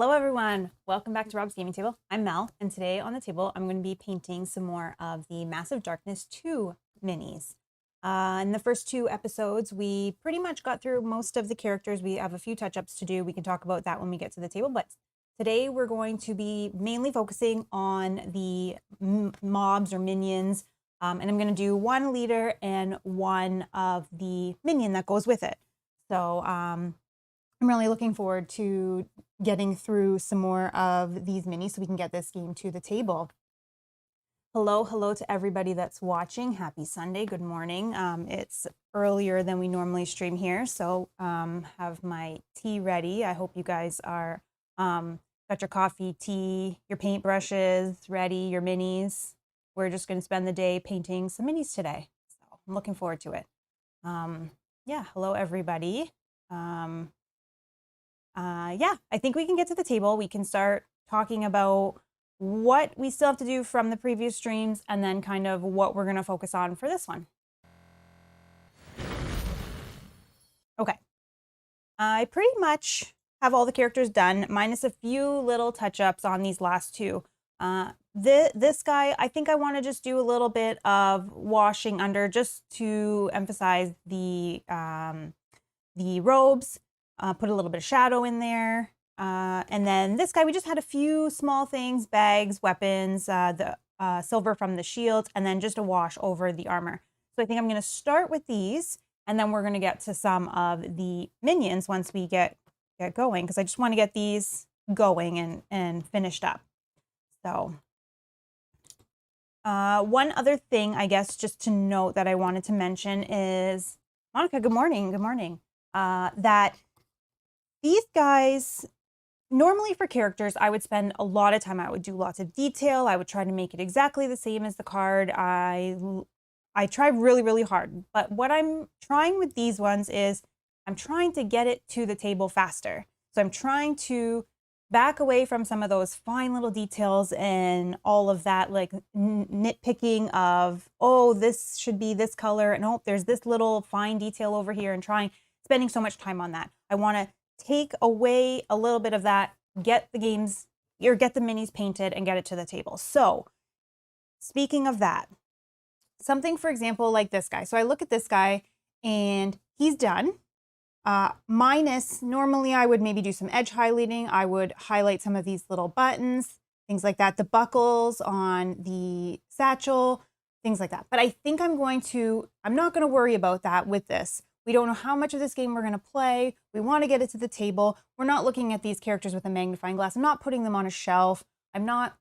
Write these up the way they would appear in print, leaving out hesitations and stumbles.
Hello everyone, welcome back to Rob's Gaming Table. I'm Mel, and today on the table I'm going to be painting some more of the Massive Darkness 2 minis. In the first two episodes, we pretty much got through most of the characters. We have a few touch-ups to do. We can talk about that when we get to the table, but today we're going to be mainly focusing on the mobs or minions, and I'm going to do one leader and one of the minion that goes with it. So I'm really looking forward to getting through some more of these minis so we can get this game to the table. Hello to everybody that's watching. Happy Sunday, good morning. It's earlier than we normally stream here, so have my tea ready. I hope you guys are got your coffee, tea, your paintbrushes ready, your minis. We're just going to spend the day painting some minis today, so I'm looking forward to it. Yeah, hello everybody. Yeah, I think we can get to the table. We can start talking about what we still have to do from the previous streams and then kind of what we're going to focus on for this one. Okay. I pretty much have all the characters done, minus a few little touch-ups on these last two. This guy, I think I want to just do a little bit of washing under just to emphasize the robes. Put a little bit of shadow in there. And then this guy, we just had a few small things, bags, weapons, the silver from the shield, and then just a wash over the armor. So I think I'm going to start with these, and then we're going to get to some of the minions once we get going, because I just want to get these going and finished up. So one other thing, I guess, just to note that I wanted to mention is, Monica, good morning, good morning, that these guys, normally for characters, I would spend a lot of time. I would do lots of detail. I would try to make it exactly the same as the card. I try really, really hard. But what I'm trying with these ones is I'm trying to get it to the table faster. So I'm trying to back away from some of those fine little details and all of that, like nitpicking of, oh, this should be this color, and oh, there's this little fine detail over here, and spending so much time on that. I want to take away a little bit of that, get the minis painted and get it to the table. So speaking of that, something, for example, like this guy. So I look at this guy and he's done. Minus, normally I would maybe do some edge highlighting. I would highlight some of these little buttons, things like that, the buckles on the satchel, things like that. But I think I'm not going to worry about that with this. We don't know how much of this game we're going to play. We want to get it to the table. We're not looking at these characters with a magnifying glass. I'm not putting them on a shelf. I'm not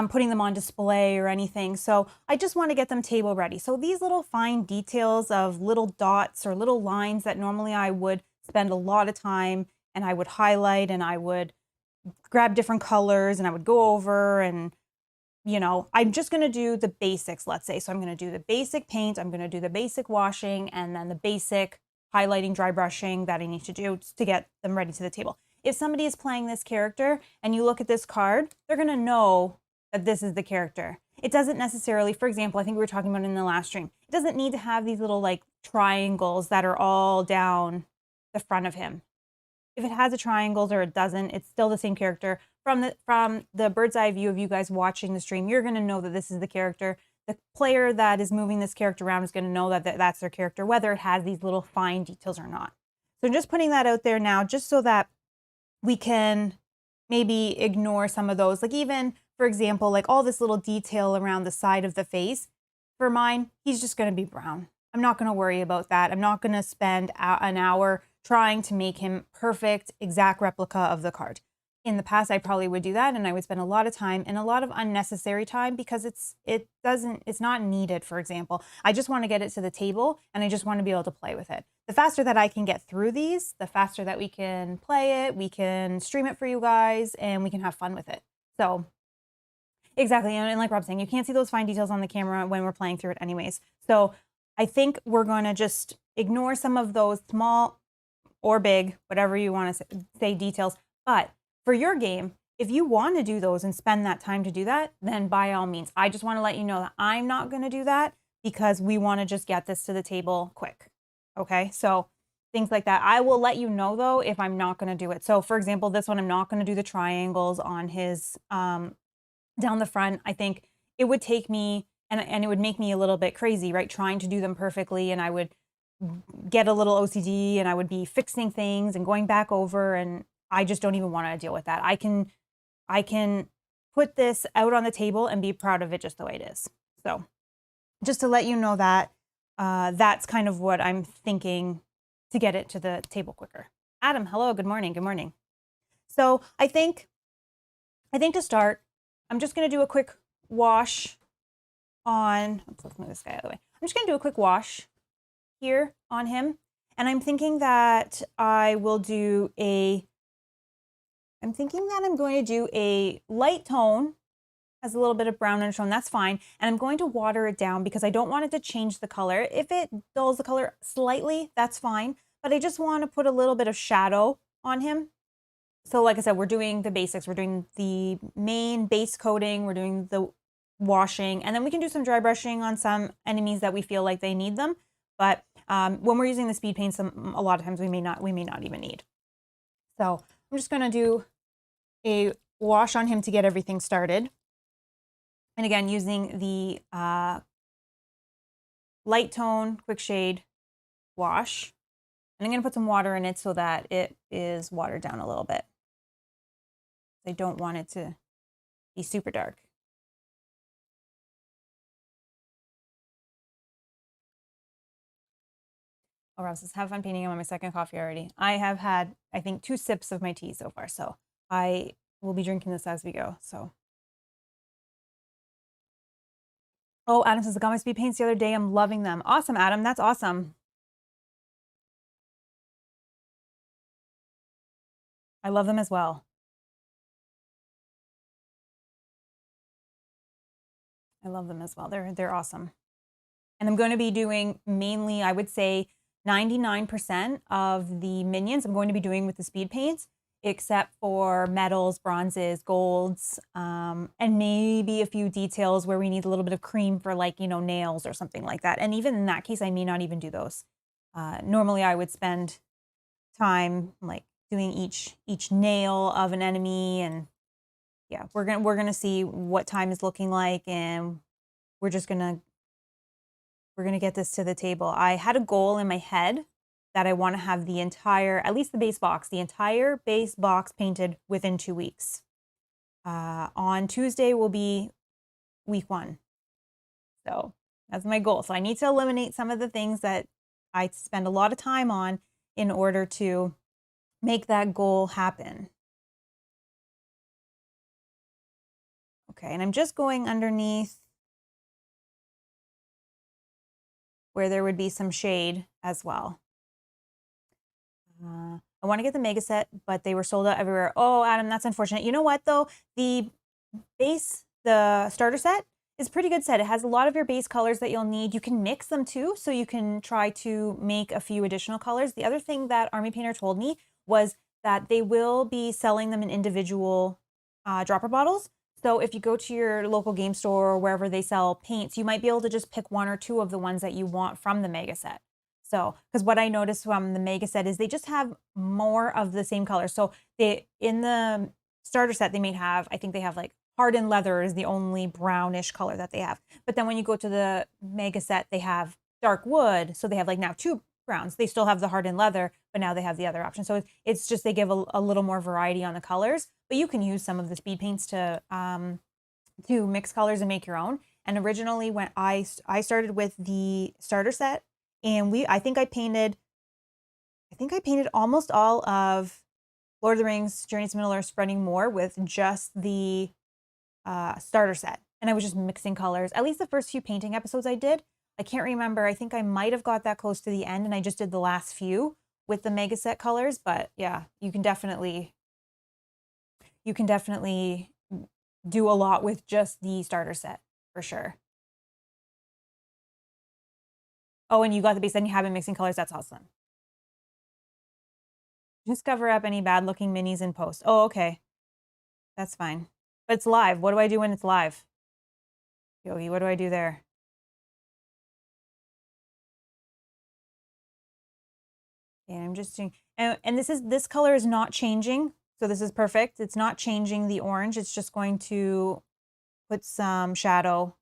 putting them on display or anything. So I just want to get them table ready. So these little fine details of little dots or little lines that normally I would spend a lot of time and I would highlight and I would grab different colors and I would go over and, you know, I'm just going to do the basics, let's say. So I'm going to do the basic paint, I'm going to do the basic washing, and then the basic highlighting, dry brushing that I need to do to get them ready to the table. If somebody is playing this character and you look at this card, they're going to know that this is the character. It doesn't necessarily, for example, I think we were talking about it in the last stream, it doesn't need to have these little like triangles that are all down the front of him. If it has a triangles or it doesn't, it's still the same character. From the bird's eye view of you guys watching the stream, you're going to know that this is the character. The player that is moving this character around is going to know that that's their character, whether it has these little fine details or not. So I'm just putting that out there now, just so that we can maybe ignore some of those. Like even, for example, like all this little detail around the side of the face. For mine, he's just going to be brown. I'm not going to worry about that. I'm not going to spend an hour trying to make him perfect, exact replica of the card. In the past, I probably would do that, and I would spend a lot of time and a lot of unnecessary time because it's not needed, for example. I just want to get it to the table, and I just want to be able to play with it. The faster that I can get through these, the faster that we can play it, we can stream it for you guys, and we can have fun with it. So, exactly, and like Rob's saying, you can't see those fine details on the camera when we're playing through it anyways. So I think we're going to just ignore some of those small or big, whatever you want to say, details. But for your game, if you want to do those and spend that time to do that, then by all means. I just want to let you know that I'm not going to do that because we want to just get this to the table quick. Okay, so things like that. I will let you know though if I'm not going to do it. So for example, this one, I'm not going to do the triangles on his down the front. I think it would take me and it would make me a little bit crazy, right? Trying to do them perfectly, and I would get a little OCD and I would be fixing things and going back over, and I just don't even want to deal with that. I can put this out on the table and be proud of it just the way it is. So just to let you know that that's kind of what I'm thinking to get it to the table quicker. Adam, hello, good morning, good morning. So I think to start, I'm just gonna do a quick wash on, let's move this guy out of the way. I'm just gonna do a quick wash here on him. And I'm thinking that I'm going to do a light tone, has a little bit of brown undertone, that's fine. And I'm going to water it down because I don't want it to change the color. If it dulls the color slightly, that's fine. But I just want to put a little bit of shadow on him. So like I said, we're doing the basics. We're doing the main base coating. We're doing the washing. And then we can do some dry brushing on some enemies that we feel like they need them. But when we're using the speed paints, a lot of times we may not even need. So I'm just going to do a wash on him to get everything started. And again, using the light tone, quick shade wash. And I'm going to put some water in it so that it is watered down a little bit. I don't want it to be super dark. Oh, Rob says, have fun painting. I'm on my second coffee already. I have had, I think, 2 sips of my tea so far. So I will be drinking this as we go. So. Oh, Adam says, I got my speed paints the other day. I'm loving them. Awesome, Adam. That's awesome. I love them as well. I love them as well. They're awesome. And I'm going to be doing mainly, I would say, 99% of the minions I'm going to be doing with the speed paints, except for metals, bronzes, golds, and maybe a few details where we need a little bit of cream for, like, you know, nails or something like that. And even in that case, I may not even do those. Normally I would spend time like doing each nail of an enemy, and yeah, we're gonna see what time is looking like, and we're gonna get this to the table. I had a goal in my head that I want to have the entire, at least the entire base box painted within 2 weeks. On Tuesday will be week 1. So that's my goal. So I need to eliminate some of the things that I spend a lot of time on in order to make that goal happen. Okay, and I'm just going underneath where there would be some shade as well. I want to get the mega set, but they were sold out everywhere. Oh, Adam, that's unfortunate. You know what, though? The starter set is a pretty good set. It has a lot of your base colors that you'll need. You can mix them too, so you can try to make a few additional colors. The other thing that Army Painter told me was that they will be selling them in individual dropper bottles. So if you go to your local game store or wherever they sell paints, you might be able to just pick 1 or 2 of the ones that you want from the mega set. So, because what I noticed from the mega set is they just have more of the same color. So in the starter set, they may have, I think they have like hardened leather is the only brownish color that they have. But then when you go to the mega set, they have dark wood. So they have like now 2 browns. They still have the hardened leather, but now they have the other option. So it's just they give a little more variety on the colors. But you can use some of the speed paints to mix colors and make your own. And originally, when I started with the starter set, and I think I painted almost all of Lord of the Rings, Journey to Middle-earth, Spreading More with just the starter set. And I was just mixing colors. At least the first few painting episodes I did. I can't remember. I think I might have got that close to the end, and I just did the last few with the mega set colors. But yeah, you can definitely do a lot with just the starter set for sure. Oh, and you got the base, then you have been mixing colors. That's awesome. Just cover up any bad looking minis in post. Oh, okay. That's fine. But it's live. What do I do when it's live? Yogi, what do I do there? Okay, I'm just doing, and this color is not changing, so this is perfect. It's not changing the orange. It's just going to put some shadow,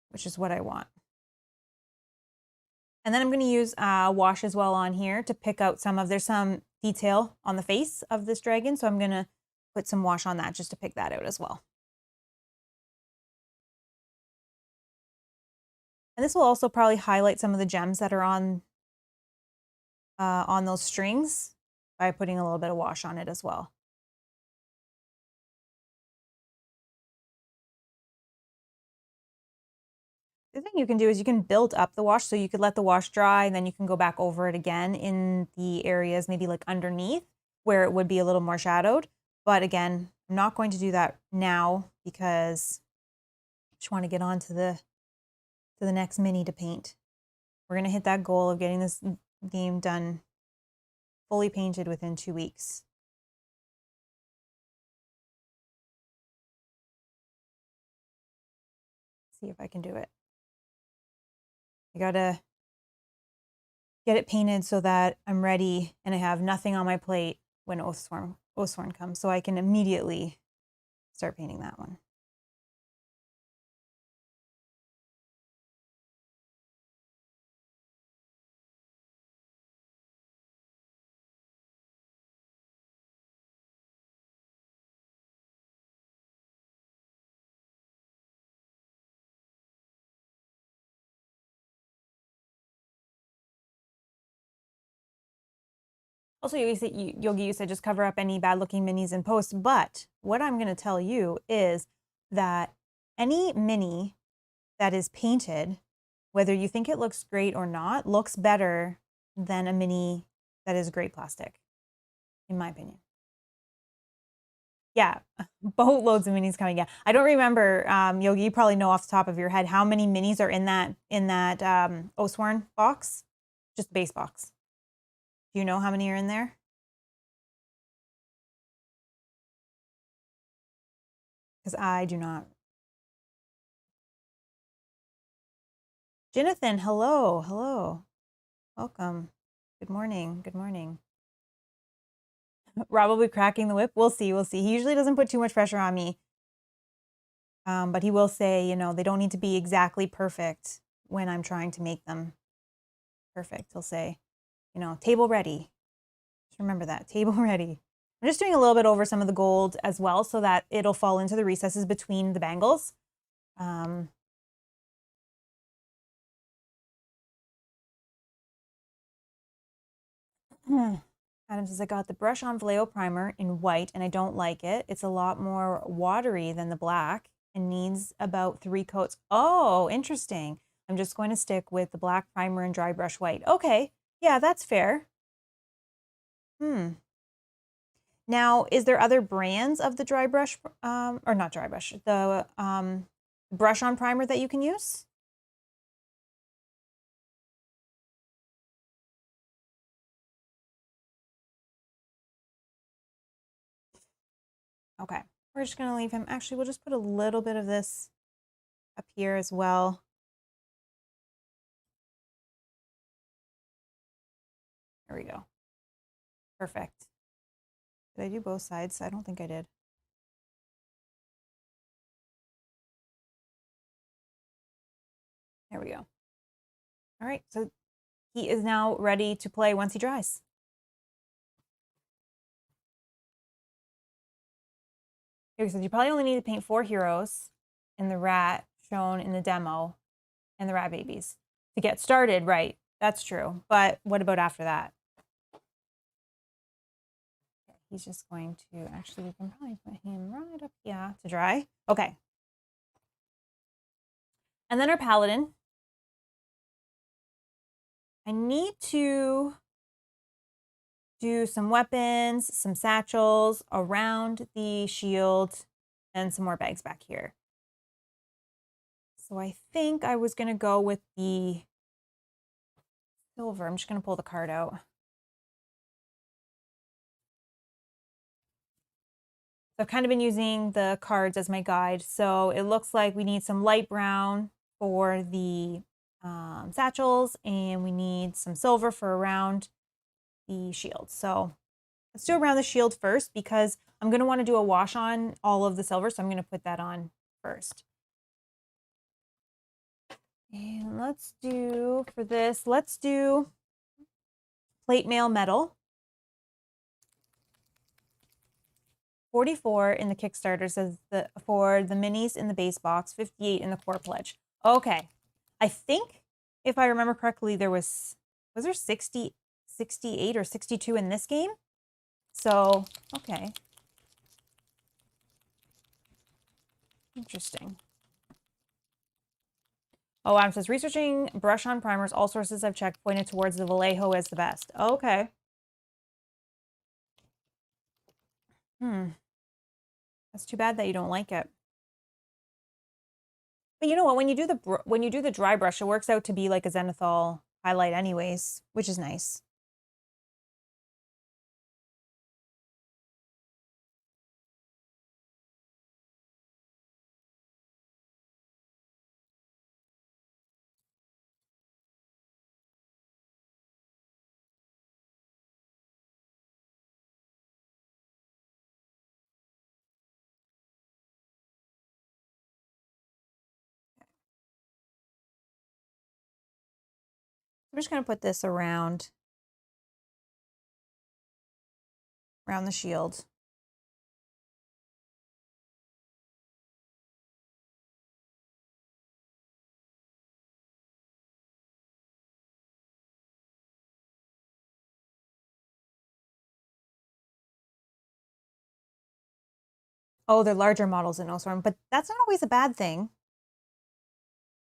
which is what I want. And then I'm going to use wash as well on here to pick out there's some detail on the face of this dragon, so I'm going to put some wash on that just to pick that out as well. And this will also probably highlight some of the gems that are on those strings by putting a little bit of wash on it as well. The thing you can do is you can build up the wash, so you could let the wash dry and then you can go back over it again in the areas maybe like underneath where it would be a little more shadowed. But again, I'm not going to do that now because I just want to get on to the next mini to paint. We're going to hit that goal of getting this game done fully painted within 2 weeks. See if I can do it. I gotta get it painted so that I'm ready and I have nothing on my plate when Oathsworn comes, so I can immediately start painting that one. Also, Yogi, you said just cover up any bad-looking minis in post, but what I'm going to tell you is that any mini that is painted, whether you think it looks great or not, looks better than a mini that is great plastic, in my opinion. Yeah, boatloads of minis coming. Yeah, I don't remember, Yogi, you probably know off the top of your head how many minis are in that Oathsworn box, just the base box. Do you know how many are in there? Because I do not. Jonathan, hello, hello. Welcome. Good morning, good morning. Rob will be cracking the whip. We'll see, we'll see. He usually doesn't put too much pressure on me. But he will say, you know, they don't need to be exactly perfect when I'm trying to make them perfect. He'll say, you know, table ready. Just remember that, table ready. I'm just doing a little bit over some of the gold as well so that it'll fall into the recesses between the bangles. Adam says, I got the brush on Vallejo primer in white and I don't like it. It's a lot more watery than the black and needs about 3 coats. Oh, interesting. I'm just going to stick with the black primer and dry brush white. Okay, yeah, that's fair. Now, is there other brands of the dry brush, or not dry brush, the brush on primer that you can use? Okay, we're just gonna leave him. Actually, we'll just put a little bit of this up here as well. There we go. Perfect. Did I do both sides? I don't think I did. There we go. All right, so he is now ready to play once he dries. Here he says you probably only need to paint 4 heroes and the rat shown in the demo and the rat babies to get started, right? That's true. But what about after that? He's just going to, actually, we can probably put him right up here to dry. Okay. And then our paladin. I need to do some weapons, some satchels around the shield, and some more bags back here. So I think I was going to go with the silver. I'm just going to pull the card out. So I've kind of been using the cards as my guide. So it looks like we need some light brown for the satchels, and we need some silver for around the shield. So let's do around the shield first because I'm going to want to do a wash on all of the silver. So I'm going to put that on first. And let's do, for this, let's do plate mail metal. 44 in the Kickstarter says for the minis in the base box, 58 in the core pledge. Okay. I think if I remember correctly, there was there 60, 68 or 62 in this game? So, okay. Interesting. Oh, Adam says, researching brush on primers, all sources I've checked pointed towards the Vallejo as the best. Okay. That's too bad that you don't like it. But you know what? When you do the dry brush, it works out to be like a zenithal highlight anyways, which is nice. I'm just going to put this around the shield. Oh, they're larger models in Oathsworn, but that's not always a bad thing.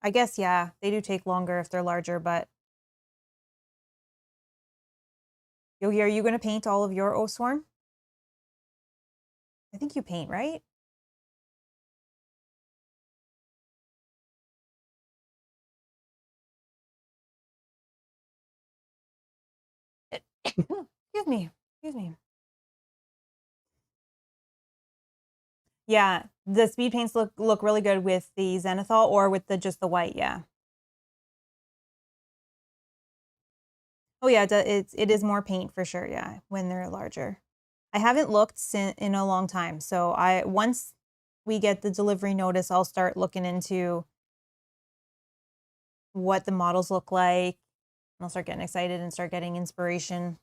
I guess, yeah, they do take longer if they're larger, but... Yogi, are you going to paint all of your Oathsworn? I think you paint, right? Excuse me. Excuse me. Yeah, the speed paints look really good with the zenithal or with just the white, yeah. Oh yeah, it is more paint for sure, yeah, when they're larger. I haven't looked in a long time, so once we get the delivery notice, I'll start looking into what the models look like. I'll start getting excited and start getting inspiration.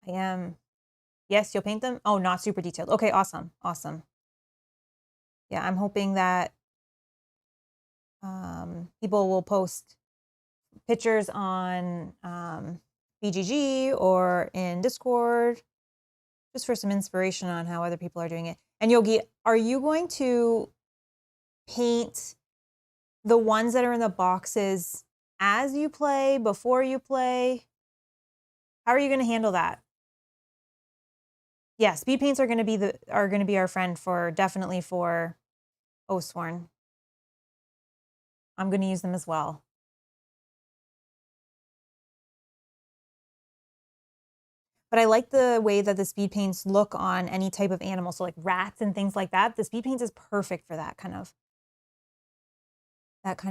I am. Yes, you'll paint them? Oh, not super detailed. Okay, awesome. Awesome. Yeah, I'm hoping that people will post pictures on BGG or in Discord just for some inspiration on how other people are doing it. And Yogi, are you going to paint the ones that are in the boxes as you play, before you play? How are you going to handle that? Yeah, speed paints are going to be our friend definitely for Oathsworn. I'm going to use them as well. But I like the way that the speed paints look on any type of animal. So like rats and things like that. The speed paints is perfect for that kind of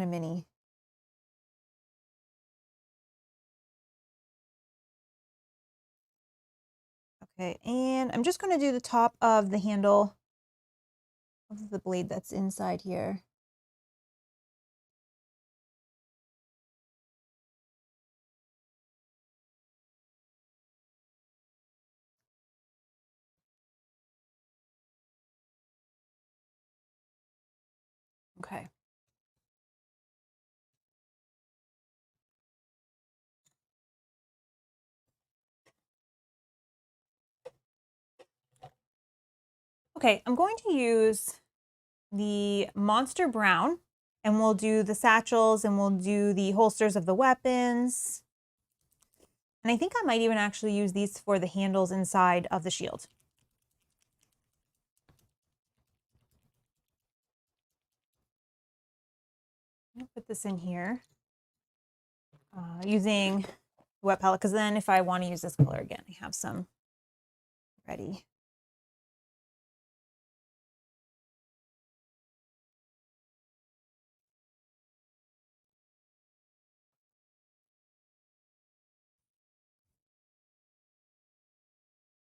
mini. Okay, and I'm just going to do the top of the handle of the blade that's inside here. Okay. Okay, I'm going to use the Monster Brown, and we'll do the satchels, and we'll do the holsters of the weapons. And I think I might even actually use these for the handles inside of the shield. I'll put this in here using wet palette, because then if I want to use this color again, I have some ready.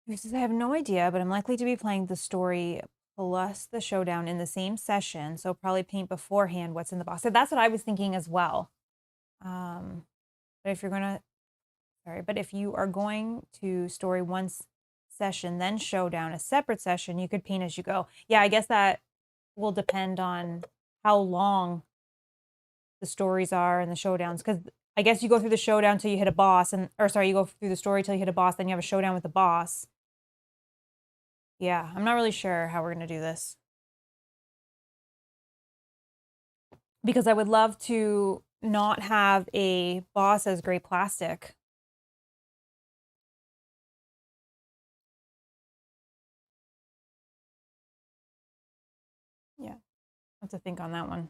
He says, I have no idea, but I'm likely to be playing the story plus the showdown in the same session, so probably paint beforehand what's in the box. So that's what I was thinking as well. But if you're gonna, sorry, but if you are going to story once session, then showdown a separate session, you could paint as you go. Yeah, I guess that will depend on how long the stories are and the showdowns, because I guess you go through the showdown till you hit a boss, and or sorry, you go through the story till you hit a boss, then you have a showdown with the boss. Yeah, I'm not really sure how we're gonna do this, because I would love to not have a boss as gray plastic. Yeah, I have to think on that one.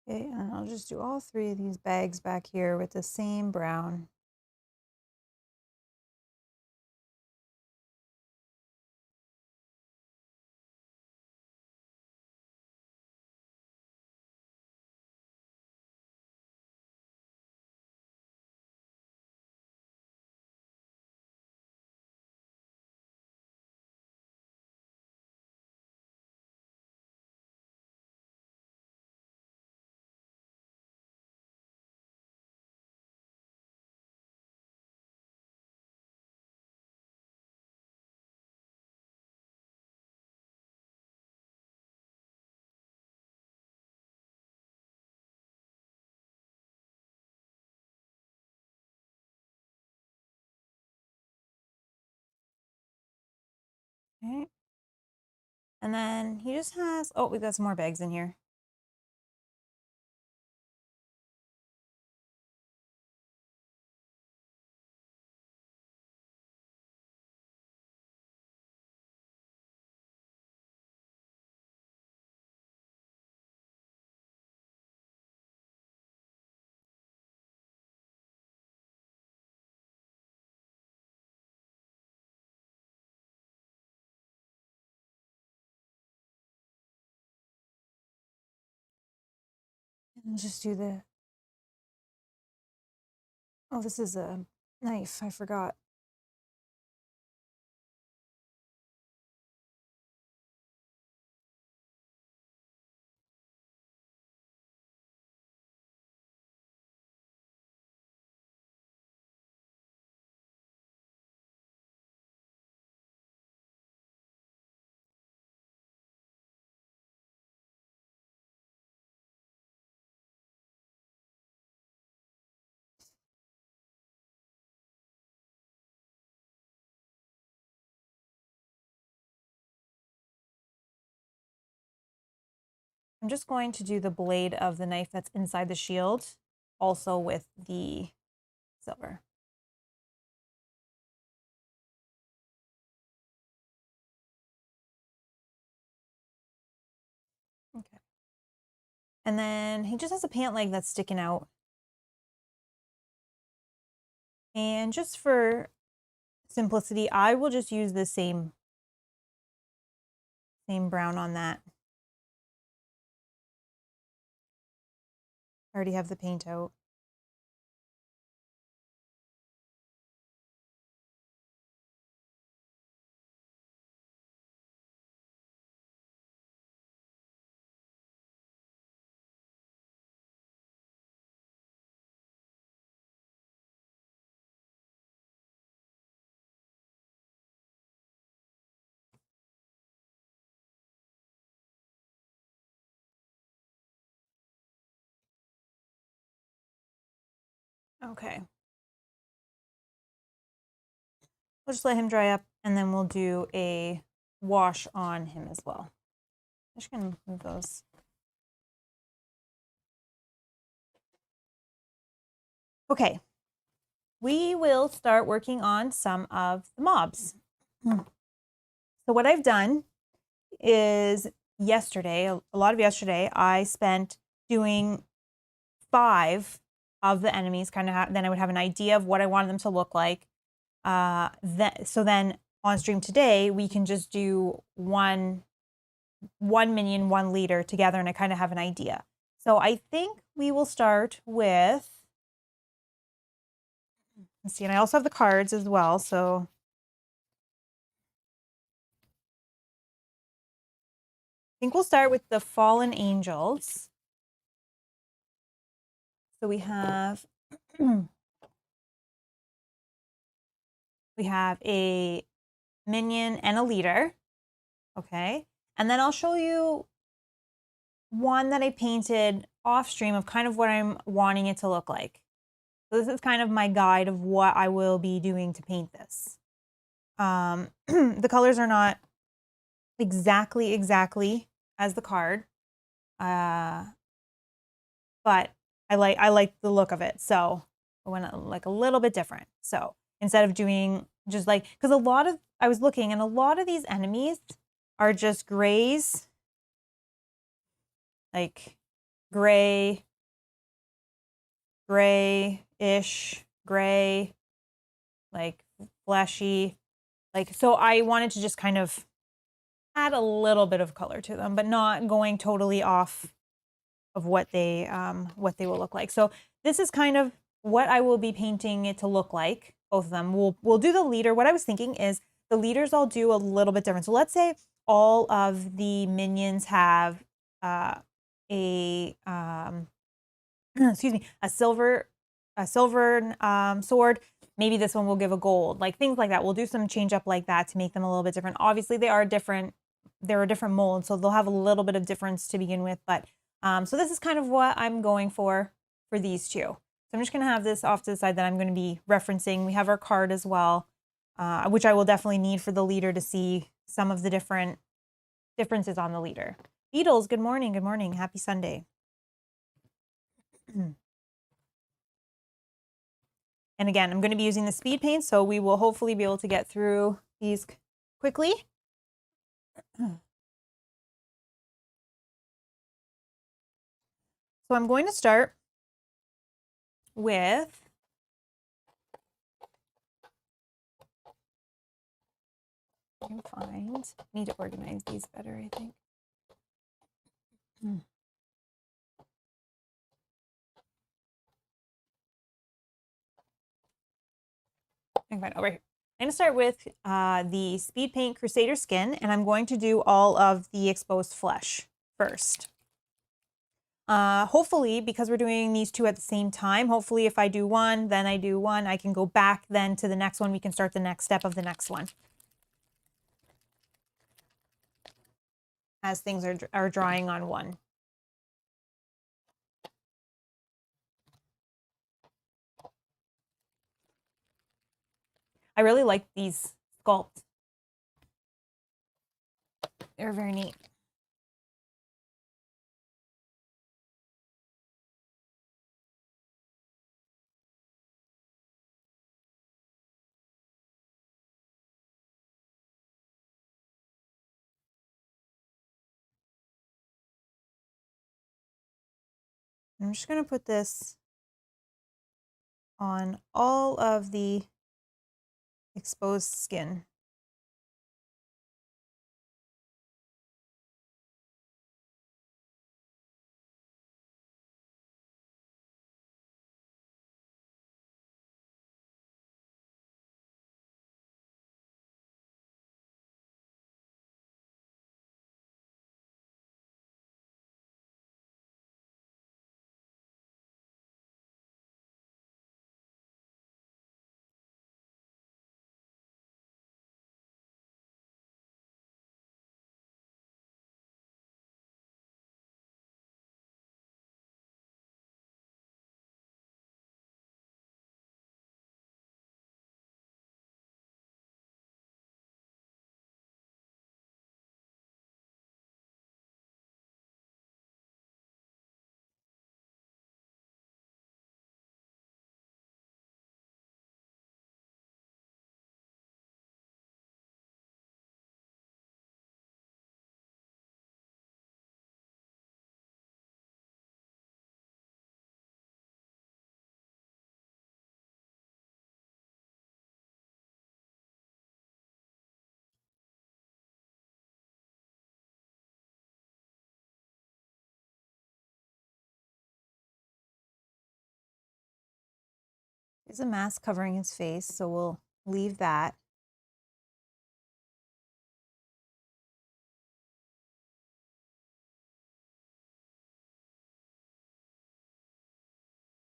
Okay, and I'll just do all three of these bags back here with the same brown. Okay. And then he just has, oh, we've got some more bags in here. And I'll just do the, oh, this is a knife, I forgot. I'm just going to do the blade of the knife that's inside the shield, also with the silver. Okay. And then he just has a pant leg that's sticking out. And just for simplicity, I will just use the same Same brown on that. I already have the paint out. Okay. We'll just let him dry up and then we'll do a wash on him as well. I'm just gonna move those. Okay, we will start working on some of the mobs. So what I've done is yesterday, a lot of yesterday, I spent doing 5 of the enemies, kind of then I would have an idea of what I wanted them to look like. So then on stream today, we can just do one minion, 1 leader together, and I kind of have an idea. So I think we will start with, let's see, and I also have the cards as well, so I think we'll start with the fallen angels. So we have we have a minion and a leader. Okay. And then I'll show you one that I painted off stream of kind of what I'm wanting it to look like. So this is kind of my guide of what I will be doing to paint this. The colors are not exactly as the card. But I like the look of it. So I went like a little bit different. So instead of doing just like, because I was looking and a lot of these enemies are just grays, like grayish, gray, like fleshy. Like, so I wanted to just kind of add a little bit of color to them, but not going totally off of what they will look like. So this is kind of what I will be painting it to look like. Both of them. We'll do the leader. What I was thinking is the leaders I'll do a little bit different. So let's say all of the minions have excuse me, a silver sword. Maybe this one will give a gold, like things like that. We'll do some change up like that to make them a little bit different. Obviously they are different. They're a different mold, so they'll have a little bit of difference to begin with. But so this is kind of what I'm going for these two. So I'm just going to have this off to the side that I'm going to be referencing. We have our card as well, which I will definitely need for the leader to see some of the differences on the leader. Beatles, good morning. Good morning. Happy Sunday. And again, I'm going to be using the speed paint, so we will hopefully be able to get through these quickly. So I'm going to start with need to organize these better, I think. I can find it over here. I'm going to start with the Speed Paint Crusader skin, and I'm going to do all of the exposed flesh first. Hopefully, because we're doing these two at the same time, hopefully if I do one, then I do one, I can go back then to the next one. We can start the next step of the next one as things are drying on one. I really like these sculpts. They're very neat. I'm just going to put this on all of the exposed skin. He's a mask covering his face, so we'll leave that.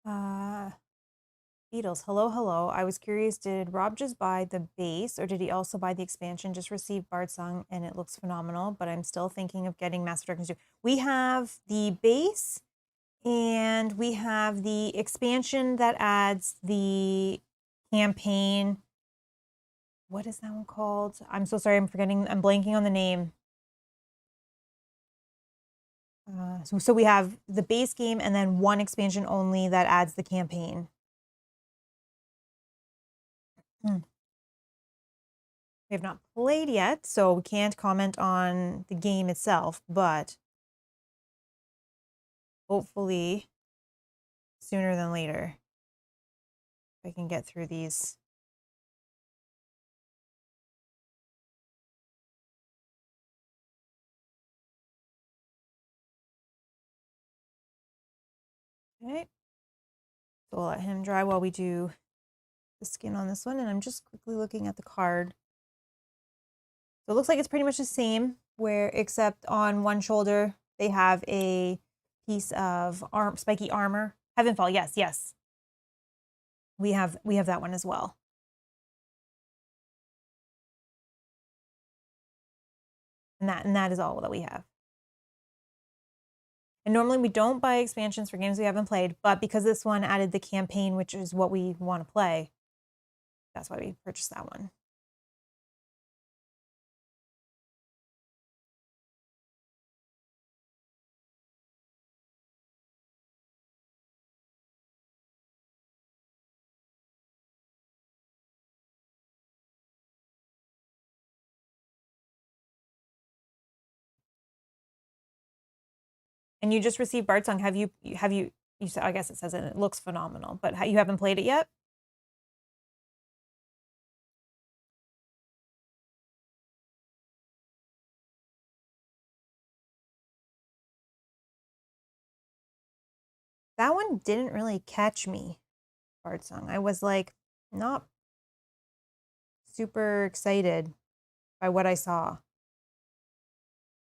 Beatles, hello, hello. I was curious, did Rob just buy the base or did he also buy the expansion? Just received Bard's Song and it looks phenomenal, but I'm still thinking of getting Master Dragons 2. We have the base and we have the expansion that adds the campaign. What is that one called? I'm so sorry, I'm blanking on the name. So we have the base game and then one expansion only that adds the campaign. We have not played yet, so we can't comment on the game itself, but hopefully sooner than later, if I can get through these. Okay. So we'll let him dry while we do the skin on this one, and I'm just quickly looking at the card. So it looks like it's pretty much the same, except on one shoulder they have a piece of spiky armor. Heavenfall, yes, yes. We have that one as well. And that is all that we have. And normally we don't buy expansions for games we haven't played, but because this one added the campaign, which is what we want to play, that's why we purchased that one. And you just received Bard's Song. Have you said, I guess it says it looks phenomenal, but you haven't played it yet? That one didn't really catch me, Bard's Song. I was like not super excited by what I saw.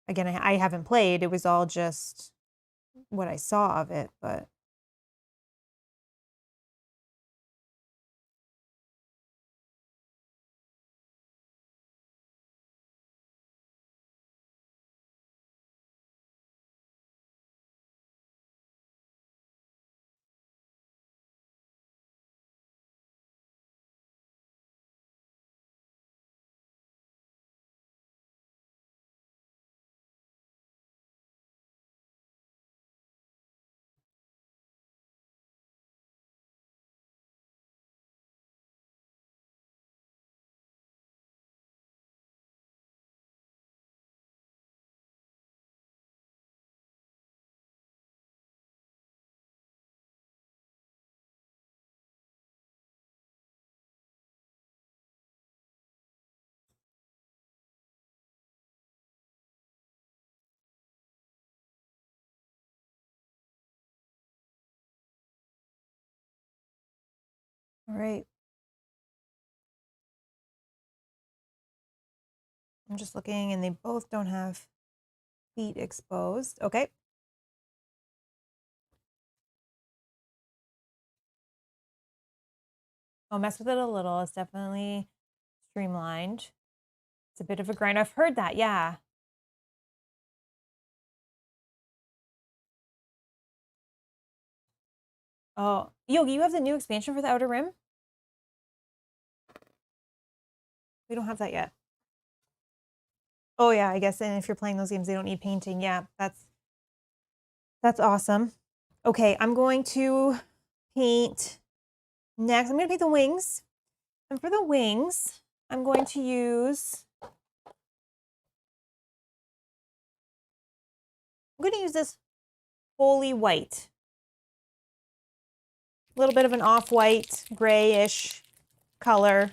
Again, I haven't played. It was all just what I saw of it, but all right. I'm just looking and they both don't have feet exposed. Okay. I'll mess with it a little. It's definitely streamlined. It's a bit of a grind. I've heard that, yeah. Oh, Yogi, you have the new expansion for the Outer Rim? We don't have that yet. Oh yeah, I guess. And if you're playing those games, they don't need painting. Yeah, that's awesome. Okay, I'm going to paint next. I'm going to paint the wings. And for the wings, I'm going to use this Holy White. A little bit of an off-white, grayish color.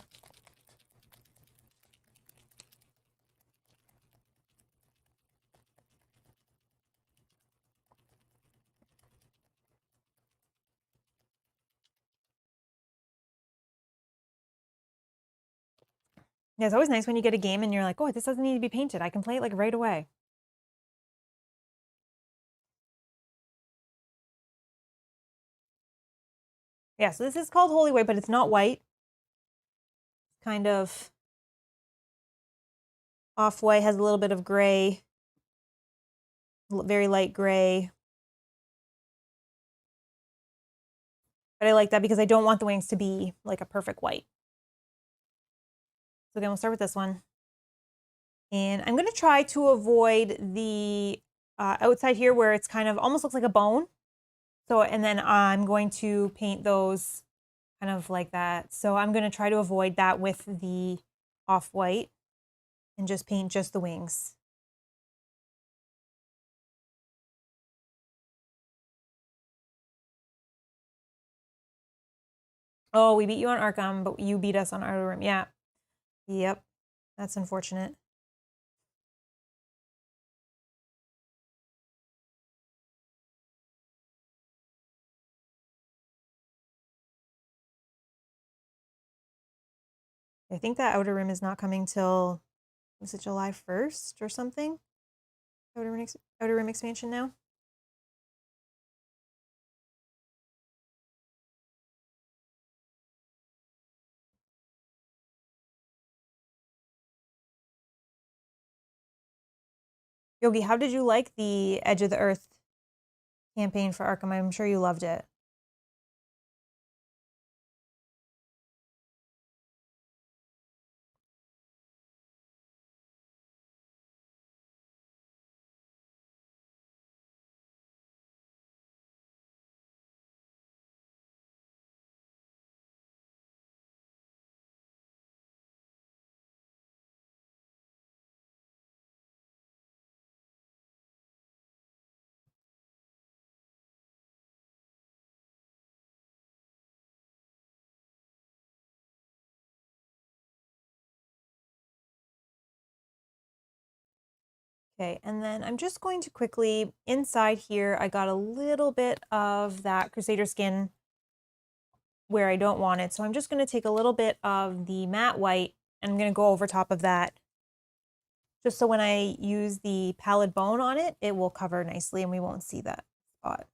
Yeah, it's always nice when you get a game and you're like, oh, this doesn't need to be painted. I can play it like right away. Yeah, so this is called Holy White, but it's not white. Kind of off-white, has a little bit of gray, very light gray. But I like that because I don't want the wings to be like a perfect white. So again, we'll start with this one. And I'm going to try to avoid the outside here where it's kind of almost looks like a bone. So, and then I'm going to paint those kind of like that. So I'm going to try to avoid that with the off-white and just paint just the wings. Oh, we beat you on Arkham, but you beat us on Outer Rim. Yeah. Yep. That's unfortunate. I think that Outer Rim is not coming till, was it July 1st or something? Outer Rim expansion now? Yogi, how did you like the Edge of the Earth campaign for Arkham? I'm sure you loved it. Okay, and then I'm just going to quickly, inside here, I got a little bit of that Crusader skin where I don't want it. So I'm just going to take a little bit of the matte white and I'm going to go over top of that. Just so when I use the pallid bone on it, it will cover nicely and we won't see that spot.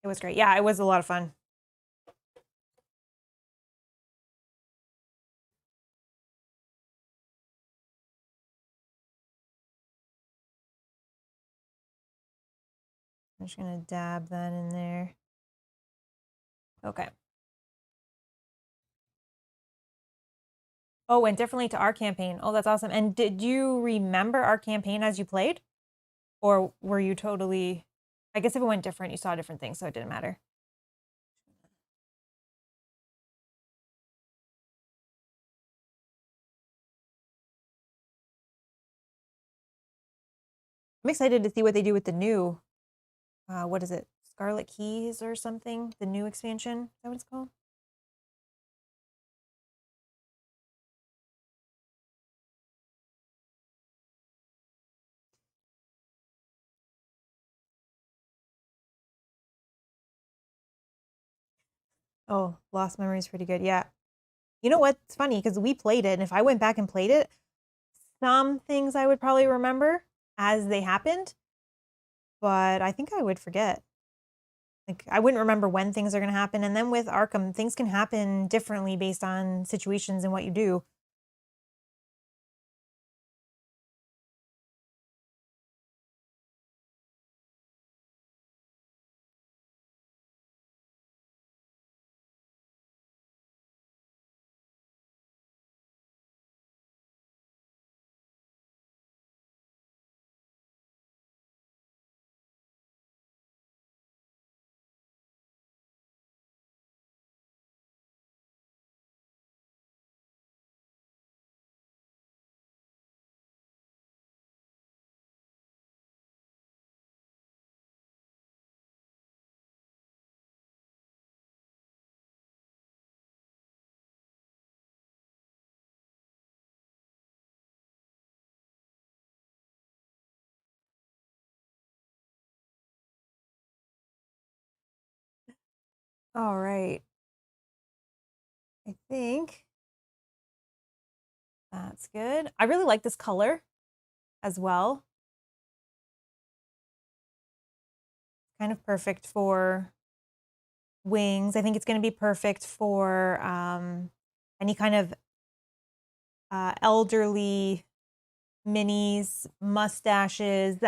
It was great. Yeah, it was a lot of fun. I'm just going to dab that in there. Okay. Oh, and differently to our campaign. Oh, that's awesome. And did you remember our campaign as you played? Or were you totally, I guess if it went different, you saw different things, so it didn't matter. I'm excited to see what they do with the new, what is it? Scarlet Keys or something? The new expansion? Is that what it's called? Oh, Lost Memory is pretty good. Yeah. You know what's funny? Because we played it, and if I went back and played it, some things I would probably remember as they happened, but I think I would forget. Like, I wouldn't remember when things are going to happen. And then with Arkham, things can happen differently based on situations and what you do. All right. I think That's good. I really like this color as well. Kind of perfect for wings. I think it's going to be perfect for any kind of elderly minis, mustaches,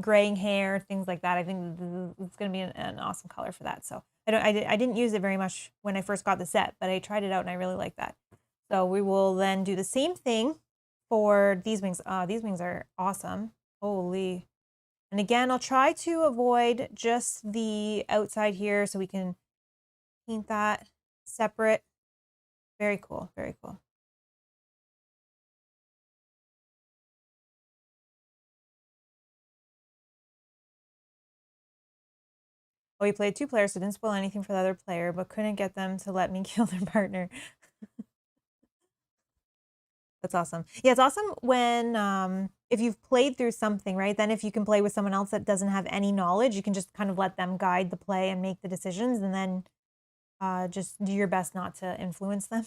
graying hair, things like that. I think it's going to be an awesome color for that. So I didn't use it very much when I first got the set, but I tried it out and I really like that. So we will then do the same thing for these wings. These wings are awesome. Holy. And again, I'll try to avoid just the outside here so we can paint that separate. Very cool. Very cool. Oh, we played 2 players, so didn't spoil anything for the other player, but couldn't get them to let me kill their partner. That's awesome. Yeah, it's awesome when if you've played through something, right? Then if you can play with someone else that doesn't have any knowledge, you can just kind of let them guide the play and make the decisions, and then just do your best not to influence them.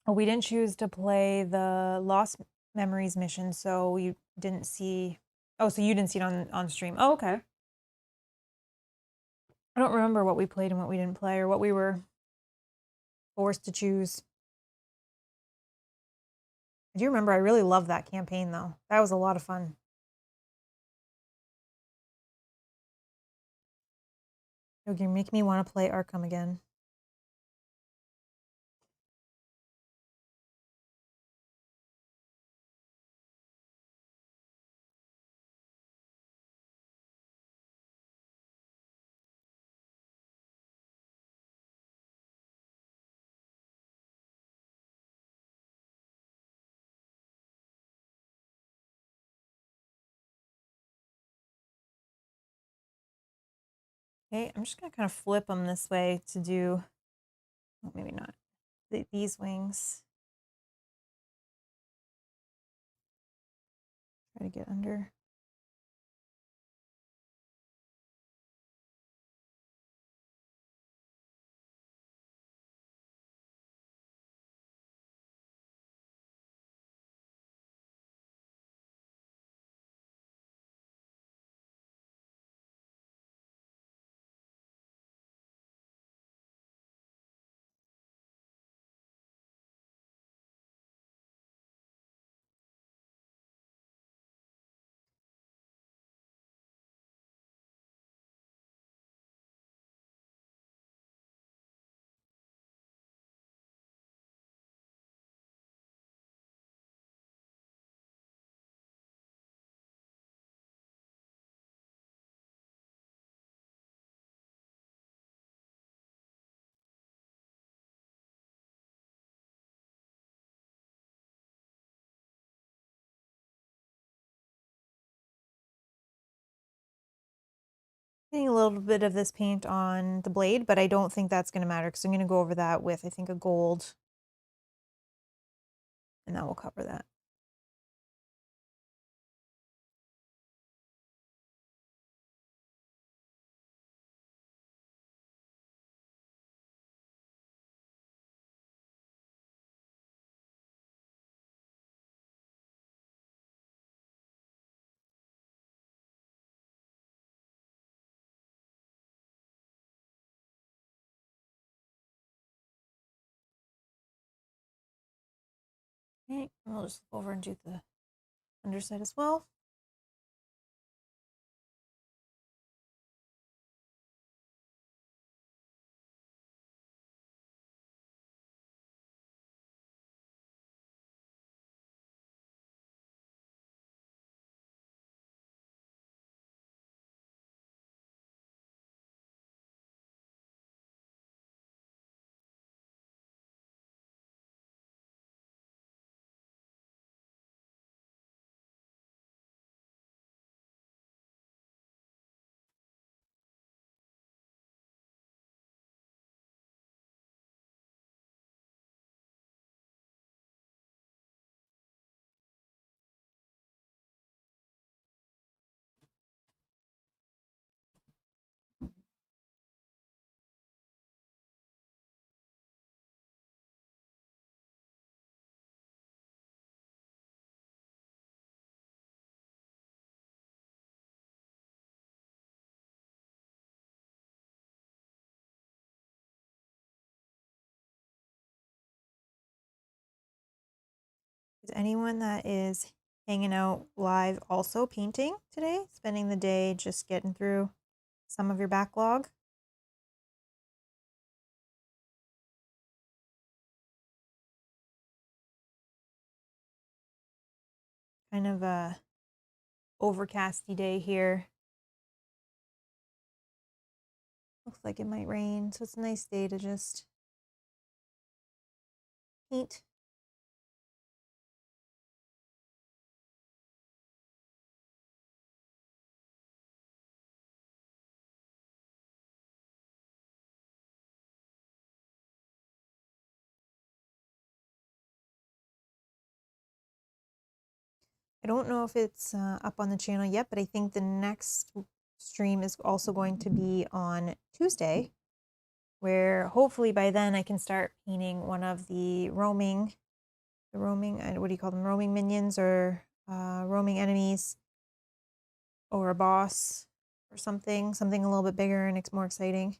Oh, we didn't choose to play the Lost Memories mission, so you didn't see. Oh, so you didn't see it on stream. Oh, okay. I don't remember what we played and what we didn't play, or what we were forced to choose. I do remember I really loved that campaign, though. That was a lot of fun. You're making me want to play Arkham again. Okay, I'm just gonna kind of flip them this way to do, well, maybe not, these wings. Try to get under. Getting a little bit of this paint on the blade, but I don't think that's going to matter because I'm going to go over that with, I think, a gold, and that will cover that. Okay, I'll just go over and do the underside as well. Is anyone that is hanging out live also painting today? Spending the day just getting through some of your backlog? Kind of a overcasty day here. Looks like it might rain, so it's a nice day to just paint. I don't know if it's up on the channel yet, but I think the next stream is also going to be on Tuesday, where hopefully by then I can start painting one of the roaming, what do you call them, roaming minions or roaming enemies, or a boss or something a little bit bigger and it's more exciting.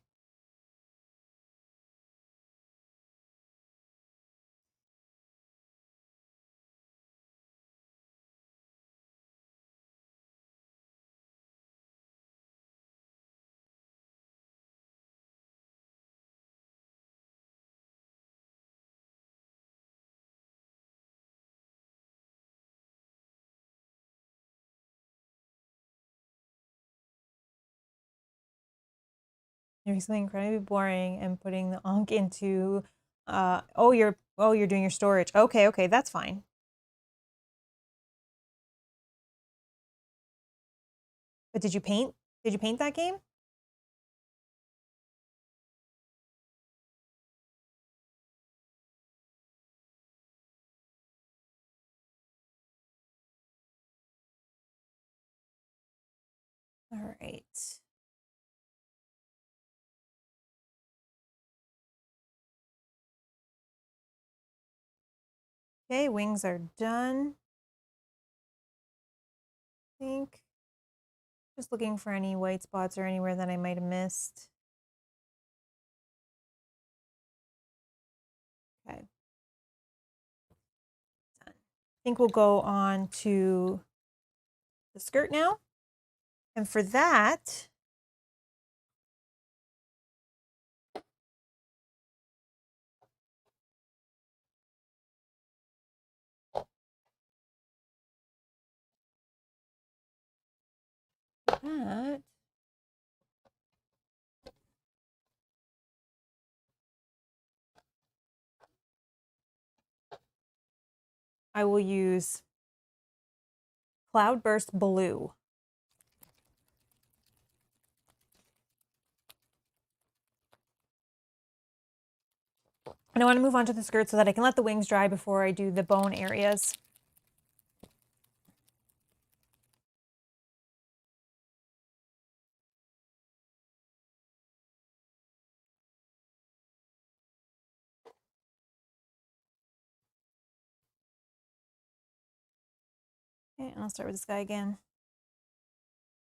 Doing something incredibly boring and putting the onk into you're doing your storage. Okay, that's fine. But did you paint that game? All right. Okay, wings are done. I think just looking for any white spots or anywhere that I might have missed. Okay. Done. I think we'll go on to the skirt now. And for that, I will use Cloudburst Blue. And I want to move on to the skirt so that I can let the wings dry before I do the bone areas. Okay, and I'll start with this guy again.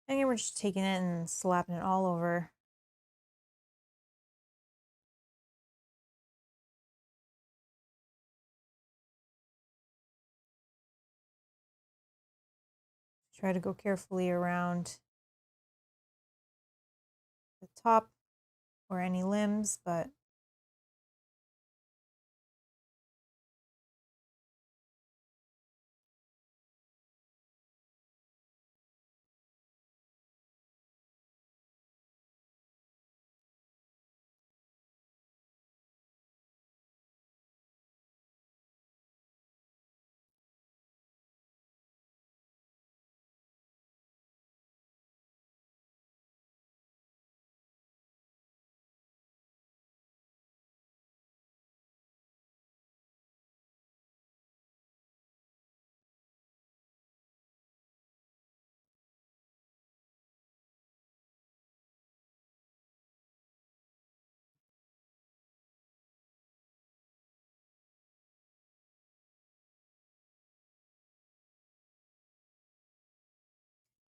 And we're just taking it and slapping it all over. Try to go carefully around the top or any limbs, but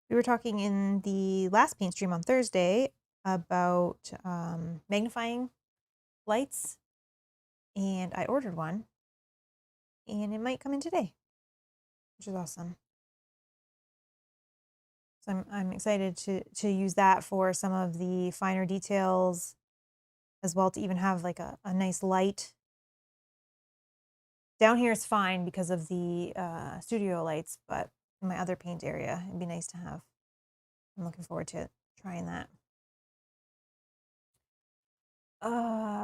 we were talking in the last paint stream on Thursday about magnifying lights, and I ordered one, and it might come in today. which is awesome. So I'm excited to use that for some of the finer details as well, to even have like a nice light. Down here is fine because of the studio lights, but in my other paint area, it'd be nice to have. I'm looking forward to trying that.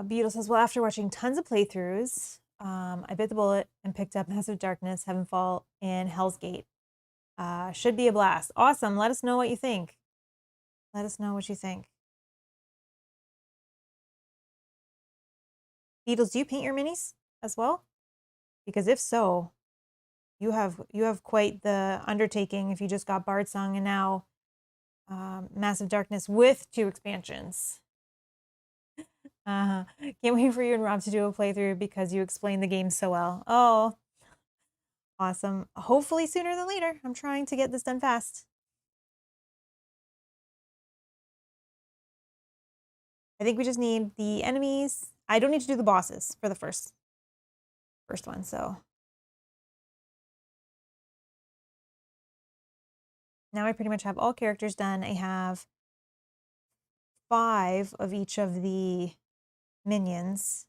Beetle says, well, after watching tons of playthroughs, I bit the bullet and picked up Massive Darkness, Heavenfall, and Hell's Gate. Should be a blast. Awesome. Let us know what you think. Let us know what you think. Beetles, do you paint your minis as well? Because if so, you have quite the undertaking if you just got Bard Song and now Massive Darkness with 2 expansions. Can't wait for you and Rob to do a playthrough because you explained the game so well. Oh, awesome. Hopefully sooner than later. I'm trying to get this done fast. I think we just need the enemies. I don't need to do the bosses for the first one, so. Now I pretty much have all characters done. I have 5 of each of the minions,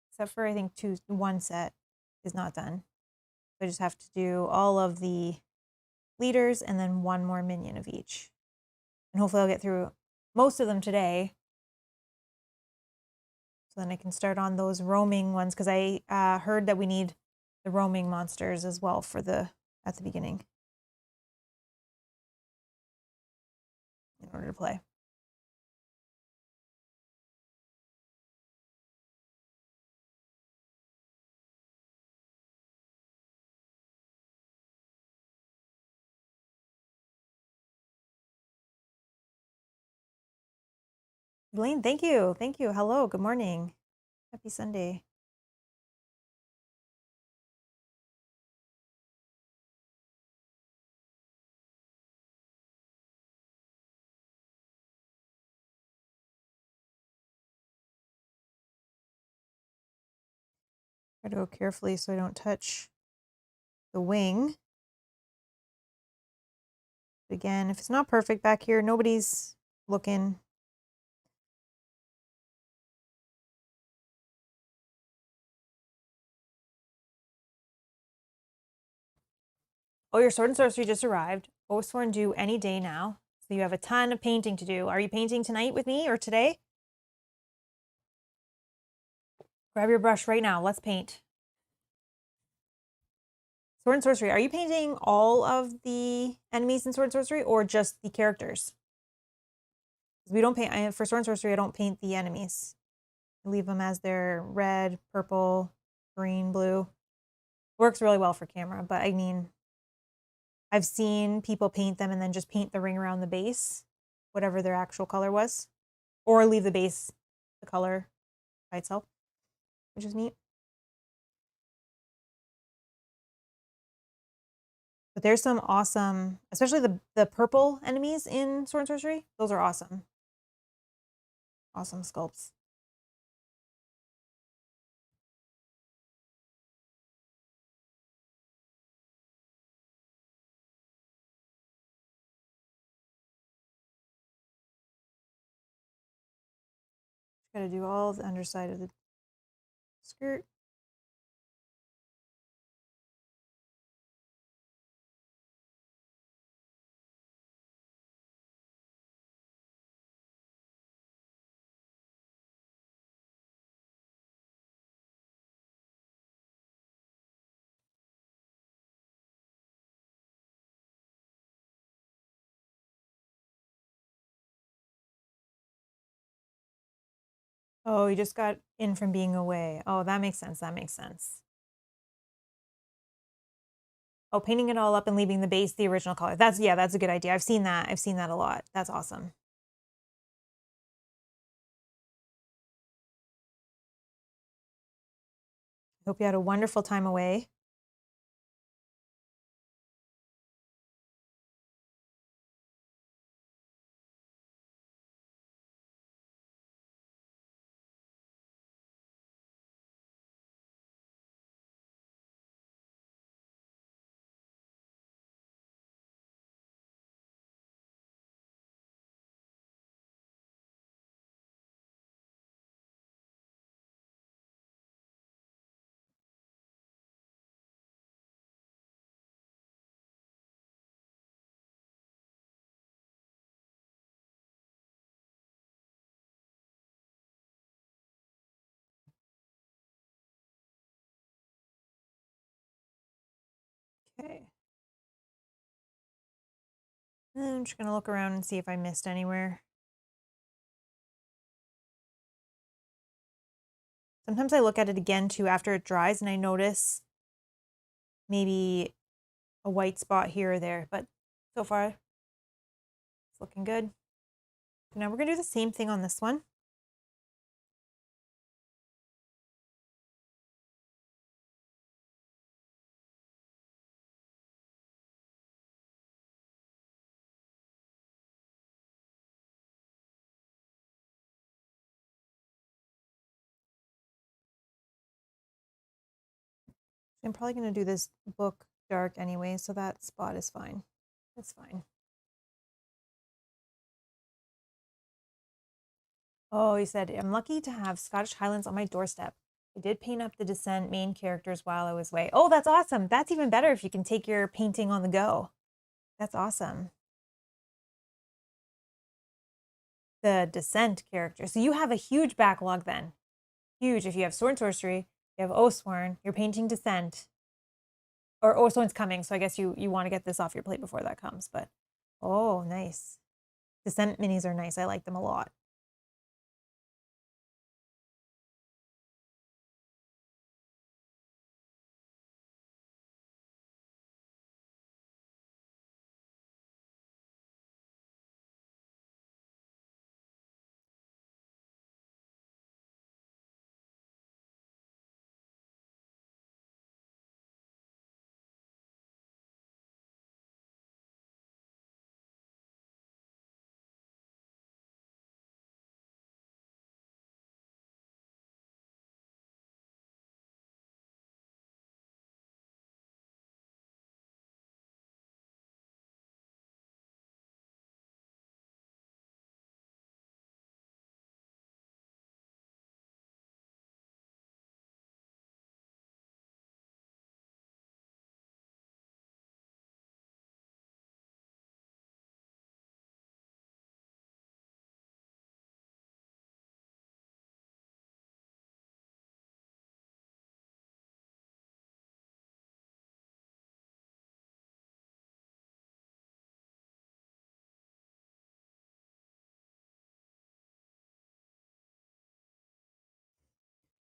except for I think 1 set is not done. I just have to do all of the leaders and then 1 more minion of each. And hopefully I'll get through most of them today. So then I can start on those roaming ones, because I heard that we need the roaming monsters as well for at the beginning in order to play. Elaine, thank you. Thank you. Hello. Good morning. Happy Sunday. Try to go carefully so I don't touch the wing. But again, if it's not perfect back here, nobody's looking. Oh, your sword and sorcery just arrived. Oathsworn due any day now. So you have a ton of painting to do. Are you painting tonight with me or today? Grab your brush right now. Let's paint. Sword and sorcery. Are you painting all of the enemies in sword and sorcery or just the characters? We don't paint, for sword and sorcery, I don't paint the enemies. I leave them as their red, purple, green, blue. Works really well for camera, but I mean, I've seen people paint them and then just paint the ring around the base, whatever their actual color was, or leave the base, the color by itself, which is neat. But there's some awesome, especially the purple enemies in Sword and Sorcery. Those are awesome. Awesome sculpts. Gotta do all the underside of the skirt. Oh, you just got in from being away. Oh, that makes sense. That makes sense. Oh, painting it all up and leaving the base the original color. That's a good idea. I've seen that. I've seen that a lot. That's awesome. Hope you had a wonderful time away. Okay. And I'm just going to look around and see if I missed anywhere. Sometimes I look at it again too after it dries and I notice maybe a white spot here or there, but so far it's looking good. Now we're going to do the same thing on this one. I'm probably going to do this book dark anyway, so that spot is fine. That's fine. Oh, he said, I'm lucky to have Scottish Highlands on my doorstep. I did paint up the Descent main characters while I was away. Oh, that's awesome. That's even better if you can take your painting on the go. That's awesome. The Descent character. So you have a huge backlog then. Huge. If you have Sword and Sorcery, you have Oathsworn, you're painting Descent. Or Oathsworn's coming, so I guess you want to get this off your plate before that comes. But, oh, nice. Descent minis are nice. I like them a lot.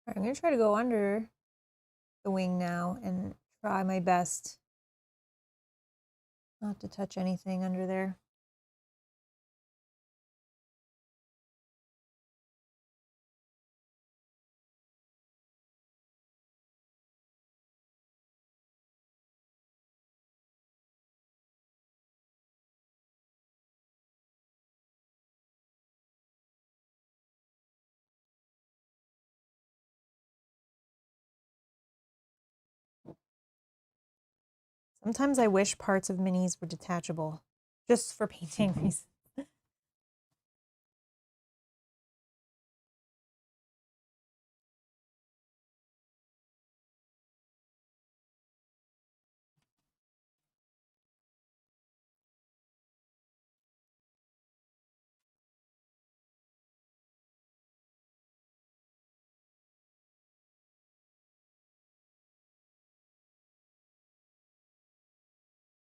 All right, I'm going to try to go under the wing now and try my best not to touch anything under there. Sometimes I wish parts of minis were detachable, just for painting reasons.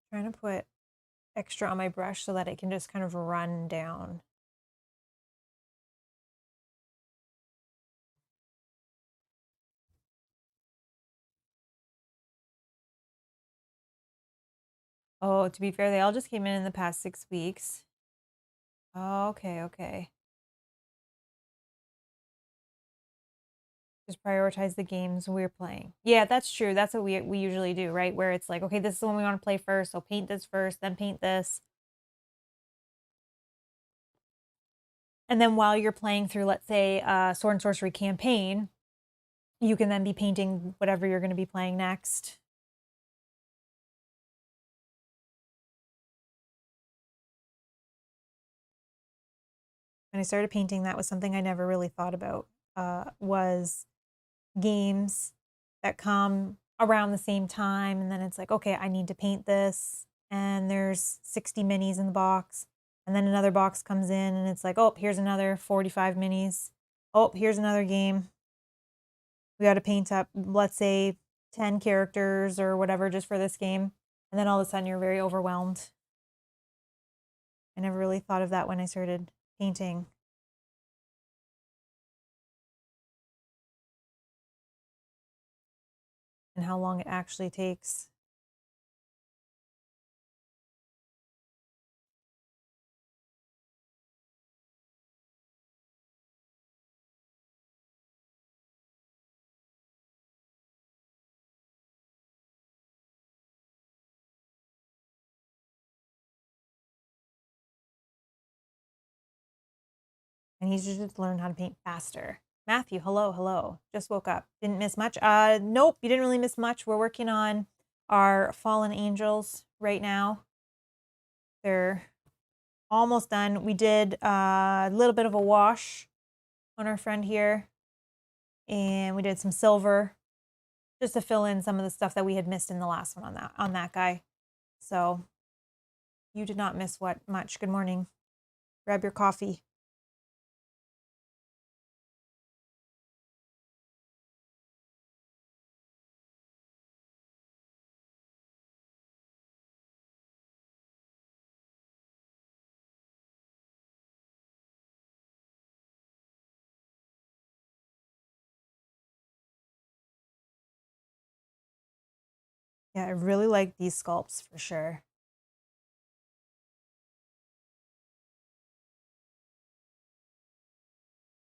Trying to put extra on my brush so that it can just kind of run down. Oh, to be fair, they all just came in the past 6 weeks. Oh, okay, okay. Just prioritize the games we're playing. Yeah, that's true. That's what we usually do, right? Where it's like, okay, this is the one we want to play first, so paint this first, then paint this. And then while you're playing through, let's say, Sword and Sorcery campaign, you can then be painting whatever you're going to be playing next. When I started painting, that was something I never really thought about, was games that come around the same time. And then it's like, okay, I need to paint this. And there's 60 minis in the box. And then another box comes in and it's like, oh, here's another 45 minis. Oh, here's another game. We got to paint up, let's say, 10 characters or whatever just for this game. And then all of a sudden you're very overwhelmed. I never really thought of that when I started painting. And how long it actually takes. And he's just learned how to paint faster. Matthew, hello, hello. Just woke up. Didn't miss much. Nope, you didn't really miss much. We're working on our fallen angels right now. They're almost done. We did a little bit of a wash on our friend here. And we did some silver just to fill in some of the stuff that we had missed in the last one on that guy. So you did not miss much. Good morning. Grab your coffee. Yeah, I really like these sculpts for sure.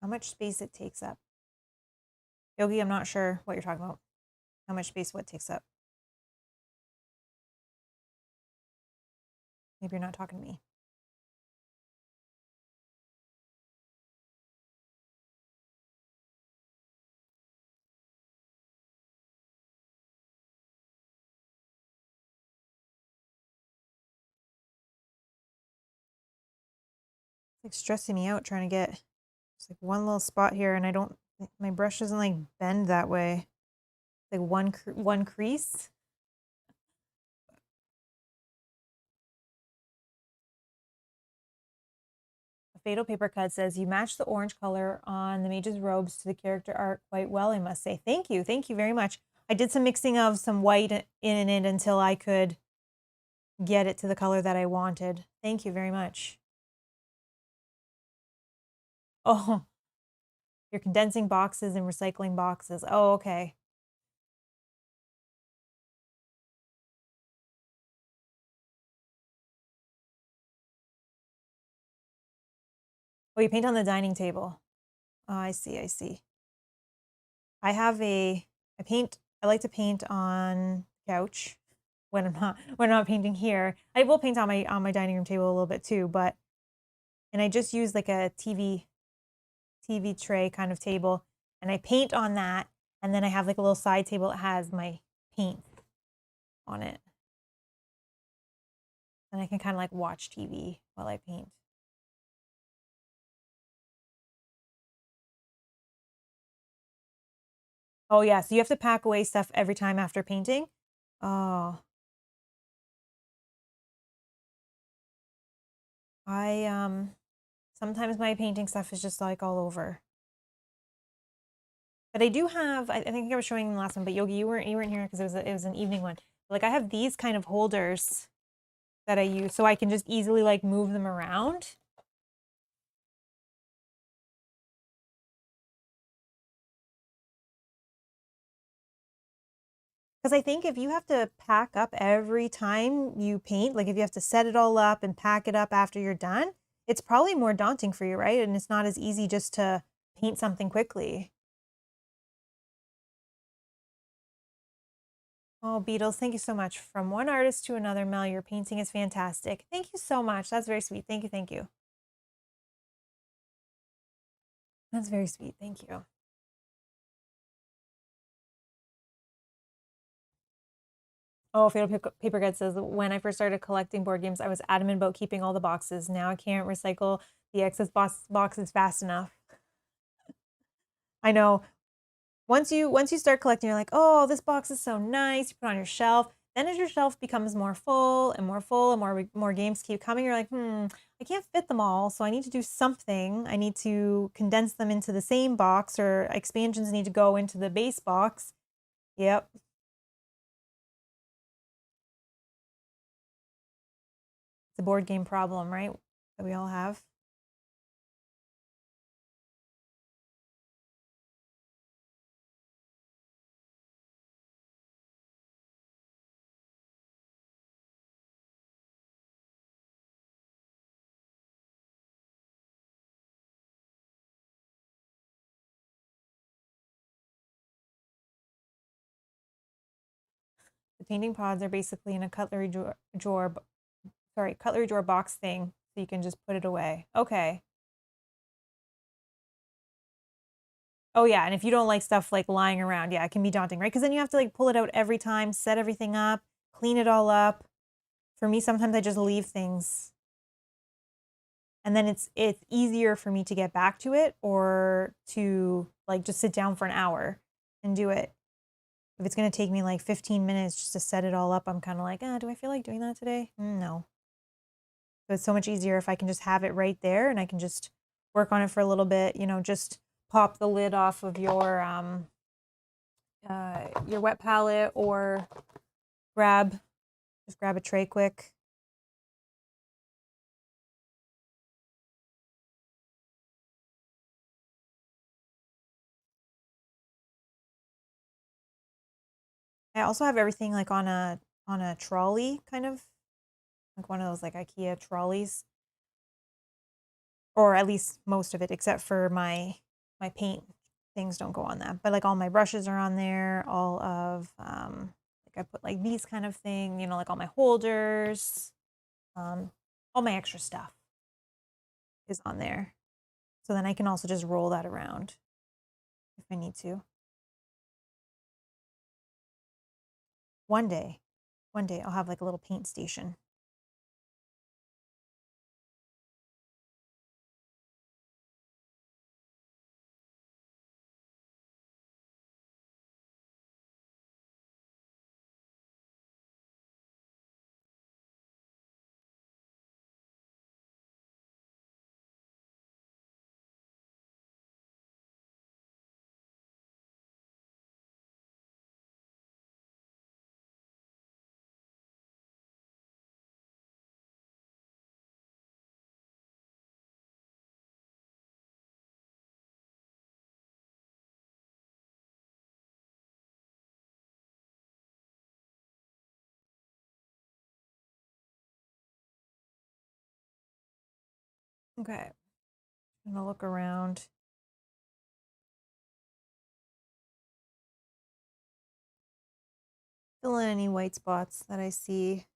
How much space it takes up. Yogi, I'm not sure what you're talking about. How much space what takes up. Maybe you're not talking to me. It's like stressing me out trying to get just like one little spot here, and my brush doesn't like bend that way. Like one crease. A Fatal Paper Cut says, you match the orange color on the mage's robes to the character art quite well, I must say. Thank you. Thank you very much. I did some mixing of some white in it until I could get it to the color that I wanted. Thank you very much. Oh, you're condensing boxes and recycling boxes. Oh, okay. Oh, you paint on the dining table. Oh, I see, I see. I like to paint on the couch when I'm not painting here. I will paint on my dining room table a little bit too, and I just use like a TV tray kind of table, and I paint on that, and then I have like a little side table that has my paint on it. And I can kind of like watch TV while I paint. Oh yeah, so you have to pack away stuff every time after painting? Oh. Sometimes my painting stuff is just like all over. But I do have, I think I was showing the last one, but Yogi, you weren't here because it was an evening one. Like I have these kind of holders that I use so I can just easily like move them around. Because I think if you have to pack up every time you paint, like if you have to set it all up and pack it up after you're done, it's probably more daunting for you, right? And it's not as easy just to paint something quickly. Oh, Beatles, thank you so much. From one artist to another, Mel, your painting is fantastic. Thank you so much. That's very sweet. Thank you, thank you. That's very sweet. Thank you. Oh, Fatal Paper Cut says, when I first started collecting board games, I was adamant about keeping all the boxes. Now I can't recycle the excess boxes fast enough. I know. Once you start collecting, you're like, oh, this box is so nice. You put it on your shelf. Then as your shelf becomes more full and more full and more games keep coming, you're like, I can't fit them all. So I need to do something. I need to condense them into the same box, or expansions need to go into the base box. Yep. the board game problem, right? That we all have. The painting pods are basically in a cutlery drawer box thing, so you can just put it away. Okay. Oh yeah, and if you don't like stuff like lying around, yeah, it can be daunting, right? Because then you have to like pull it out every time, set everything up, clean it all up. For me, sometimes I just leave things. And then it's easier for me to get back to it or to like just sit down for an hour and do it. If it's going to take me like 15 minutes just to set it all up, I'm kind of like, do I feel like doing that today? No. So it's so much easier if I can just have it right there and I can just work on it for a little bit, you know, just pop the lid off of your wet palette or just grab a tray quick. I also have everything like on a trolley, kind of like one of those like IKEA trolleys, or at least most of it, except for my paint things don't go on that. But like all my brushes are on there, all of like I put like these kind of thing, you know, like all my holders, all my extra stuff is on there. So then I can also just roll that around if I need to. One day I'll have like a little paint station. Okay, I'm gonna look around. Fill in any white spots that I see.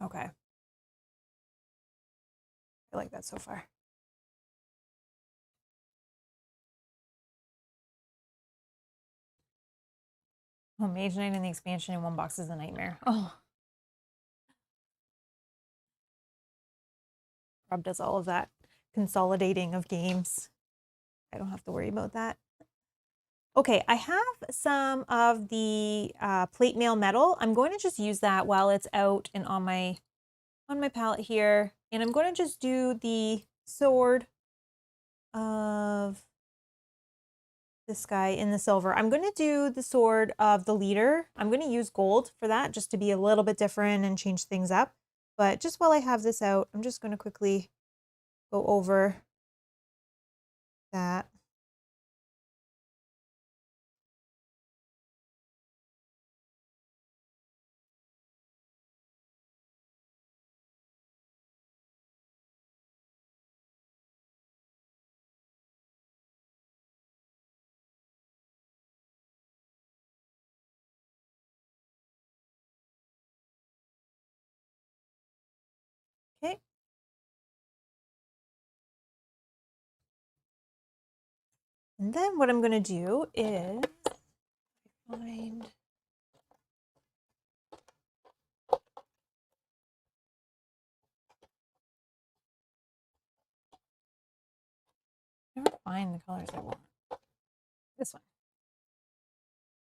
Okay. I like that so far. Oh, Mage Knight and the expansion in one box is a nightmare. Oh. Rob does all of that consolidating of games. I don't have to worry about that. Okay, I have some of the plate mail metal. I'm going to just use that while it's out and on my palette here. And I'm going to just do the sword of this guy in the silver. I'm going to do the sword of the leader. I'm going to use gold for that just to be a little bit different and change things up. But just while I have this out, I'm just going to quickly go over that. Okay. And then what I'm going to do is find never find the colors I want. This one.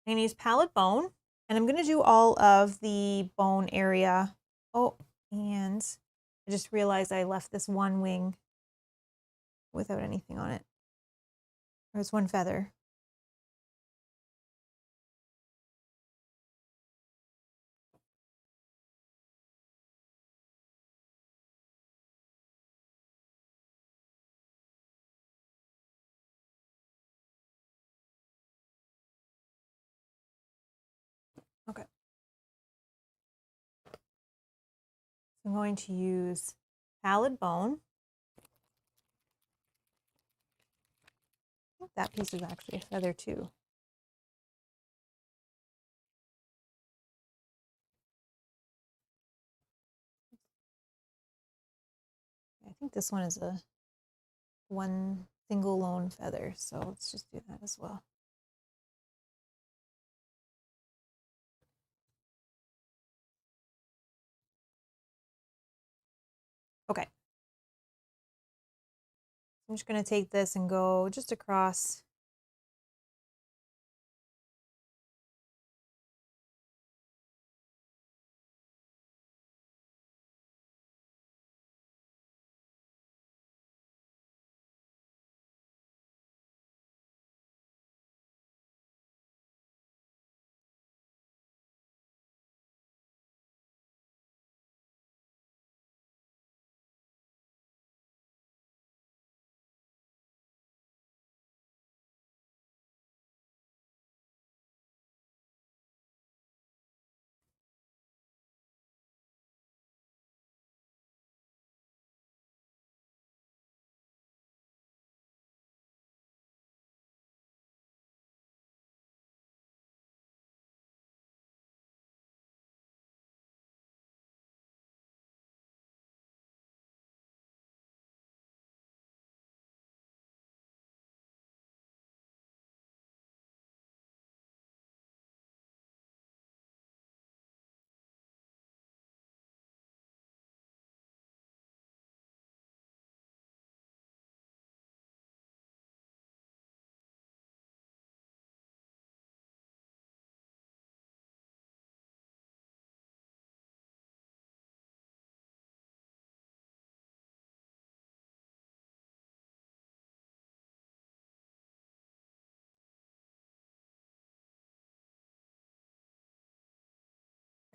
I'm going to use pallid bone, and I'm going to do all of the bone area. Oh, and I just realized I left this one wing without anything on it. There's one feather. Okay. So I'm going to use pallid bone. I think that piece is actually a feather too. I think this one is a one single lone feather, so let's just do that as well. Okay. I'm just going to take this and go just across.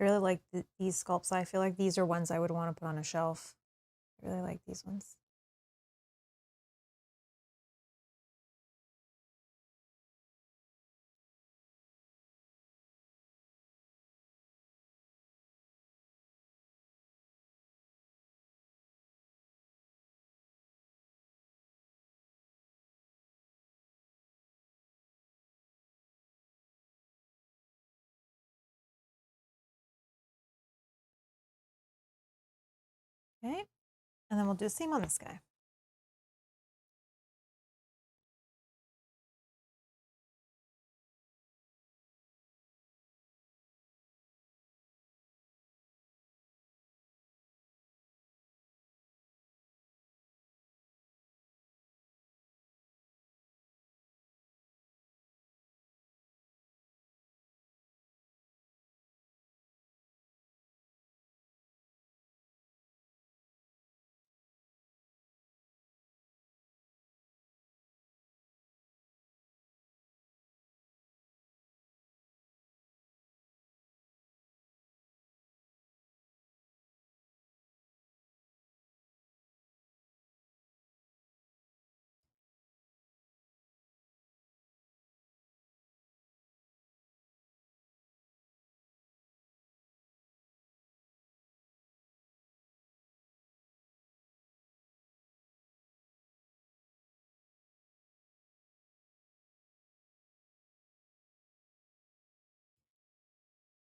I really like these sculpts. I feel like these are ones I would want to put on a shelf. I really like these ones. Okay, and then we'll do the same on this guy.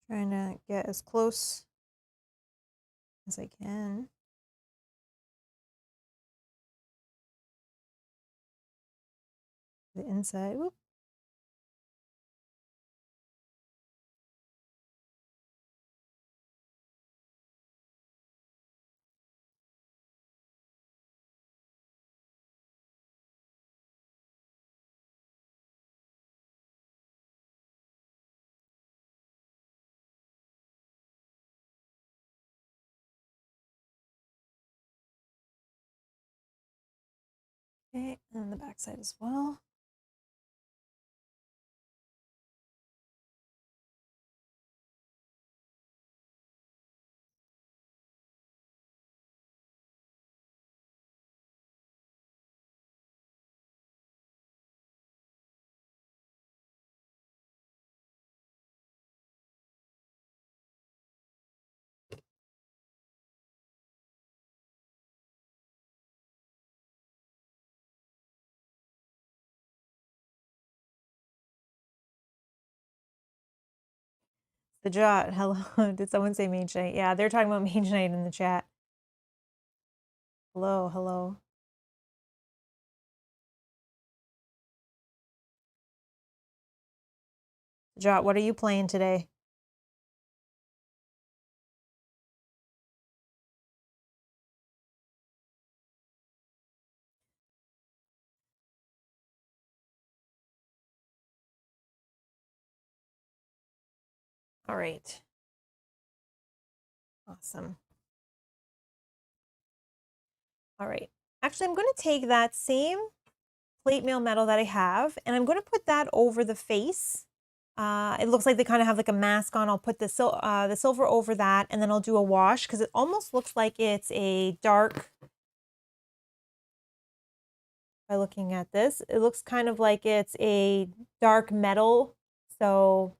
Trying to get as close as I can. The inside. Whoop. Okay, and then the back side as well. The Jot, hello. Did someone say Mage Knight? Yeah, they're talking about Mage Knight in the chat. Hello, hello. Jot, what are you playing today? All right. Awesome. All right. Actually, I'm going to take that same plate mail metal that I have, and I'm going to put that over the face. It looks like they kind of have like a mask on. I'll put the silver over that, and then I'll do a wash because it almost looks like it's a dark. By looking at this, it looks kind of like it's a dark metal. So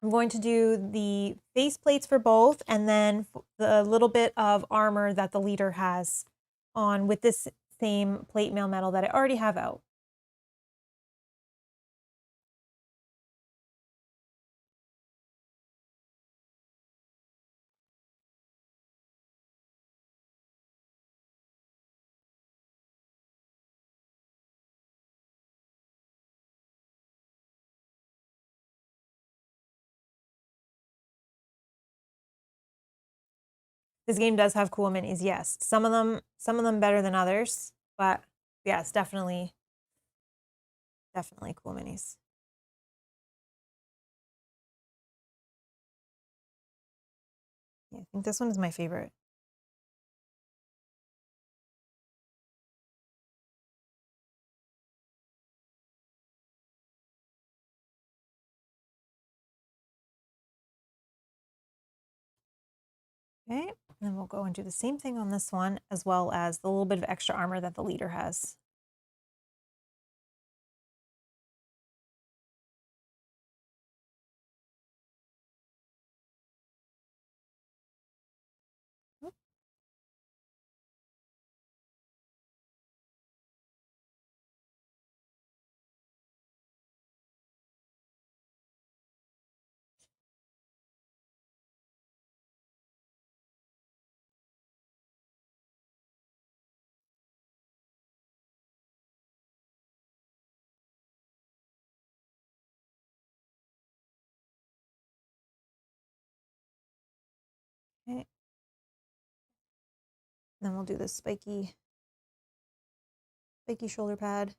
I'm going to do the face plates for both, and then the little bit of armor that the leader has on with this same plate mail metal that I already have out. This game does have cool minis, yes. Some of them better than others, but yes, definitely cool minis. Yeah, I think this one is my favorite. Okay, and then we'll go and do the same thing on this one, as well as the little bit of extra armor that the leader has. Okay. Then we'll do this spiky shoulder pad.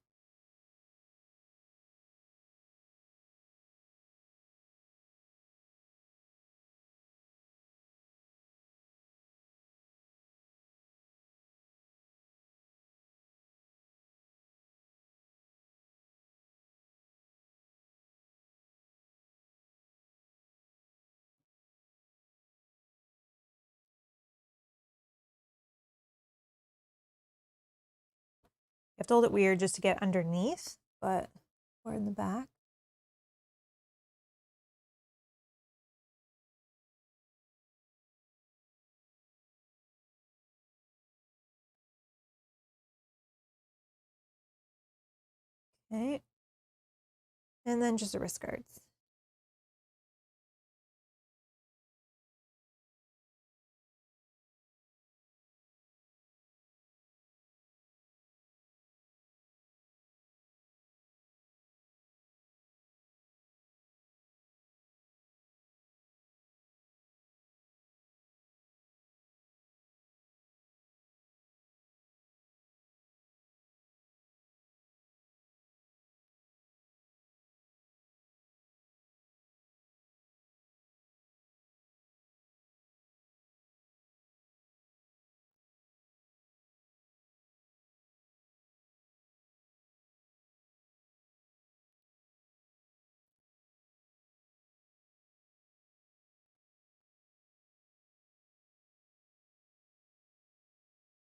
You have to hold it weird just to get underneath, but we're in the back. Okay. And then just the wrist guards.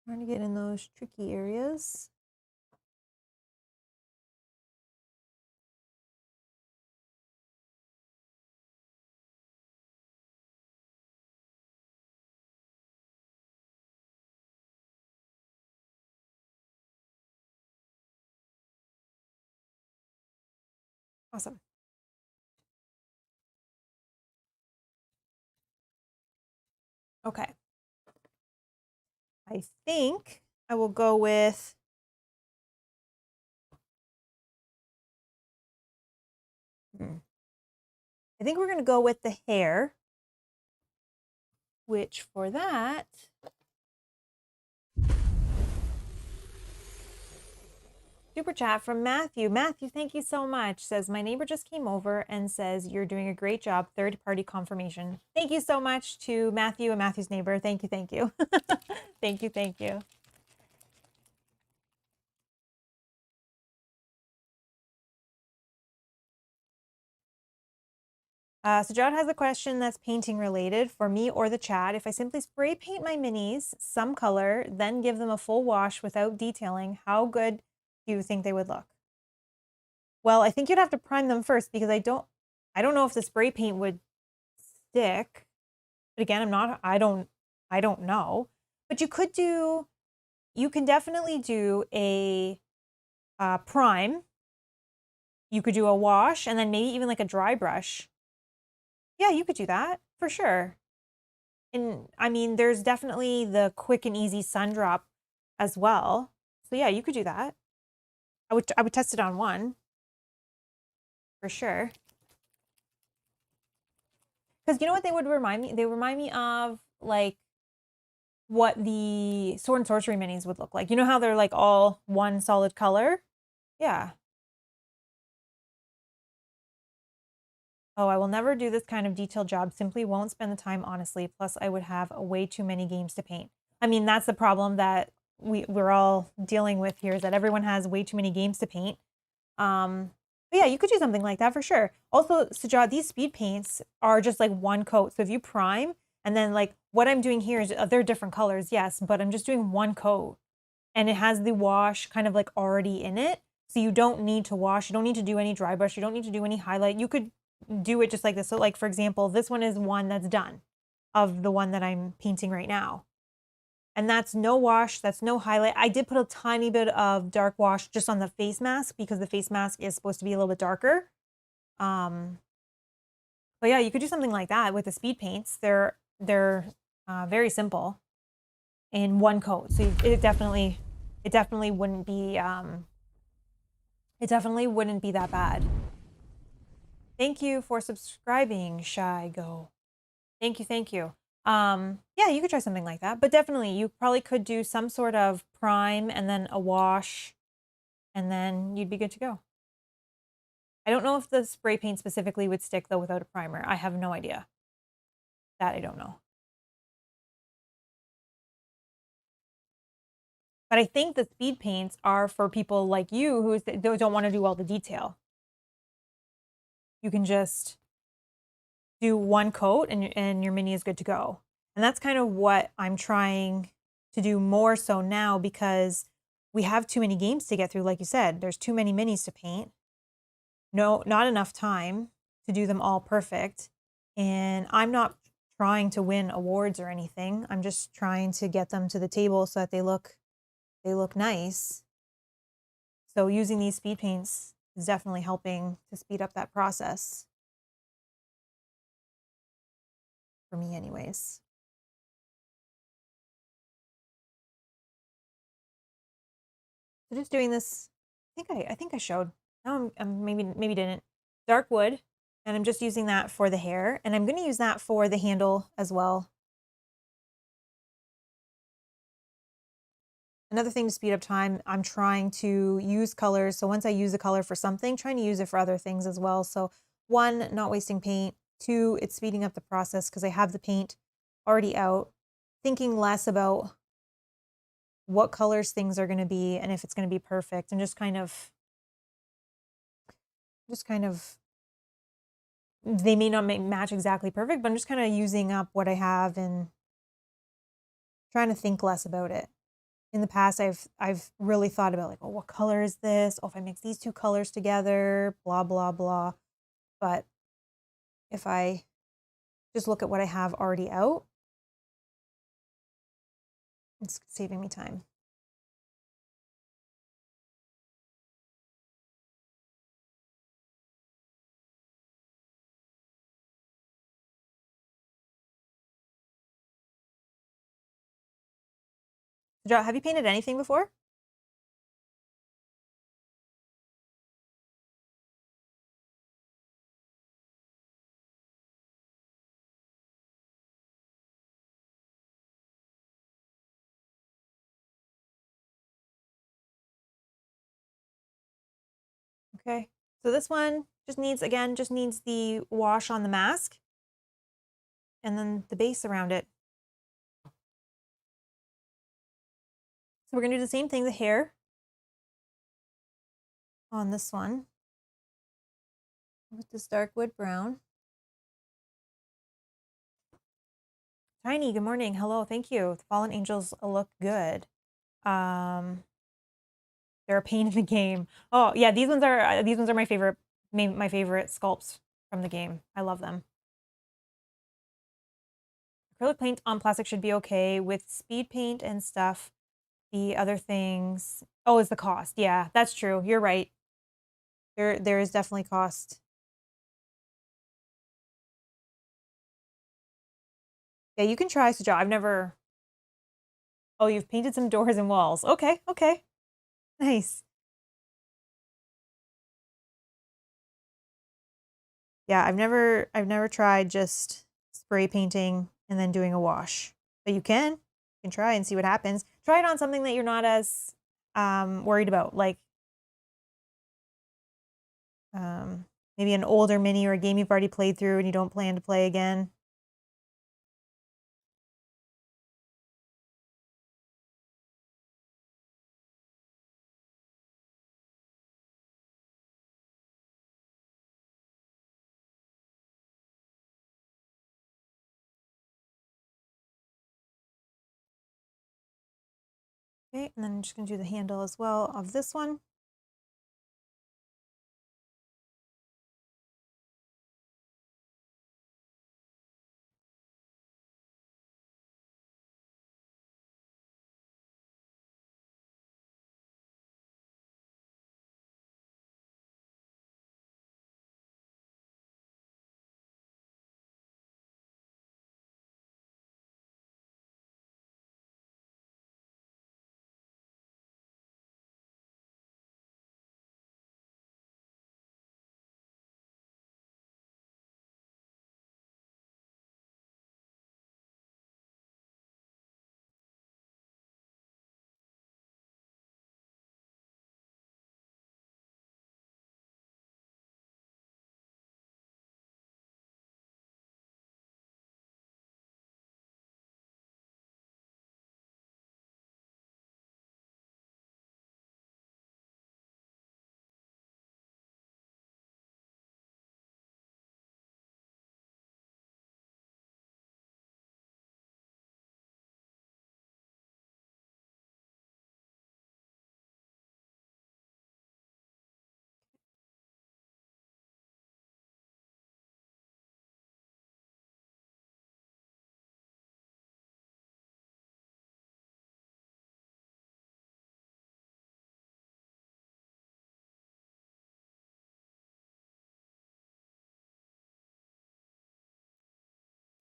Trying to get in those tricky areas. Awesome. Okay. I think I will go with I think we're going to go with the hair, which for that super chat from Matthew. Matthew, thank you so much. Says, my neighbor just came over and says, you're doing a great job. Third-party confirmation. Thank you so much to Matthew and Matthew's neighbor. Thank you, thank you. Thank you, thank you. Sajad has a question that's painting related for me or the chat. If I simply spray paint my minis some color, then give them a full wash without detailing, how good do you think they would look? Well, I think you'd have to prime them first because I don't know if the spray paint would stick. But again, I don't know. But you can definitely do a prime. You could do a wash and then maybe even like a dry brush. Yeah, you could do that for sure. And I mean, there's definitely the quick and easy sun drop as well. So yeah, you could do that. I would test it on one for sure. Because you know what they would remind me? They remind me of like what the Sword and Sorcery minis would look like. You know how they're like all one solid color? Yeah. Oh, I will never do this kind of detailed job. Simply won't spend the time, honestly. Plus, I would have way too many games to paint. I mean, that's the problem that we're all dealing with here is that everyone has way too many games to paint. But yeah, you could do something like that for sure. Also, Sajad, these speed paints are just like one coat. So if you prime, and then like what I'm doing here is they're different colors, yes, but I'm just doing one coat. And it has the wash kind of like already in it. So you don't need to wash. You don't need to do any dry brush. You don't need to do any highlight. You could do it just like this. So like, for example, this one is one that's done of the one that I'm painting right now. And that's no wash, that's no highlight. I did put a tiny bit of dark wash just on the face mask because the face mask is supposed to be a little bit darker. But yeah, you could do something like that with the speed paints. They're very simple in one coat. So it definitely wouldn't be that bad. Thank you for subscribing, Shy Go. Thank you, thank you. Yeah, you could try something like that, but definitely you probably could do some sort of prime and then a wash, and then you'd be good to go. I don't know if the spray paint specifically would stick though without a primer. I have no idea. That I don't know. But I think the speed paints are for people like you who don't want to do all the detail. You can just do one coat and your mini is good to go. And that's kind of what I'm trying to do more so now because we have too many games to get through. Like you said, there's too many minis to paint. No, not enough time to do them all perfect. And I'm not trying to win awards or anything. I'm just trying to get them to the table so that they look nice. So using these speed paints is definitely helping to speed up that process. For me anyways. So just doing this, I think I showed. No, maybe didn't. Dark wood, and I'm just using that for the hair, and I'm going to use that for the handle as well. Another thing to speed up time, I'm trying to use colors. So once I use a color for something, trying to use it for other things as well. So one, not wasting paint. Two, it's speeding up the process because I have the paint already out. Thinking less about what colors things are going to be and if it's going to be perfect, and just kind of they may not match exactly perfect, but I'm just kind of using up what I have and trying to think less about it. in the past, I've really thought about like, oh, what color is this? Oh, if I mix these two colors together, blah, blah, blah. But if I just look at what I have already out, it's saving me time. Have you painted anything before? Okay, so this one just needs, again, just needs the wash on the mask and then the base around it. So we're gonna do the same thing, the hair on this one with this dark wood brown. Tiny, good morning. Hello, thank you. The fallen angels look good. They're a pain in the game. Oh yeah, these ones are my favorite sculpts from the game. I love them. Acrylic paint on plastic should be okay. With speed paint and stuff, the other things, oh, is the cost. Yeah, that's true. You're right. There is definitely cost. Yeah, you can try, Suja. I've never. Oh, you've painted some doors and walls. Okay, okay. Nice. Yeah, I've never tried just spray painting and then doing a wash. But you can try and see what happens. Try it on something that you're not as worried about, like maybe an older mini or a game you've already played through and you don't plan to play again. Okay, and then I'm just gonna do the handle as well of this one.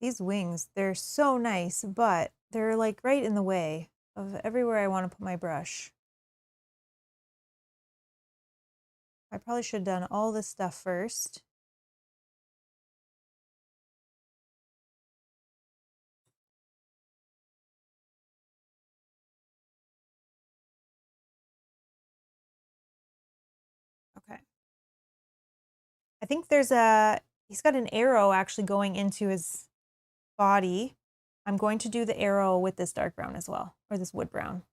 These wings, they're so nice, but they're like right in the way of everywhere I want to put my brush. I probably should have done all this stuff first. Okay. I think he's got an arrow actually going into his body. I'm going to do the arrow with this dark brown as well, or this wood brown.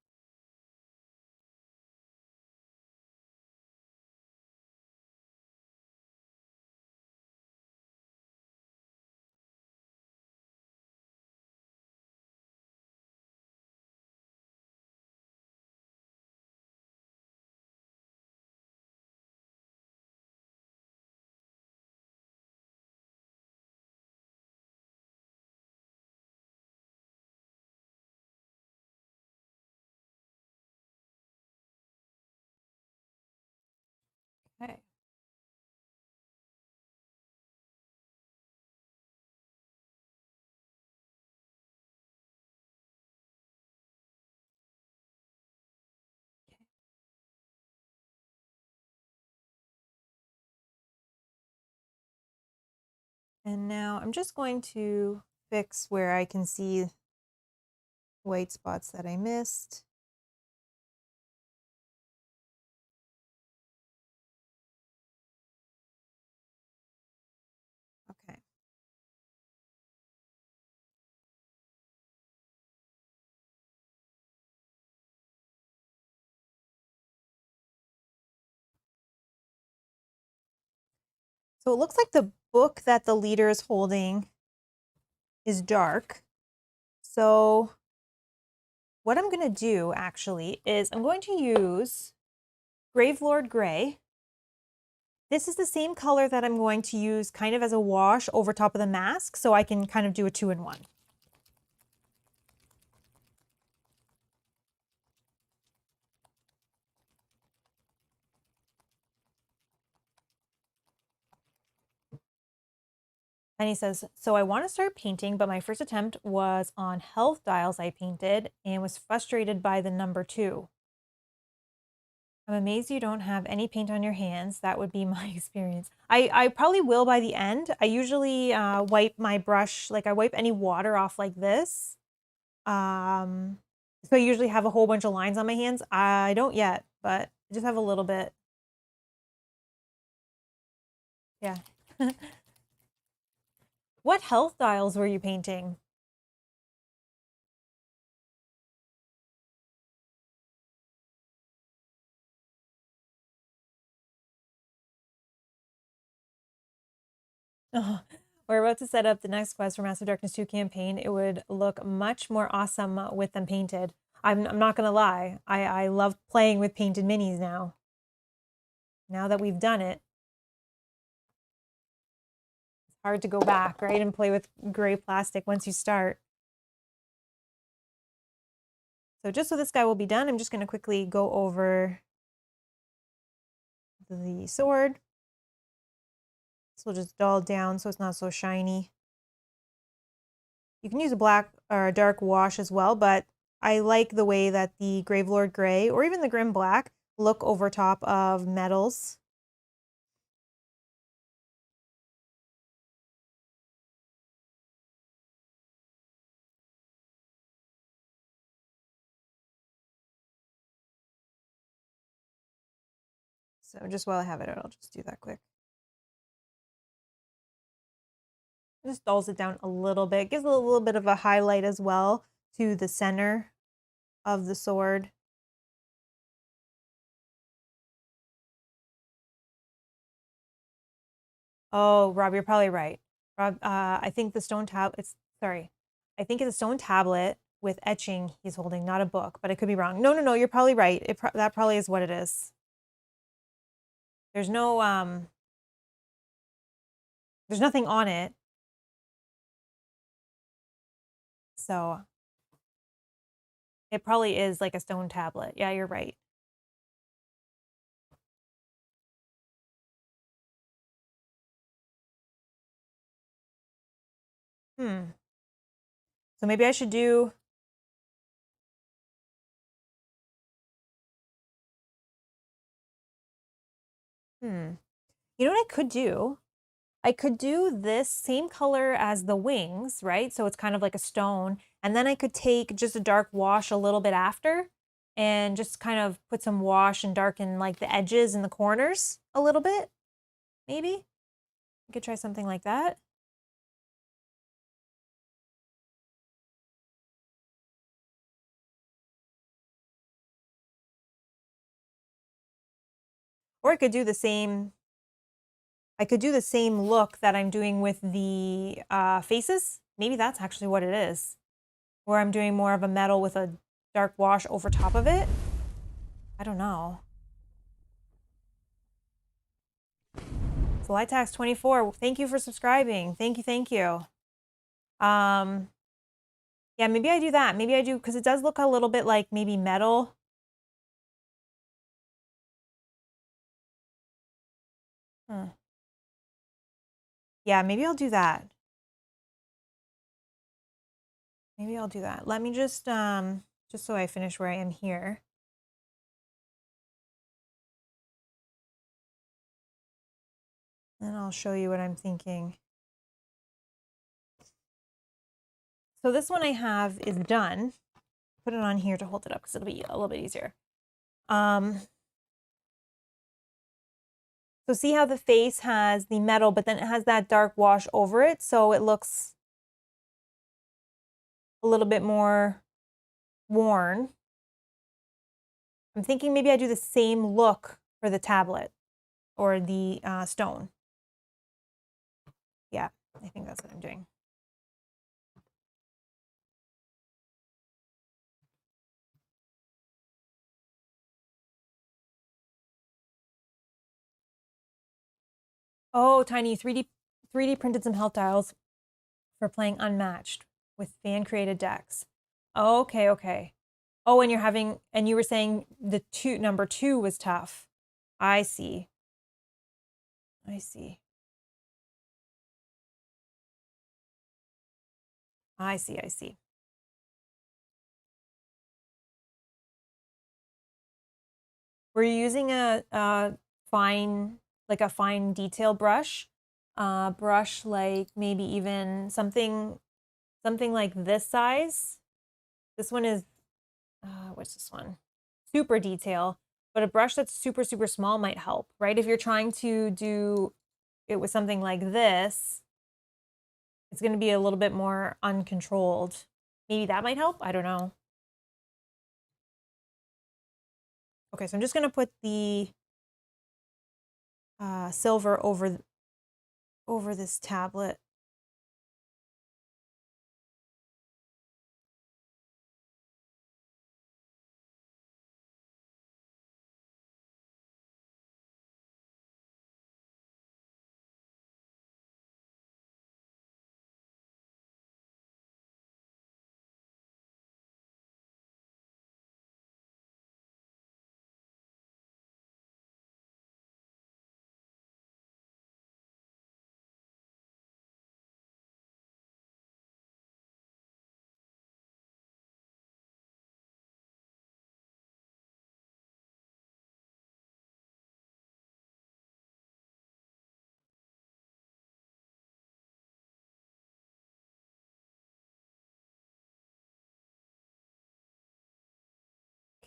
Okay. And now I'm just going to fix where I can see white spots that I missed. Okay. So it looks like the book that the leader is holding is dark. So what I'm going to do actually is I'm going to use Gravelord Gray. This is the same color that I'm going to use kind of as a wash over top of the mask, so I can kind of do a 2-in-1. And he says, so I want to start painting, but my first attempt was on health dials I painted and was frustrated by the number 2. I'm amazed you don't have any paint on your hands. That would be my experience. I probably will by the end. I usually wipe my brush, like I wipe any water off like this. So I usually have a whole bunch of lines on my hands. I don't yet, but I just have a little bit. Yeah. What health dials were you painting? Oh, we're about to set up the next quest for Master Darkness 2 campaign. It would look much more awesome with them painted. I'm not going to lie. I love playing with painted minis now. Now that we've done it. It's hard to go back, right? And play with gray plastic once you start. So just so this guy will be done, I'm just going to quickly go over the sword. This will just dull down so it's not so shiny. You can use a black or a dark wash as well, but I like the way that the Gravelord Gray or even the Grim Black look over top of metals. So just while I have it, I'll just do that quick. It just dulls it down a little bit, gives a little bit of a highlight as well to the center of the sword. Oh, Rob, you're probably right. Rob, I think the stone I think it's a stone tablet with etching he's holding, not a book, but I could be wrong. No, you're probably right. That probably is what it is. There's there's nothing on it. So it probably is like a stone tablet. Yeah, you're right. So maybe I should do... You know what I could do? I could do this same color as the wings, right? So it's kind of like a stone. And then I could take just a dark wash a little bit after and just kind of put some wash and darken like the edges and the corners a little bit, maybe. I could try something like that. Or I could do the same look that I'm doing with the faces. Maybe that's actually what it is. Where I'm doing more of a metal with a dark wash over top of it. I don't know. Flytax24, thank you for subscribing. Thank you. Yeah, maybe I do that. Maybe I do, because it does look a little bit like maybe metal. Huh. Yeah, maybe I'll do that. Maybe I'll do that. Let me just so I finish where I am here. And I'll show you what I'm thinking. So this one I have is done. Put it on here to hold it up because it'll be a little bit easier. So see how the face has the metal, but then it has that dark wash over it, so it looks a little bit more worn. I'm thinking maybe I do the same look for the tablet or the stone. Yeah, I think that's what I'm doing. Oh, Tiny, 3D printed some health tiles for playing Unmatched with fan-created decks. Okay, okay. Oh, and you were saying the number 2 was tough. I see. I see. I see, I see. Were you using a fine, like a fine detail brush? Brush like maybe even something like this size. This one is, what's this one? Super detail, but a brush that's super, super small might help, right? If you're trying to do it with something like this, it's going to be a little bit more uncontrolled. Maybe that might help. I don't know. Okay, so I'm just going to put the silver over this tablet.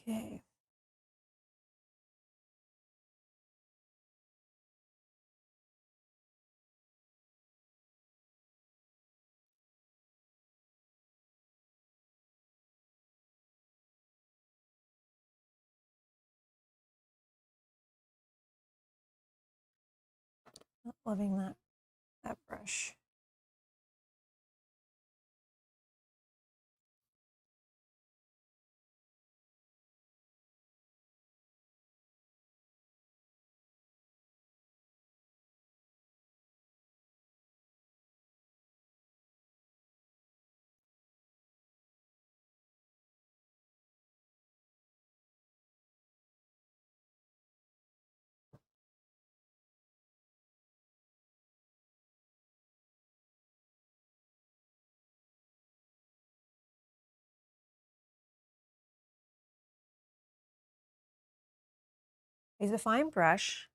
Okay. Not loving that brush. Use a fine brush,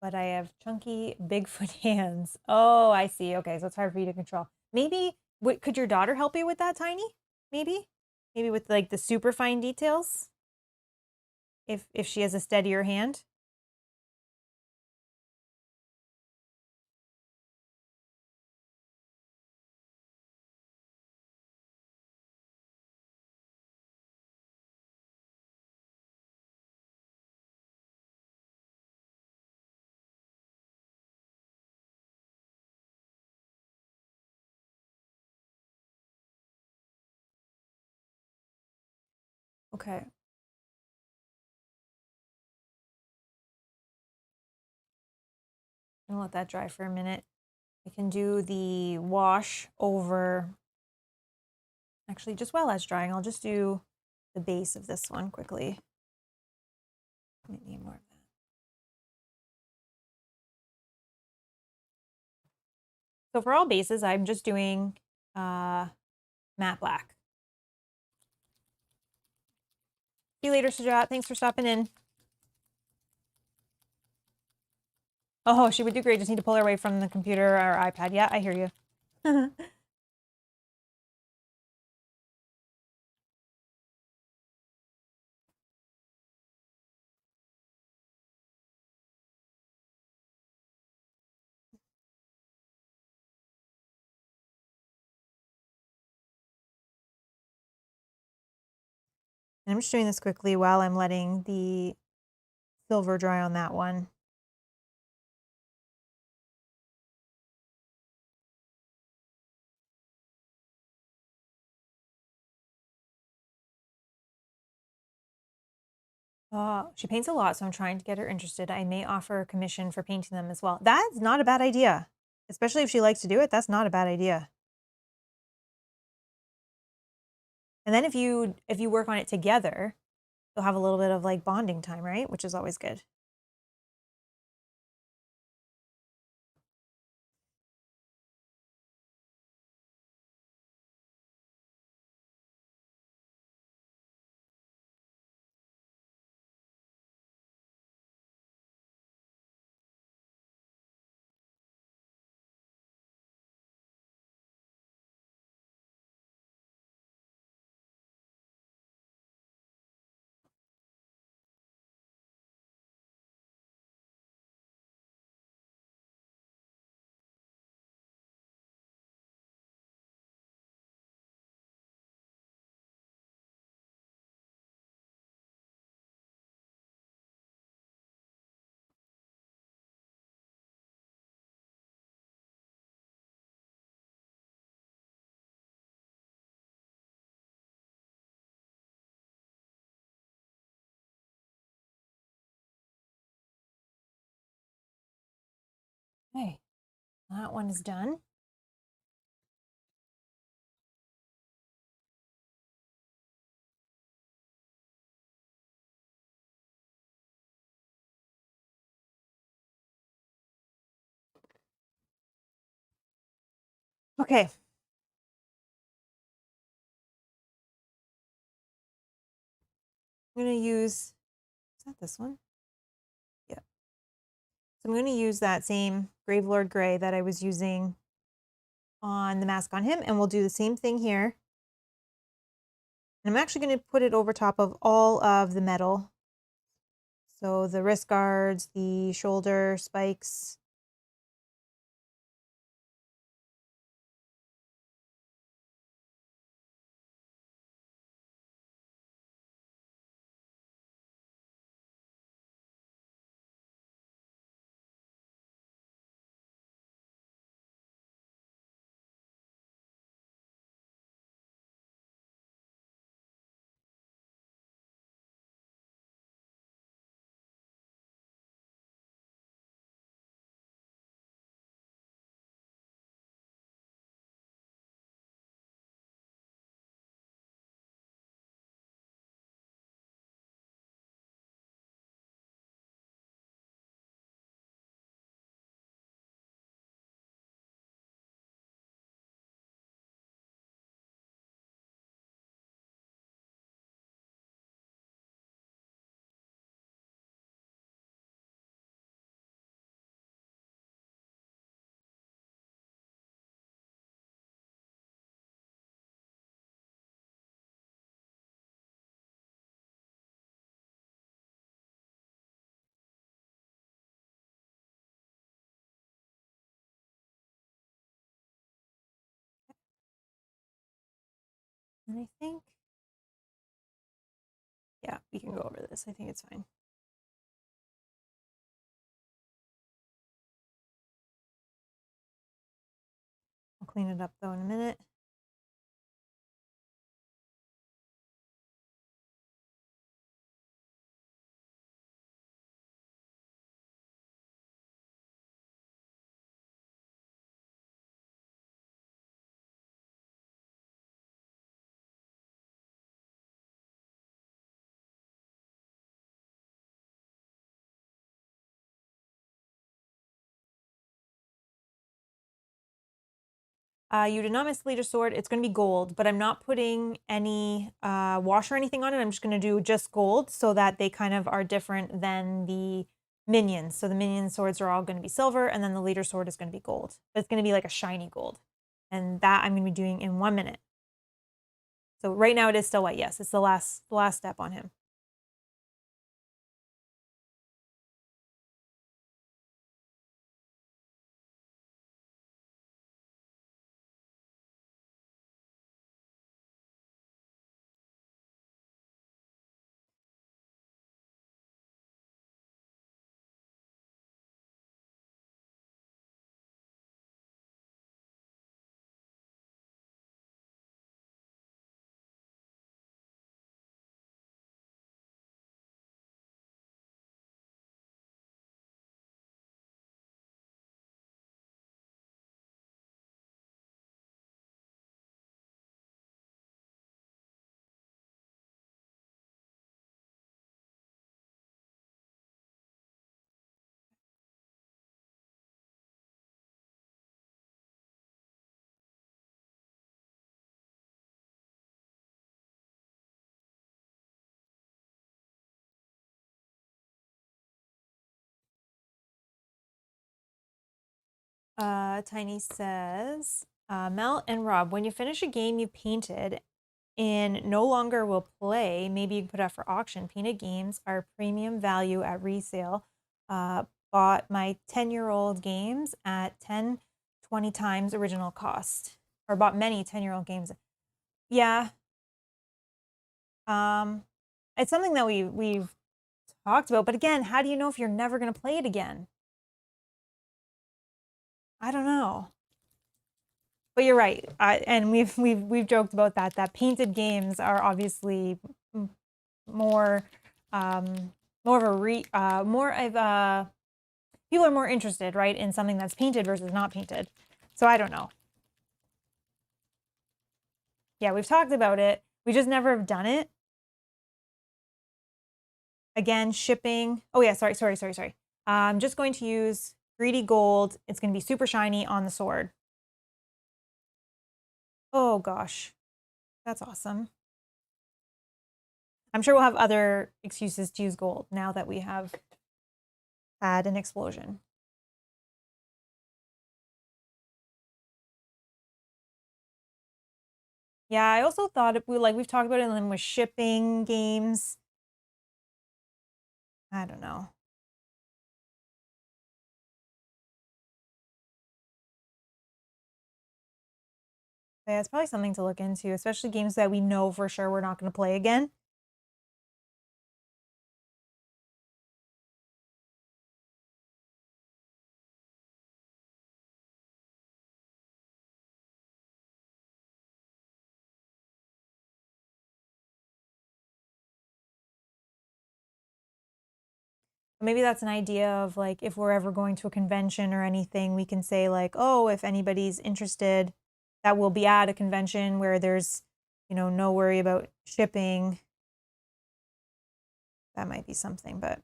but I have chunky Bigfoot hands. Oh, I see. Okay, so it's hard for you to control. Maybe, could your daughter help you with that, Tiny? Maybe? Maybe with like the super fine details? If she has a steadier hand? Okay. I'll let that dry for a minute. I can do the wash over, actually just while that's drying, I'll just do the base of this one quickly. I need more of that. So for all bases, I'm just doing matte black. See you later, Sajat. Thanks for stopping in. Oh, she would do great. Just need to pull her away from the computer or iPad. Yeah, I hear you. And I'm just doing this quickly while I'm letting the silver dry on that one. She paints a lot, so I'm trying to get her interested. I may offer a commission for painting them as well. That's not a bad idea. Especially if she likes to do it, that's not a bad idea. And then if you work on it together, you'll have a little bit of like bonding time, right? Which is always good. Okay, that one is done. Okay. I'm going to use, is that this one? Yeah. So I'm going to use that same Gravelord Gray that I was using on the mask on him, and we'll do the same thing here. And I'm actually going to put it over top of all of the metal. So the wrist guards, the shoulder spikes. And I think, yeah, we can go over this. I think it's fine. I'll clean it up though in a minute. You did not miss the leader sword. It's going to be gold, but I'm not putting any wash or anything on it. I'm just going to do just gold so that they kind of are different than the minions. So the minion swords are all going to be silver, and then the leader sword is going to be gold. But it's going to be like a shiny gold. And that I'm going to be doing in 1 minute. So right now it is still white. Yes, it's the last step on him. Tiny says, Mel and Rob, when you finish a game you painted and no longer will play, maybe you can put it up for auction. Painted games are premium value at resale. Bought my 10-year-old games at 10, 20 times original cost. Or bought many 10-year-old games. Yeah. It's something that we've talked about, but again, how do you know if you're never going to play it again? I don't know. But you're right, and we've joked about that. That painted games are obviously more more of a people are more interested, right, in something that's painted versus not painted. So I don't know. Yeah, we've talked about it. We just never have done it. Again, shipping. Oh yeah, sorry. I'm just going to use greedy gold. It's going to be super shiny on the sword. Oh gosh, that's awesome. I'm sure we'll have other excuses to use gold now that we have had an explosion. Yeah, I also thought we've talked about it, and then with shipping games. I don't know. Yeah, it's probably something to look into, especially games that we know for sure we're not going to play again. Maybe that's an idea of like if we're ever going to a convention or anything, we can say like, oh, if anybody's interested, that will be at a convention where there's, no worry about shipping. That might be something, but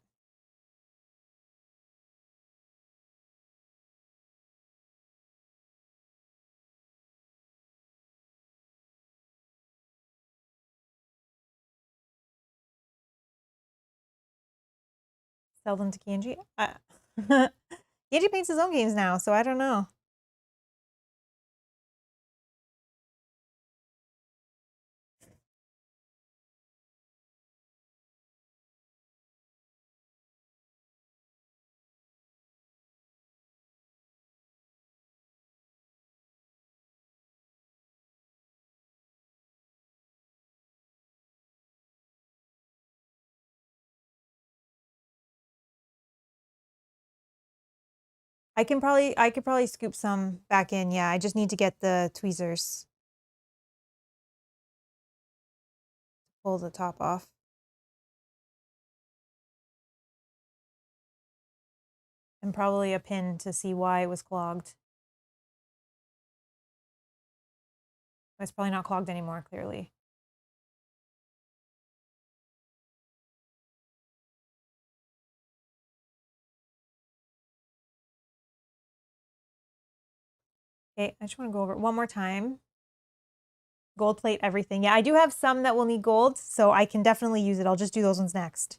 sell them to Kanji. Kanji paints his own games now, so I don't know. I could probably scoop some back in. Yeah, I just need to get the tweezers. Pull the top off. And probably a pin to see why it was clogged. It's probably not clogged anymore, clearly. Okay, I just want to go over it one more time. Gold plate everything. Yeah, I do have some that will need gold, so I can definitely use it. I'll just do those ones next.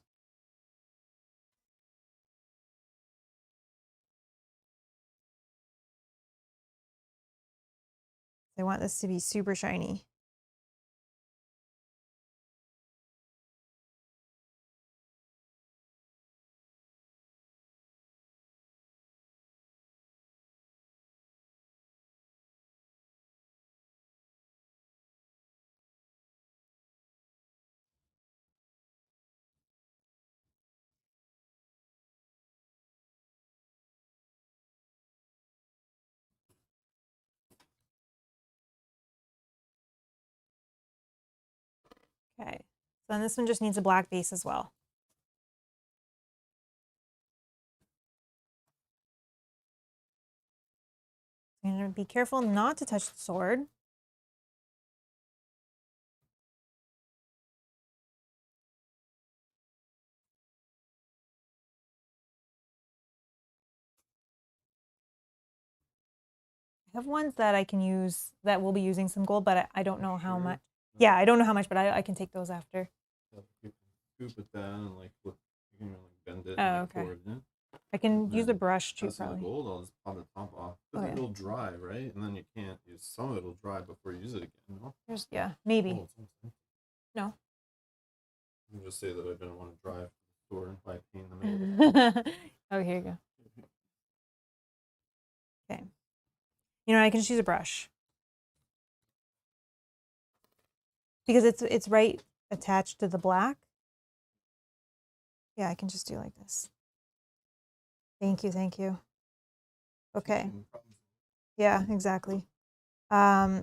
I want this to be super shiny. Okay, so then this one just needs a black base as well. I'm gonna be careful not to touch the sword. I have ones that I can use that will be using some gold, but I don't know how much. Yeah, I don't know how much, but I can take those after. You can scoop it down and like flip, you can like bend it Oh, and like okay. pour it in. I can use a brush too, As for the probably. gold, I'll just pop the top off. But it'll dry, right? And then you can't use some of it'll dry before you use it again, no? There's, yeah, maybe. Oh, No. You can just say that I didn't want to drive to the store and buy paint in the middle of the Oh, here you go. Okay. You know, I can just use a brush. Because it's right attached to the black. Yeah, I can just do like this. Thank you, thank you. Okay. Yeah, exactly. So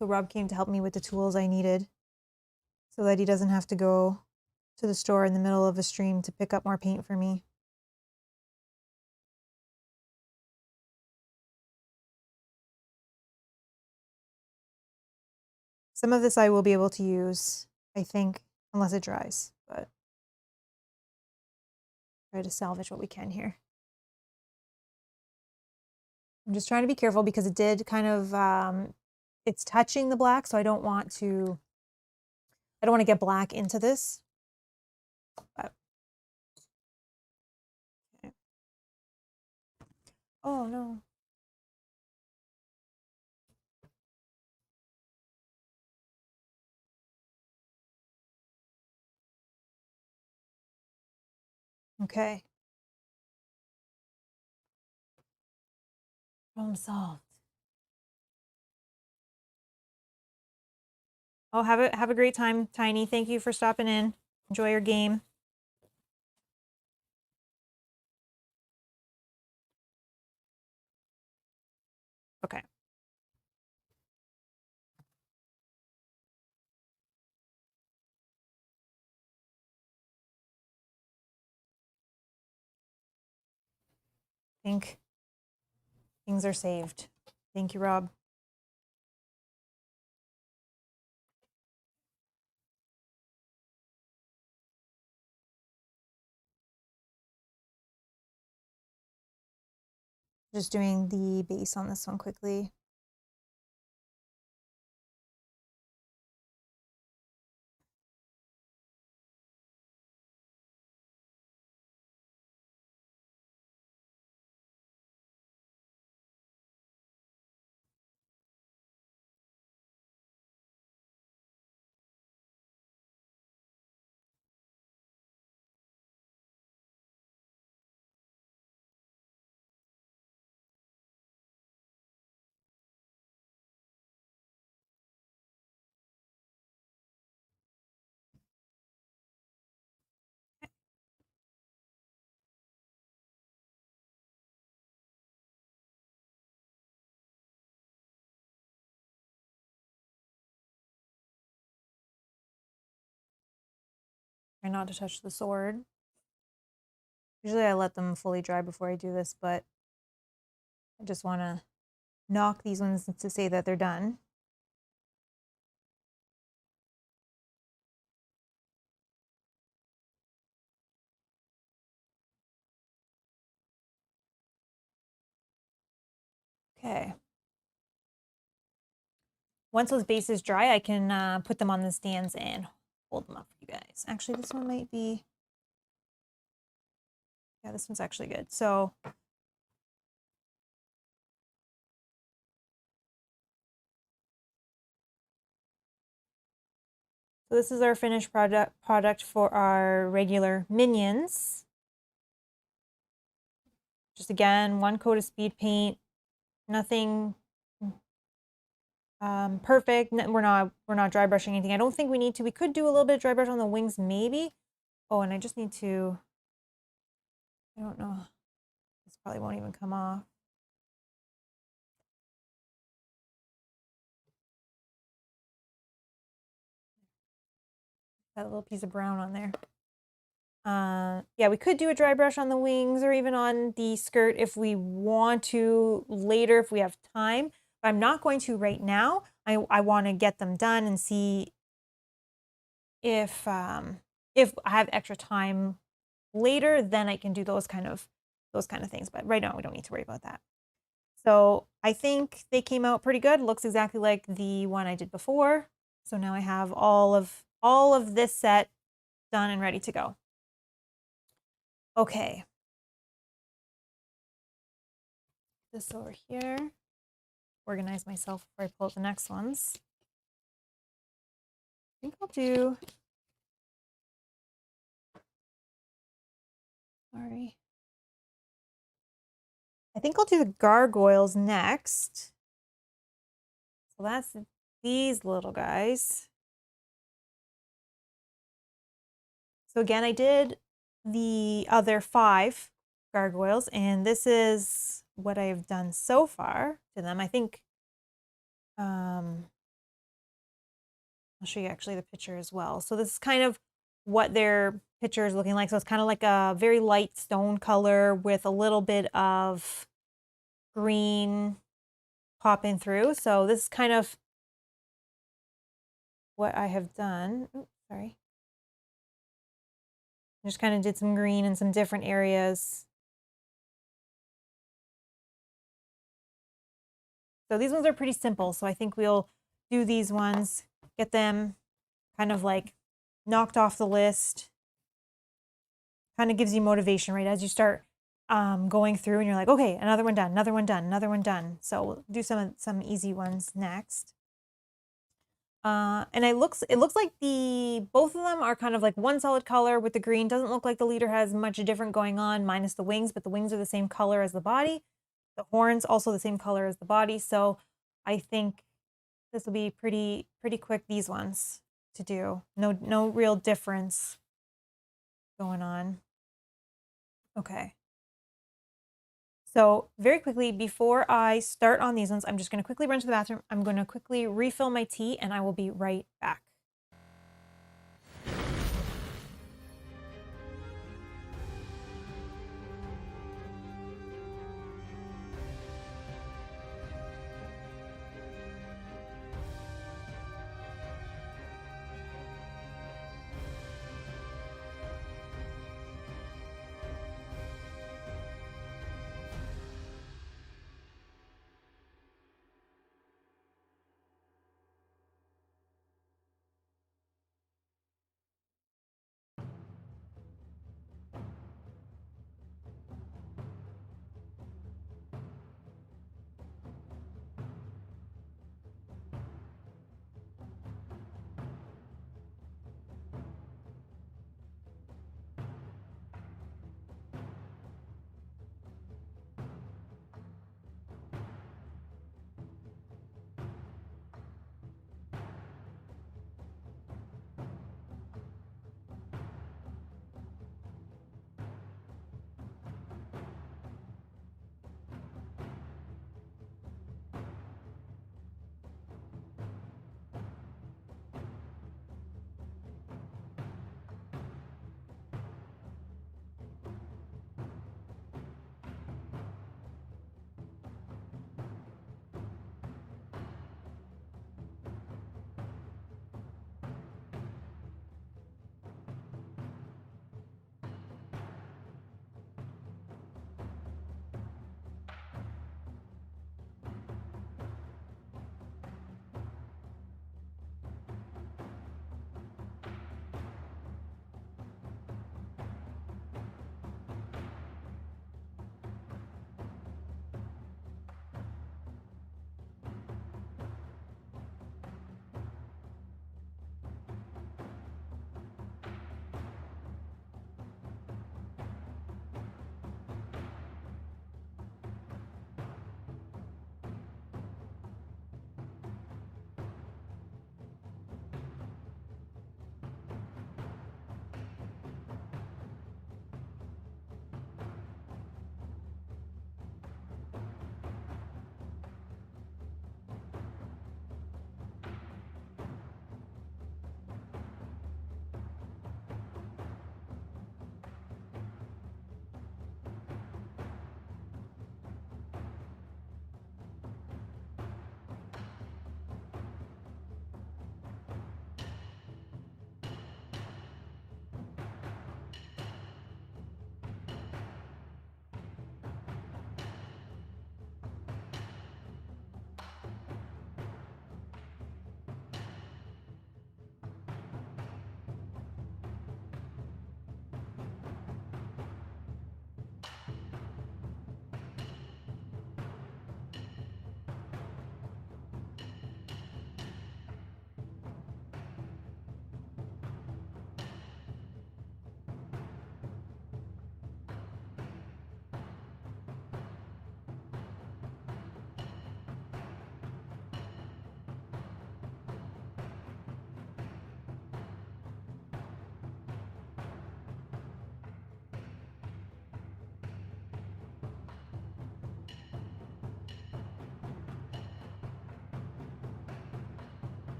Rob came to help me with the tools I needed so that he doesn't have to go to the store in the middle of a stream to pick up more paint for me. Some of this I will be able to use, I think, unless it dries, but try to salvage what we can here. I'm just trying to be careful because it did kind of, it's touching the black, so I don't want to get black into this. But, okay. Oh no. Okay. Problem solved. Oh, have a great time, Tiny. Thank you for stopping in. Enjoy your game. Okay. I think things are saved. Thank you, Rob. Just doing the base on this one quickly. Try not to touch the sword. Usually I let them fully dry before I do this, but I just want to knock these ones to say that they're done. Okay. Once those bases dry, I can put them on the stands and hold them up for you guys. Actually, this one might be, yeah, this one's actually good. So this is our finished product for our regular minions. Just again, one coat of speed paint, nothing perfect. We're not dry brushing anything. I don't think we need to. We could do a little bit of dry brush on the wings, maybe. Oh, and I just need to, I don't know. This probably won't even come off. Got a little piece of brown on there. Yeah, we could do a dry brush on the wings or even on the skirt if we want to later, if we have time. But I'm not going to right now. I want to get them done and see if I have extra time later, then I can do those kind of things. But right now we don't need to worry about that. So I think they came out pretty good. Looks exactly like the one I did before. So now I have all of this set done and ready to go. Okay. This over here. Organize myself before I pull out the next ones. I think I'll do, sorry. I think I'll do the gargoyles next. So that's these little guys. So again, I did the other 5 gargoyles, and this is what I've done so far to them. I think I'll show you actually the picture as well. So this is kind of what their picture is looking like. So it's kind of like a very light stone color with a little bit of green popping through. So this is kind of what I have done. Oops, sorry. I just kind of did some green in some different areas. So these ones are pretty simple. So I think we'll do these ones, get them kind of like knocked off the list. Kind of gives you motivation, right? As you start going through and you're like, okay, another one done, another one done, another one done. So we'll do some easy ones next. And it looks like both of them are kind of like one solid color with the green. Doesn't look like the leader has much different going on minus the wings, but the wings are the same color as the body. The horns also the same color as the body. So I think this will be pretty quick, these ones to do. No real difference going on. Okay. So very quickly, before I start on these ones, I'm just going to quickly run to the bathroom. I'm going to quickly refill my tea and I will be right back.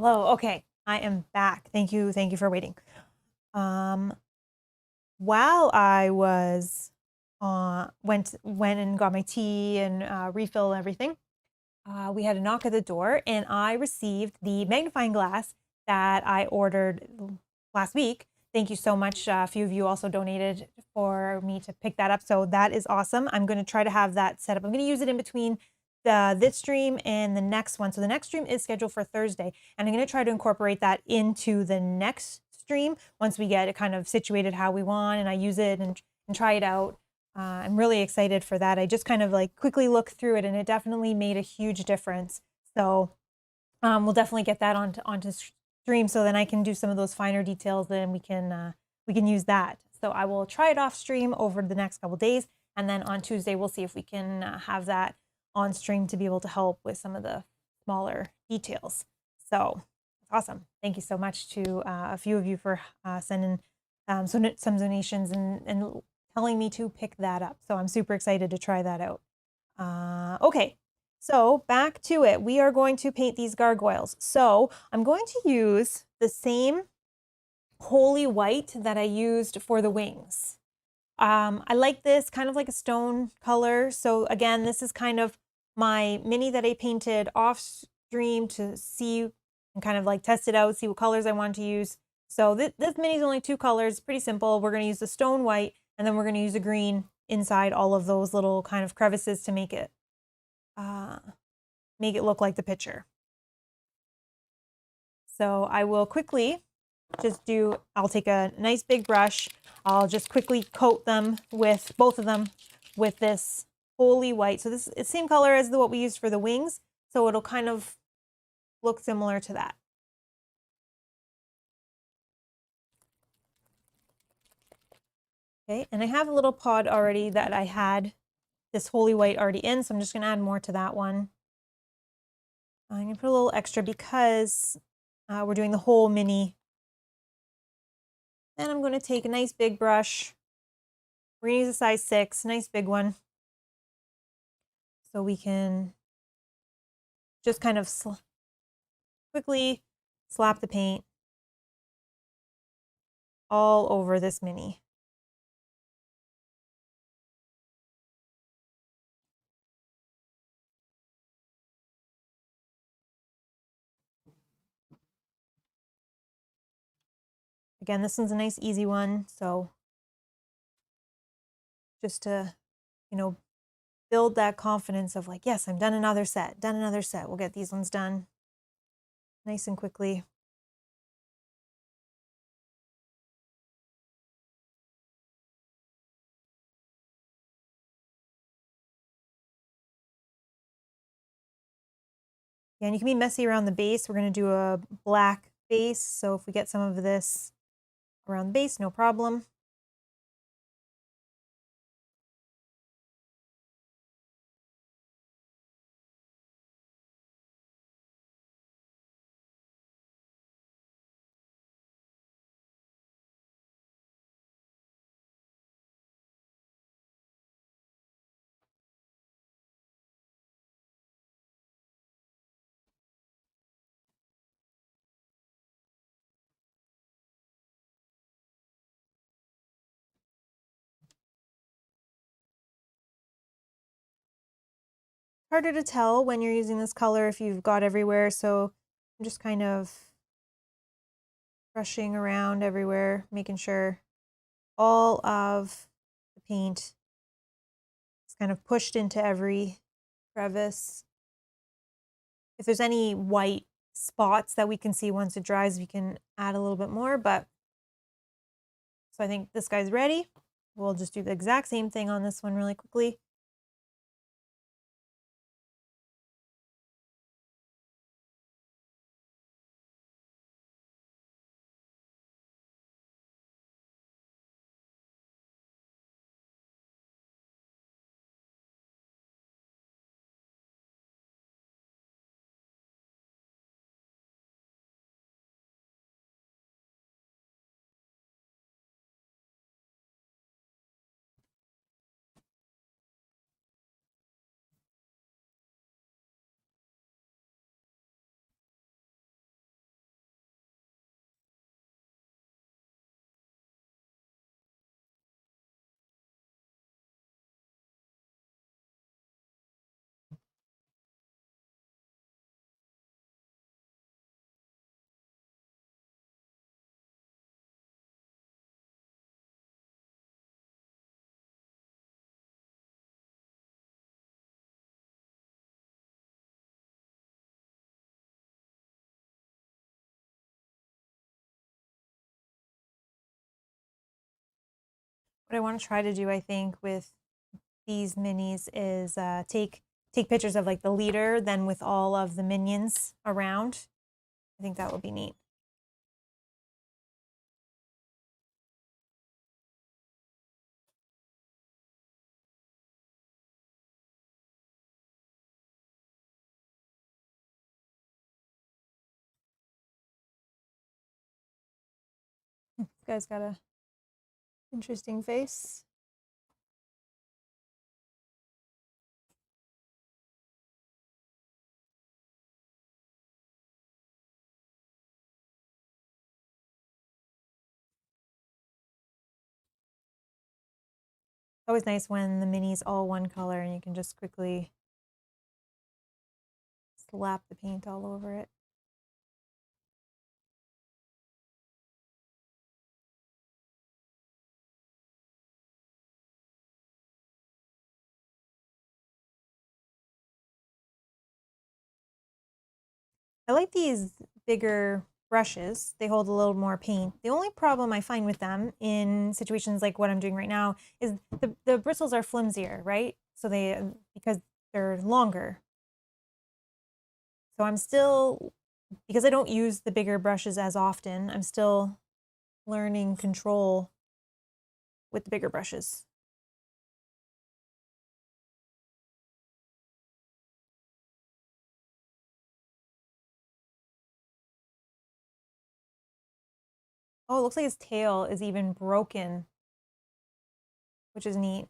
Hello. Okay, I am back. Thank you. Thank you for waiting. Um, while I was went and got my tea and refill and everything, we had a knock at the door, and I received the magnifying glass that I ordered last week. Thank you so much. A few of you also donated for me to pick that up, so that is awesome. I'm going to try to have that set up. I'm going to use it in between this stream and the next one. So the next stream is scheduled for Thursday, and I'm going to try to incorporate that into the next stream once we get it kind of situated how we want, and I use it and try it out. I'm really excited for that. I just kind of like quickly looked through it, and it definitely made a huge difference. So we'll definitely get that onto stream, so then I can do some of those finer details, and we can use that. So I will try it off stream over the next couple days, and then on Tuesday we'll see if we can have that on stream to be able to help with some of the smaller details. So awesome. Thank you so much to a few of you for sending some donations and telling me to pick that up. So I'm super excited to try that out. Okay, so back to it. We are going to paint these gargoyles. So I'm going to use the same holy white that I used for the wings. I like this kind of like a stone color. So again, this is kind of my mini that I painted off stream to see and kind of like test it out, see what colors I want to use. So this mini is only 2 colors, pretty simple. We're going to use the stone white, and then we're going to use a green inside all of those little kind of crevices to make it look like the picture. So I will quickly I'll take a nice big brush. I'll just quickly coat them with both of them with this holy white. So this is the same color as what we used for the wings. So it'll kind of look similar to that. Okay, and I have a little pod already that I had this holy white already in, so I'm just gonna add more to that one. I'm gonna put a little extra because we're doing the whole mini. Then I'm gonna take a nice big brush. We're gonna use a size 6, nice big one. So we can just kind of quickly slap the paint all over this mini. Again, this one's a nice easy one, so just to, build that confidence of like, yes, I'm done another set. We'll get these ones done nice and quickly. Yeah, and you can be messy around the base. We're going to do a black base, so if we get some of this around the base, no problem. Harder to tell when you're using this color if you've got everywhere, so I'm just kind of brushing around everywhere, making sure all of the paint is kind of pushed into every crevice. If there's any white spots that we can see once it dries, we can add a little bit more, but so I think this guy's ready. We'll just do the exact same thing on this one really quickly. What I want to try to do, I think, with these minis is take pictures of like the leader, then with all of the minions around. I think that would be neat. This guy's got a interesting face. Always nice when the mini's all one color and you can just quickly slap the paint all over it. I like these bigger brushes. They hold a little more paint. The only problem I find with them in situations like what I'm doing right now is the bristles are flimsier, right? So because they're longer. So I'm still, because I don't use the bigger brushes as often, I'm still learning control with the bigger brushes. Oh, it looks like his tail is even broken, which is neat.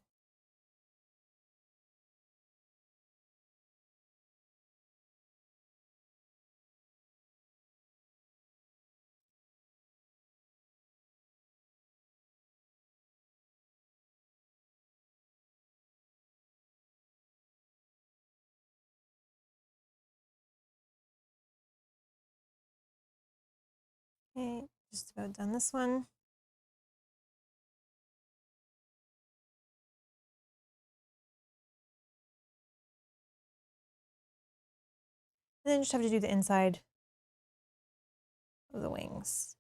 Okay, just about done this one. And then just have to do the inside of the wings.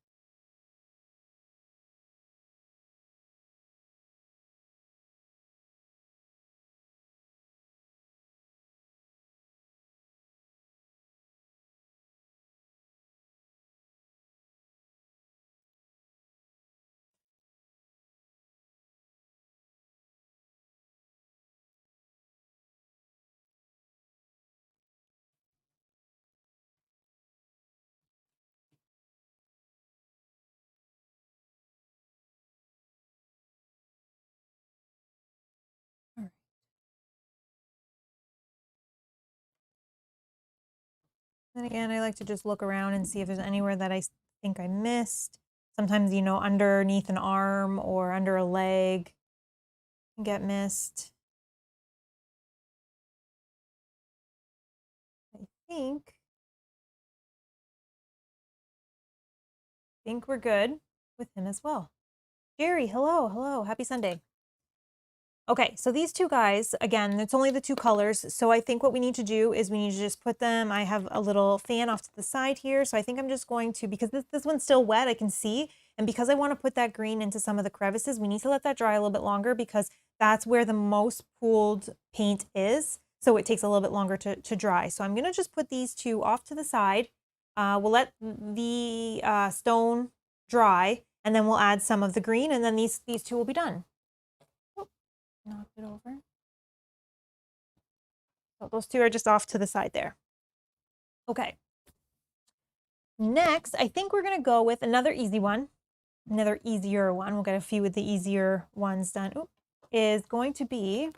All right. Then again, I like to just look around and see if there's anywhere that I think I missed. Sometimes, you know, underneath an arm or under a leg can get missed. I think we're good with him as well. Jerry, hello, hello, happy Sunday. Okay, so these two guys, again, it's only the two colors. So I think what we need to do is we need to just put them, I have a little fan off to the side here. So I think I'm just going to, because this one's still wet, I can see. And because I want to put that green into some of the crevices, we need to let that dry a little bit longer because that's where the most pooled paint is. So it takes a little bit longer to dry. So I'm gonna just put these two off to the side. We'll let the stone dry and then we'll add some of the green and then these two will be done. Knock it over. So those two are just off to the side there. Okay. Next, I think we're going to go with another easy one, another easier one. We'll get a few of the easier ones done. Ooh, is going to be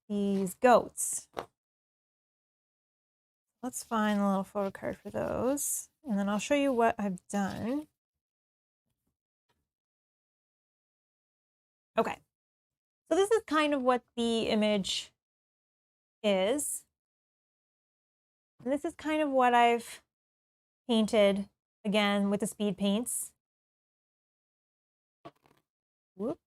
these goats. Let's find a little photo card for those, and then I'll show you what I've done. Okay. So this is kind of what the image is. And this is kind of what I've painted, again, with the speed paints. Whoop.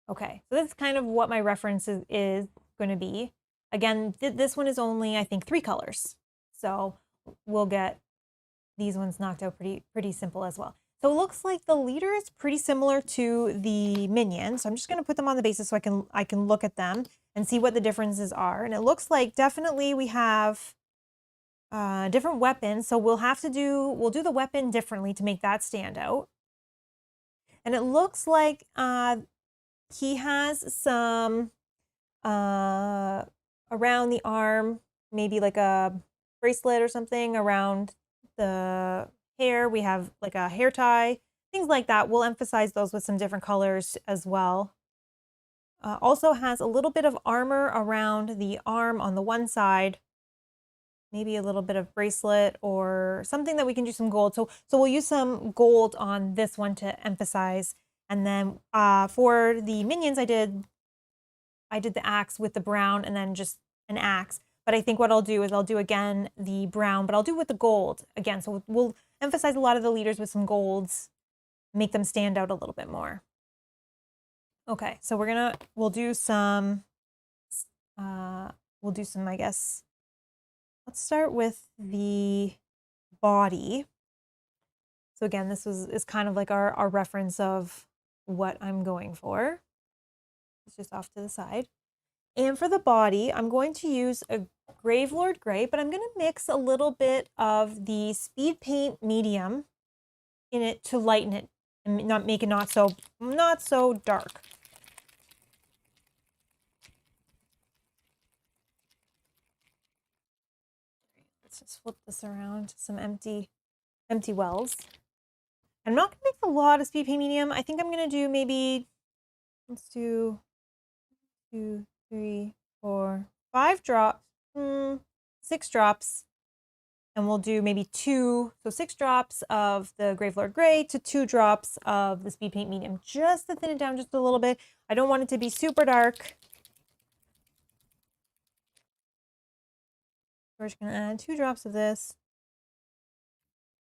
Okay, so this is kind of what my reference is going to be. Again, this one is only, I think, 3 colors. So we'll get these ones knocked out pretty simple as well. So it looks like the leader is pretty similar to the minion. So I'm just going to put them on the basis so I can look at them and see what the differences are. And it looks like definitely we have different weapons. So we'll do the weapon differently to make that stand out. And it looks like he has some around the arm, maybe like a bracelet or something around the hair. We have like a hair tie, things like that. We'll emphasize those with some different colors as well. Also has a little bit of armor around the arm on the one side, maybe a little bit of bracelet or something that we can do some gold. So we'll use some gold on this one to emphasize. And then for the minions, I did the axe with the brown and then just an axe. But I think what I'll do is I'll do again the brown, but I'll do with the gold again. So we'll emphasize a lot of the leaders with some golds, make them stand out a little bit more. Okay, so we'll do some, I guess, let's start with the body. So again, this is kind of like our reference of what I'm going for. It's just off to the side. And for the body, I'm going to use a Gravelord Gray, but I'm going to mix a little bit of the Speed Paint Medium in it to lighten it and not make it not so dark. Let's just flip this around to some empty wells. I'm not going to mix a lot of Speed Paint Medium. I think I'm going to do maybe, let's do 2, 3, 4, 5 drops, 6 drops, and we'll do maybe 2, so 6 drops of the Gravelord Gray to 2 drops of the Speed Paint Medium, just to thin it down just a little bit. I don't want it to be super dark. We're just going to add 2 drops of this.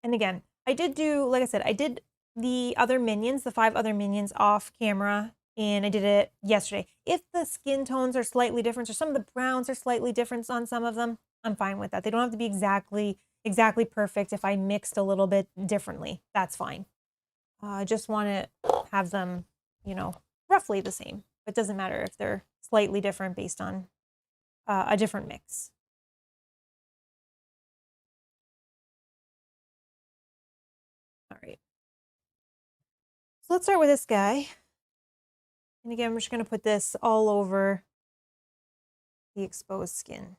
And again, I did do, like I said, I did the other minions, the 5 other minions off camera, and I did it yesterday. If the skin tones are slightly different or some of the browns are slightly different on some of them, I'm fine with that. They don't have to be exactly perfect. If I mixed a little bit differently, that's fine. I just want to have them, roughly the same. It doesn't matter if they're slightly different based on a different mix. All right. So let's start with this guy. And again, I'm just going to put this all over the exposed skin.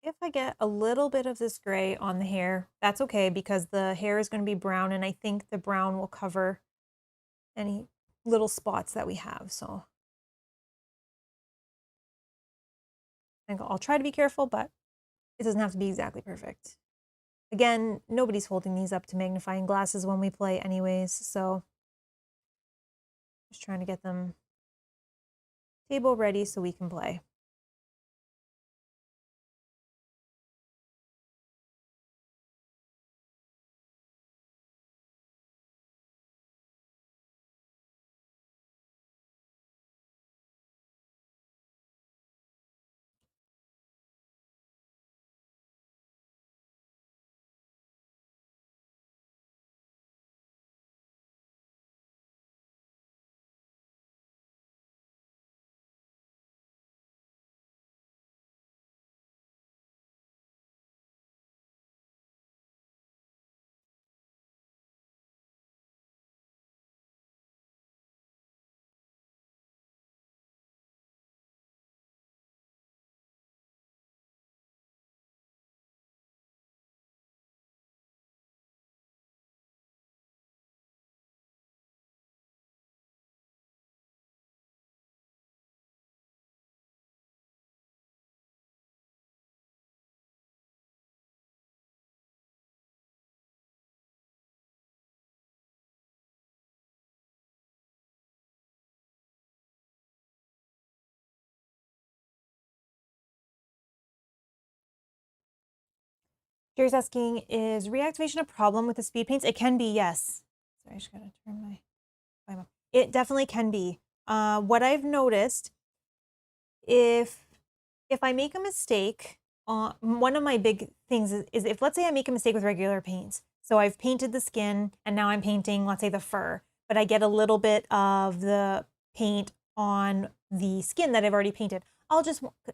If I get a little bit of this gray on the hair, that's okay because the hair is going to be brown and I think the brown will cover any little spots that we have. So I think I'll try to be careful, but it doesn't have to be exactly perfect. Again, nobody's holding these up to magnifying glasses when we play anyways, so just trying to get them table ready so we can play. Jerry's asking, is reactivation a problem with the speed paints? It can be, yes. Sorry, I just gotta turn my volume up. It definitely can be. What I've noticed, if I make a mistake, one of my big things is if, let's say I make a mistake with regular paints. So I've painted the skin and now I'm painting, let's say, the fur, but I get a little bit of the paint on the skin that I've already painted.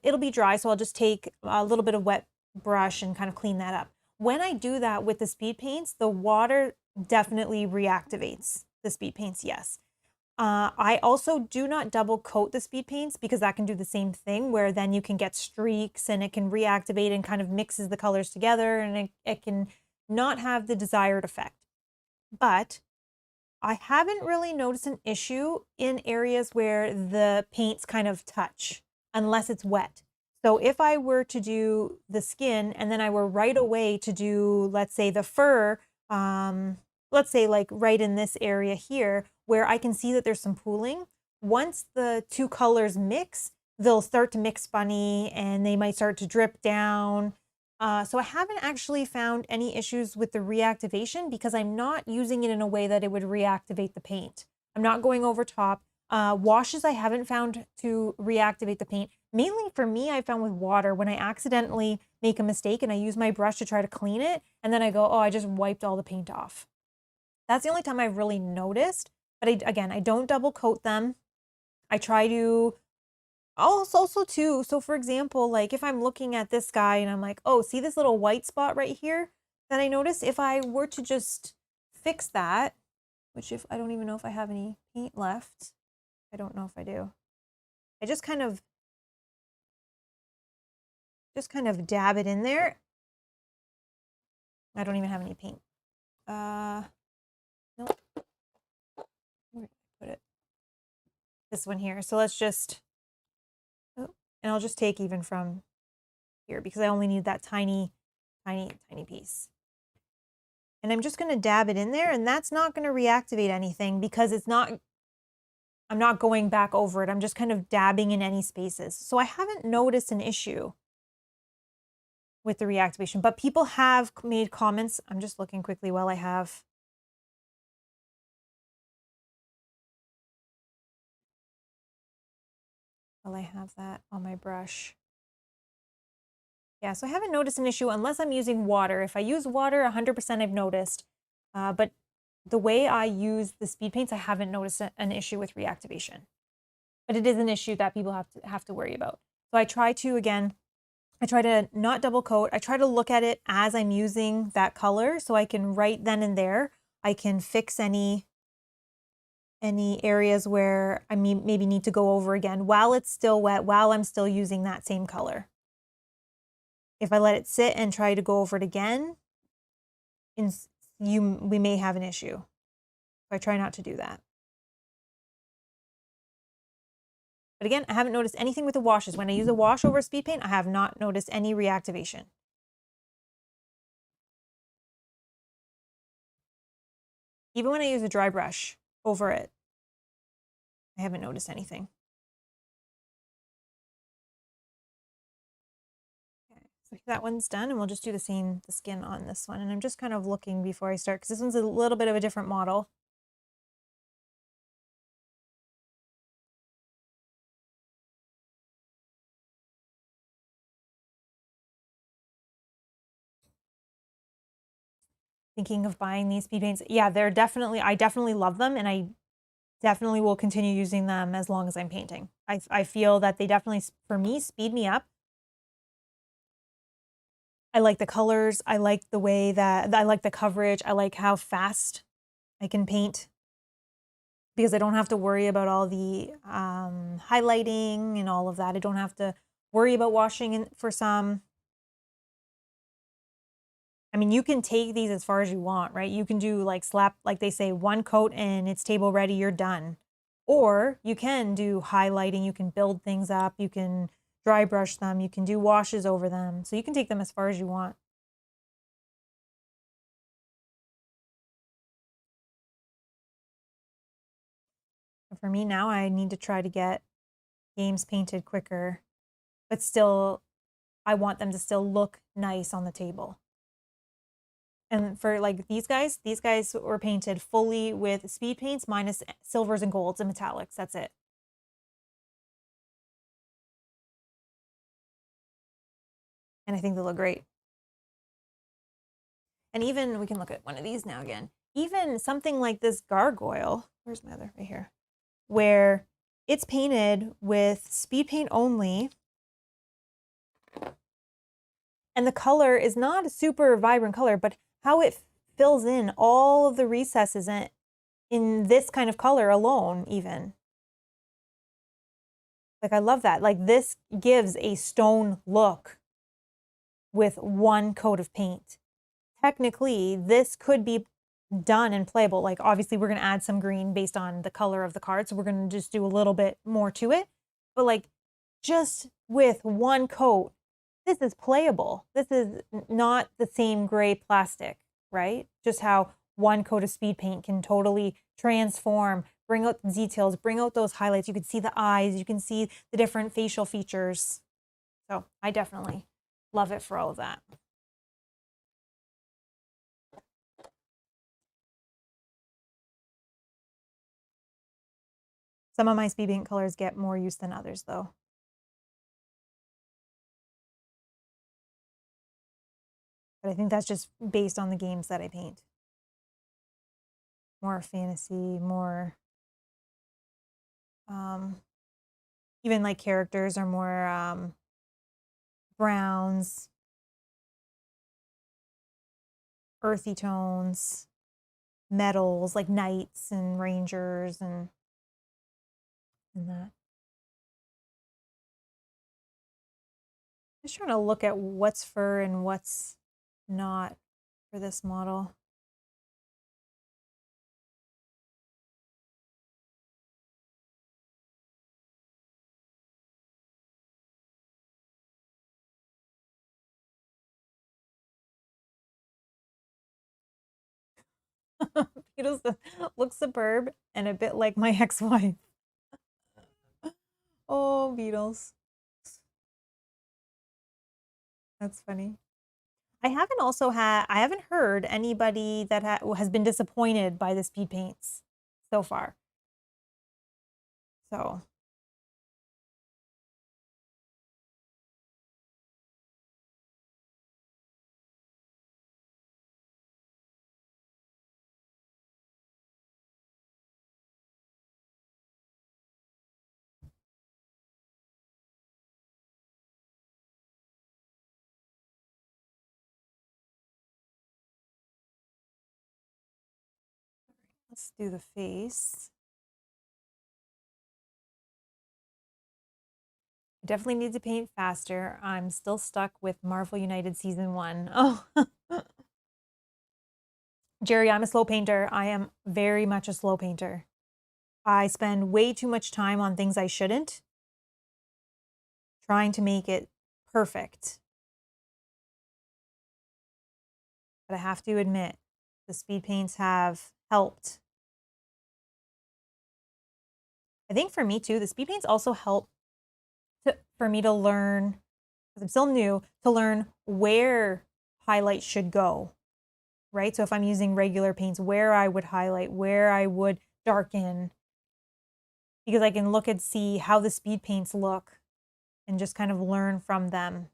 It'll be dry, so I'll just take a little bit of wet brush and kind of clean that up. When I do that with the speed paints, the water definitely reactivates the speed paints, yes. I also do not double coat the speed paints because that can do the same thing, where then you can get streaks and it can reactivate and kind of mixes the colors together, and it can not have the desired effect. But I haven't really noticed an issue in areas where the paints kind of touch, unless it's wet. So if I were to do the skin and then I were right away to do, let's say, the fur, let's say like right in this area here, where I can see that there's some pooling, once the two colors mix, they'll start to mix funny and they might start to drip down. So I haven't actually found any issues with the reactivation because I'm not using it in a way that it would reactivate the paint. I'm not going over top. Washes I haven't found to reactivate the paint. Mainly for me, I found with water, when I accidentally make a mistake and I use my brush to try to clean it, and then I go, oh, I just wiped all the paint off. That's the only time I've really noticed. But again, I don't double coat them. I try to also too, so for example, like if I'm looking at this guy and I'm like, oh, see this little white spot right here that I noticed? If I were to just fix that, which if I don't even know if I have any paint left. I don't know if I do. I just kind of dab it in there. I don't even have any paint. Nope. Where did I put it? This one here. So let's just, oh, and I'll just take even from here because I only need that tiny piece. And I'm just going to dab it in there, and that's not going to reactivate anything because I'm not going back over it. I'm just kind of dabbing in any spaces. So I haven't noticed an issue with the reactivation, but people have made comments. I'm just looking quickly while I have that on my brush. Yeah, so I haven't noticed an issue unless I'm using water. If I use water, 100% I've noticed. But the way I use the speed paints, I haven't noticed an issue with reactivation. But it is an issue that people have to worry about. So I try to not double coat. I try to look at it as I'm using that color so I can right then and there, I can fix any areas where I maybe need to go over again while it's still wet, while I'm still using that same color. If I let it sit and try to go over it again, we may have an issue. So I try not to do that. But again, I haven't noticed anything with the washes. When I use a wash over a speed paint, I have not noticed any reactivation. Even when I use a dry brush over it, I haven't noticed anything. Okay, so that one's done, and we'll just do the skin on this one. And I'm just kind of looking before I start, because this one's a little bit of a different model. Thinking of buying these speed paints. Yeah, I definitely love them, and I definitely will continue using them as long as I'm painting. I feel that they definitely, for me, speed me up. I like the colors. I like the way that, I like the coverage. I like how fast I can paint because I don't have to worry about all the highlighting and all of that. I don't have to worry about washing for some. I mean, you can take these as far as you want, right? You can do like like they say, one coat and it's table ready, you're done. Or you can do highlighting, you can build things up, you can dry brush them, you can do washes over them. So you can take them as far as you want. For me now, I need to try to get games painted quicker, but still, I want them to still look nice on the table. And for like these guys were painted fully with speed paints minus silvers and golds and metallics. That's it. And I think they look great. And even we can look at one of these now again. Even something like this gargoyle, where's my other, right here, where it's painted with speed paint only. And the color is not a super vibrant color, but how it fills in all of the recesses in this kind of color alone, even. Like, I love that. Like, this gives a stone look with one coat of paint. Technically, this could be done and playable. Like, obviously, we're going to add some green based on the color of the card, so we're going to just do a little bit more to it. But, like, just with one coat, this is playable. This is not the same gray plastic, right? Just how one coat of speed paint can totally transform, bring out the details, bring out those highlights. You can see the eyes, you can see the different facial features. So I definitely love it for all of that. Some of my speed paint colors get more use than others, though. But I think that's just based on the games that I paint. More fantasy, more even like characters are more browns, earthy tones, metals like knights and rangers and that. Just trying to look at what's fur and what's not for this model. Beetles look superb and a bit like my ex-wife. Oh, Beetles. That's funny. I haven't heard anybody that has been disappointed by the speed paints so far. So let's do the face. I definitely need to paint faster. I'm still stuck with Marvel United Season 1. Oh, Jerry, I'm a slow painter. I am very much a slow painter. I spend way too much time on things I shouldn't, trying to make it perfect. But I have to admit, the speed paints have helped. I think for me too, the speed paints also help for me to learn, because I'm still new, to learn where highlights should go, right? So if I'm using regular paints, where I would highlight, where I would darken, because I can look and see how the speed paints look and just kind of learn from them.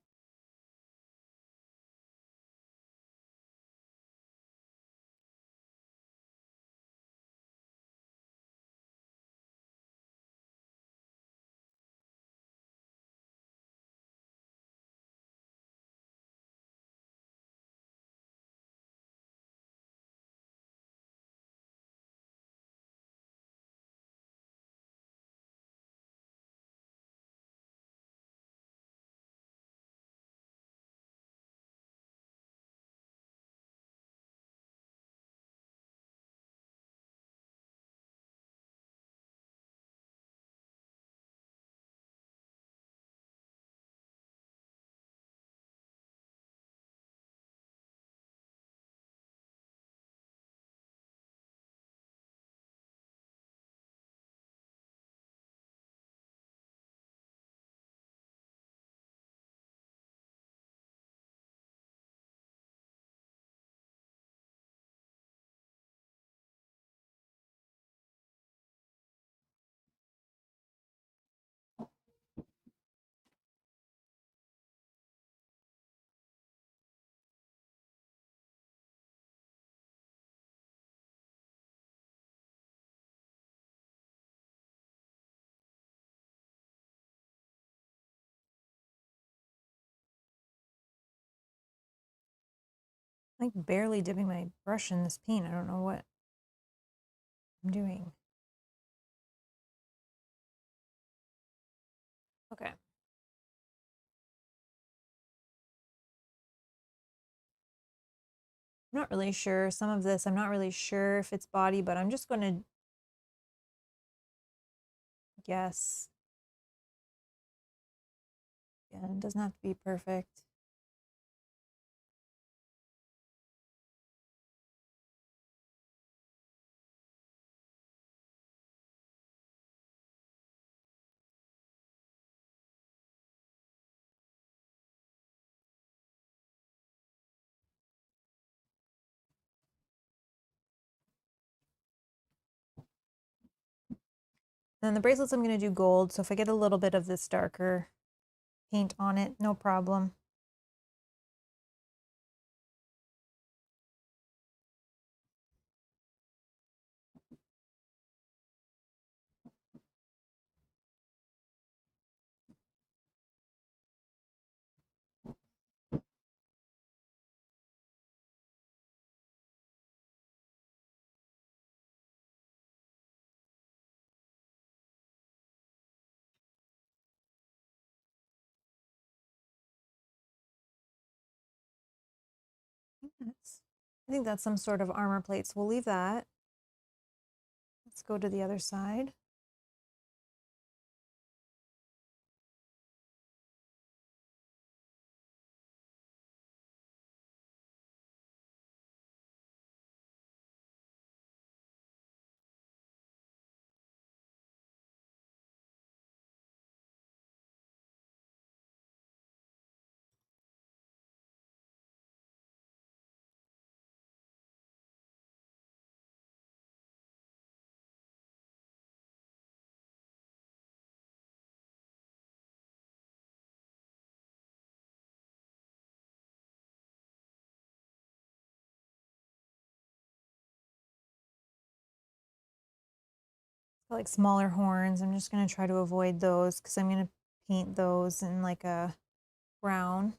like barely dipping my brush in this paint. I don't know what I'm doing. Okay. I'm not really sure. Some of this, I'm not really sure if it's body, but I'm just going to guess. Yeah, it doesn't have to be perfect. Then the bracelets, I'm going to do gold. So if I get a little bit of this darker paint on it, no problem. I think that's some sort of armor plates. We'll leave that. Let's go to the other side. Like smaller horns. I'm just going to try to avoid those because I'm going to paint those in like a brown.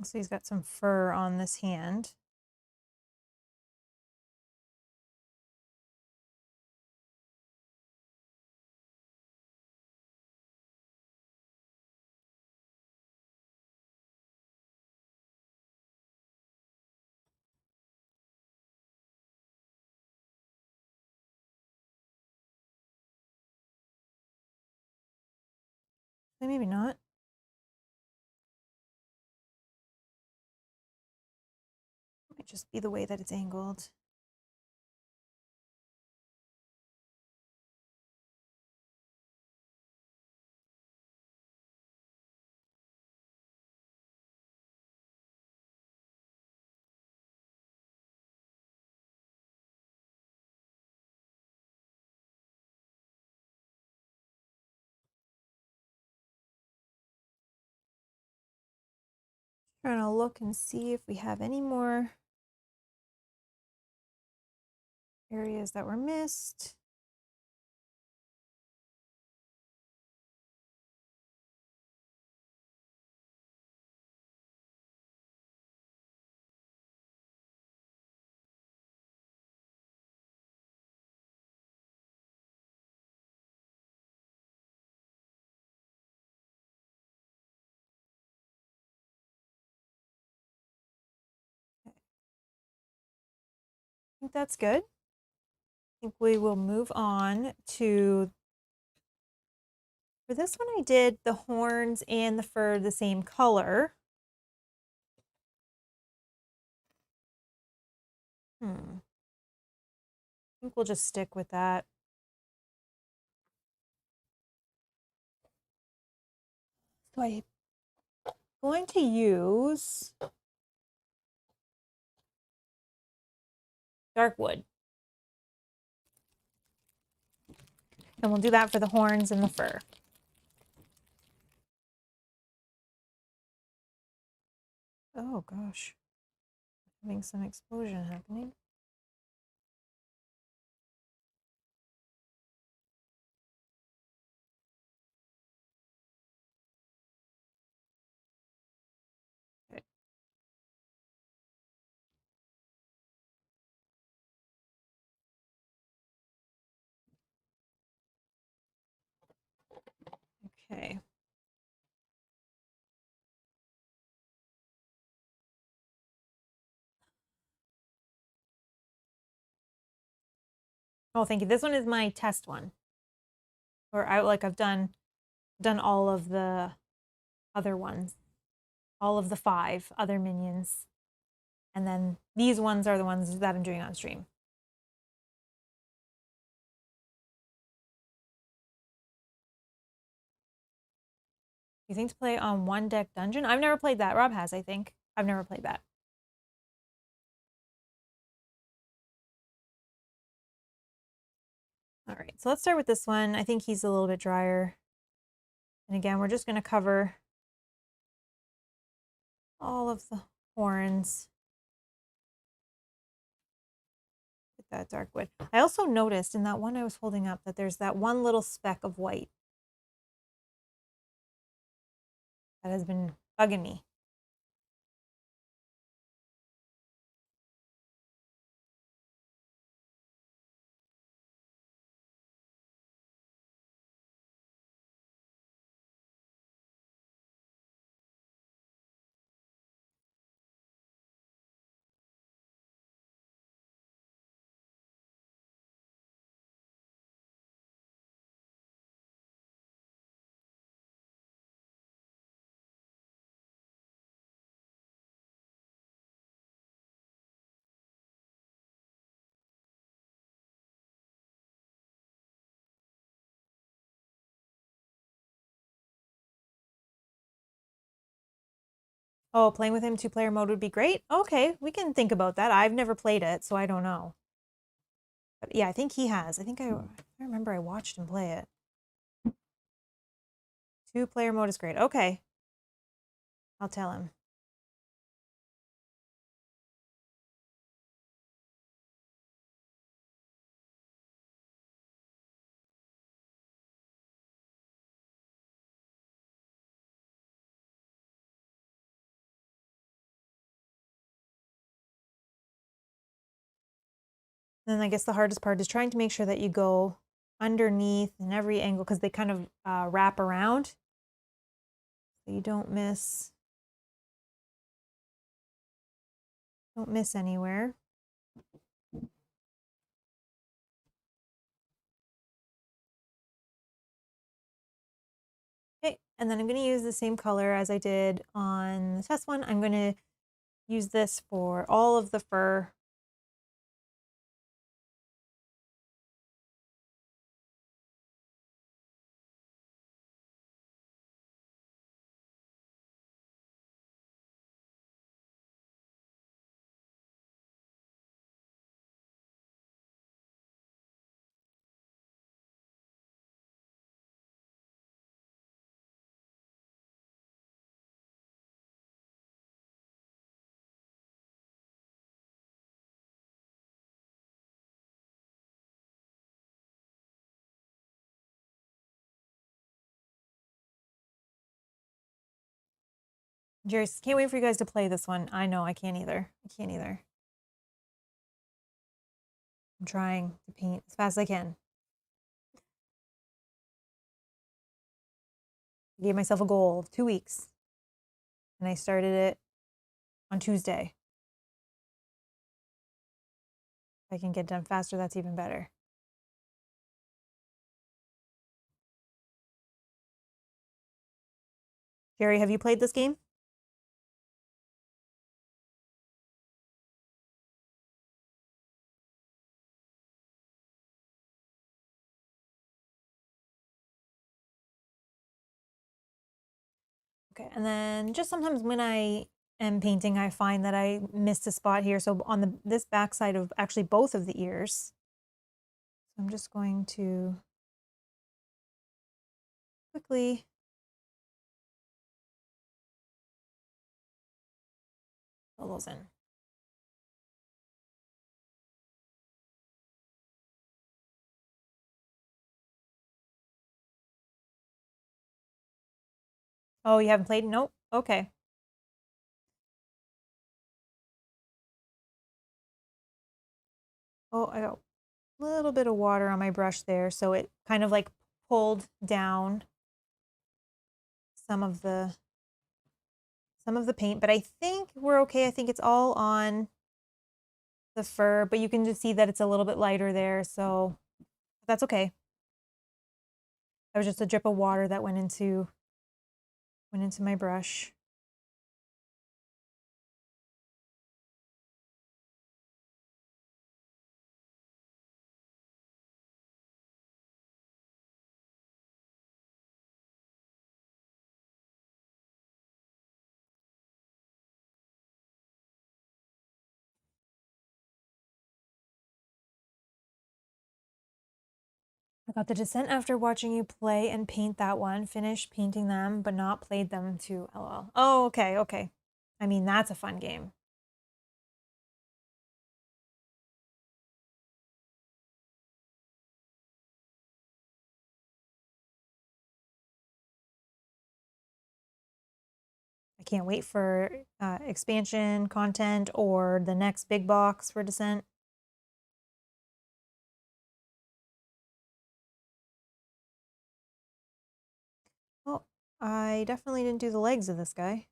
So he's got some fur on this hand. Maybe not. It might just be the way that it's angled. Trying to look and see if we have any more areas that were missed. think that's good. I think we will move on to, for this one I did the horns and the fur the same color. I think we'll just stick with that. So I'm going to use dark wood. And we'll do that for the horns and the fur. Oh gosh, having some explosion happening. Okay. Oh, thank you. This one is my test one. Or I've done all of the other ones. All of the 5 other minions. And then these ones are the ones that I'm doing on stream. You think to play on 1 deck dungeon? I've never played that. Rob has, I think. I've never played that. All right, so let's start with this one. I think he's a little bit drier. And again, we're just going to cover all of the horns with that dark wood. I also noticed in that one I was holding up that there's that one little speck of white that has been bugging me. Oh, playing with him 2-player mode would be great. Okay, we can think about that. I've never played it, so I don't know. But yeah, I think he has. I remember I watched him play it. 2-player mode is great. Okay. I'll tell him. Then I guess the hardest part is trying to make sure that you go underneath in every angle because they kind of wrap around. So you don't miss anywhere. Okay, and then I'm going to use the same color as I did on the test one. I'm going to use this for all of the fur. Jerry, can't wait for you guys to play this one. I know, I can't either. I'm trying to paint as fast as I can. I gave myself a goal of 2 weeks. And I started it on Tuesday. If I can get done faster, that's even better. Jerry, have you played this game? Okay, and then just sometimes when I am painting, I find that I missed a spot here. So on this back side of actually both of the ears, so I'm just going to quickly fill those in. Oh, you haven't played? Nope. Okay. Oh, I got a little bit of water on my brush there, so it kind of like pulled down some of the paint, but I think we're okay. I think it's all on the fur, but you can just see that it's a little bit lighter there, so that's okay. That was just a drip of water that went into my brush. I got the Descent after watching you play and paint that one. Finished painting them, but not played them too. LOL. Oh, okay, okay. I mean, that's a fun game. I can't wait for expansion content or the next big box for Descent. Oh, I definitely didn't do the legs of this guy.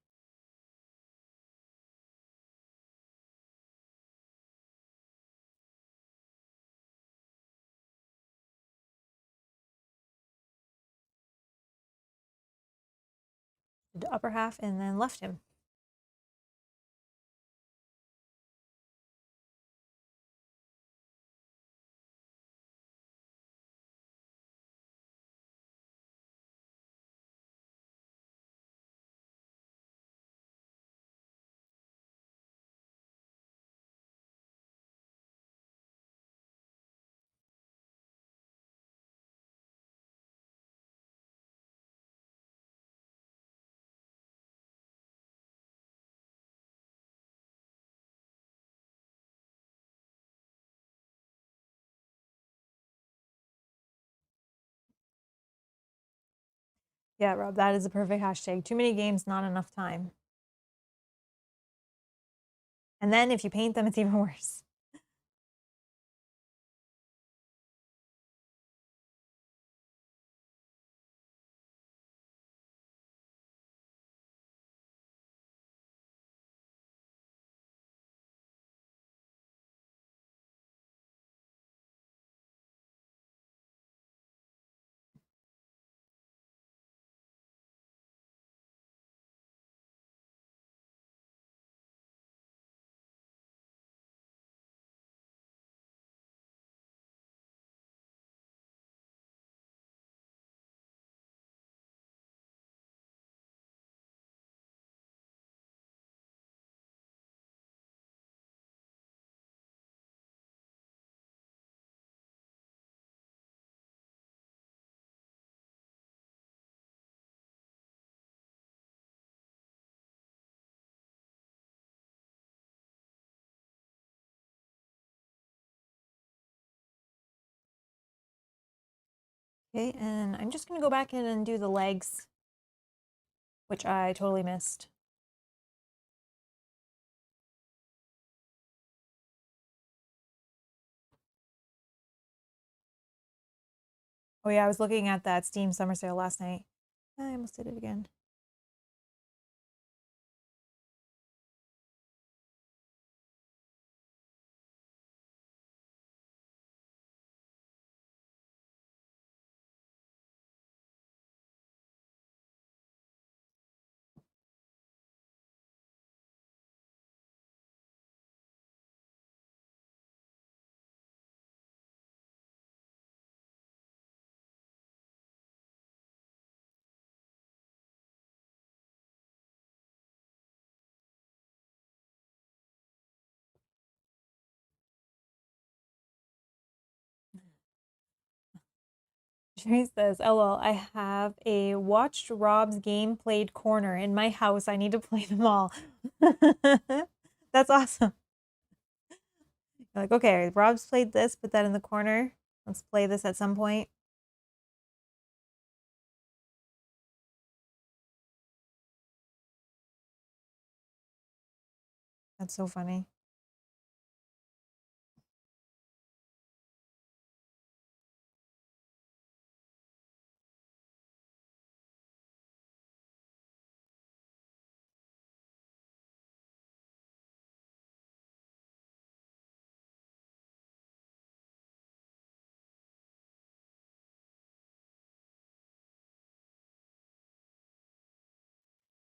Did the upper half and then left him. Yeah, Rob, that is a perfect hashtag. Too many games, not enough time. And then if you paint them, it's even worse. Okay, and I'm just gonna go back in and do the legs, which I totally missed. Oh yeah, I was looking at that Steam summer sale last night. I almost did it again. Sherry says, "LOL, I have a watched Rob's game played corner in my house. I need to play them all." That's awesome. You're like, okay, Rob's played this, put that in the corner. Let's play this at some point. That's so funny.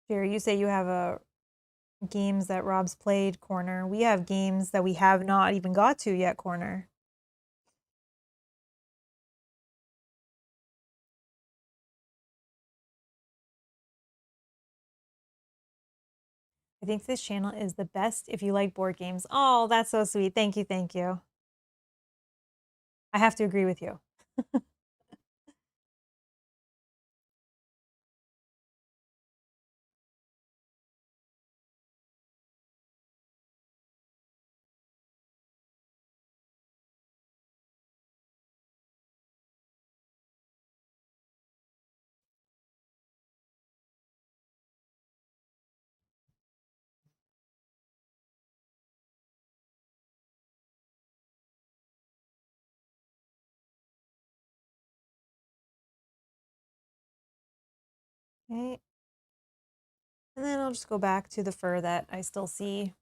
Jerry, you say you have a games that Rob's played corner. We have games that we have not even got to yet corner. I think this channel is the best if you like board games. Oh, that's so sweet. Thank you, thank you. I have to agree with you. Okay. And then I'll just go back to the fur that I still see.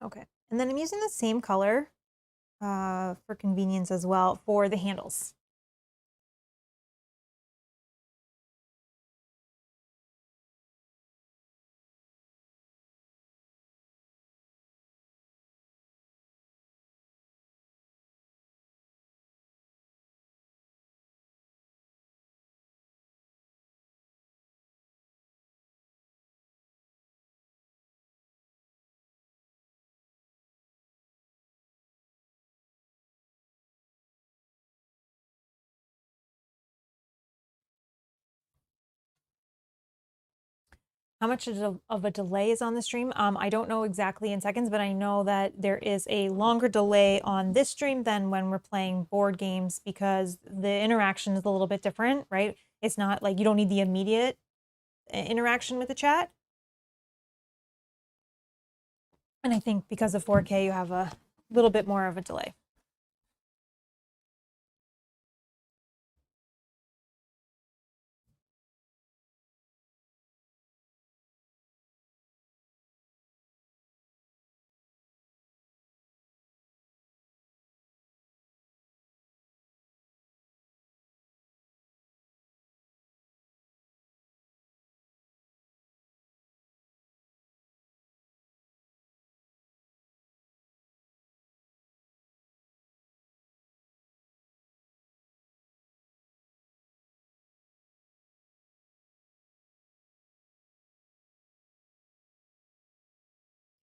Okay. And then I'm using the same color for convenience as well for the handles. How much of a delay is on the stream? I don't know exactly in seconds, but I know that there is a longer delay on this stream than when we're playing board games because the interaction is a little bit different, right? It's not like you don't need the immediate interaction with the chat. And I think because of 4K, you have a little bit more of a delay.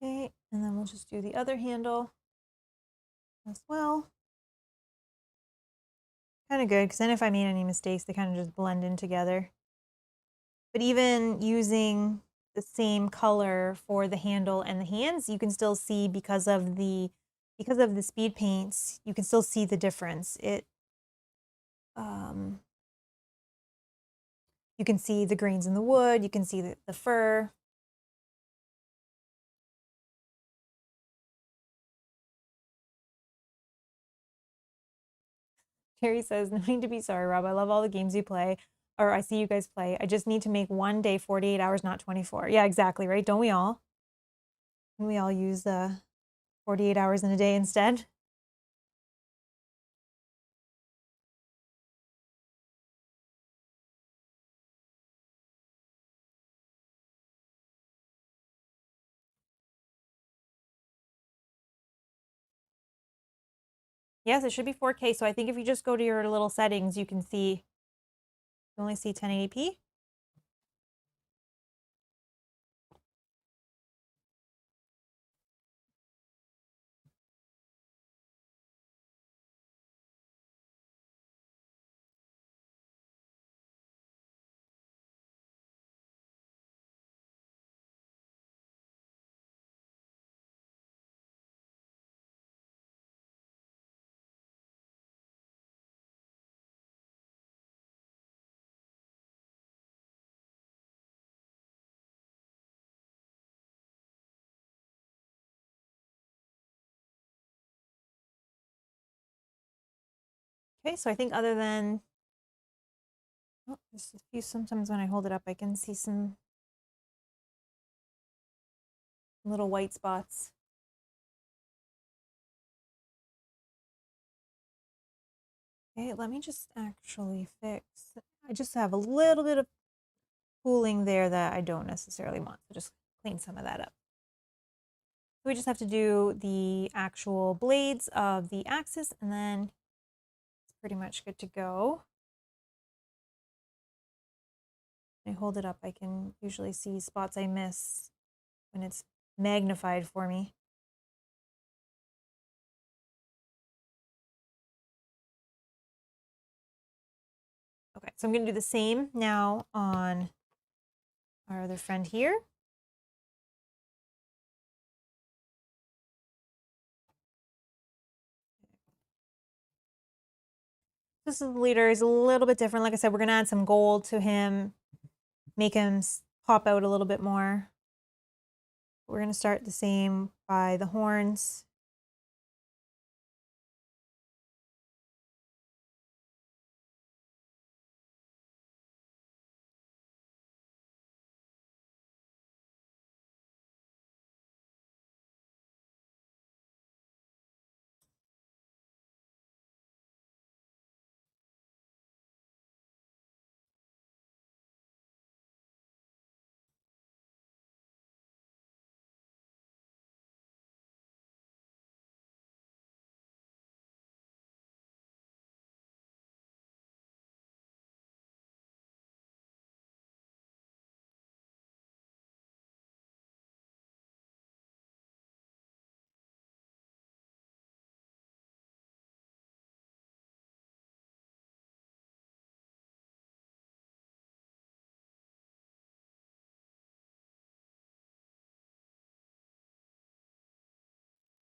Okay, and then we'll just do the other handle as well. Kind of good, because then if I made any mistakes, they kind of just blend in together. But even using the same color for the handle and the hands, you can still see because of the speed paints, you can still see the difference. You can see the grains in the wood. You can see the fur. Carrie says, no need to be sorry, Rob. I love all the games you play, or I see you guys play. I just need to make one day 48 hours, not 24. Yeah, exactly, right? Don't we all? Can we all use 48 hours in a day instead? Yes, it should be 4K. So I think if you just go to your little settings, you can see, you only see 1080p. Okay, so I think other than, oh, there's a few, sometimes when I hold it up, I can see some little white spots. Okay, let me just actually fix, I just have a little bit of pooling there that I don't necessarily want. So just clean some of that up. We just have to do the actual blades of the axis, and then it's pretty much good to go. I hold it up, I can usually see spots I miss when it's magnified for me. Okay, so I'm going to do the same now on our other friend here. This is the leader is a little bit different. Like I said, we're going to add some gold to him, make him pop out a little bit more. We're going to start the same by the horns.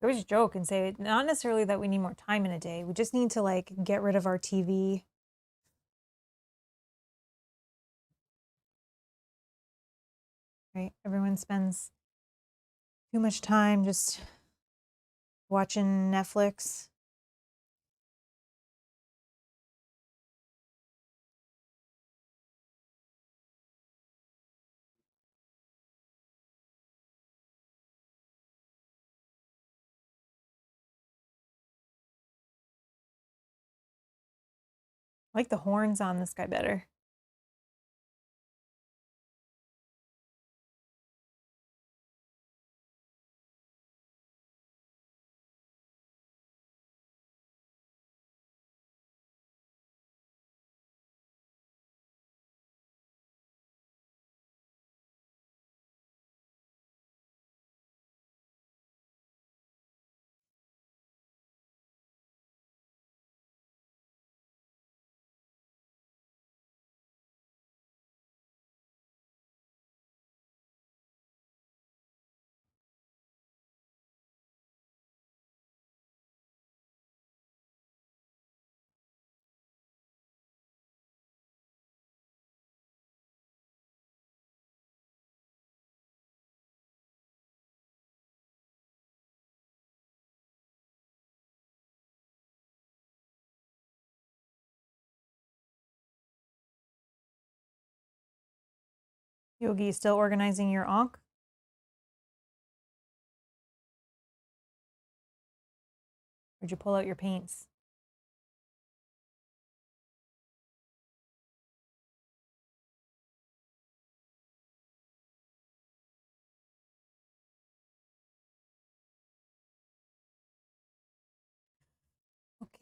I always joke and say, not necessarily that we need more time in a day. We just need to like get rid of our TV. Right? Everyone spends too much time just watching Netflix. I like the horns on this guy better. Yogi, you still organizing your onk? Where'd you pull out your paints?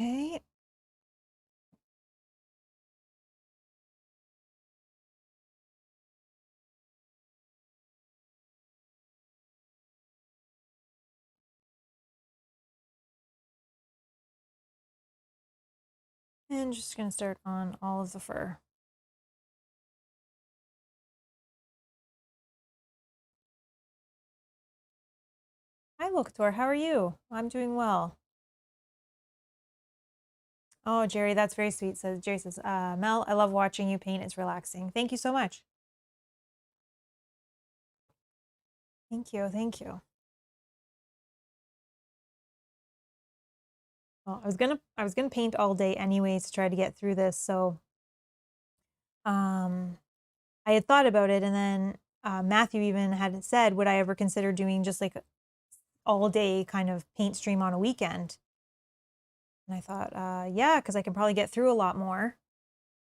Okay. And just gonna start on all of the fur. Hi, Locator. How are you? I'm doing well. Oh, Jerry, that's very sweet. Says Jerry says, Mel, I love watching you paint. It's relaxing. Thank you so much. Thank you. Thank you. Well, I was gonna paint all day anyways to try to get through this. So, I had thought about it, and then Matthew even had said, would I ever consider doing just like all day kind of paint stream on a weekend? And I thought, yeah, because I can probably get through a lot more,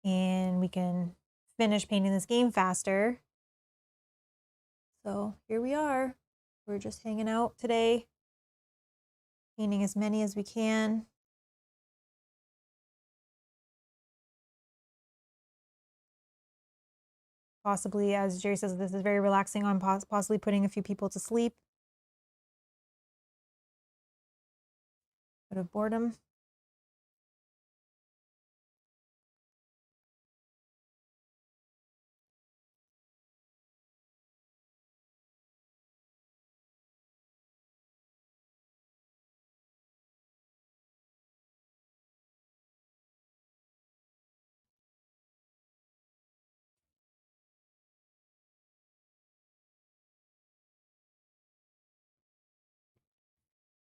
and we can finish painting this game faster. So here we are. We're just hanging out today, painting as many as we can. Possibly, as Jerry says, this is very relaxing on possibly putting a few people to sleep out of boredom.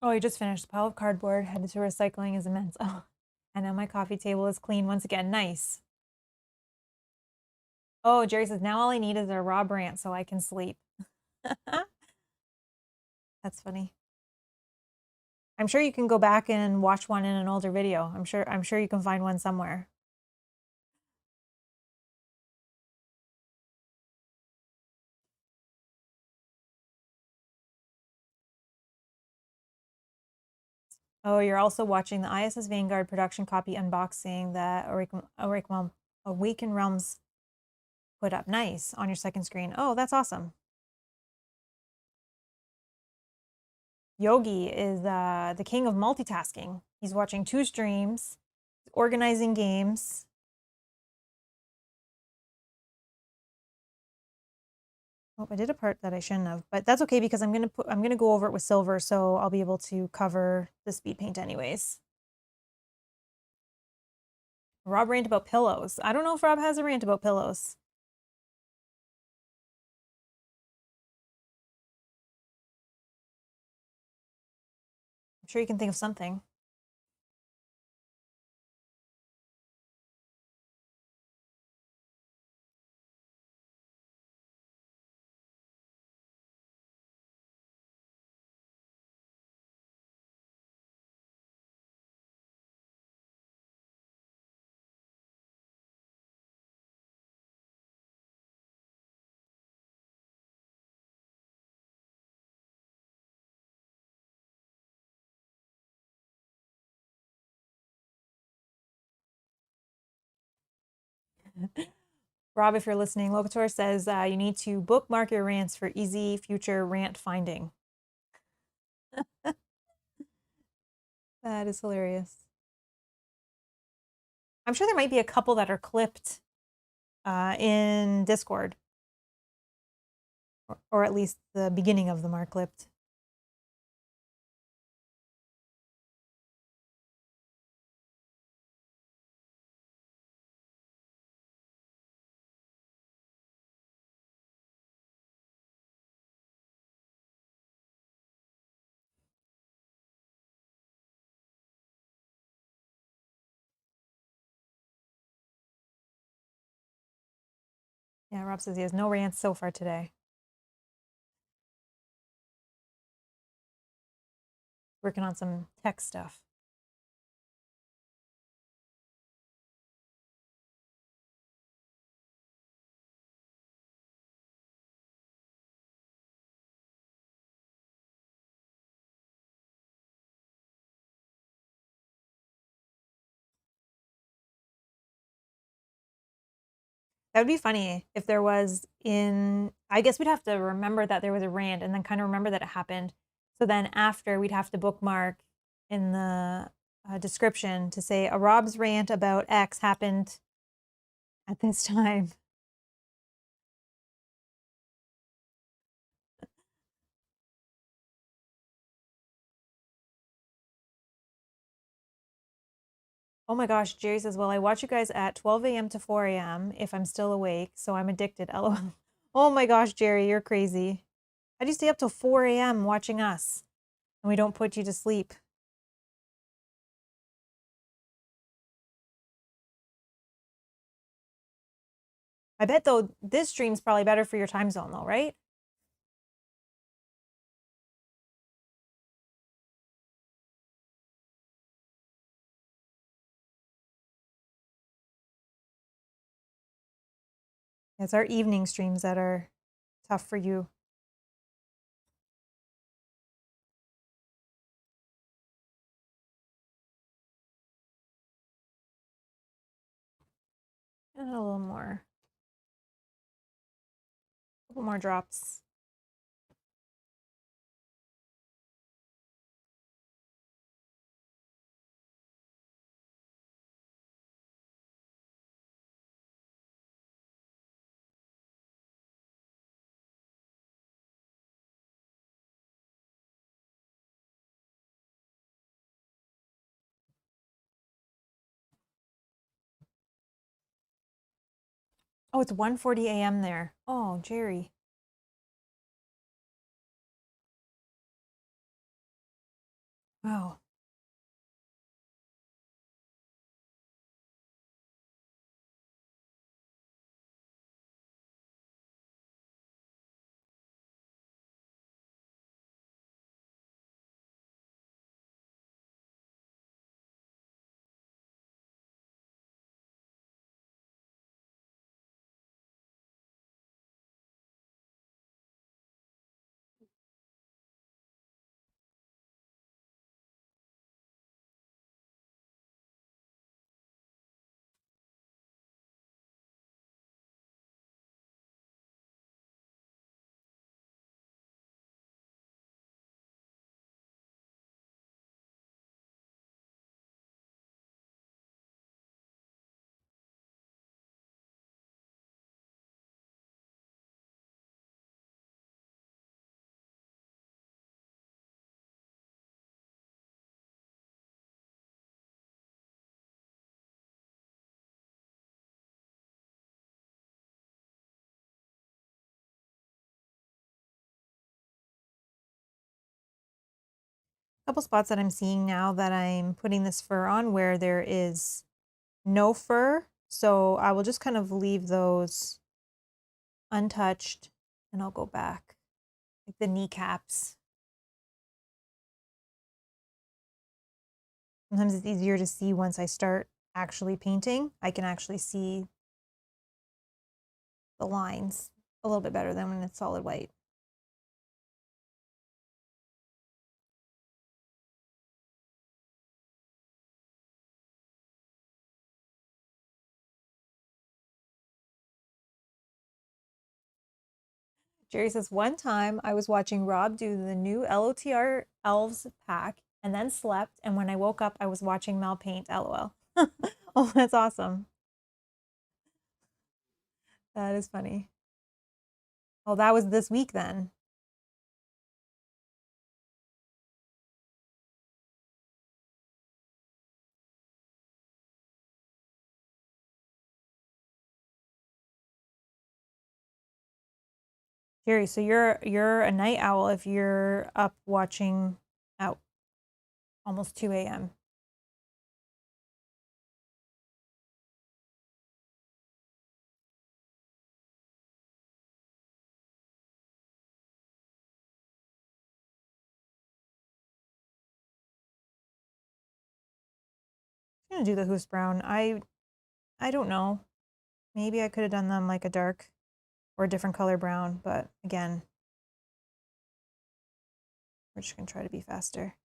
Oh, I just finished a pile of cardboard, headed to recycling is immense. Oh, and now my coffee table is clean once again. Nice. Oh, Jerry says, now all I need is a raw rant so I can sleep. That's funny. I'm sure you can go back and watch one in an older video. I'm sure you can find one somewhere. Oh, you're also watching the ISS Vanguard production copy unboxing that Awaken Realms put up. Nice, on your second screen. Oh, that's awesome. Yogi is the king of multitasking. He's watching 2 streams, organizing games. Oh, I did a part that I shouldn't have, but that's okay because I'm gonna go over it with silver, so I'll be able to cover the speed paint anyways. Rob rant about pillows. I don't know if Rob has a rant about pillows. I'm sure you can think of something. Rob, if you're listening, Locator says you need to bookmark your rants for easy future rant finding. That is hilarious. I'm sure there might be a couple that are clipped in Discord. Or at least the beginning of them are clipped. Yeah, Rob says he has no rants so far today. Working on some tech stuff. That would be funny if there was I guess we'd have to remember that there was a rant and then kind of remember that it happened. So then after we'd have to bookmark in the description to say a Rob's rant about X happened at this time. Oh my gosh, Jerry says, well, I watch you guys at 12 a.m. to 4 a.m. if I'm still awake, so I'm addicted. LOL. Oh my gosh, Jerry, you're crazy. How do you stay up till 4 a.m. watching us and we don't put you to sleep? I bet, though, this stream's probably better for your time zone, though, right? It's our evening streams that are tough for you. And a little more. A couple more drops. Oh, it's 1:40 a.m. there. Oh, Jerry. Wow. Couple spots that I'm seeing now that I'm putting this fur on where there is no fur. So I will just kind of leave those untouched and I'll go back. Like the kneecaps. Sometimes it's easier to see once I start actually painting. I can actually see the lines a little bit better than when it's solid white. Jerry says, one time I was watching Rob do the new LOTR Elves pack and then slept. And when I woke up, I was watching Mel paint. LOL. Oh, that's awesome. That is funny. Oh, that was this week then. Jerry, so you're a night owl if you're up watching at almost 2 a.m. I'm gonna do the hoose brown. I don't know. Maybe I could have done them like a dark or a different color brown, but again, we're just gonna try to be faster.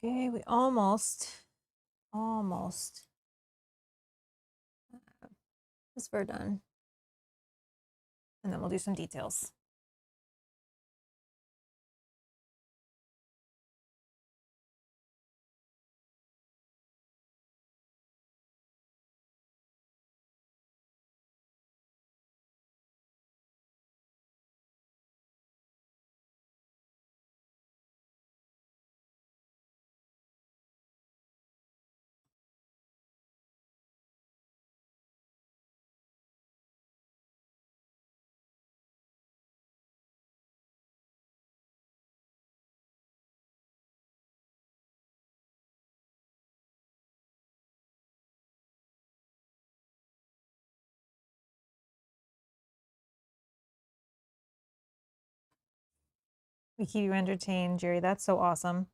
Okay, we almost this fur done. And then we'll do some details. We keep you entertained, Jerry. That's so awesome.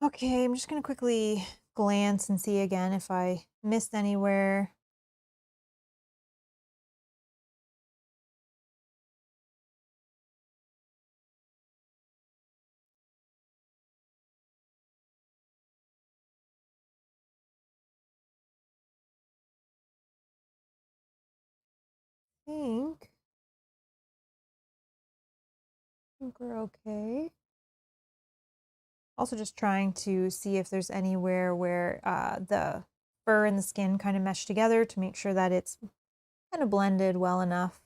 Okay, I'm just gonna quickly glance and see again if I missed anywhere. I think we're okay. Also just trying to see if there's anywhere where the fur and the skin kind of mesh together to make sure that it's kind of blended well enough.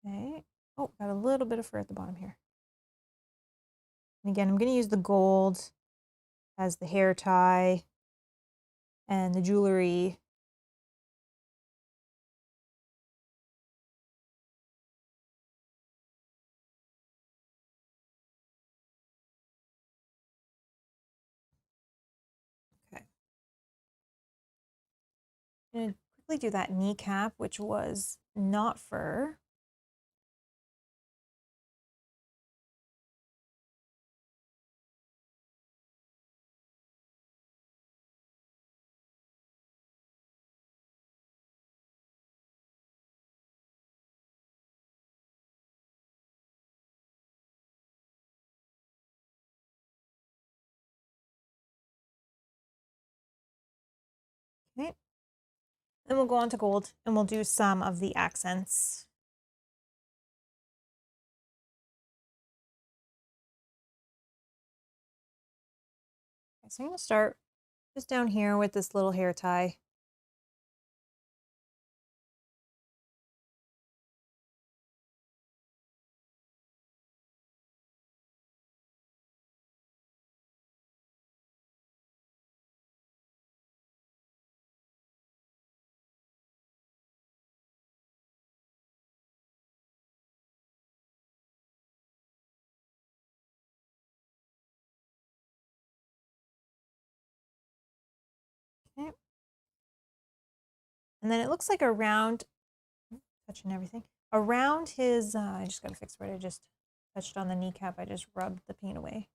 Okay. Oh, got a little bit of fur at the bottom here. And again, I'm going to use the gold as the hair tie and the jewelry. Okay. I'm going to quickly do that kneecap, which was not fur. Okay. Then we'll go on to gold and we'll do some of the accents. Okay, so I'm going to start just down here with this little hair tie. Okay. And then it looks like around, touching everything, around his, I just got to fix where I just touched on the kneecap. I just rubbed the paint away.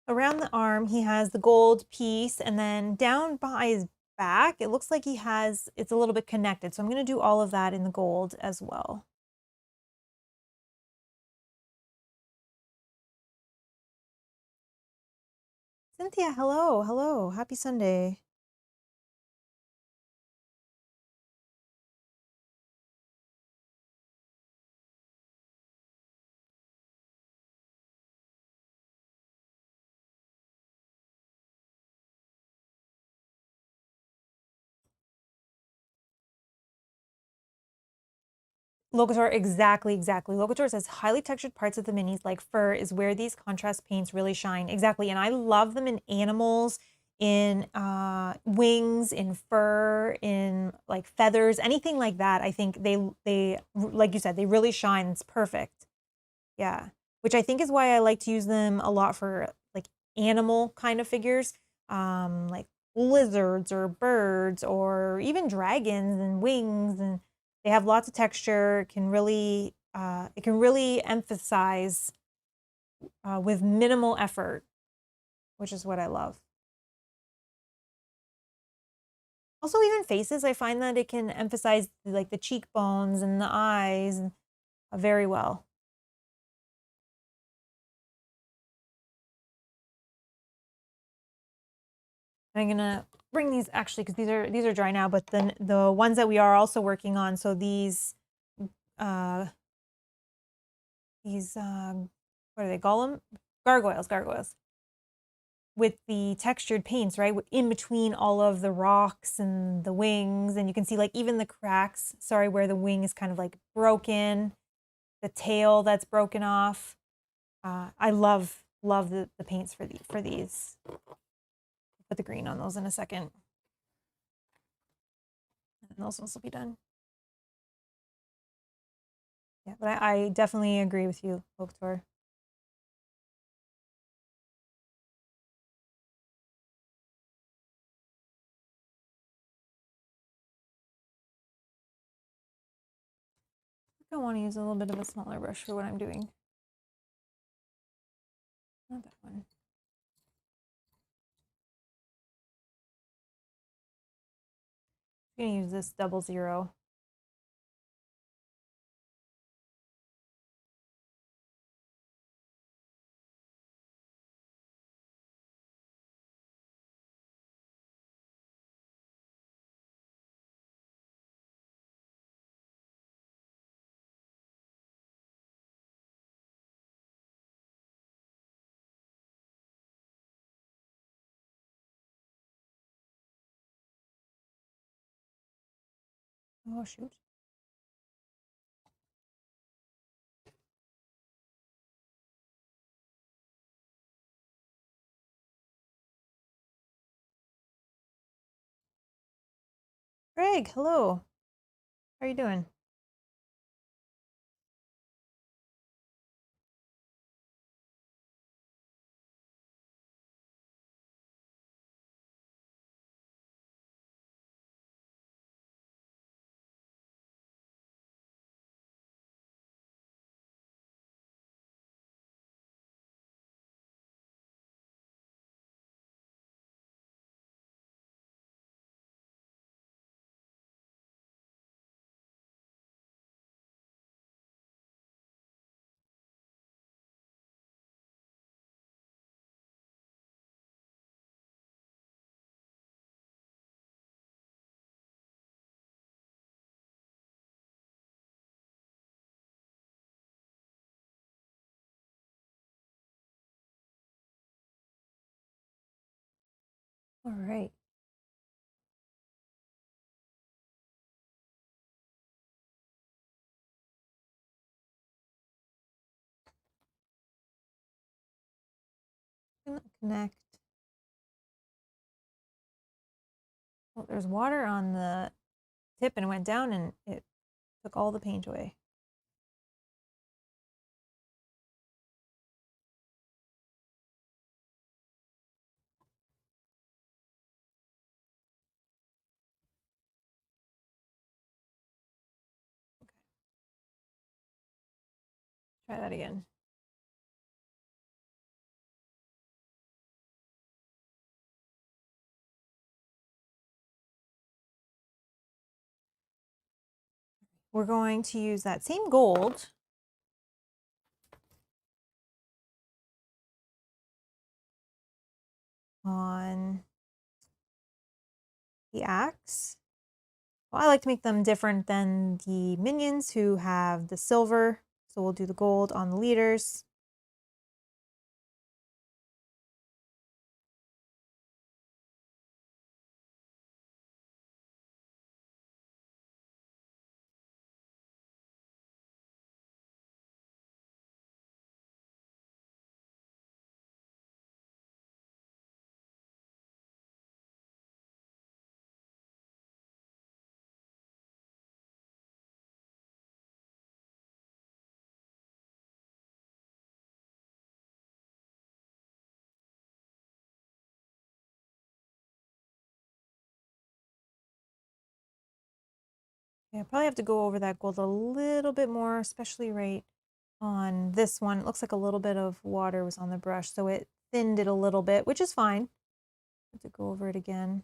Around the arm, he has the gold piece, and then down by his back, it looks like he has, it's a little bit connected. So I'm going to do all of that in the gold as well. Cynthia, hello, hello, happy Sunday. Locator, exactly. Locator says highly textured parts of the minis, like fur, is where these contrast paints really shine. Exactly, and I love them in animals, in wings, in fur, in like feathers, anything like that. I think they like you said, they really shine. It's perfect. Yeah, which I think is why I like to use them a lot for like animal kind of figures, like lizards or birds or even dragons and wings, and they have lots of texture. It can really emphasize with minimal effort, which is what I love. Also, even faces, I find that it can emphasize like the cheekbones and the eyes very well. I'm gonna bring these actually because these are dry now, but then the ones that we are also working on. So uh, what are they? Gargoyles. With the textured paints, right? In between all of the rocks and the wings, and you can see like even the cracks. Sorry, where the wing is kind of like broken, the tail that's broken off. I love the paints for these. Put the green on those in a second. And those ones will be done. Yeah, but I definitely agree with you, Locator. I want to use a little bit of a smaller brush for what I'm doing. Not that one. I'm going to use this 00. Oh, shoot. Greg, hello. How are you doing? All right. Connect. Well, there's water on the tip and it went down and it took all the paint away. Try that again. We're going to use that same gold on the axe. Well, I like to make them different than the minions who have the silver. So we'll do the gold on the leaders. Yeah, I probably have to go over that gold a little bit more, especially right on this one. It looks like a little bit of water was on the brush, so it thinned it a little bit, which is fine. I have to go over it again.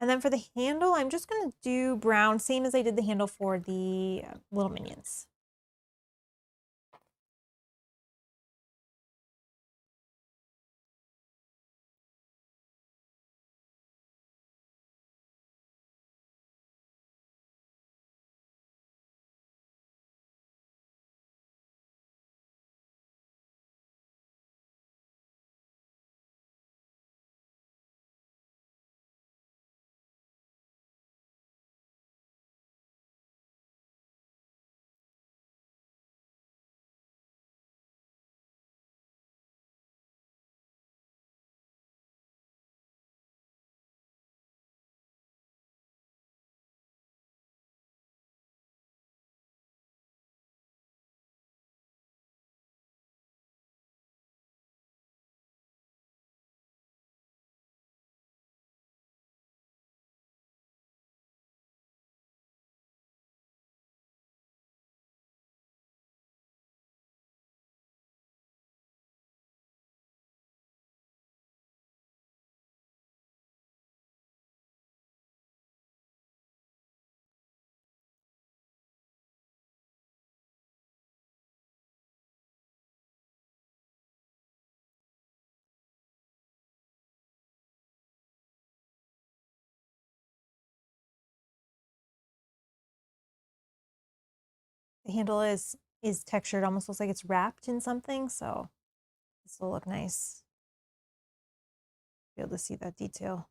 And then for the handle, I'm just going to do brown, same as I did the handle for the little minions. The handle is textured, almost looks like it's wrapped in something, so this will look nice. Be able to see that detail.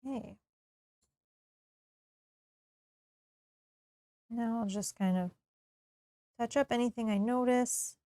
Okay. Now I'll just kind of touch up anything I notice.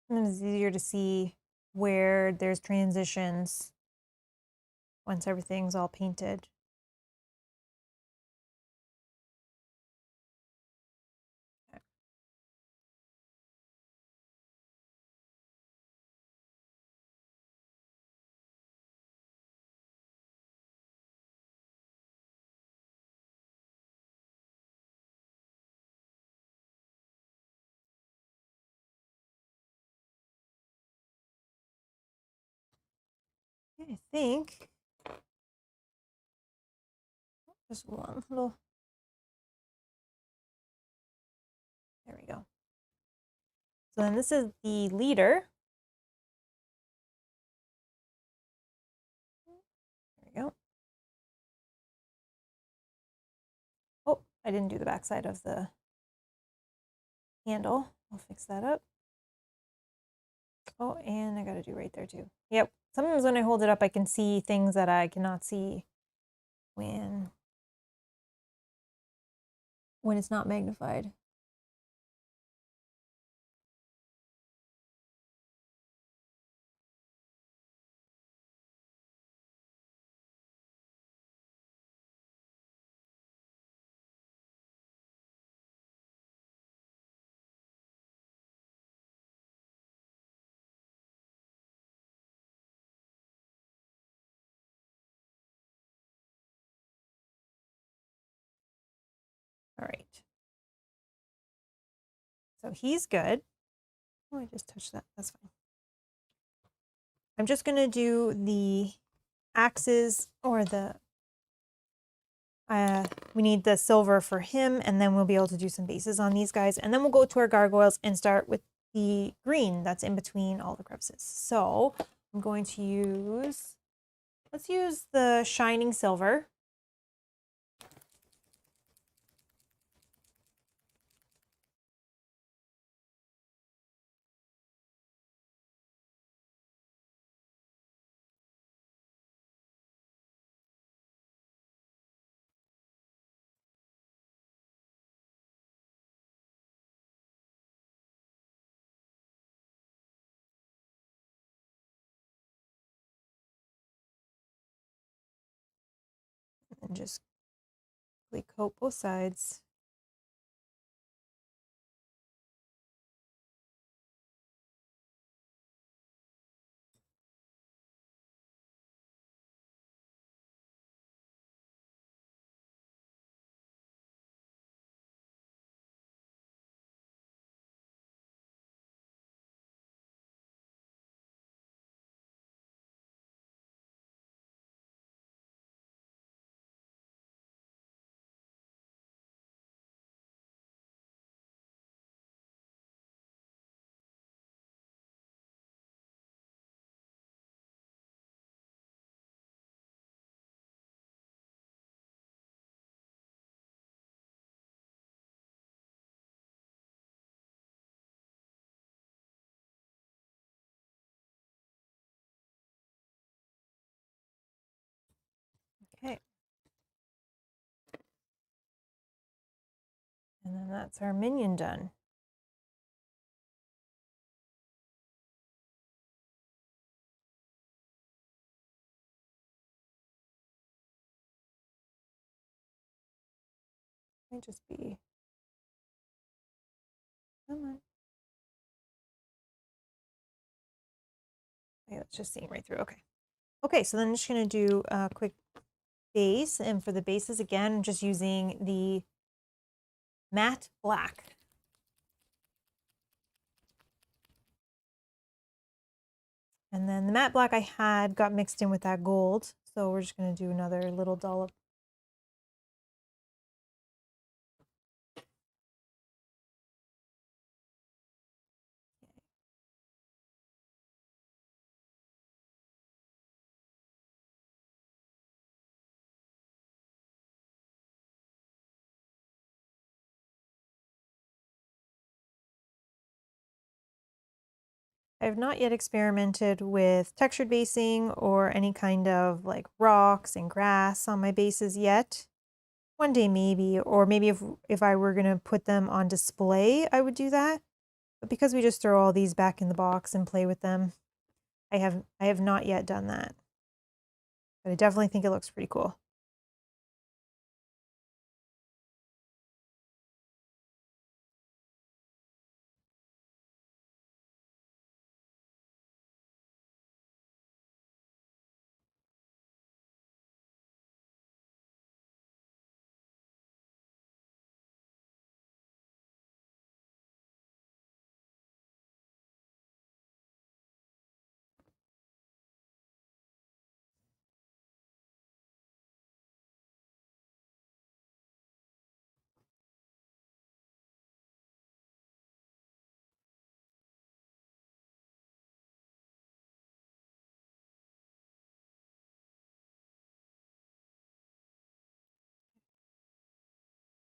Sometimes it's easier to see where there's transitions once everything's all painted. I think just one little, there we go. So then this is the leader. There we go. Oh, I didn't do the backside of the handle. I'll fix that up. Oh, and I gotta do right there too. Yep. Sometimes when I hold it up, I can see things that I cannot see when it's not magnified. All right. So he's good. Oh, I just touched that. That's fine. I'm just going to do the axes or the, we need the silver for him, and then we'll be able to do some bases on these guys. And then we'll go to our gargoyles and start with the green that's in between all the crevices. So I'm going to use, let's use the shining silver. And just coat both sides. Okay. And then that's our minion done. Might just be, come on. Yeah, it's just seeing right through. Okay. Okay, so then I'm just going to do a quick base. And for the bases, again, I'm just using the matte black. And then the matte black I had got mixed in with that gold. So we're just going to do another little dollop. I have not yet experimented with textured basing or any kind of like rocks and grass on my bases yet. One day maybe, or maybe if I were gonna put them on display, I would do that. But because we just throw all these back in the box and play with them, I have not yet done that. But I definitely think it looks pretty cool.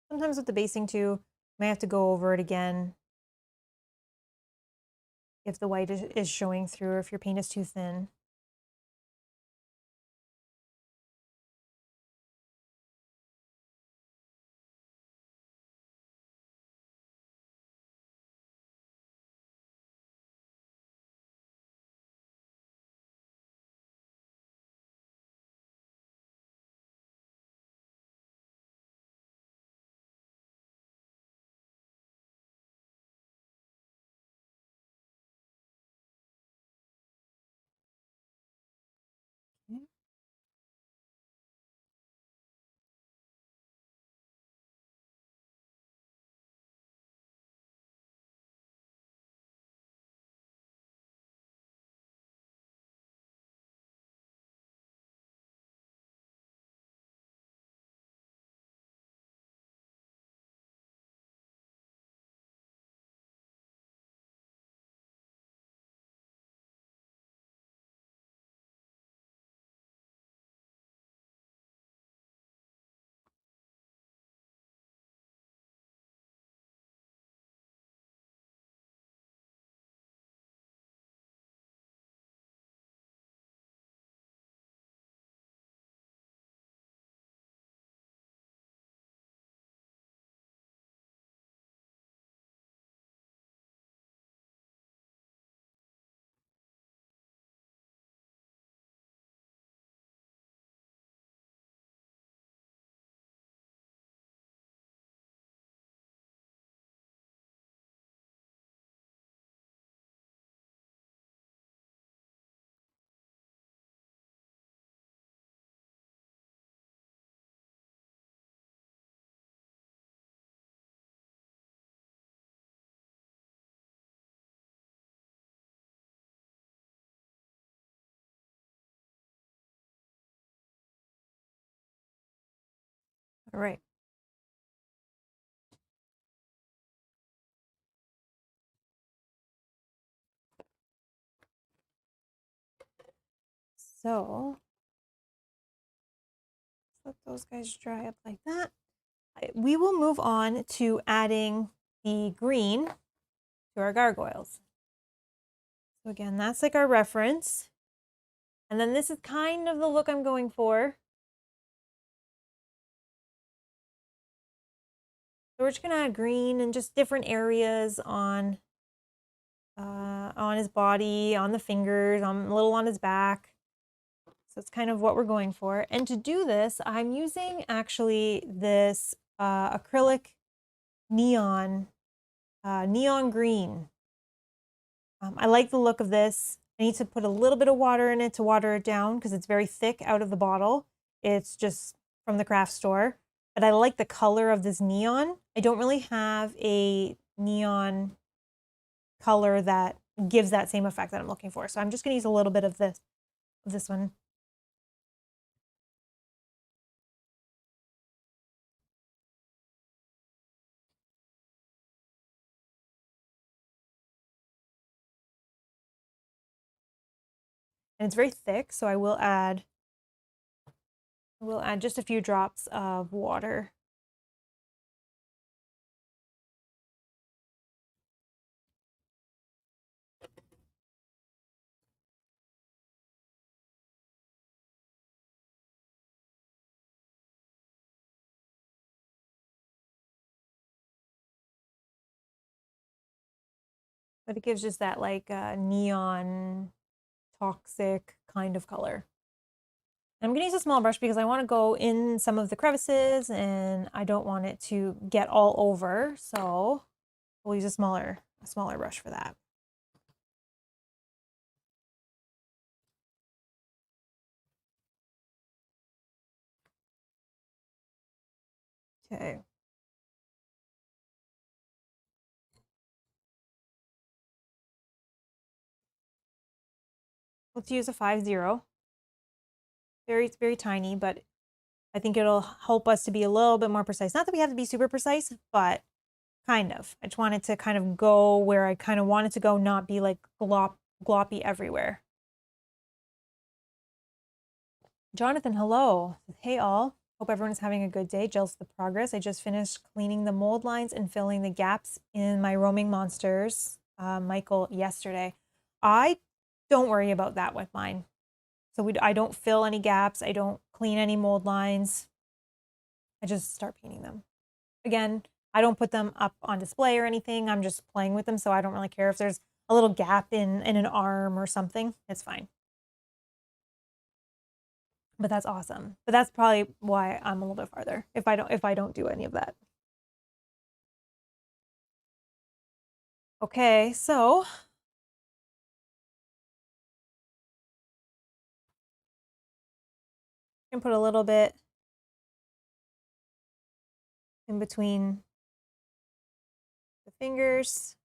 Sometimes with the basing too, I may have to go over it again if the white is showing through or if your paint is too thin. All right. So let those guys dry up like that. We will move on to adding the green to our gargoyles. So again, that's like our reference. And then this is kind of the look I'm going for. So we're just gonna add green in just different areas on his body, on the fingers, on a little on his back. So it's kind of what we're going for. And to do this, I'm using actually this acrylic neon green. I like the look of this. I need to put a little bit of water in it to water it down because it's very thick out of the bottle. It's just from the craft store. But I like the color of this neon. I don't really have a neon color that gives that same effect that I'm looking for. So I'm just gonna use a little bit of this one. And it's very thick, so I will add just a few drops of water. But it gives just that like neon toxic kind of color. I'm going to use a small brush because I want to go in some of the crevices and I don't want it to get all over. So we'll use a smaller brush for that. Okay. Let's use a 5-0. It's very tiny, but I think it'll help us to be a little bit more precise. Not that we have to be super precise, but kind of. I just wanted to kind of go where I kind of wanted to go, not be like gloppy everywhere. Jonathan, hello. Hey all. Hope everyone's having a good day. Jealous of the progress. I just finished cleaning the mold lines and filling the gaps in my roaming monsters, Michael, yesterday. I don't worry about that with mine. So I don't fill any gaps. I don't clean any mold lines. I just start painting them. Again, I don't put them up on display or anything. I'm just playing with them, so I don't really care if there's a little gap in an arm or something. It's fine. But that's awesome. But that's probably why I'm a little bit farther if I don't do any of that. Okay, so I'm gonna put a little bit in between the fingers.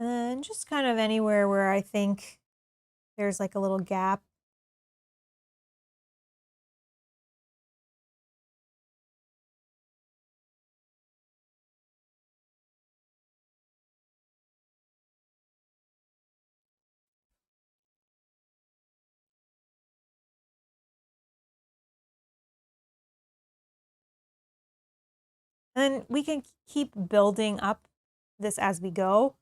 And just kind of anywhere where I think there's like a little gap. And then we can keep building up this as we go.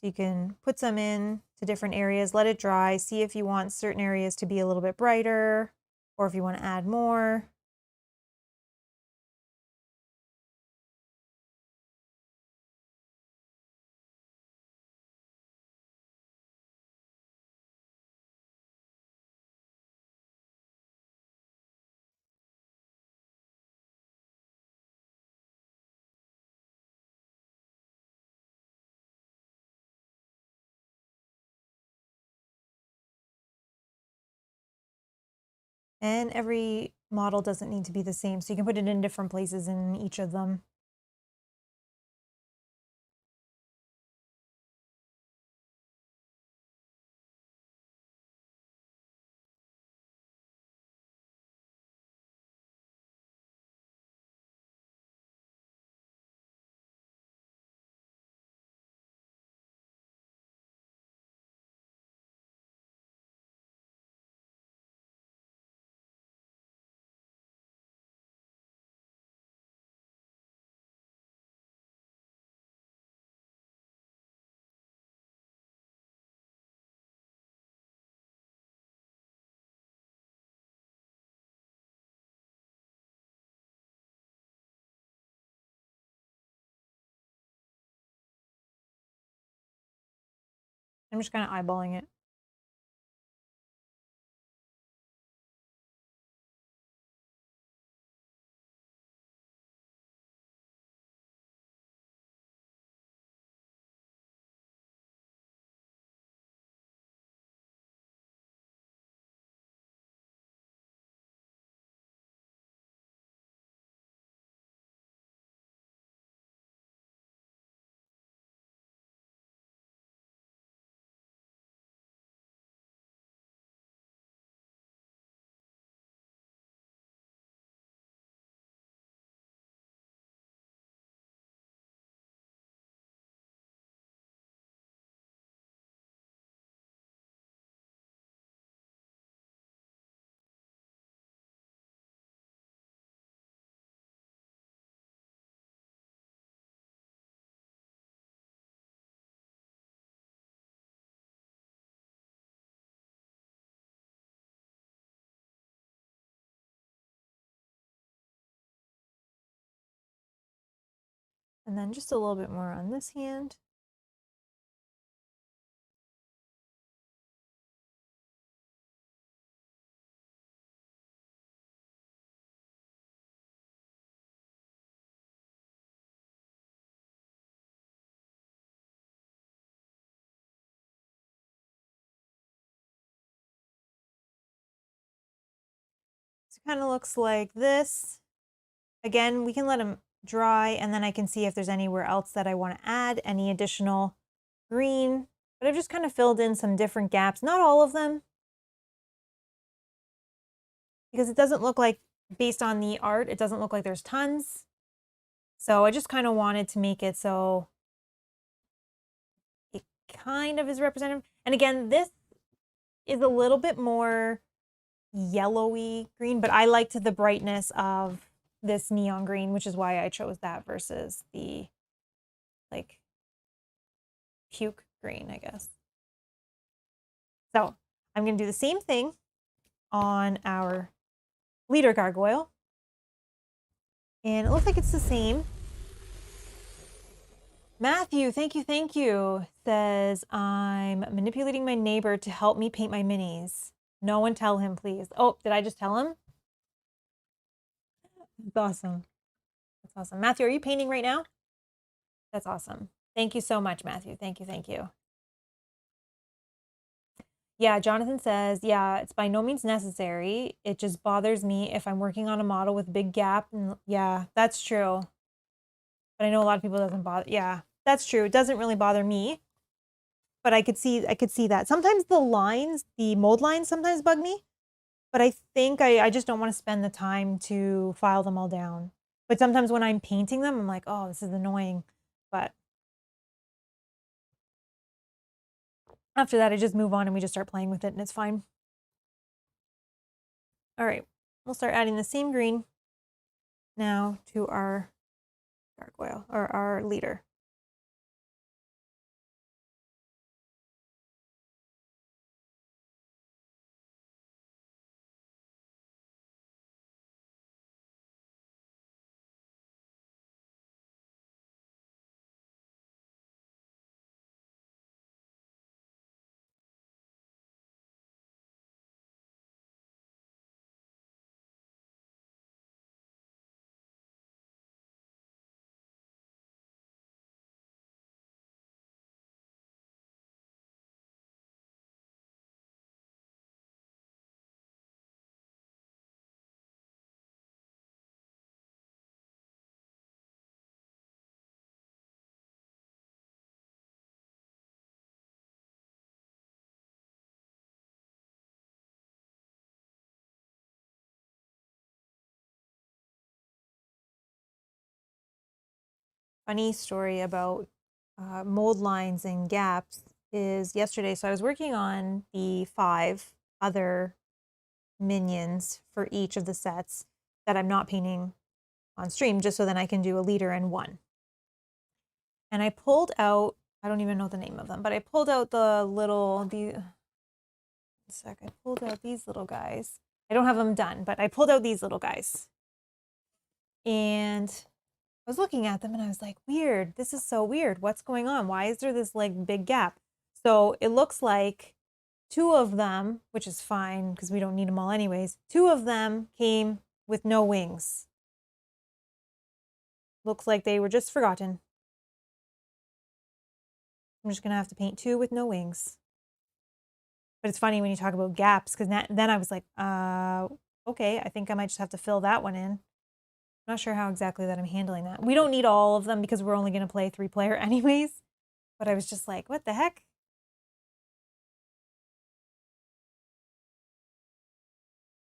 So you can put some in to different areas, let it dry, see if you want certain areas to be a little bit brighter or if you want to add more. And every model doesn't need to be the same, so you can put it in different places in each of them. I'm just kind of eyeballing it. And then just a little bit more on this hand. So it kind of looks like this. Again, we can let them dry and then I can see if there's anywhere else that I want to add any additional green. But I've just kind of filled in some different gaps, not all of them, because it doesn't look like, based on the art, it doesn't look like there's tons. So I just kind of wanted to make it so it kind of is representative. And again, this is a little bit more yellowy green, but I liked the brightness of this neon green, which is why I chose that versus the like puke green, I guess. So I'm going to do the same thing on our leader gargoyle. And it looks like it's the same. Matthew, thank you, says, I'm manipulating my neighbor to help me paint my minis. No one tell him, please. Oh, did I just tell him? That's awesome. That's awesome. Matthew, are you painting right now? That's awesome. Thank you so much, Matthew. Thank you. Yeah, Jonathan says, yeah, it's by no means necessary. It just bothers me if I'm working on a model with a big gap. And yeah, that's true. But I know a lot of people doesn't bother. Yeah, that's true. It doesn't really bother me. But I could see that. Sometimes the lines, the mold lines sometimes bug me. But I think I just don't want to spend the time to file them all down. But sometimes when I'm painting them, I'm like, oh, this is annoying. But after that, I just move on and we just start playing with it and it's fine. All right, we'll start adding the same green now to our gargoyle or our leader. Funny story about mold lines and gaps is yesterday. So I was working on the 5 other minions for each of the sets that I'm not painting on stream, just so then I can do a leader and 1. And I pulled out, I don't even know the name of them, but I pulled out I pulled out these little guys. I don't have them done, but I pulled out these little guys. And I was looking at them and I was like, weird, this is so weird. What's going on? Why is there this like big gap? So it looks like 2 of them, which is fine because we don't need them all anyways, 2 of them came with no wings. Looks like they were just forgotten. I'm just going to have to paint 2 with no wings. But it's funny when you talk about gaps because then I was like, okay, I think I might just have to fill that one in. I'm not sure how exactly that I'm handling that. We don't need all of them because we're only going to play 3-player anyways. But I was just like, what the heck?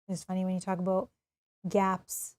It's funny when you talk about gaps.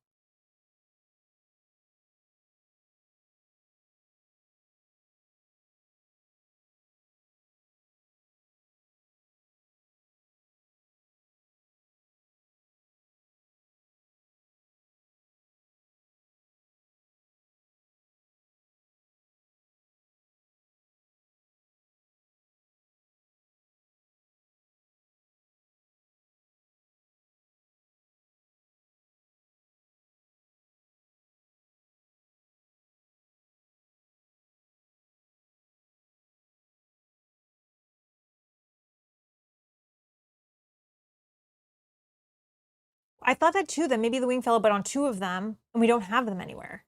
I thought that too, that maybe the wing fell out, but on 2 of them, and we don't have them anywhere.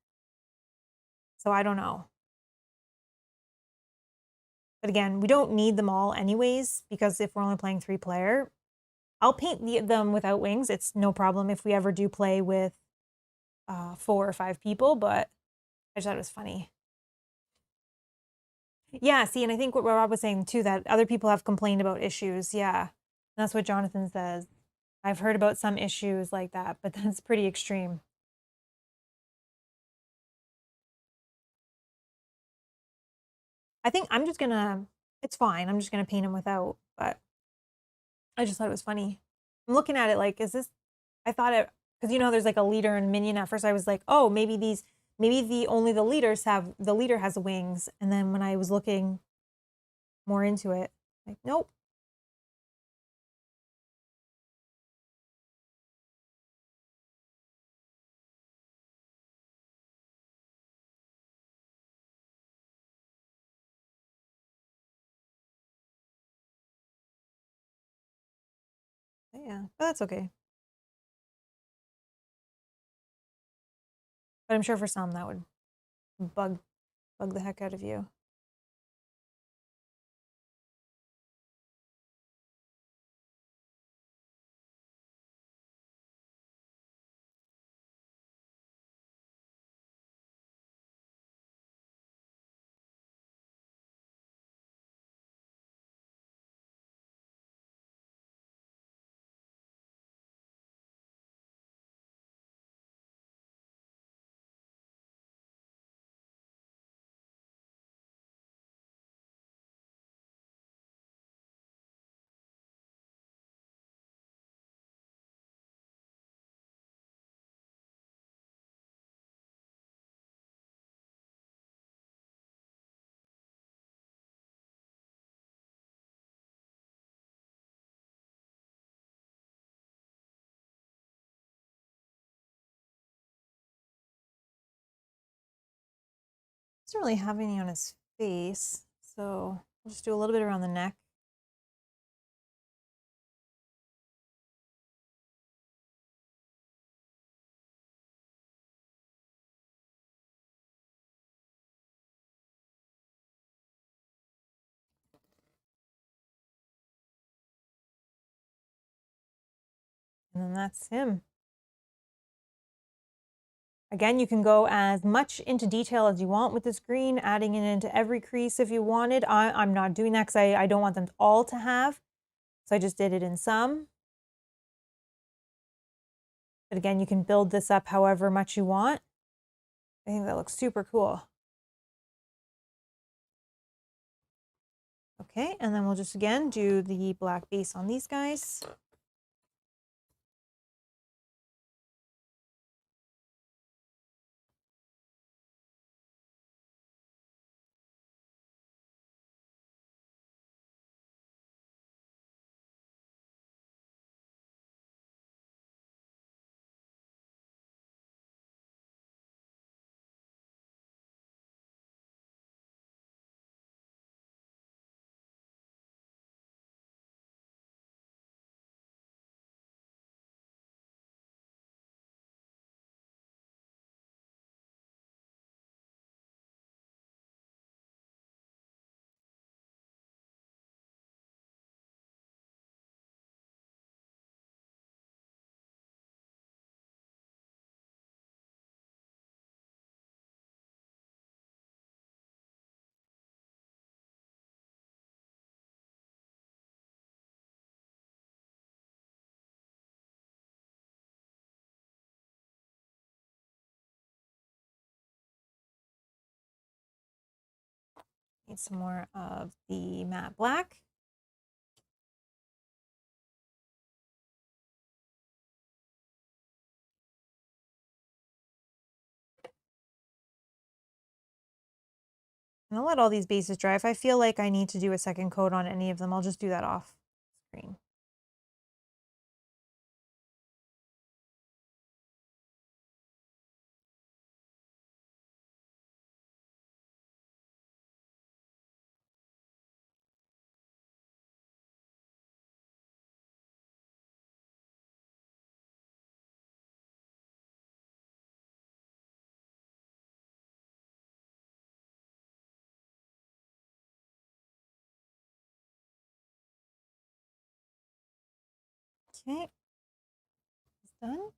So I don't know. But again, we don't need them all anyways, because if we're only playing 3-player, I'll paint them without wings. It's no problem if we ever do play with 4 or 5 people, but I just thought it was funny. Yeah, see, and I think what Rob was saying too, that other people have complained about issues. Yeah, and that's what Jonathan says. I've heard about some issues like that, but that's pretty extreme. I think I'm just gonna, it's fine. I'm just gonna paint him without, but I just thought it was funny. I'm looking at it like, is this, I thought it, because you know, there's like a leader and minion. At first I was like, oh, maybe only the leaders have, the leader has wings. And then when I was looking more into it, like, nope. Yeah, but that's okay. But I'm sure for some that would bug the heck out of you. Doesn't really have any on his face, so I'll just do a little bit around the neck. And then that's him. Again, you can go as much into detail as you want with this green, adding it into every crease if you wanted. I'm not doing that because I don't want them all to have. So I just did it in some. But again, you can build this up however much you want. I think that looks super cool. Okay, and then we'll just again do the black base on these guys. Need some more of the matte black. And I'll let all these bases dry. If I feel like I need to do a second coat on any of them, I'll just do that off screen. Okay. It's done.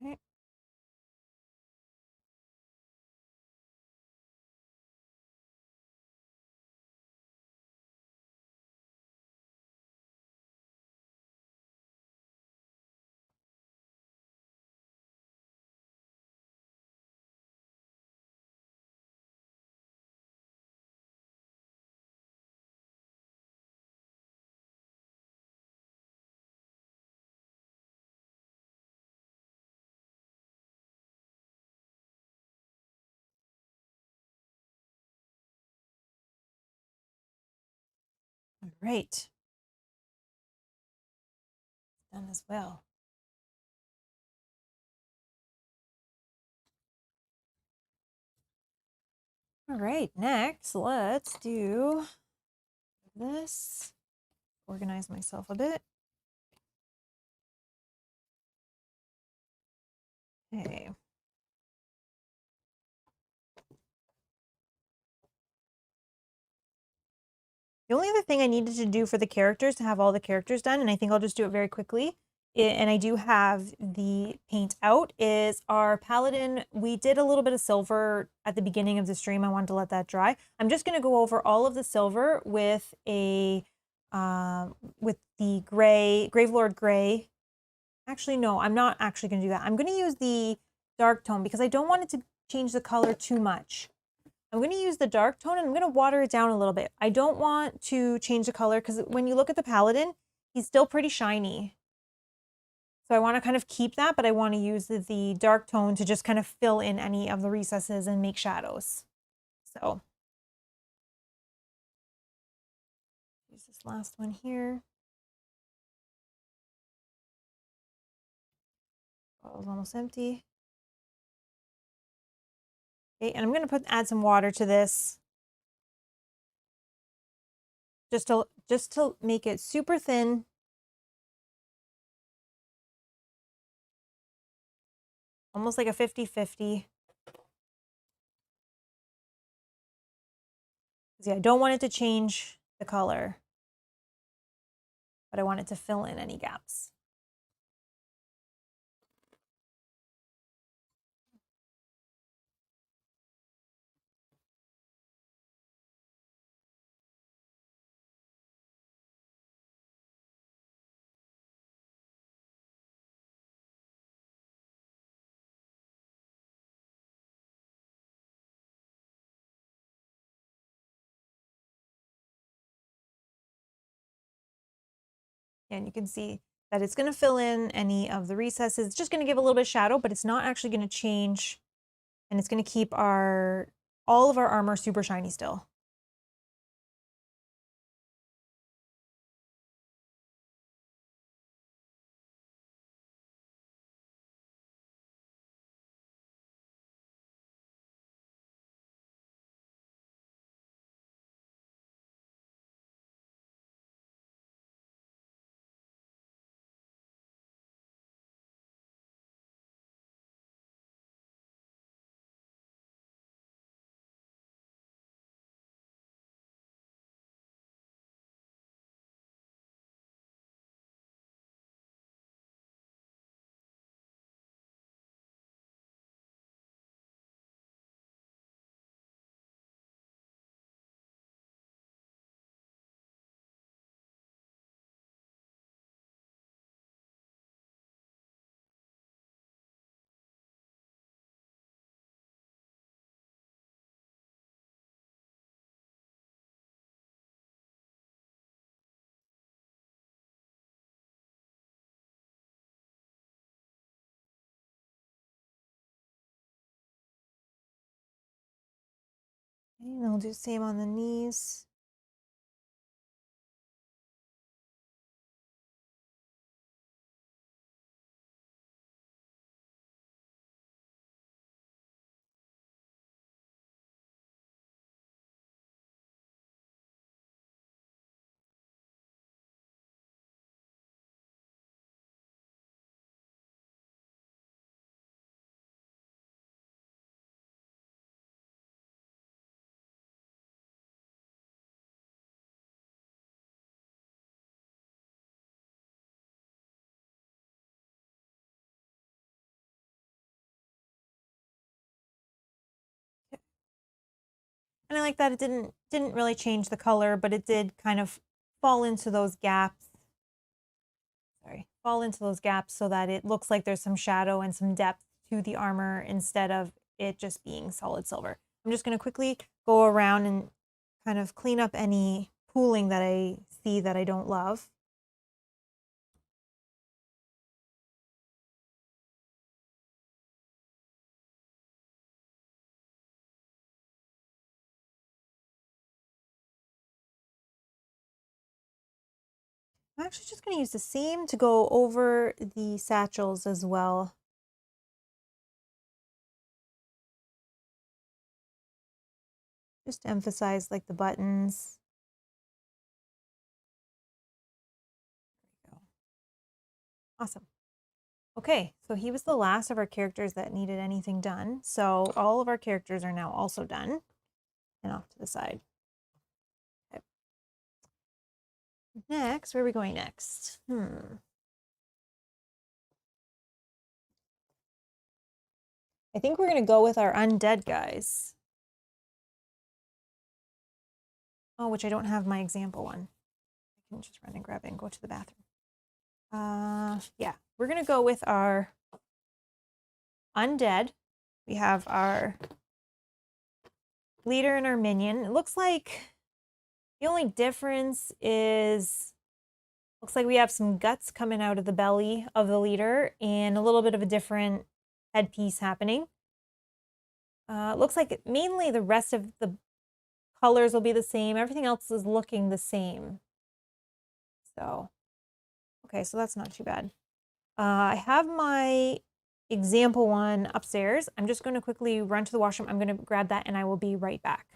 Okay. All right. Done as well. All right, next, let's do this. Organize myself a bit. Okay. The only other thing I needed to do for the characters to have all the characters done, and I think I'll just do it very quickly, and I do have the paint out, is our paladin. We did a little bit of silver at the beginning of the stream. I wanted to let that dry. I'm just going to go over all of the silver with a with the gray, Gravelord gray. Actually, no, I'm not actually going to do that. I'm going to use the dark tone because I don't want it to change the color too much. I'm going to use the dark tone and I'm going to water it down a little bit. I don't want to change the color because when you look at the paladin, he's still pretty shiny. So I want to kind of keep that, but I want to use the dark tone to just kind of fill in any of the recesses and make shadows. So use this last one here. Bottle's almost empty. Okay, and I'm going to add some water to this. Just to make it super thin. Almost like a 50-50. Yeah, I don't want it to change the color, but I want it to fill in any gaps. And you can see that it's going to fill in any of the recesses. It's just going to give a little bit of shadow, but it's not actually going to change. And it's going to keep all of our armor super shiny still. And then we'll do the same on the knees. And I like that it didn't really change the color, but it did kind of fall into those gaps. Sorry, fall into those gaps so that it looks like there's some shadow and some depth to the armor instead of it just being solid silver. I'm just going to quickly go around and kind of clean up any pooling that I see that I don't love. I'm actually just going to use the same to go over the satchels as well. Just to emphasize like the buttons. There we go. Awesome. Okay, so he was the last of our characters that needed anything done. So all of our characters are now also done and off to the side. Okay. Next, where are we going next? I think we're going to go with our undead guys. Oh, which I don't have my example one. I can just run and grab it and go to the bathroom. Yeah, we're going to go with our undead. We have our leader and our minion. It looks like the only difference is, looks like we have some guts coming out of the belly of the leader and a little bit of a different headpiece happening. Looks like mainly the rest of the colors will be the same. Everything else is looking the same. So, okay, so that's not too bad. I have my example one upstairs. I'm just going to quickly run to the washroom. I'm going to grab that and I will be right back.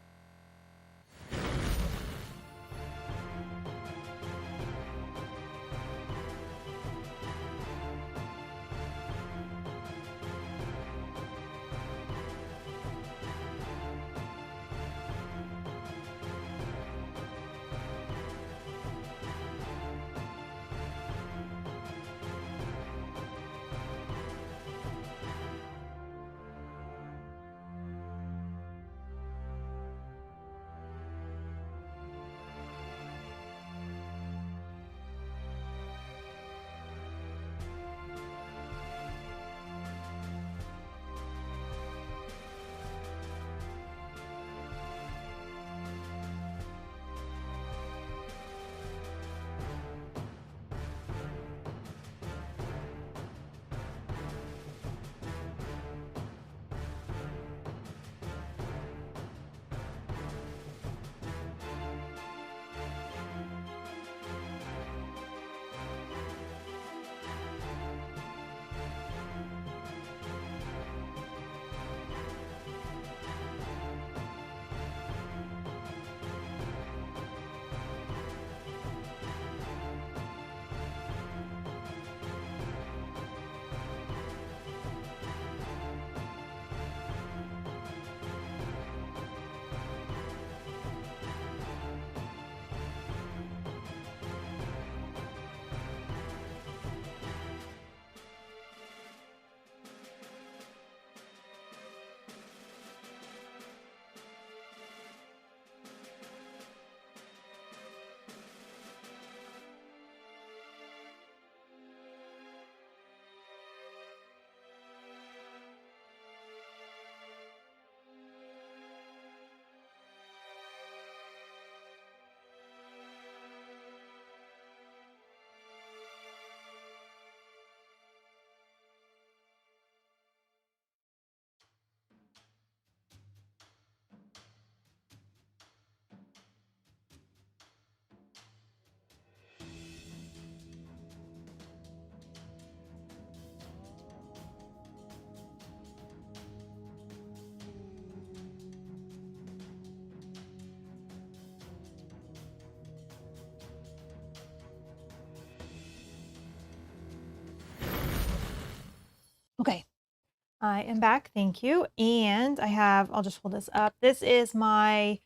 I am back, thank you. And I have, I'll just hold this up. This is my,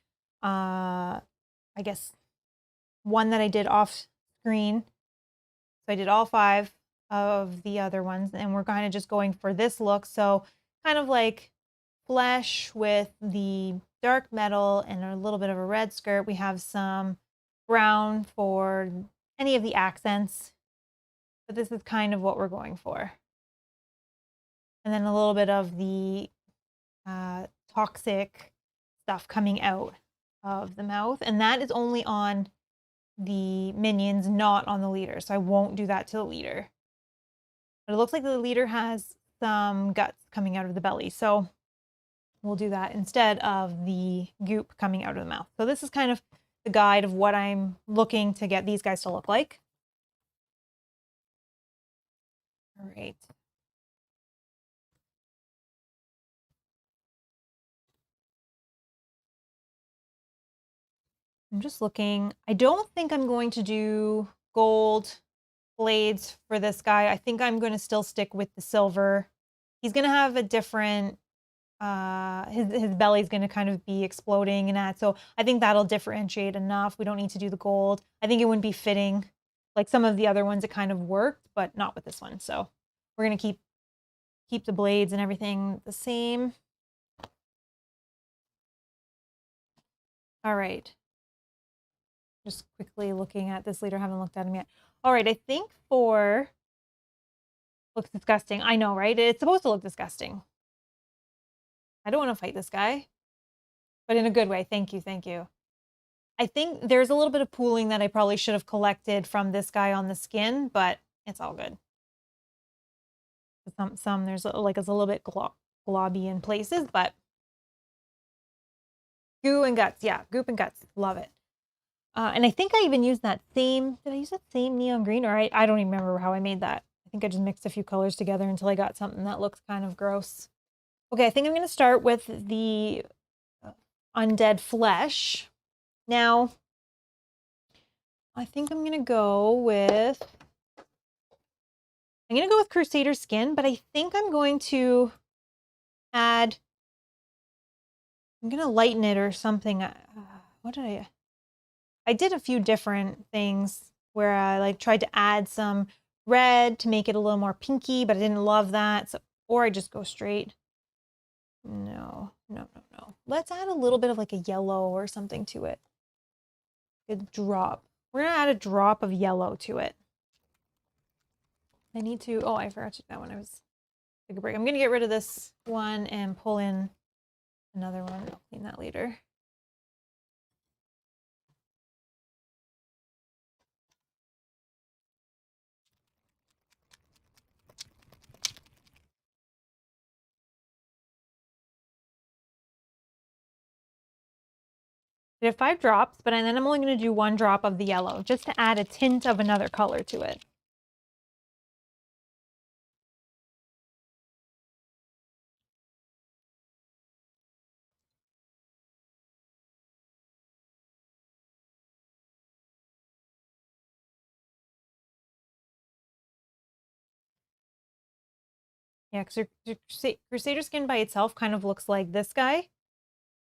I guess, one that I did off screen. So I did all 5 of the other ones, and we're kind of just going for this look. So kind of like flesh with the dark metal and a little bit of a red skirt. We have some brown for any of the accents, but this is kind of what we're going for. And then a little bit of the toxic stuff coming out of the mouth. And that is only on the minions, not on the leader. So I won't do that to the leader. But it looks like the leader has some guts coming out of the belly. So we'll do that instead of the goop coming out of the mouth. So this is kind of the guide of what I'm looking to get these guys to look like. All right. I'm just looking. I don't think I'm going to do gold blades for this guy. I think I'm going to still stick with the silver. He's going to have a different, his belly's going to kind of be exploding and that. So I think that'll differentiate enough. We don't need to do the gold. I think it wouldn't be fitting. Like some of the other ones, it kind of worked, but not with this one. So we're going to keep the blades and everything the same. All right. Just quickly looking at this leader. I haven't looked at him yet. All right, I think for looks disgusting. I know, right? It's supposed to look disgusting. I don't want to fight this guy, but in a good way. Thank you, thank you. I think there's a little bit of pooling that I probably should have collected from this guy on the skin, but it's all good. Some there's like it's a little bit globby in places, but goo and guts. Yeah, goop and guts. Love it. And I think I even used that same, did I use that same neon green? Or I don't even remember how I made that. I think I just mixed a few colors together until I got something that looks kind of gross. Okay, I think I'm going to start with the undead flesh. Now, I think I'm going to go with Crusader skin, but I think I'm going to add, I'm going to lighten it or something. What did I did a few different things where I like tried to add some red to make it a little more pinky, but I didn't love that. So, or I just go straight. No. Let's add a little bit of like a yellow or something to it. A drop. We're gonna add a drop of yellow to it. I need to, oh, I forgot to do that one. I was take a break. I'm gonna get rid of this one and pull in another one. I'll clean that later. I did 5 drops, but then I'm only going to do 1 drop of the yellow just to add a tint of another color to it. Yeah, because Crusader skin by itself kind of looks like this guy,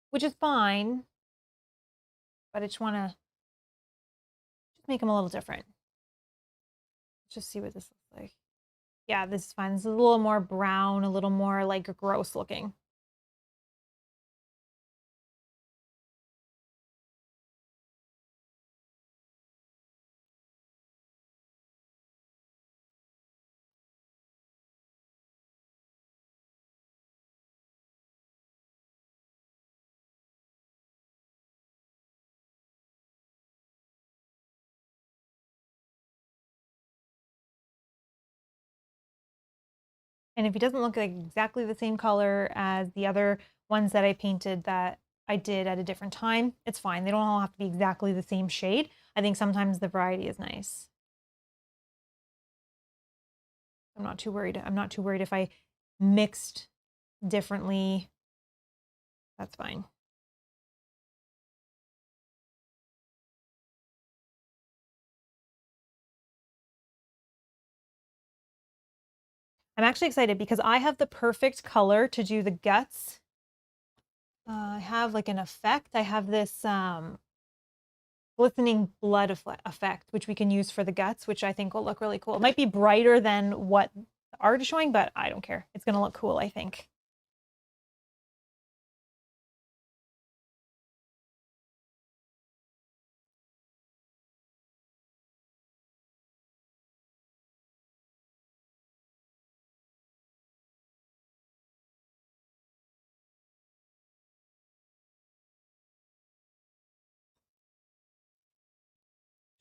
which is fine, but I just want to make him a little different. Let's just see what this looks like. Yeah, this is fine. This is a little more brown, a little more like gross looking. And if he doesn't look like exactly the same color as the other ones that I painted that I did at a different time, it's fine. They don't all have to be exactly the same shade. I think sometimes the variety is nice. I'm not too worried. I'm not too worried if I mixed differently. That's fine. I'm actually excited because I have the perfect color to do the guts. I have like an effect. I have this glistening blood effect, which we can use for the guts, which I think will look really cool. It might be brighter than what the art is showing, but I don't care. It's going to look cool, I think.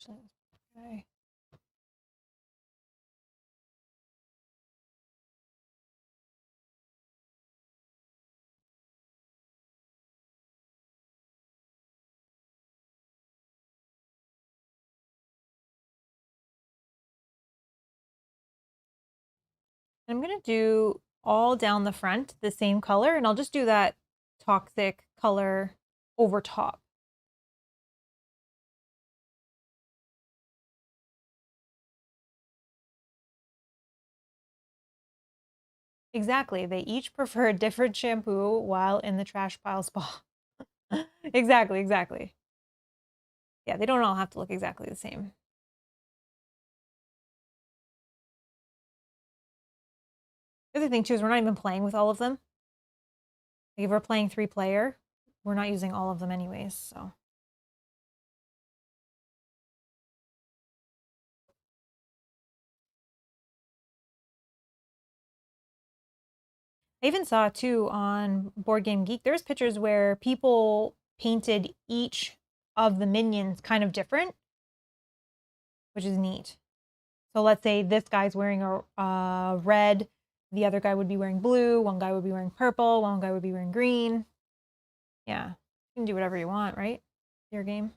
Okay. I'm going to do all down the front the same color, and I'll just do that toxic color over top. Exactly. They each prefer a different shampoo while in the trash pile spa. Exactly, exactly. Yeah, they don't all have to look exactly the same. The other thing too is we're not even playing with all of them. Like if we're playing 3-player, we're not using all of them anyways, so. I even saw too on Board Game Geek, there's pictures where people painted each of the minions kind of different, which is neat. So let's say this guy's wearing a red, the other guy would be wearing blue, one guy would be wearing purple, one guy would be wearing green. Yeah, you can do whatever you want, right? Your game.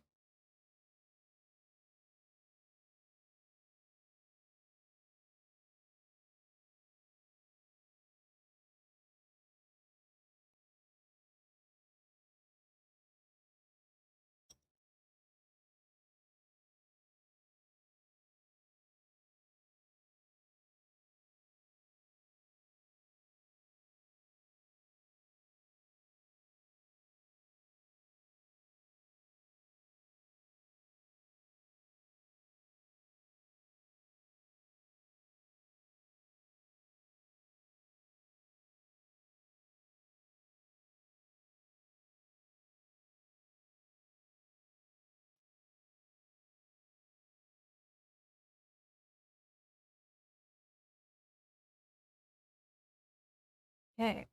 Okay,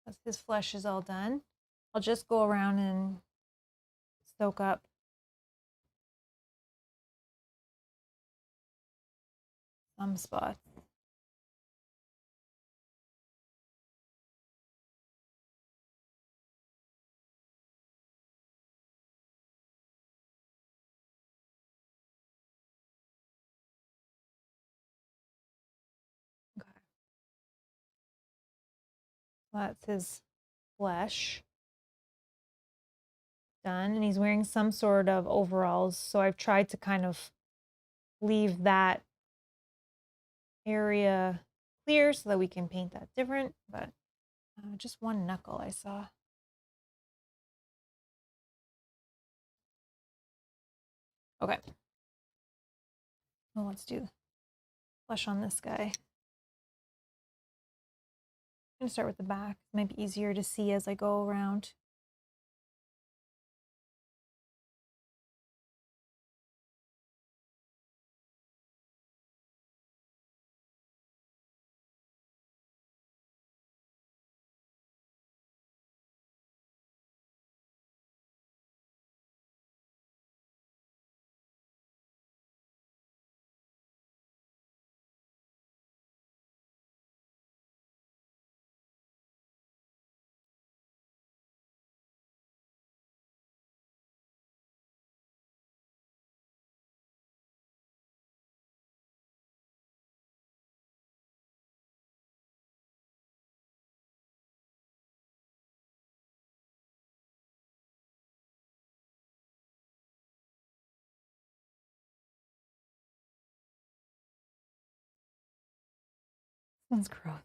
once his flesh is all done, I'll just go around and soak up some spots. Okay. That's his flesh done, and he's wearing some sort of overalls, so I've tried to kind of leave that area clear so that we can paint that different, but just one knuckle I saw. Okay. Well, let's do flesh on this guy. I'm gonna start with the back. It might be easier to see as I go around. That's gross.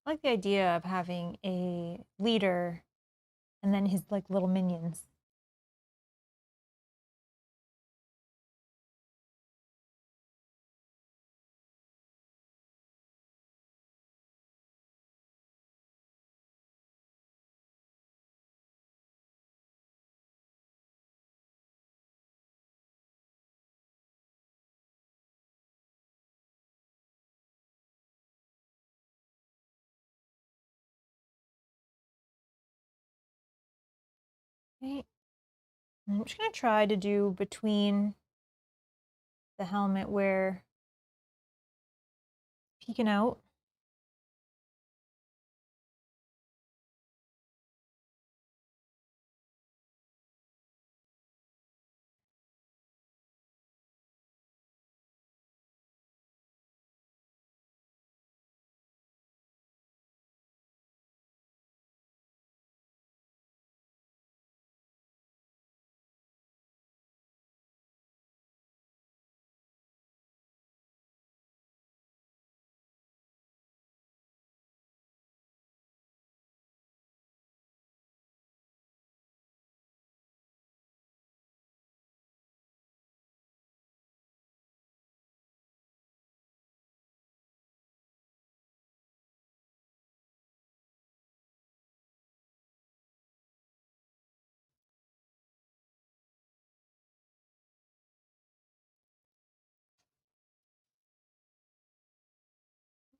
I like the idea of having a leader and then his like little minions. Okay. I'm just going to try to do between the helmet where peeking out.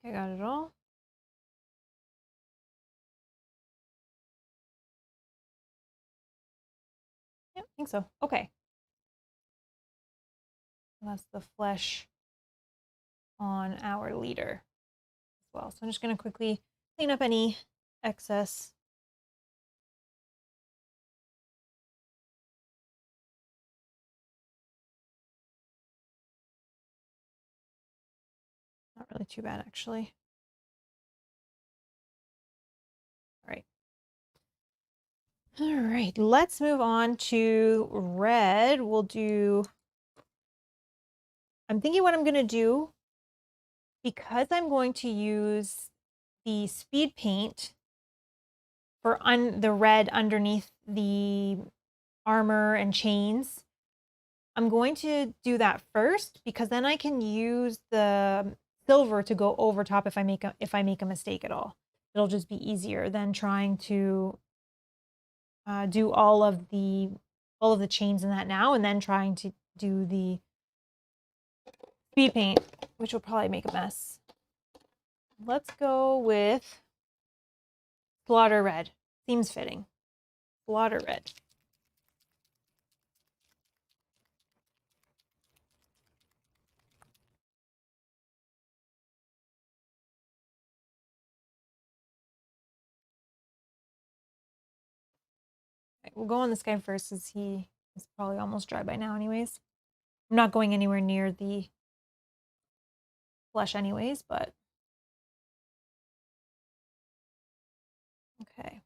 I got it all. Yeah, I think so. Okay. That's the flesh on our leader as well. So I'm just going to quickly clean up any excess. Not really too bad, actually. All right. All right, let's move on to red. We'll do, I'm thinking what I'm going to do, because I'm going to use the speed paint for the red underneath the armor and chains. I'm going to do that first because then I can use the silver to go over top if I make a mistake at all. It'll just be easier than trying to do all of the chains in that now and then trying to do the speed paint, which will probably make a mess. Let's go with Slaughter Red. Seems fitting. Slaughter Red. Right, we'll go on this guy first as he is probably almost dry by now anyways. I'm not going anywhere near the flesh anyways, but okay.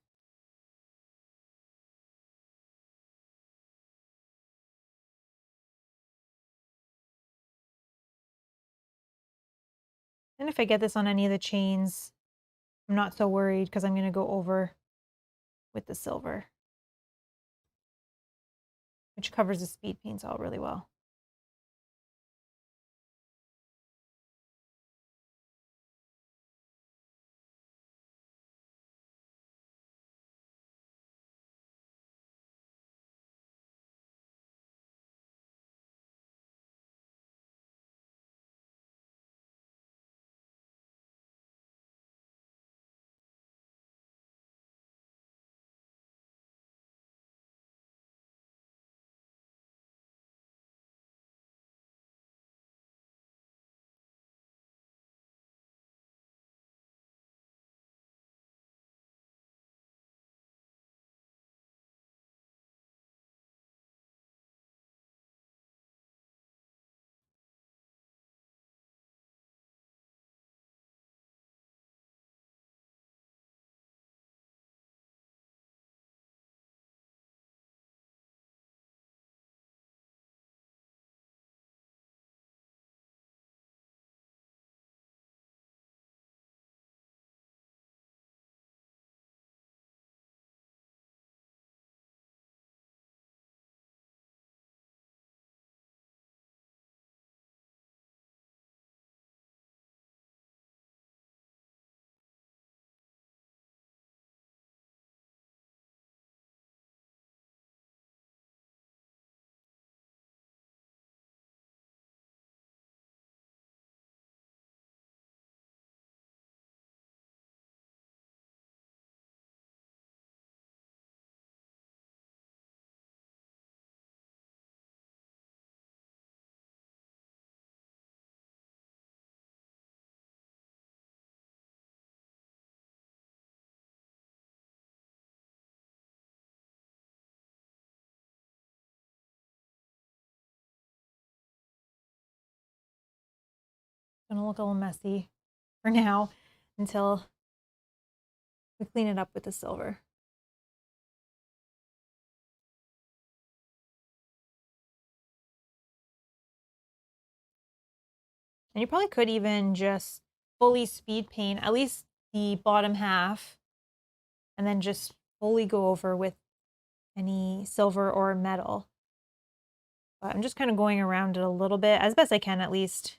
And if I get this on any of the chains, I'm not so worried because I'm going to go over with the silver, which covers the speed paints all really well. gonna look a little messy for now until we clean it up with the silver. And you probably could even just fully speed paint at least the bottom half and then just fully go over with any silver or metal. But I'm just kind of going around it a little bit, as best I can at least.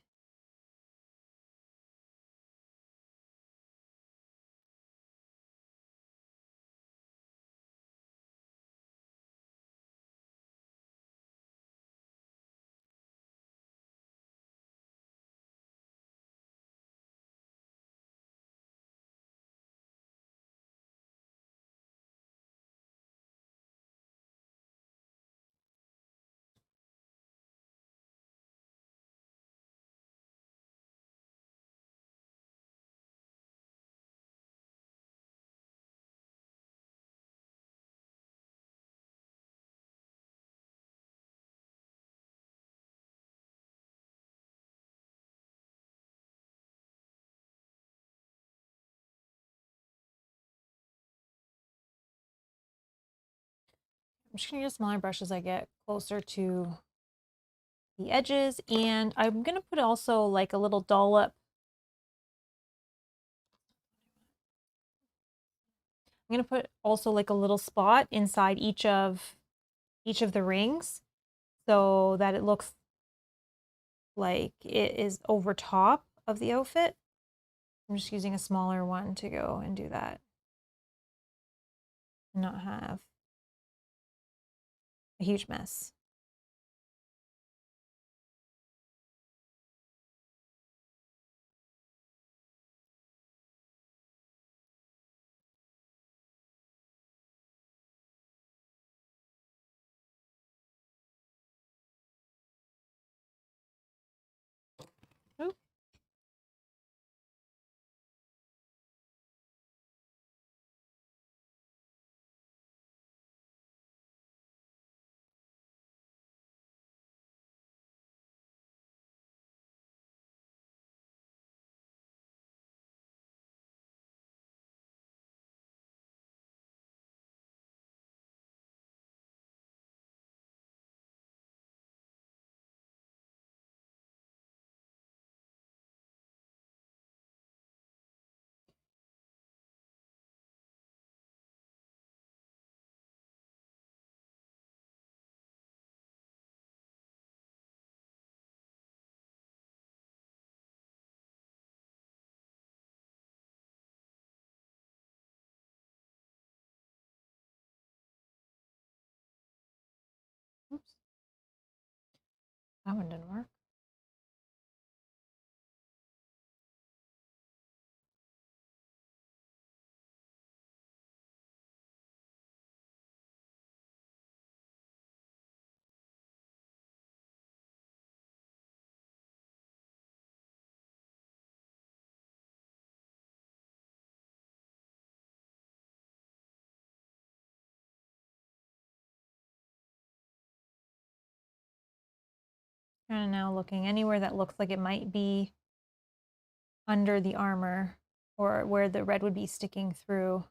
I'm just gonna use smaller brushes as I get closer to the edges, and I'm gonna put also like a little dollop. I'm gonna put also like a little spot inside each of the rings so that it looks like it is over top of the outfit. I'm just using a smaller one to go and do that and not have a huge mess. Oop. Oops. That one didn't work. Kind of now looking anywhere that looks like it might be under the armor or where the red would be sticking through.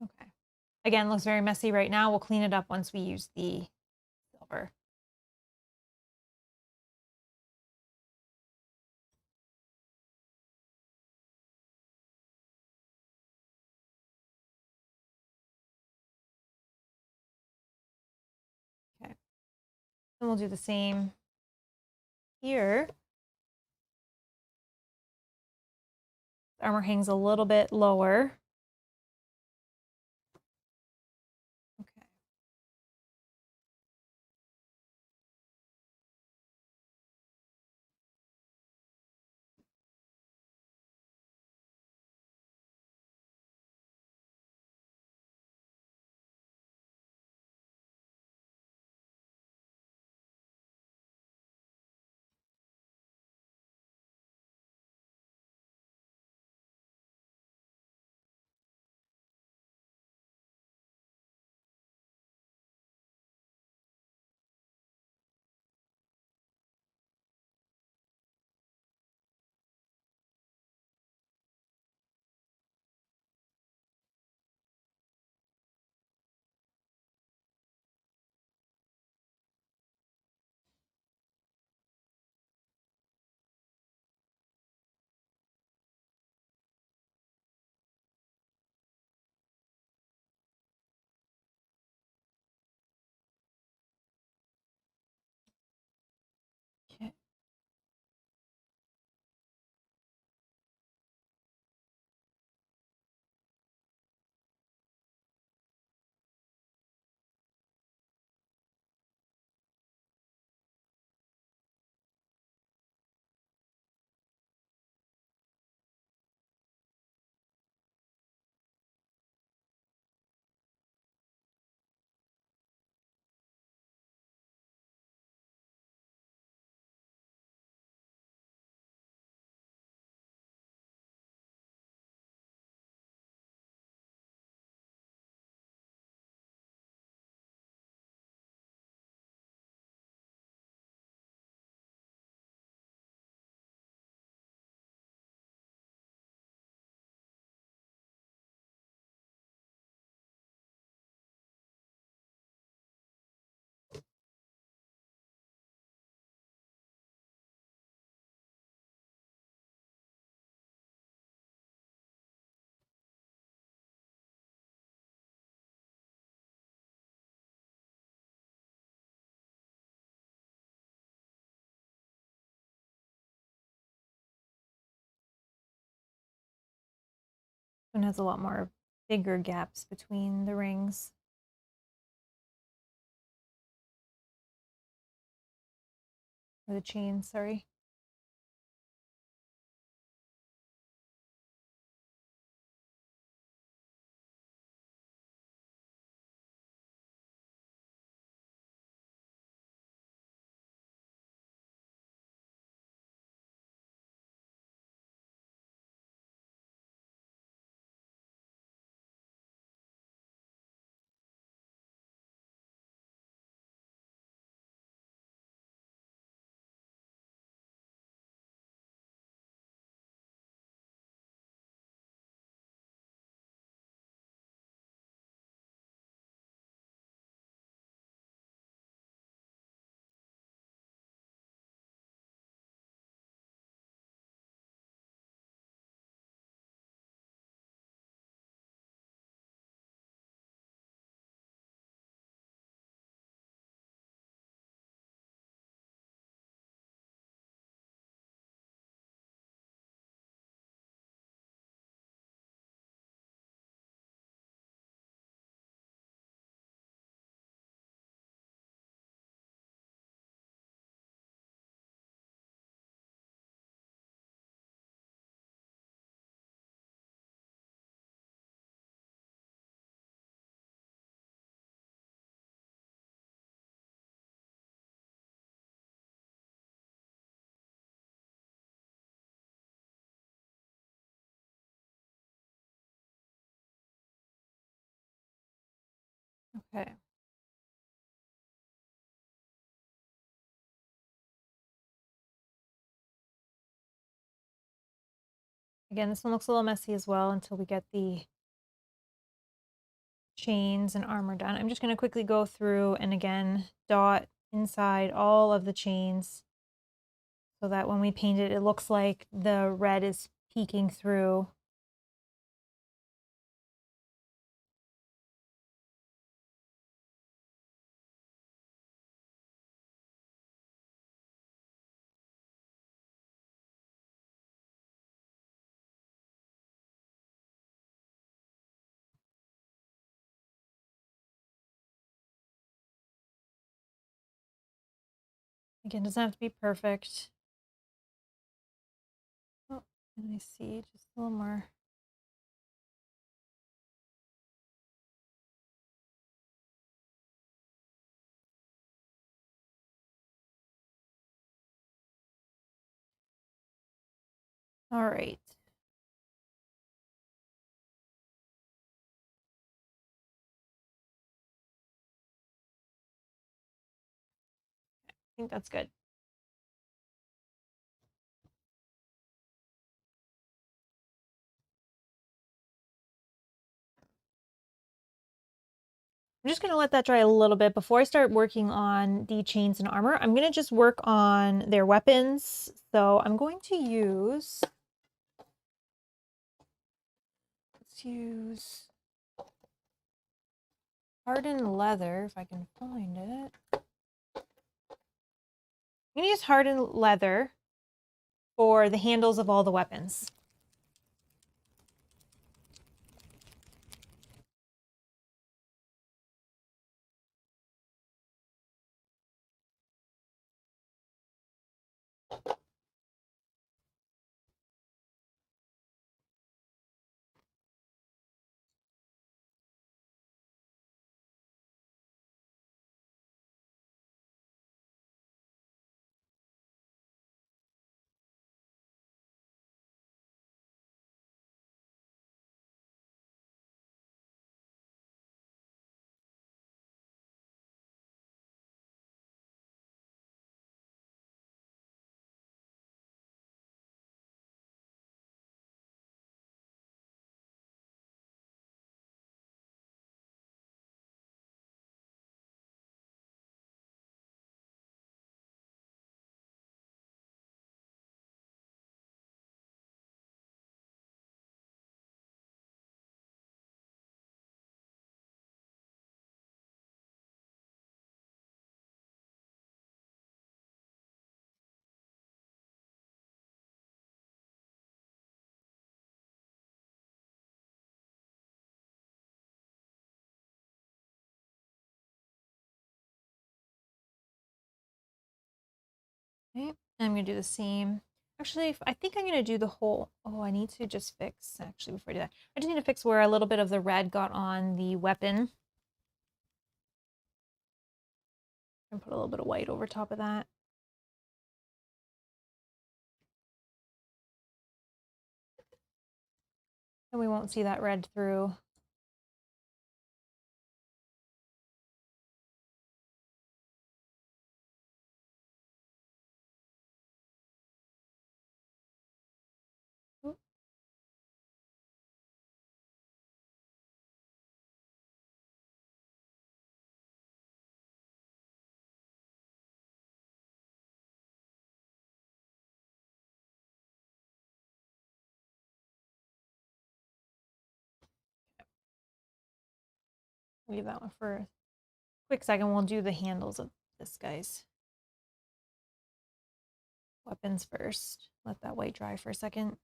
Okay. Again, looks very messy right now. We'll clean it up once we use the silver. Okay. Then we'll do the same here. The armor hangs a little bit lower. Okay. One has a lot more bigger gaps between the rings. Or the chains, sorry. Okay. Again, this one looks a little messy as well until we get the chains and armor done. I'm just going to quickly go through and again dot inside all of the chains so that when we paint it, it looks like the red is peeking through. Again, doesn't have to be perfect. Oh, and I see just a little more. All right. I think that's good. I'm just going to let that dry a little bit before I start working on the chains and armor. I'm going to just work on their weapons. So I'm going to use, let's use hardened leather if I can find it. I'm going to use hardened leather for the handles of all the weapons. Okay, I'm gonna do the same. Actually, I think I'm gonna do the whole, oh, I need to just fix, actually, before I do that, I just need to fix where a little bit of the red got on the weapon. And put a little bit of white over top of that. And we won't see that red through. Oop. Leave that one for a quick second. We'll do the handles of this guy's weapons first. Let that white dry for a second.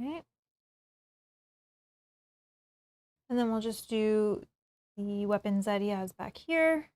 Okay. And then we'll just do the weapons that he has back here.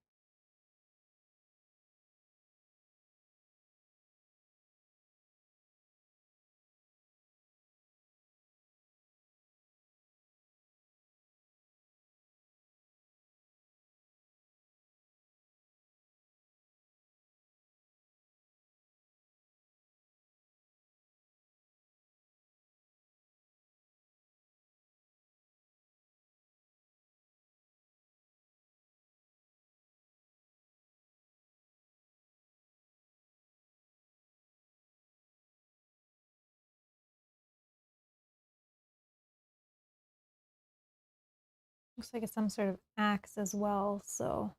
Looks like it's some sort of axe as well, so.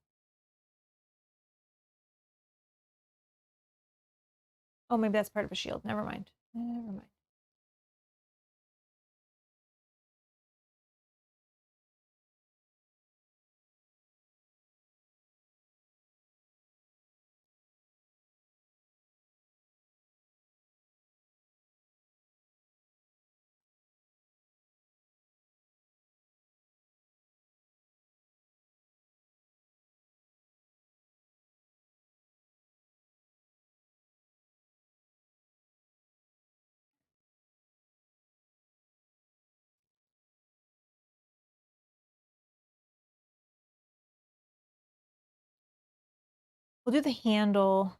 Oh, maybe that's part of a shield. Never mind. Never mind. We'll do the handle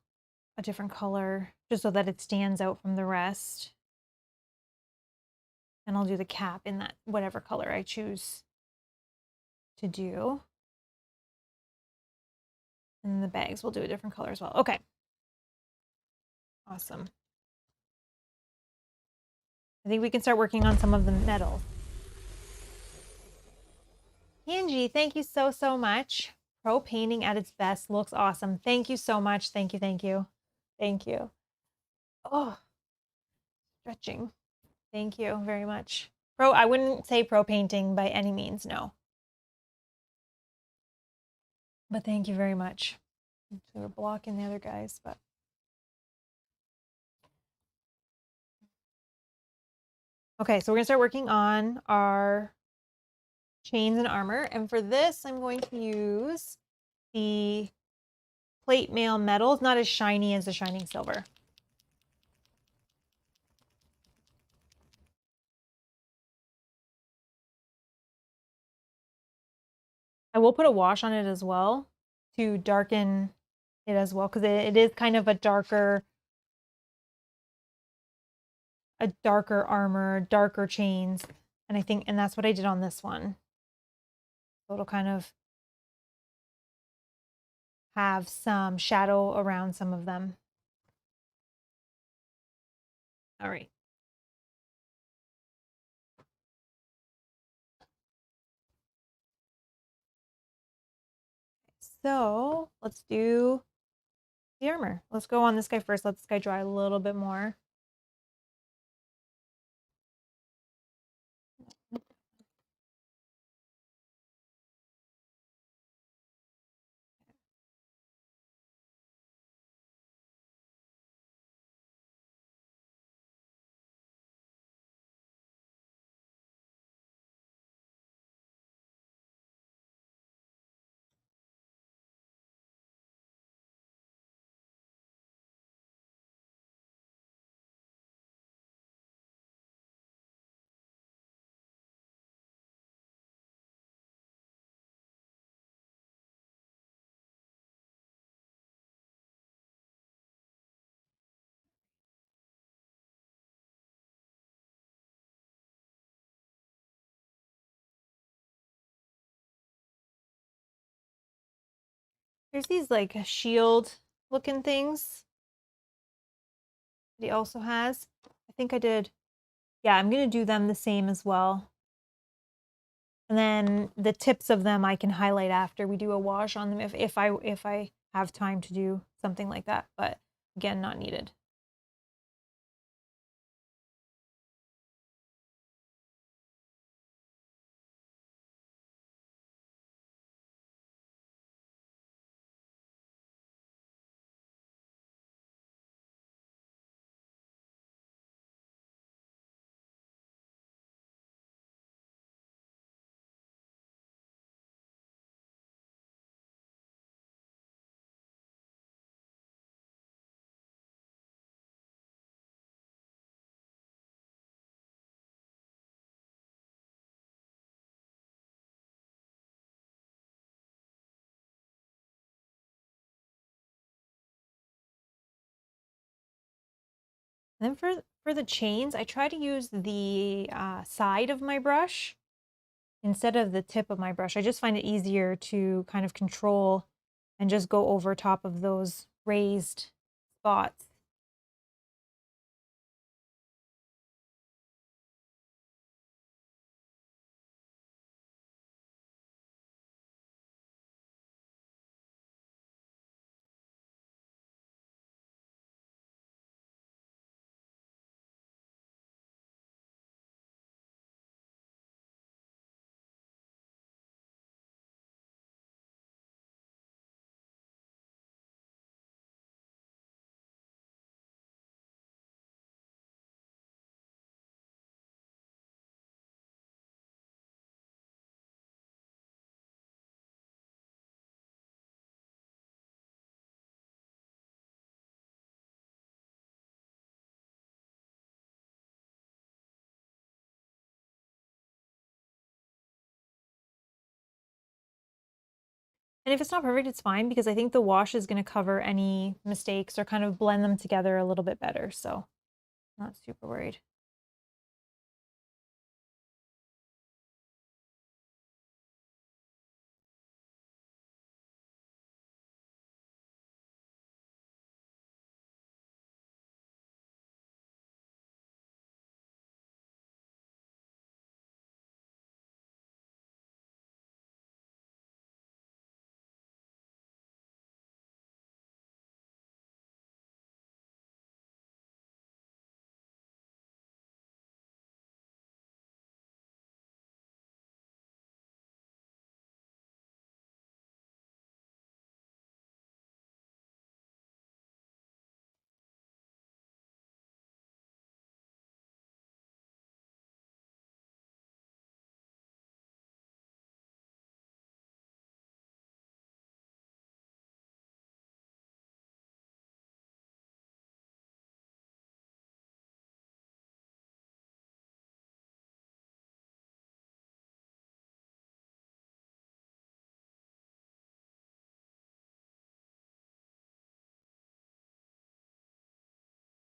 a different color just so that it stands out from the rest. And I'll do the cap in that whatever color I choose to do. And the bags we'll do a different color as well. Okay. Awesome. I think we can start working on some of the metal. Angie, thank you so, so much. Pro painting at its best looks awesome. Thank you so much. Thank you, thank you. Thank you. Oh, stretching. Thank you very much. I wouldn't say pro painting by any means, no. But thank you very much. We were blocking the other guys, but. Okay, so we're gonna start working on our chains and armor. And for this, I'm going to use the plate mail metal. It's not as shiny as the shining silver. I will put a wash on it as well to darken it as well, because it is kind of a darker armor, darker chains. And that's what I did on this one. So it'll kind of have some shadow around some of them. All right. So let's do the armor. Let's go on this guy first. Let this guy dry a little bit more. There's these like shield looking things that he also has. I think I did. Yeah, I'm going to do them the same as well. And then the tips of them I can highlight after we do a wash on them if I have time to do something like that. But again, not needed. And then for the chains, I try to use the side of my brush instead of the tip of my brush. I just find it easier to kind of control and just go over top of those raised spots. And if it's not perfect, it's fine because I think the wash is going to cover any mistakes or kind of blend them together a little bit better. So not super worried.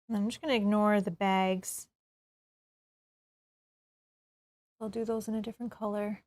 And I'm just going to ignore the bags. I'll do those in a different color.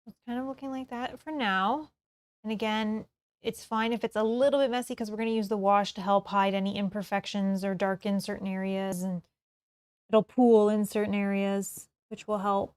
It's kind of looking like that for now. And again, it's fine if it's a little bit messy because we're going to use the wash to help hide any imperfections or darken certain areas, and it'll pool in certain areas, which will help.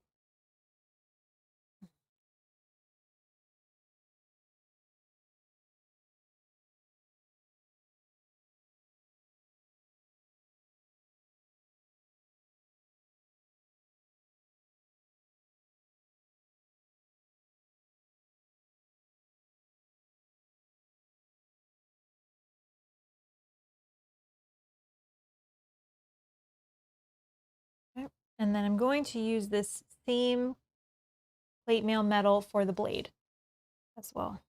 Okay. And then I'm going to use this same plate mail metal for the blade as well.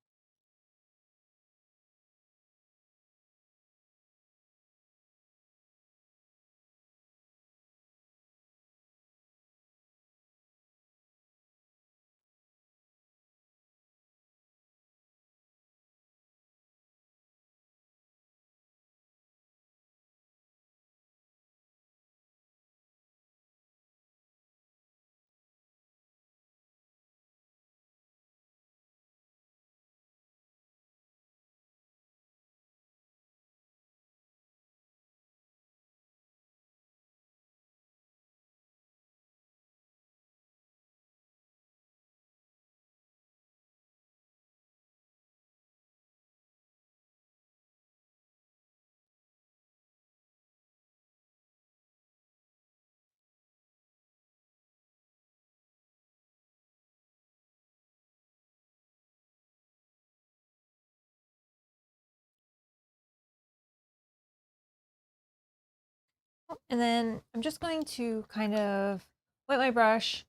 And then I'm just going to kind of wet my brush,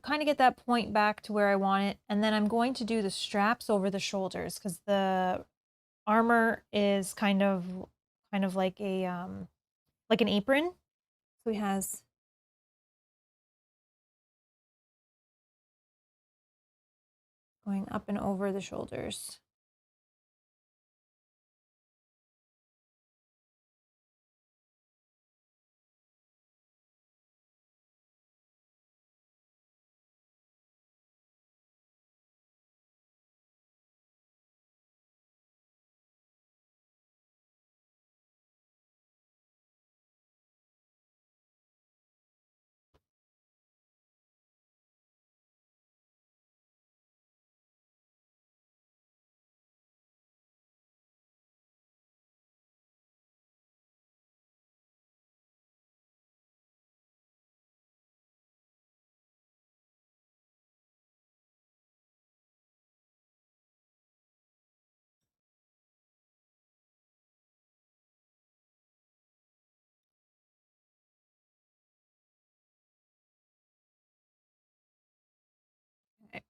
kind of get that point back to where I want it. And then I'm going to do the straps over the shoulders because the armor is kind of like a like an apron. So he has going up and over the shoulders. Okay.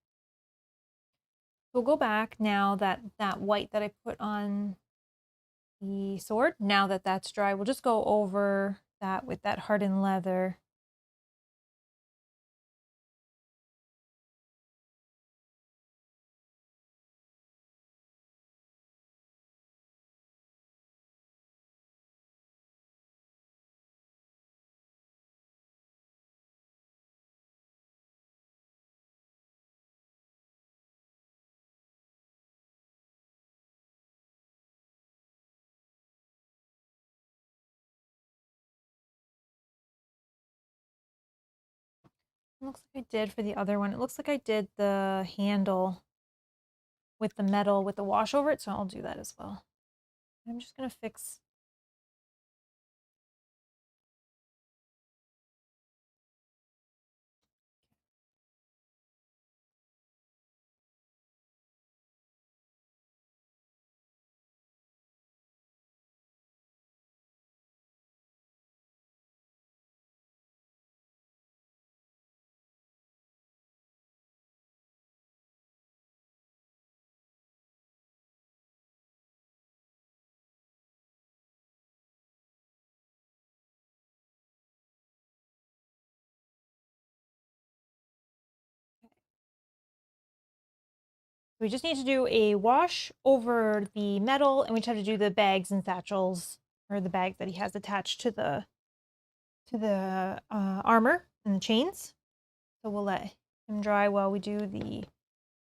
We'll go back now that that white that I put on the sword, now that that's dry, we'll just go over that with that hardened leather. Looks like I did for the other one. It looks like I did the handle with the metal with the wash over it, so I'll do that as well. I'm just gonna fix. We just need to do a wash over the metal, and we just have to do the bags and satchels, or the bags that he has attached to the armor and the chains. So we'll let him dry while we do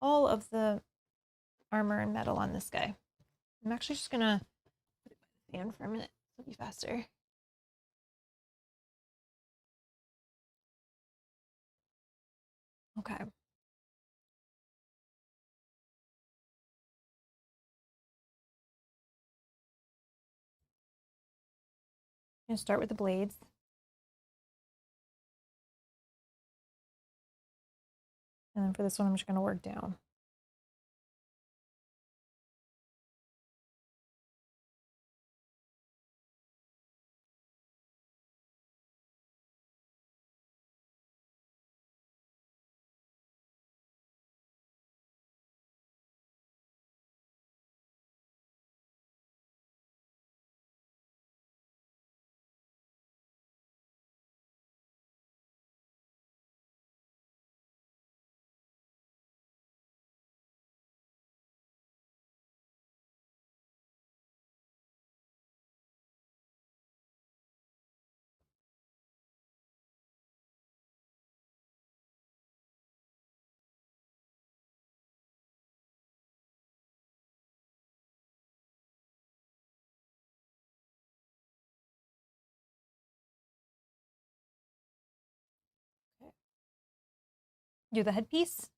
all of the armor and metal on this guy. I'm actually just gonna put it by the fan for a minute. It'll be faster. Okay. I'm gonna start with the blades. And then for this one, I'm just gonna work down. Okay. Do the headpiece.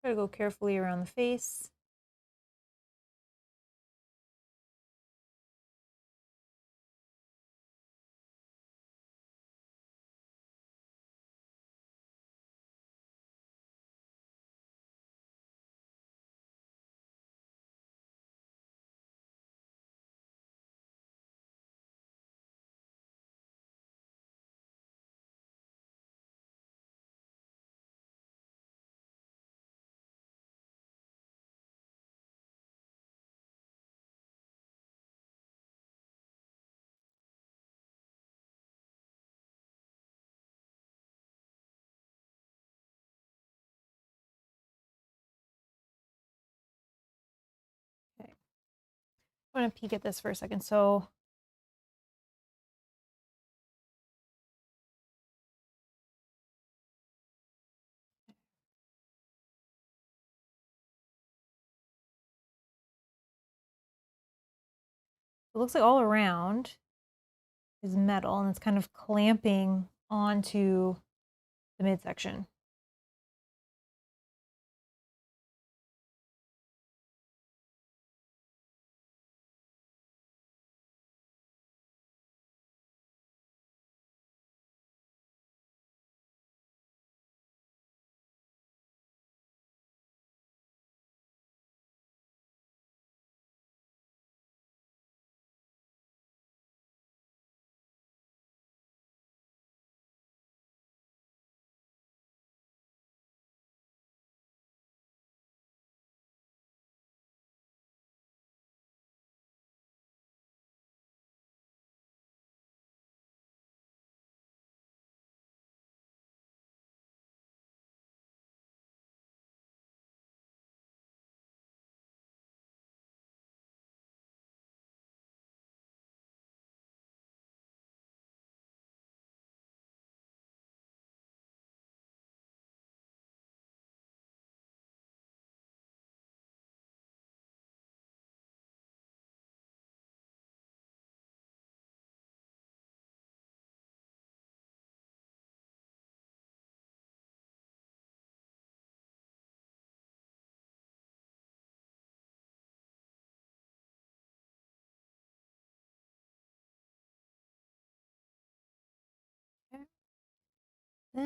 Try to go carefully around the face. Okay. I'm gonna peek at this for a second. So it looks like all around is metal, and it's kind of clamping onto the midsection.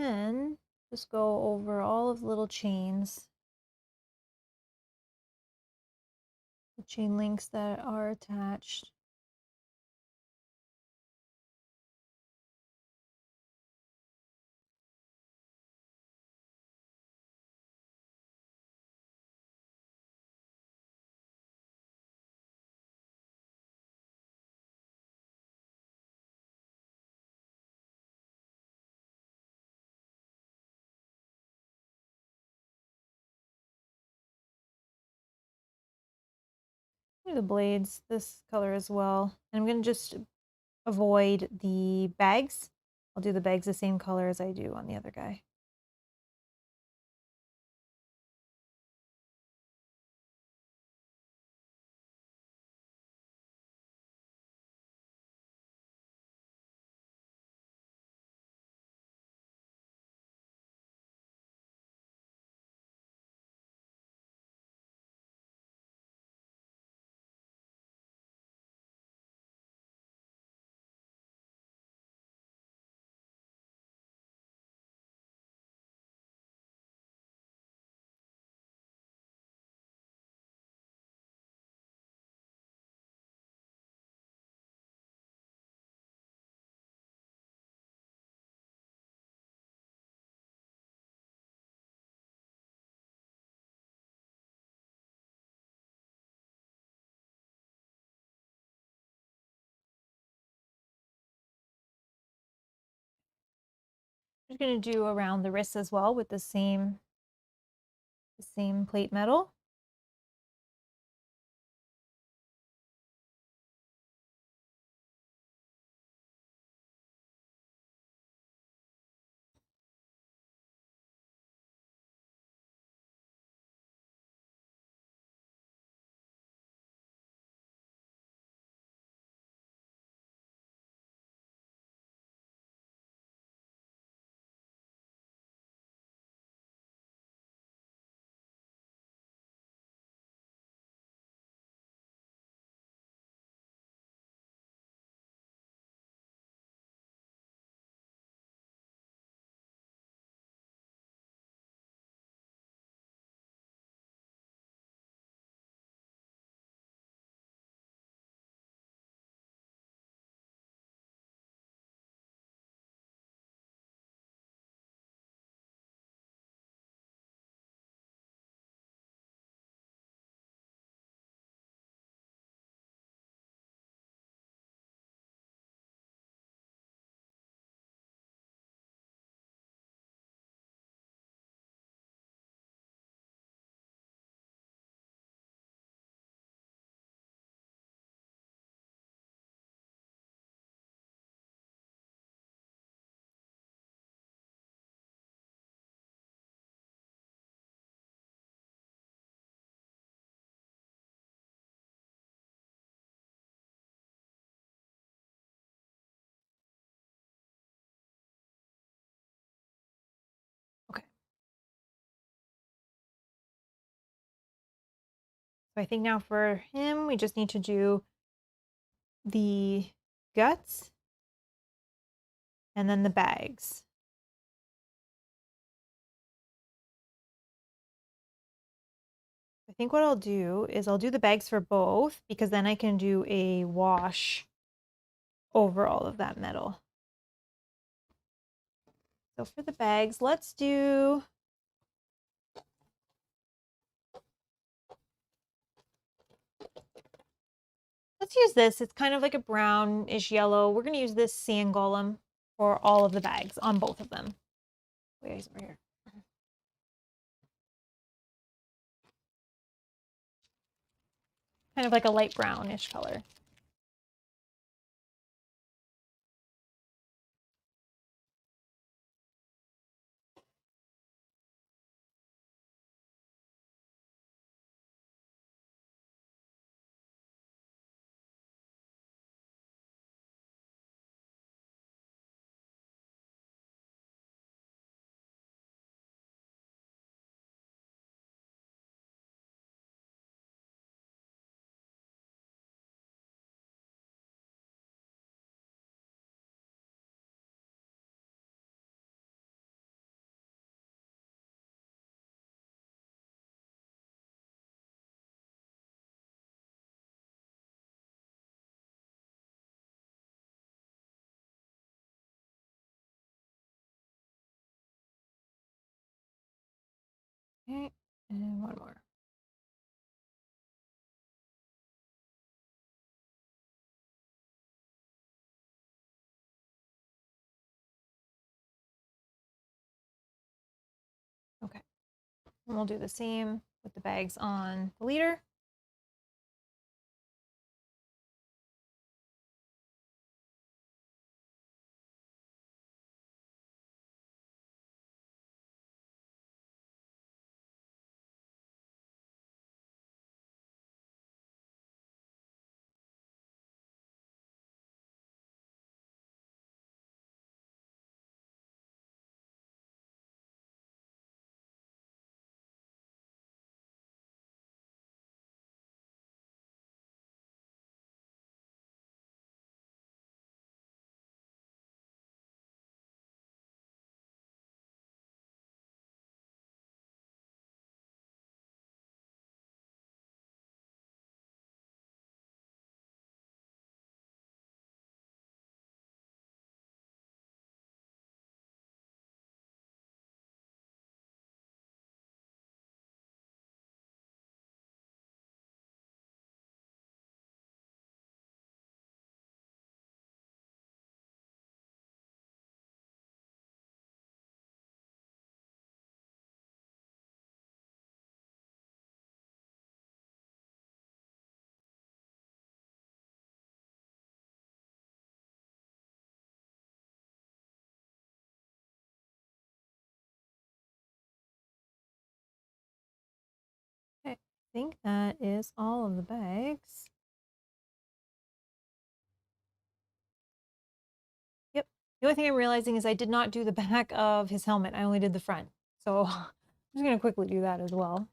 then just go over all of the little chains, the chain links that are attached. Do the blades this color as well. And I'm going to just avoid the bags. I'll do the bags the same color as I do on the other guy. I'm just going to do around the wrists as well with the same plate metal. Okay. So I think now for him, we just need to do the guts and then the bags. I think what I'll do is I'll do the bags for both because then I can do a wash over all of that metal. So for the bags, let's use this. It's kind of like a brownish yellow. We're going to use this sand golem for all of the bags on both of them. Wait, he's over here. Kind of like a light brownish color. Okay, and one more. Okay, and we'll do the same with the bags on the leader. Okay, I think that is all of the bags. Yep. The only thing I'm realizing is I did not do the back of his helmet. I only did the front. So I'm just going to quickly do that as well.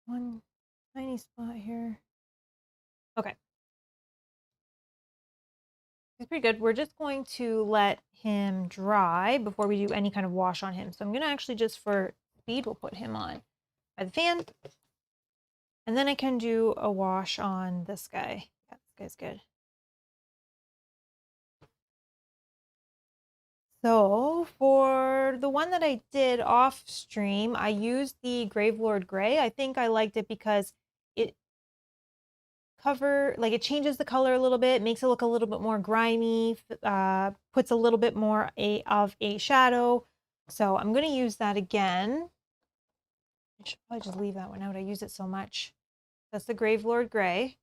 One tiny spot here. Okay. It's pretty good. We're just going to let him dry before we do any kind of wash on him. So I'm going to actually just for speed, we'll put him on by the fan. And then I can do a wash on this guy. Yeah, this guy's good. So for the one that I did off stream, I used the Gravelord Gray. I think I liked it because it it changes the color a little bit, makes it look a little bit more grimy, puts a little bit more of a shadow. So I'm going to use that again. I should probably just leave that one out. I use it so much. That's the Gravelord Gray.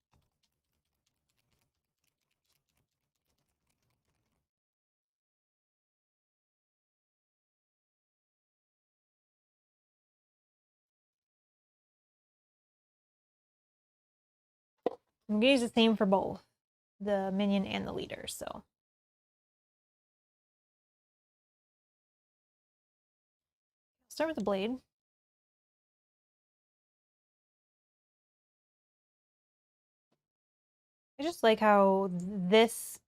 I'm going to use the same for both the minion and the leader. So start with the blade. I just like how this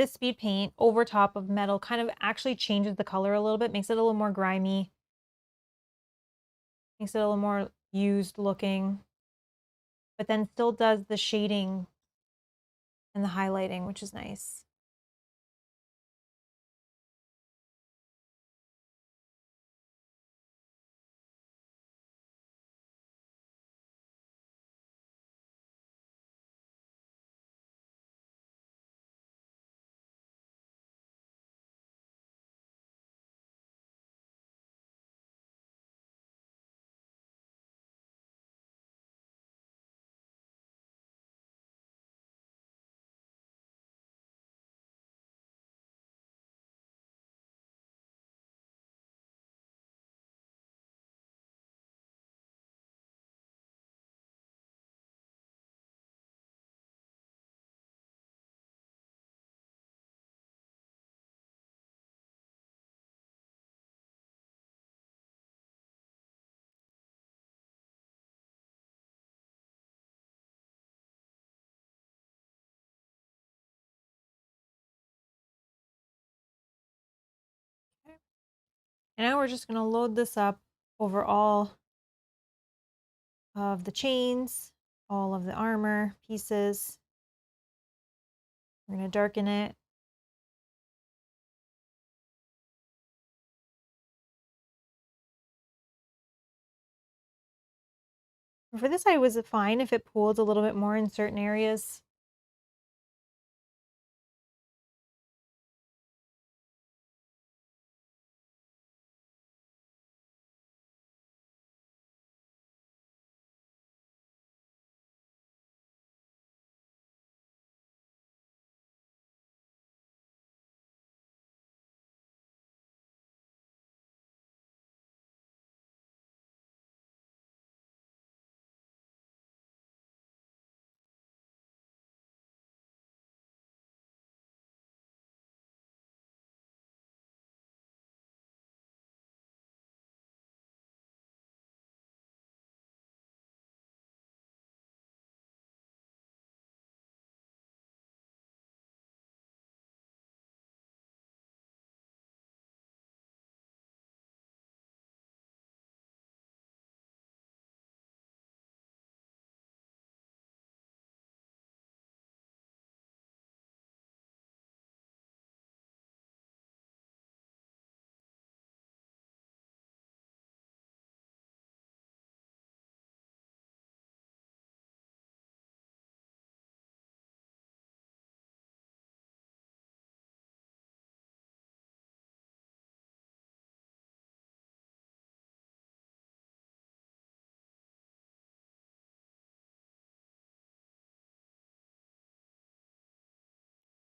speed paint over top of metal kind of actually changes the color a little bit, makes it a little more grimy, makes it a little more used looking, but then still does the shading and the highlighting, which is nice. And now we're just going to load this up over all of the chains, all of the armor pieces. We're going to darken it. For this, I was fine if it pooled a little bit more in certain areas.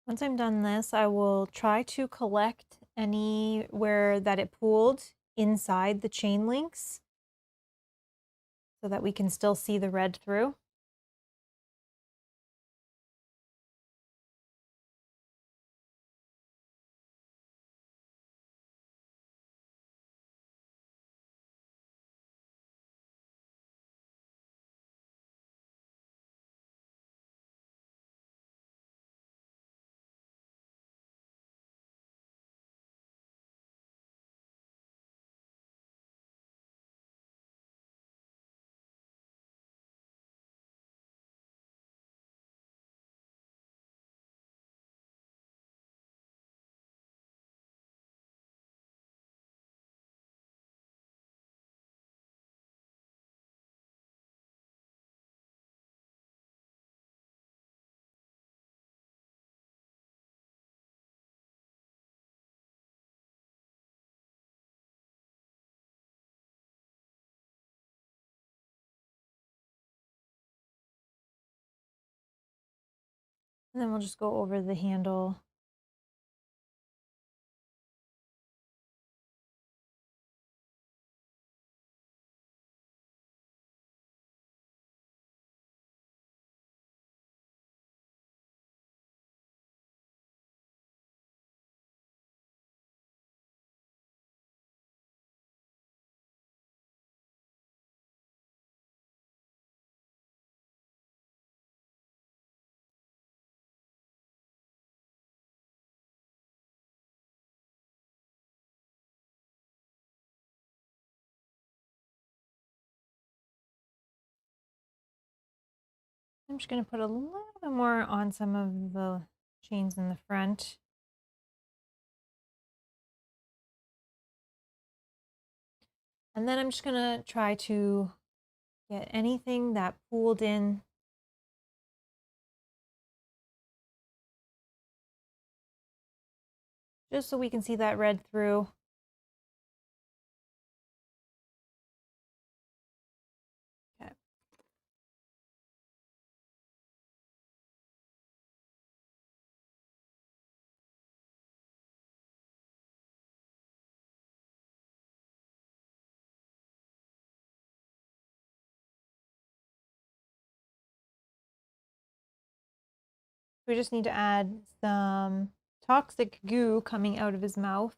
Once I'm done this, I will try to collect anywhere that it pooled inside the chain links so that we can still see the red through. And then we'll just go over the handle. I'm just going to put a little bit more on some of the chains in the front. And then I'm just going to try to get anything that pooled in just so we can see that red through. Okay. We just need to add some toxic goo coming out of his mouth.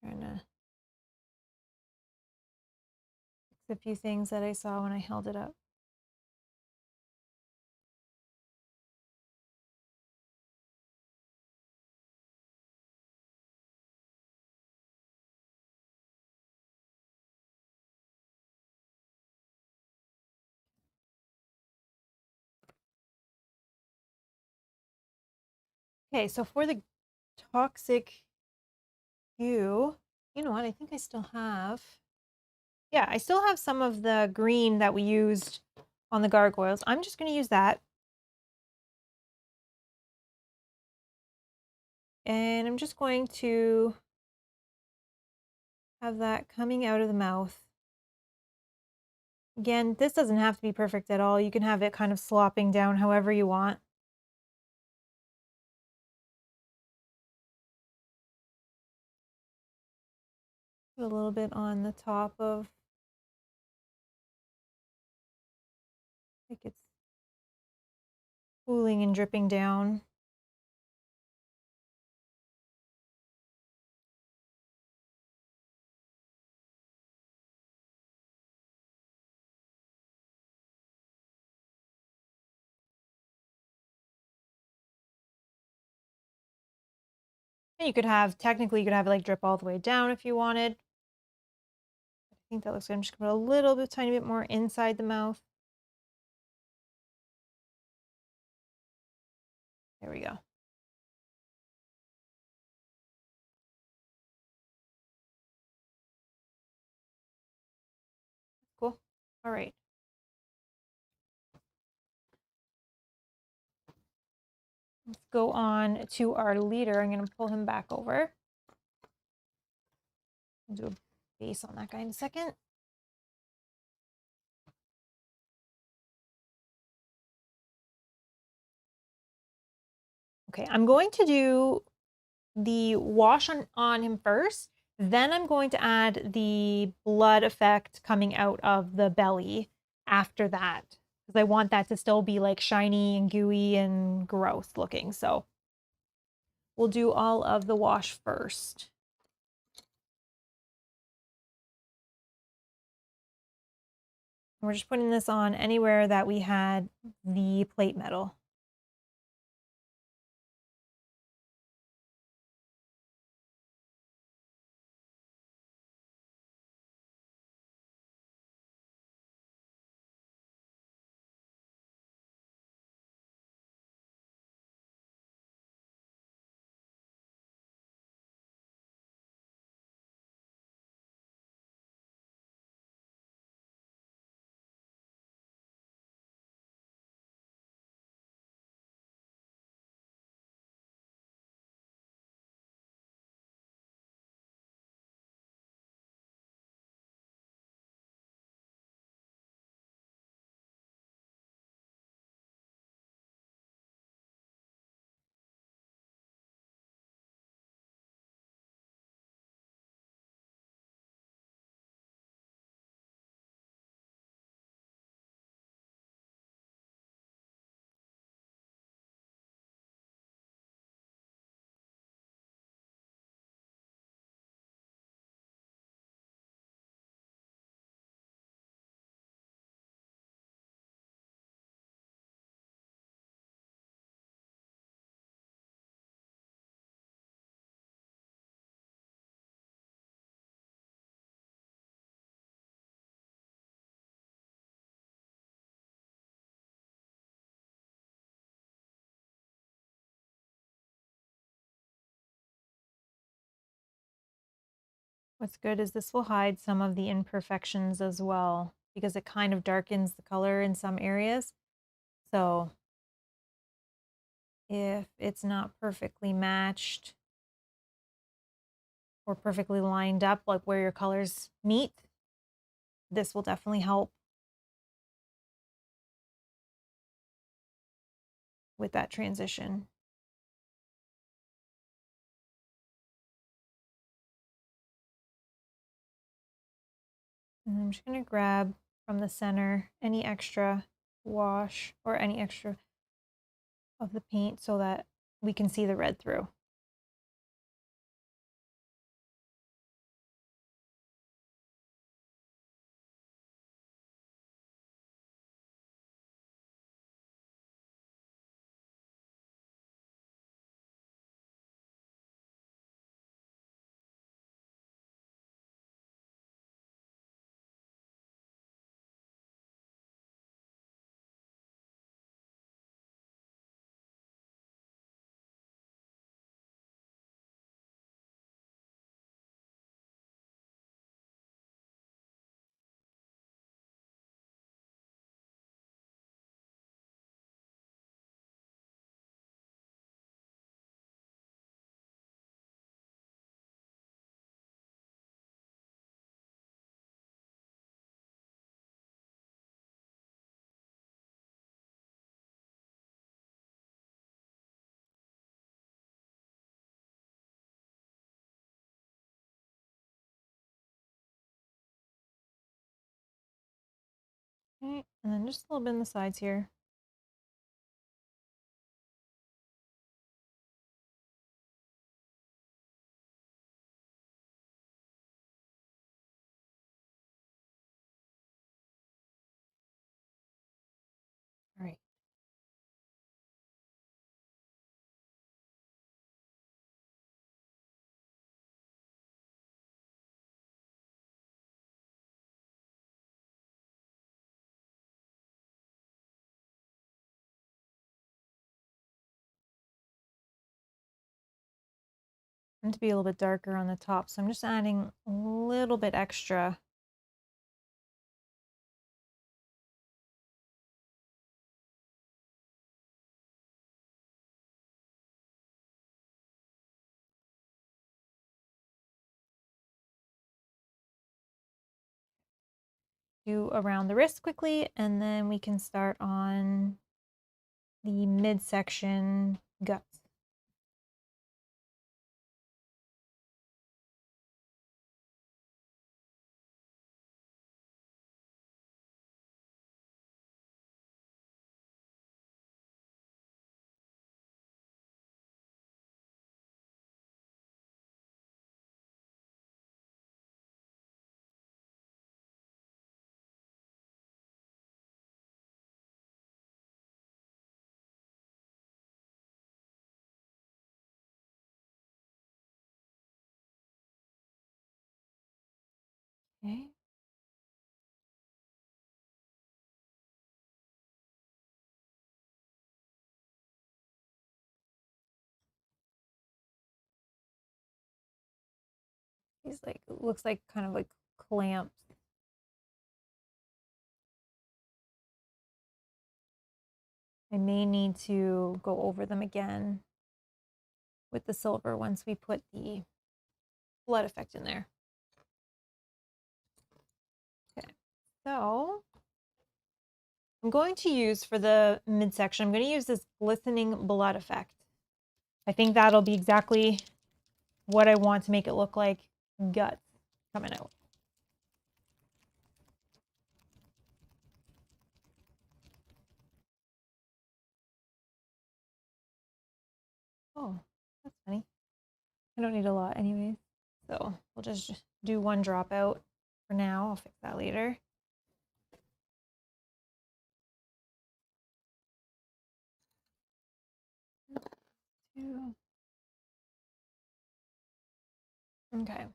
Trying to a few things that I saw when I held it up. Okay, so for the toxic hue, you know what? I think I still have. Yeah, I still have some of the green that we used on the gargoyles. I'm just going to use that. And I'm just going to have that coming out of the mouth. Again, this doesn't have to be perfect at all. You can have it kind of slopping down however you want. Put a little bit on the top of, like it's pooling and dripping down. And you could have, technically you could have it like drip all the way down if you wanted. I think that looks good. I'm just gonna put a little bit, tiny bit more inside the mouth. There we go. Cool. All right. Let's go on to our leader. I'm going to pull him back over. I'll do a base on that guy in a second. Okay, I'm going to do the wash on him first. Then I'm going to add the blood effect coming out of the belly after that, because I want that to still be like shiny and gooey and gross looking. So we'll do all of the wash first. We're just putting this on anywhere that we had the plate metal. What's good is this will hide some of the imperfections as well, because it kind of darkens the color in some areas. So if it's not perfectly matched or perfectly lined up, like where your colors meet, this will definitely help with that transition. And I'm just going to grab from the center any extra wash or any extra of the paint so that we can see the red through. Okay, and then just a little bit on the sides here. All right. And to be a little bit darker on the top, so I'm just adding a little bit extra. Do around the wrist quickly, and then we can start on the midsection guts. Okay. These like looks like kind of like clamps. I may need to go over them again with the silver once we put the blood effect in there. Okay, so I'm going to use for the midsection, I'm going to use this glistening blood effect. I think that'll be exactly what I want to make it look like guts coming out. Oh, that's funny. I don't need a lot anyways. So we'll just do one drop out for now. I'll fix that later. Two. Okay.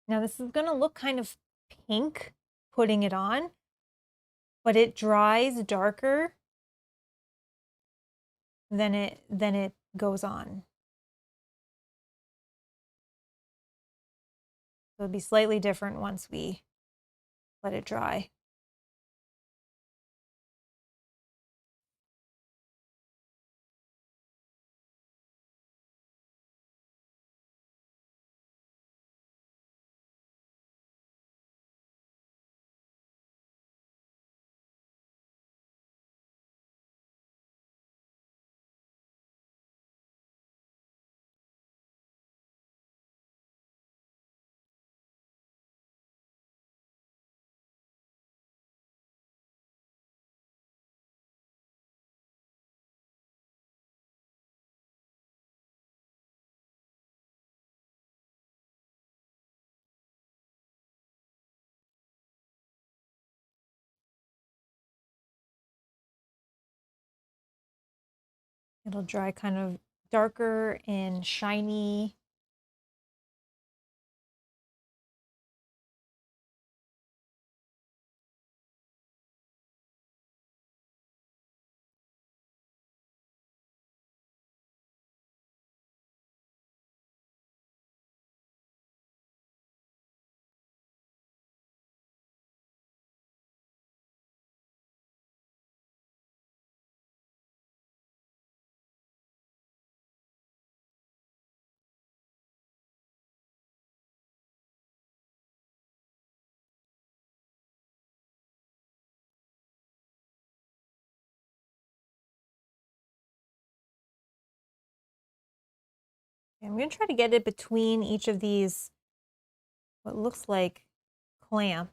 Now this is going to look kind of pink putting it on, but it dries darker than it goes on. So it'll be slightly different once we let it dry. It'll dry kind of darker and shiny. I'm going to try to get it between each of these, what looks like clamps.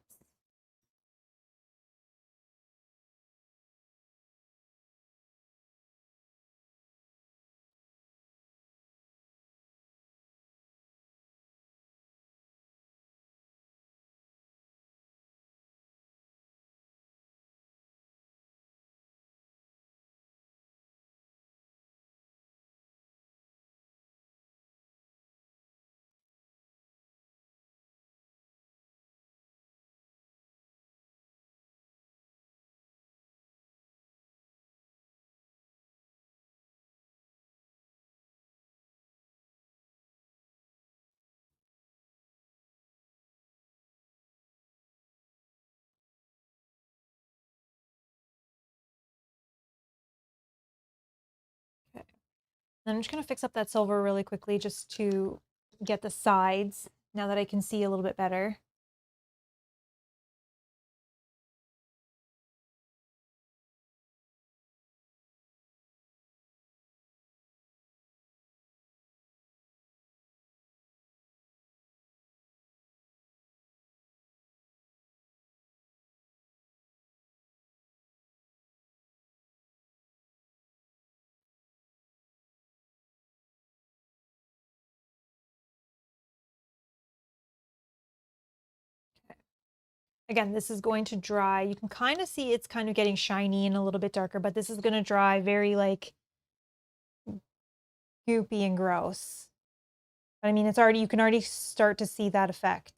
Okay. Then I'm just going to fix up that silver really quickly just to get the sides now that I can see a little bit better. Again, this is going to dry. You can kind of see it's kind of getting shiny and a little bit darker, but this is going to dry very like goopy and gross. But I mean, it's already, you can already start to see that effect,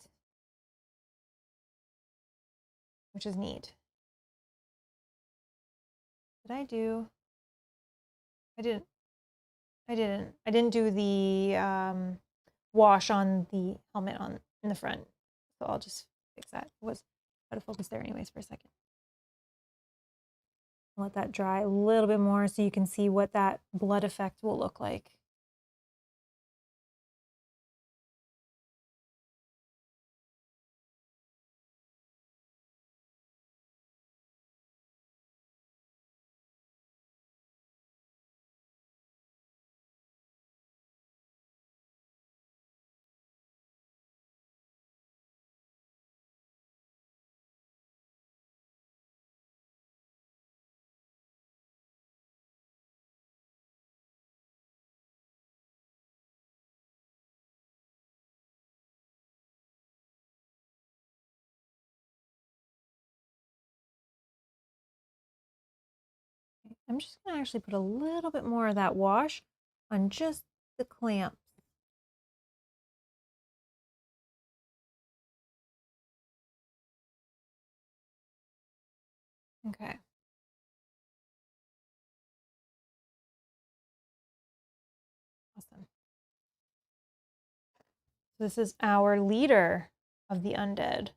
which is neat. Did I do? I didn't. I didn't do the wash on the helmet on in the front. So I'll just fix that. It was out of focus there anyways for a second. Let that dry a little bit more so you can see what that blood effect will look like. I'm just going to actually put a little bit more of that wash on just the clamps. Okay. Awesome. So this is our leader of the undead.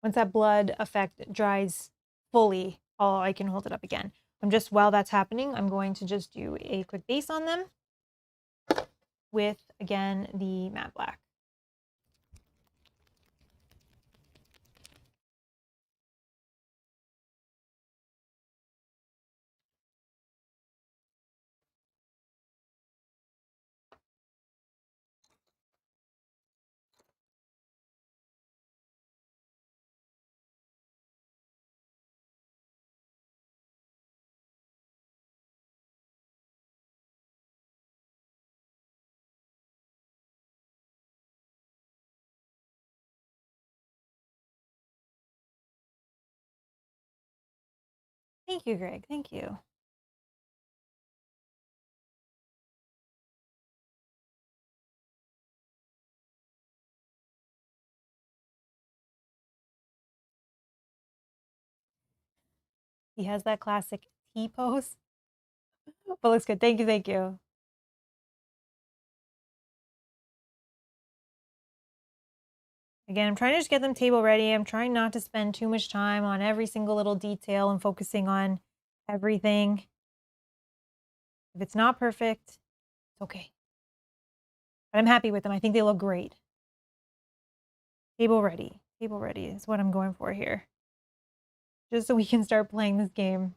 Once that blood effect dries fully, I can hold it up again. While that's happening, I'm going to just do a quick base on them with, again, the matte black. Thank you, Greg. Thank you. He has that classic T pose. But looks good. Thank you. Thank you. Again, I'm trying to just get them table ready. I'm trying not to spend too much time on every single little detail and focusing on everything. If it's not perfect, it's okay. But I'm happy with them. I think they look great. Table ready. Table ready is what I'm going for here. Just so we can start playing this game.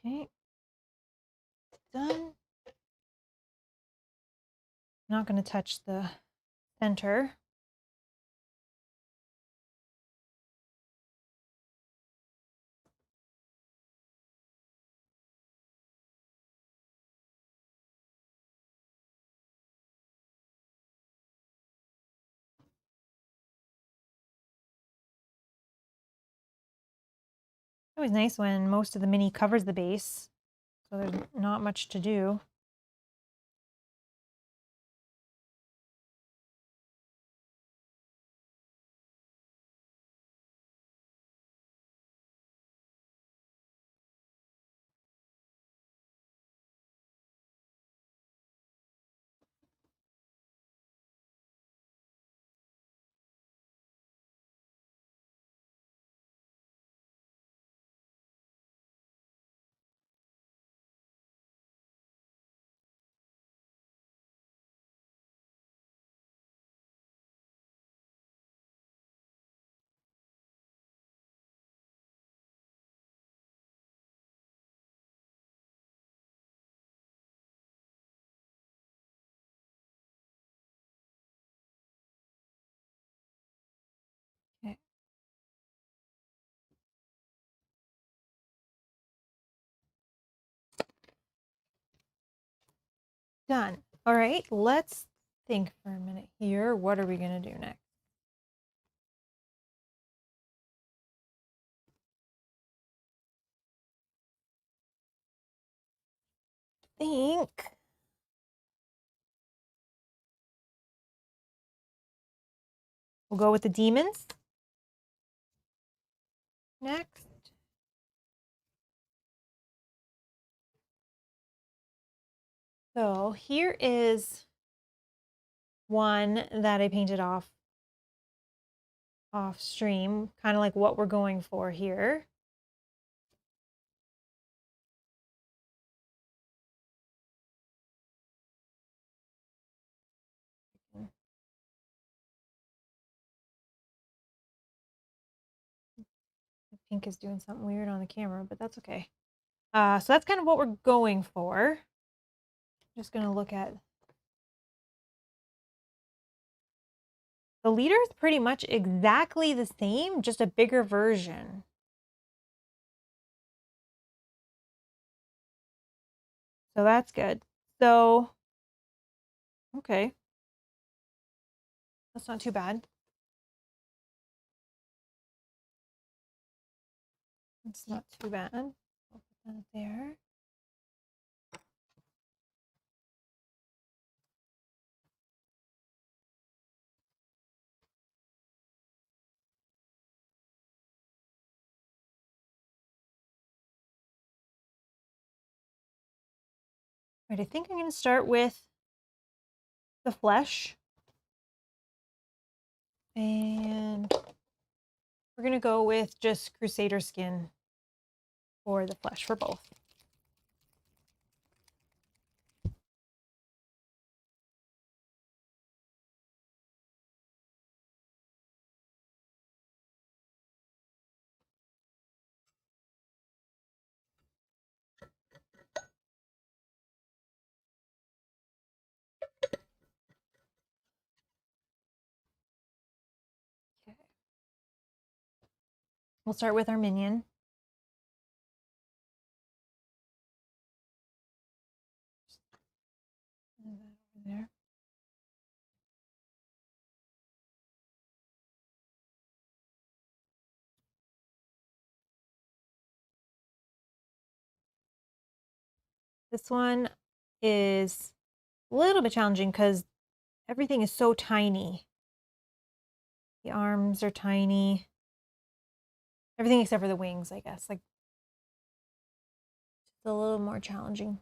Okay. Done. Not going to touch the center. Always nice when most of the mini covers the base, so there's not much to do. Okay. Done. All right, let's think for a minute here. What are we going to do next? Think. We'll go with the demons next. So here is one that I painted off stream, kind of like what we're going for here. The pink is doing something weird on the camera, but that's okay. So that's kind of what we're going for. Just going to look at the leader is pretty much exactly the same, just a bigger version. So that's good. So, okay. That's not too bad. It's not too bad. I'll put that there. All right, I think I'm going to start with the flesh. And we're going to go with just Crusader skin for the flesh for both. Okay. We'll start with our minion. there. This one is a little bit challenging because everything is so tiny. The arms are tiny. Everything except for the wings, I guess. Like, it's a little more challenging.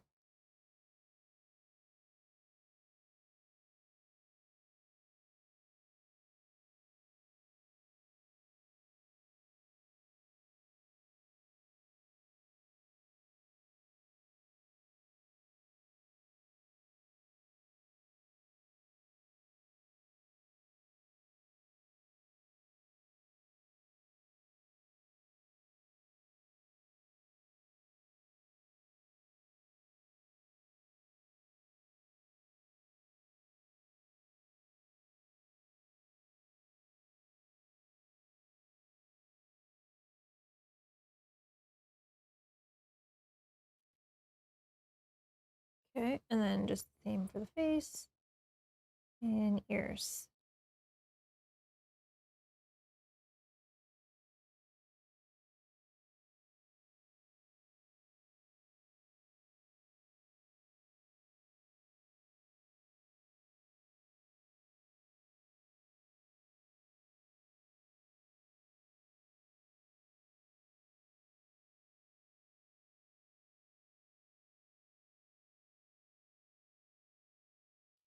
Okay, and then just the same for the face and ears.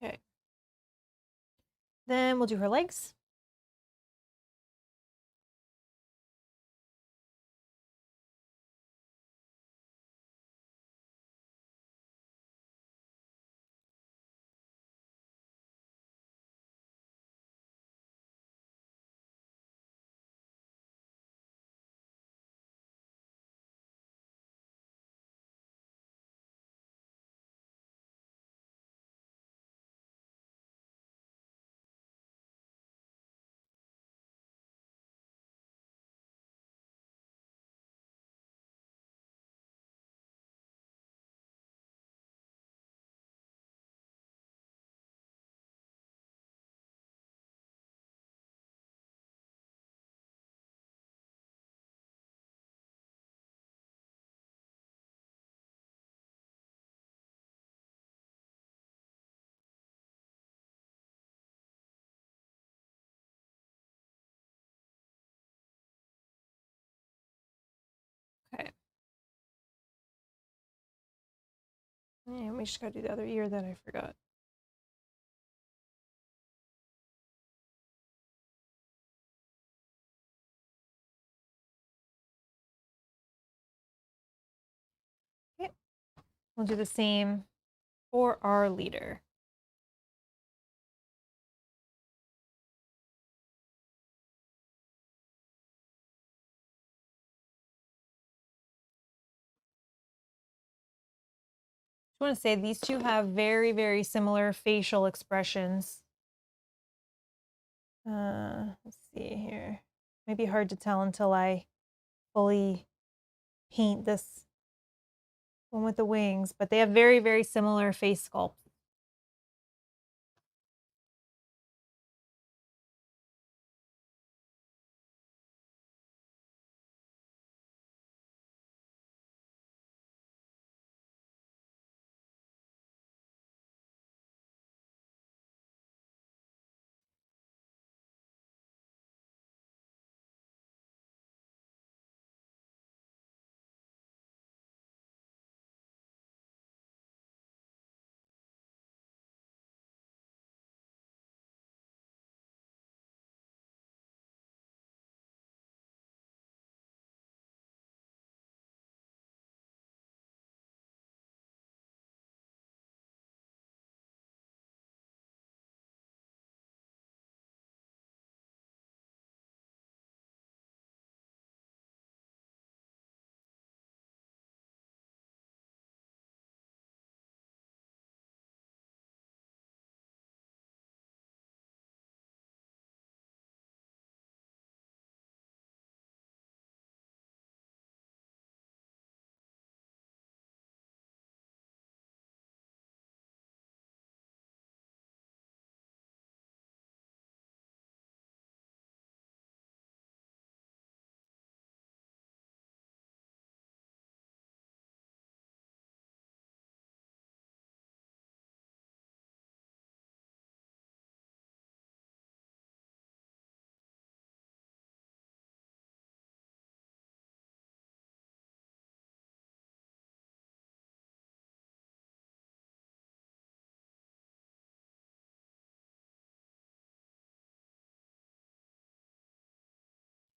Okay. Then we'll do her legs. Okay. And we just gotta do the other ear that I forgot. Okay. We'll do the same for our leader. I want to say these two have very, very similar facial expressions. Let's see here. Maybe hard to tell until I fully paint this one with the wings, but they have very, very similar face sculpt.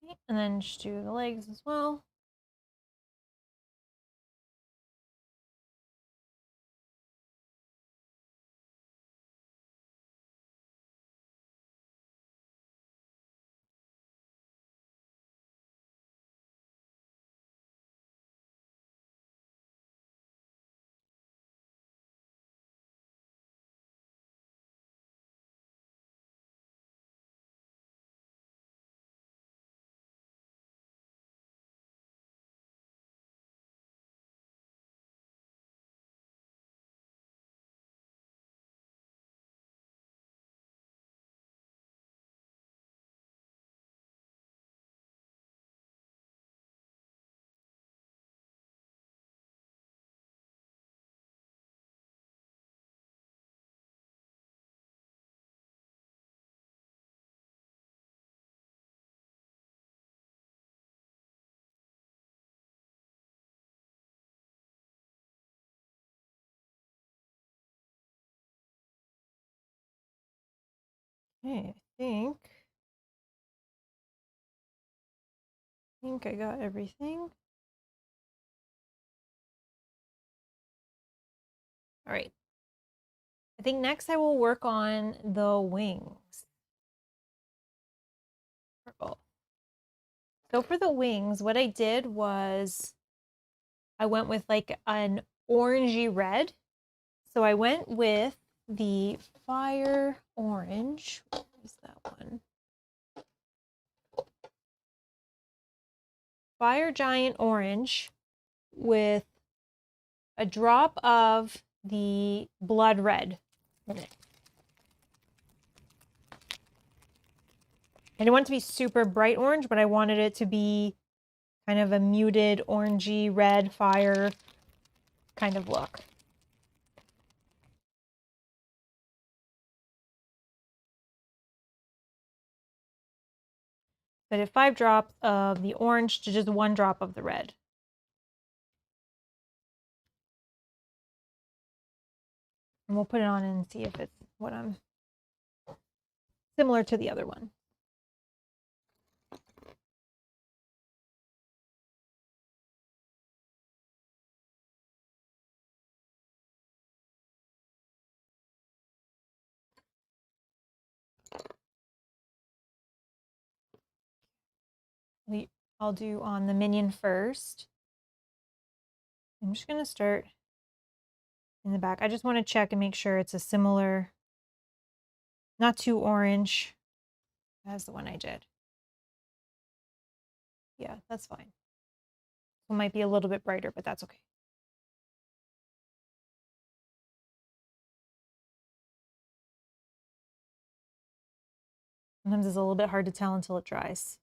Okay, and then just do the legs as well. Okay, I think I got everything. All right. I think next I will work on the wings. Purple. So for the wings, what I did was I went with like an orangey red. So I went with the fire orange. What is that one? Fire giant orange with a drop of the blood red in it. I didn't want it to be super bright orange, but I wanted it to be kind of a muted orangey red fire kind of look. So I did 5 drops of the orange to just 1 drop of the red. And we'll put it on and see if it's what I'm similar to the other one. I'll do on the minion first. I'm just going to start in the back. I just want to check and make sure it's a similar, not too orange as the one I did. Yeah, that's fine. It might be a little bit brighter, but that's okay. Sometimes it's a little bit hard to tell until it dries.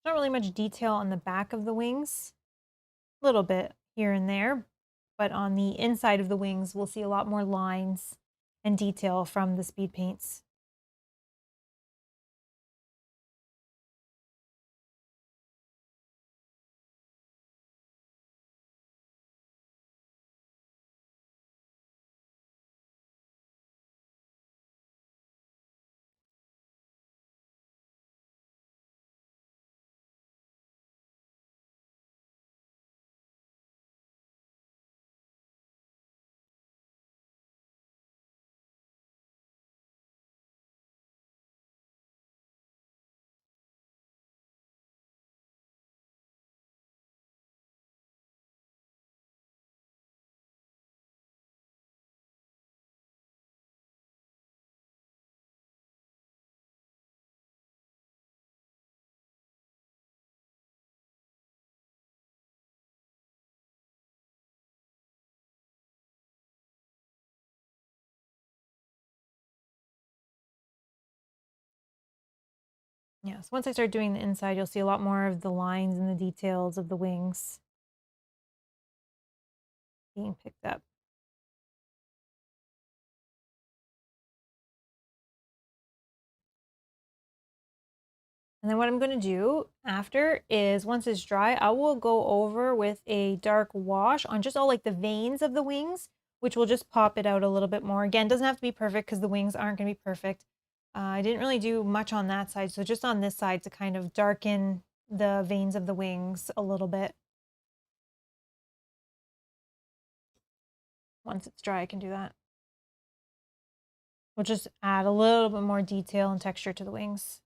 Not really much detail on the back of the wings. A little bit here and there, but on the inside of the wings, we'll see a lot more lines and detail from the speed paints. Yeah, so once I start doing the inside, you'll see a lot more of the lines and the details of the wings being picked up. And then what I'm going to do after is once it's dry, I will go over with a dark wash on just all like the veins of the wings, which will just pop it out a little bit more. Again, doesn't have to be perfect because the wings aren't going to be perfect. I didn't really do much on that side, so just on this side to kind of darken the veins of the wings a little bit. Once it's dry, I can do that. We'll just add a little bit more detail and texture to the wings.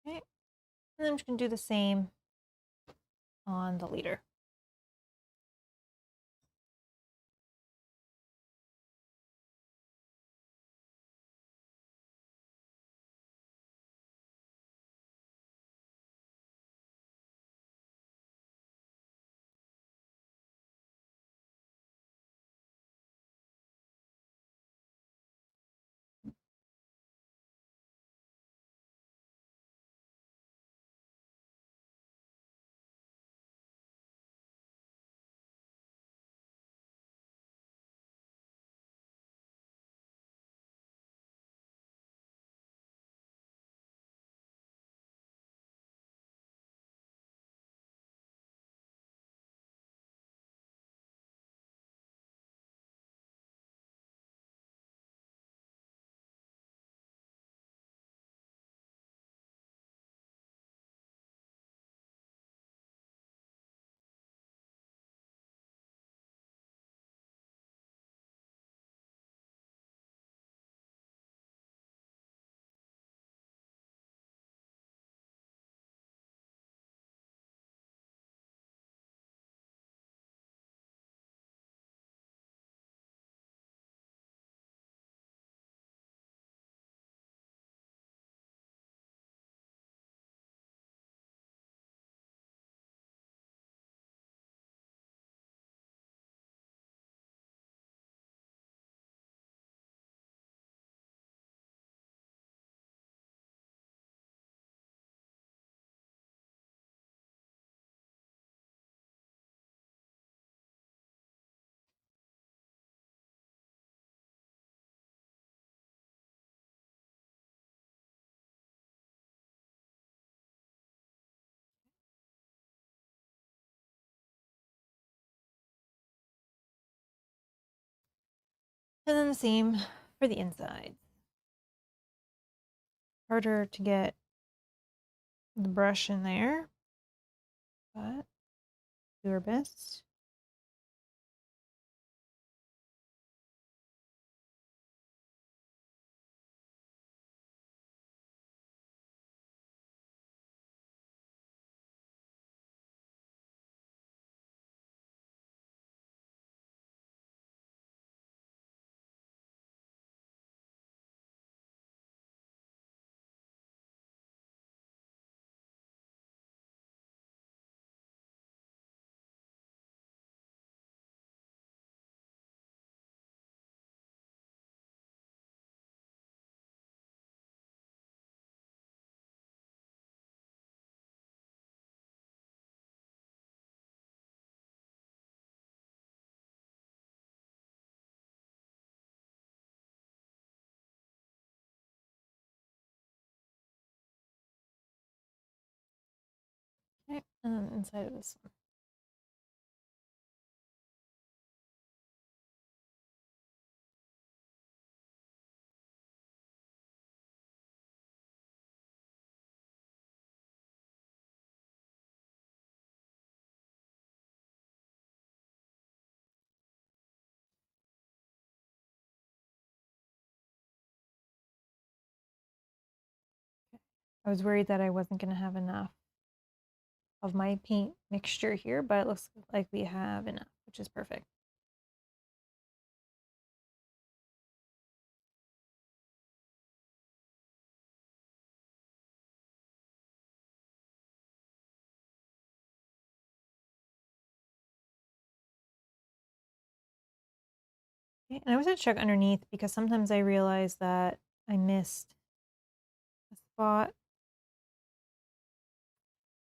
Okay. And then I'm just going to do the same on the leader. And then the same for the inside. Harder to get the brush in there, but do our best. Okay, and then inside of this one. I was worried that I wasn't going to have enough of my paint mixture here, but it looks like we have enough, which is perfect. Okay, and I was going to check underneath because sometimes I realize that I missed a spot.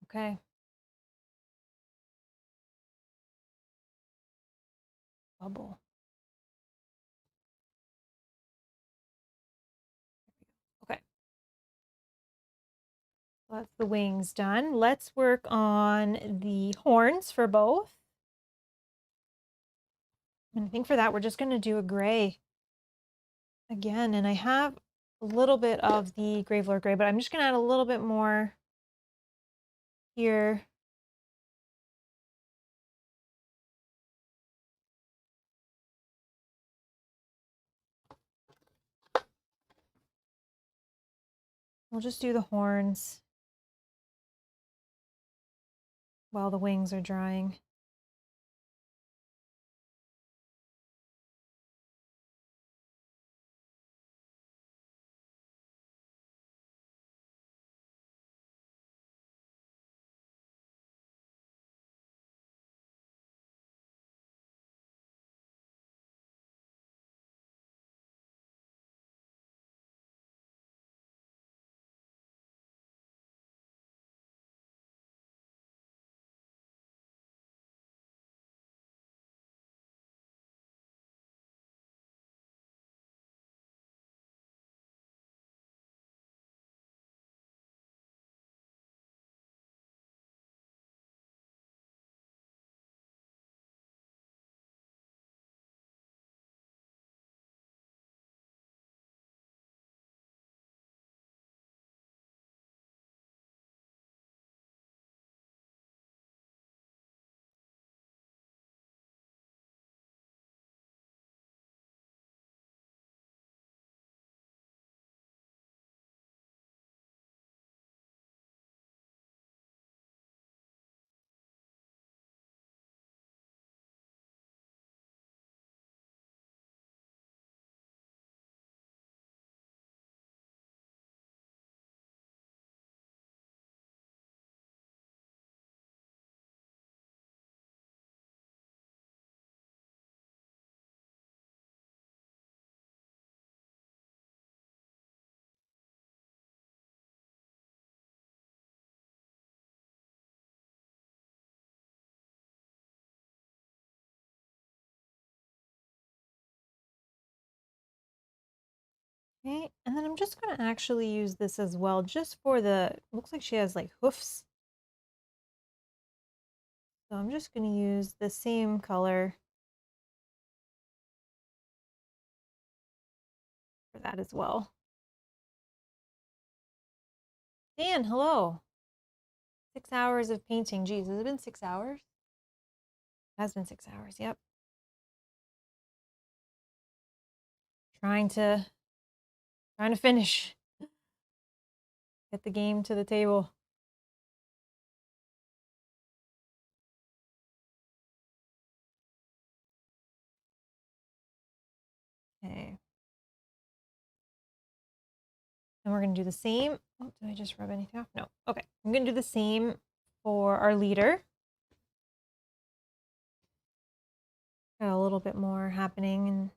Okay. Bubble. Okay. That's the wings done. Let's work on the horns for both. And I think for that, we're just going to do a gray again. And I have a little bit of the Gravelord gray, but I'm just going to add a little bit more here. We'll just do the horns while the wings are drying. Okay, and then I'm just going to actually use this as well, just for the, looks like she has like hoofs. So I'm just going to use the same color for that as well. Dan, hello. 6 hours of painting. Geez, has it been 6 hours? It has been 6 hours, yep. Trying to finish. Get the game to the table. Okay. And we're going to do the same. Oh, did I just rub anything off? No. Okay. I'm going to do the same for our leader. Got a little bit more happening and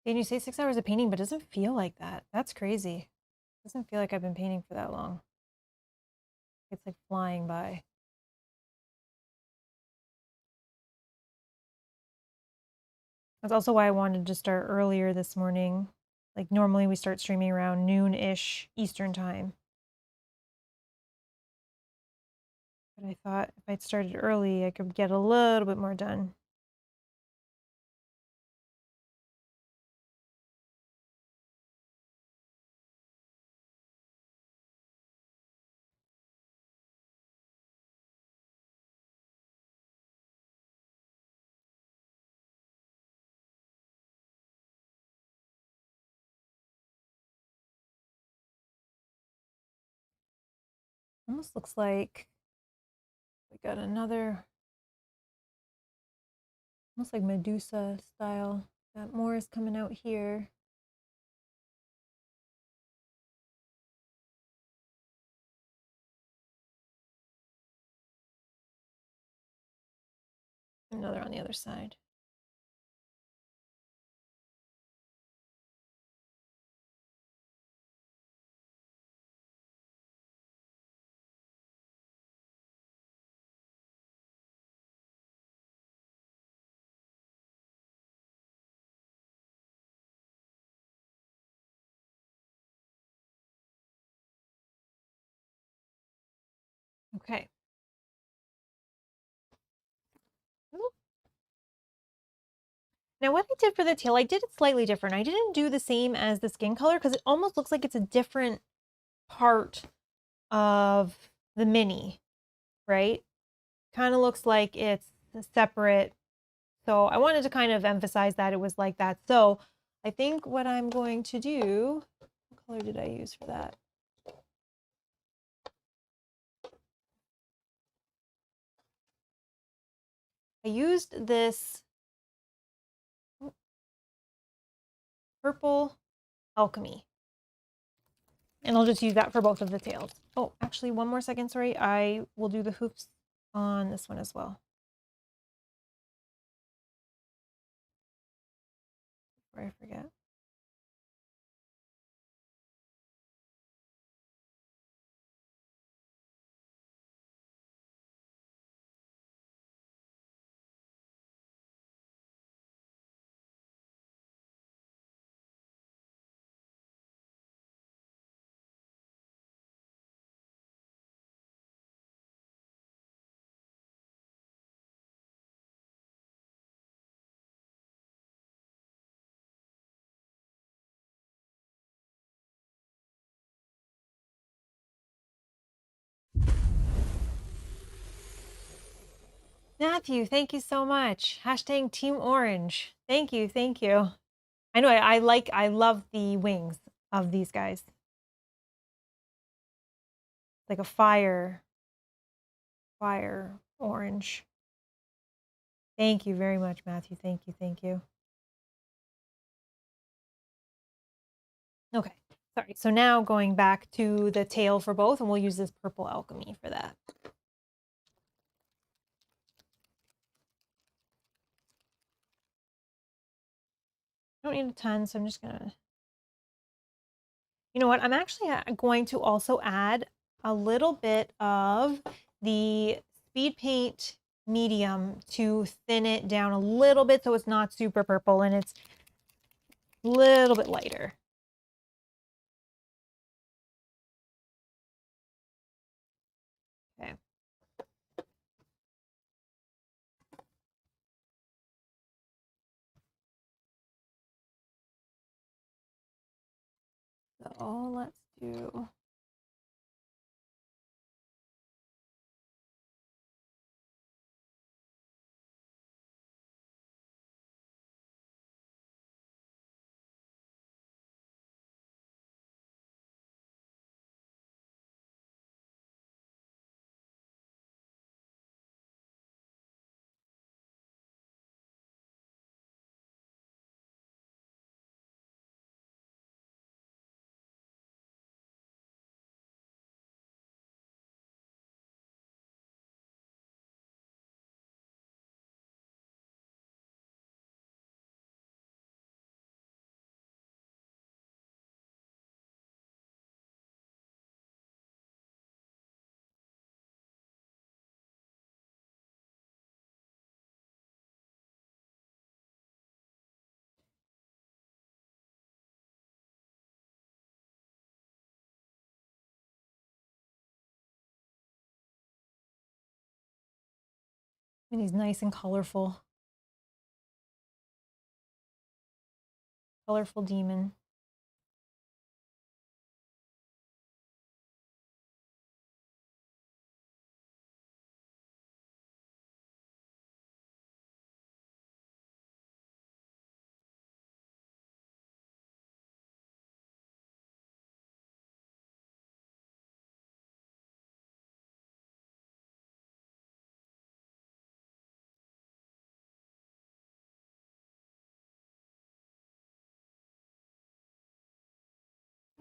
And you say 6 hours of painting, but it doesn't feel like that. That's crazy. It doesn't feel like I've been painting for that long. It's like flying by. That's also why I wanted to start earlier this morning. Like normally we start streaming around noon-ish Eastern time. But I thought if I'd started early, I could get a little bit more done. Almost looks like we got another, almost like Medusa style. Got more is coming out here. Another on the other side. Okay. Now what I did for the tail, I did it slightly different. I didn't do the same as the skin color because it almost looks like it's a different part of the mini, right? Kind of looks like it's separate. So I wanted to kind of emphasize that it was like that. So I think what I'm going to do, what color did I use for that? I used this purple alchemy. And I'll just use that for both of the tails. Oh, actually, one more second, sorry. I will do the hoops on this one as well. Before I forget. Matthew, thank you so much. Hashtag Team Orange. Thank you, thank you. I know I love the wings of these guys. Like a fire orange. Thank you very much, Matthew. Thank you, thank you. Okay, sorry. So now going back to the tail for both, and we'll use this purple alchemy for that. I don't need a ton, so I'm just gonna, you know what? I'm actually going to also add a little bit of the speed paint medium to thin it down a little bit so it's not super purple and it's a little bit lighter. Okay. So let's do And he's nice and colorful. Colorful demon.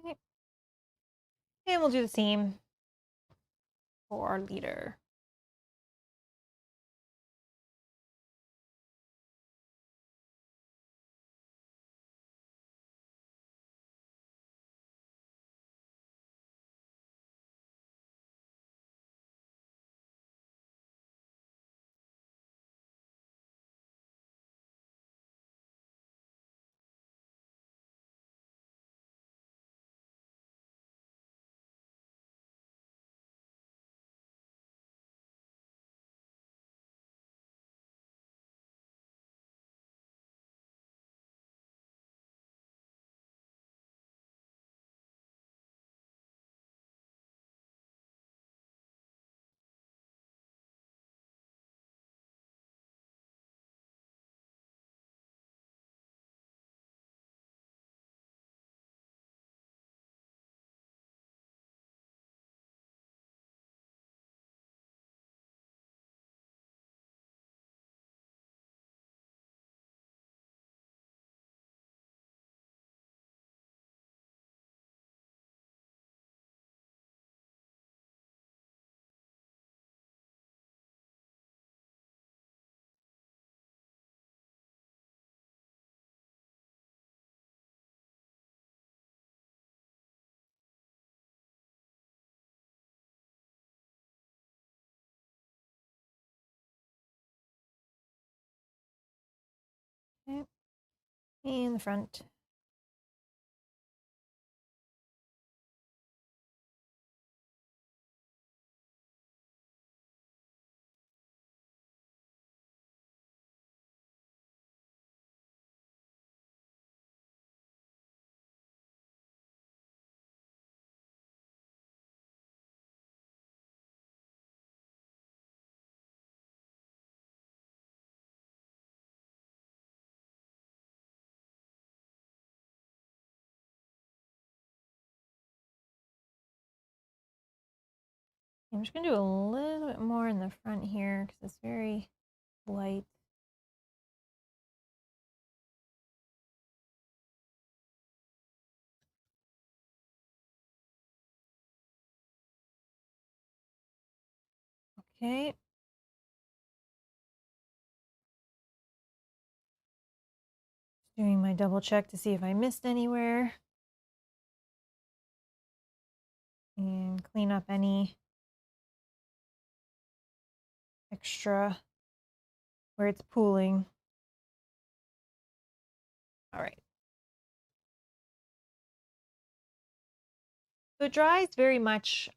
Okay. And we'll do the same for our leader. Okay. And the front. I'm just going to do a little bit more in the front here because it's very light. Okay. Doing my double check to see if I missed anywhere. And clean up any extra where it's pooling. All right. So it dries very much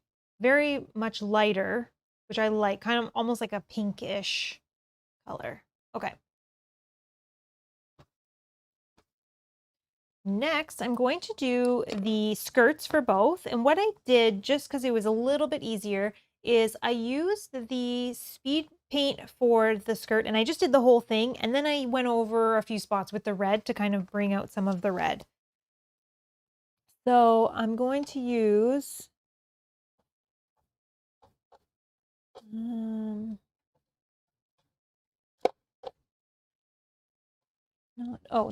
lighter, which I like, kind of almost like a pinkish color. Okay. Next, I'm going to do the skirts for both. And what I did, just because it was a little bit easier, is I used the speed paint for the skirt and I just did the whole thing. And then I went over a few spots with the red to kind of bring out some of the red. So I'm going to use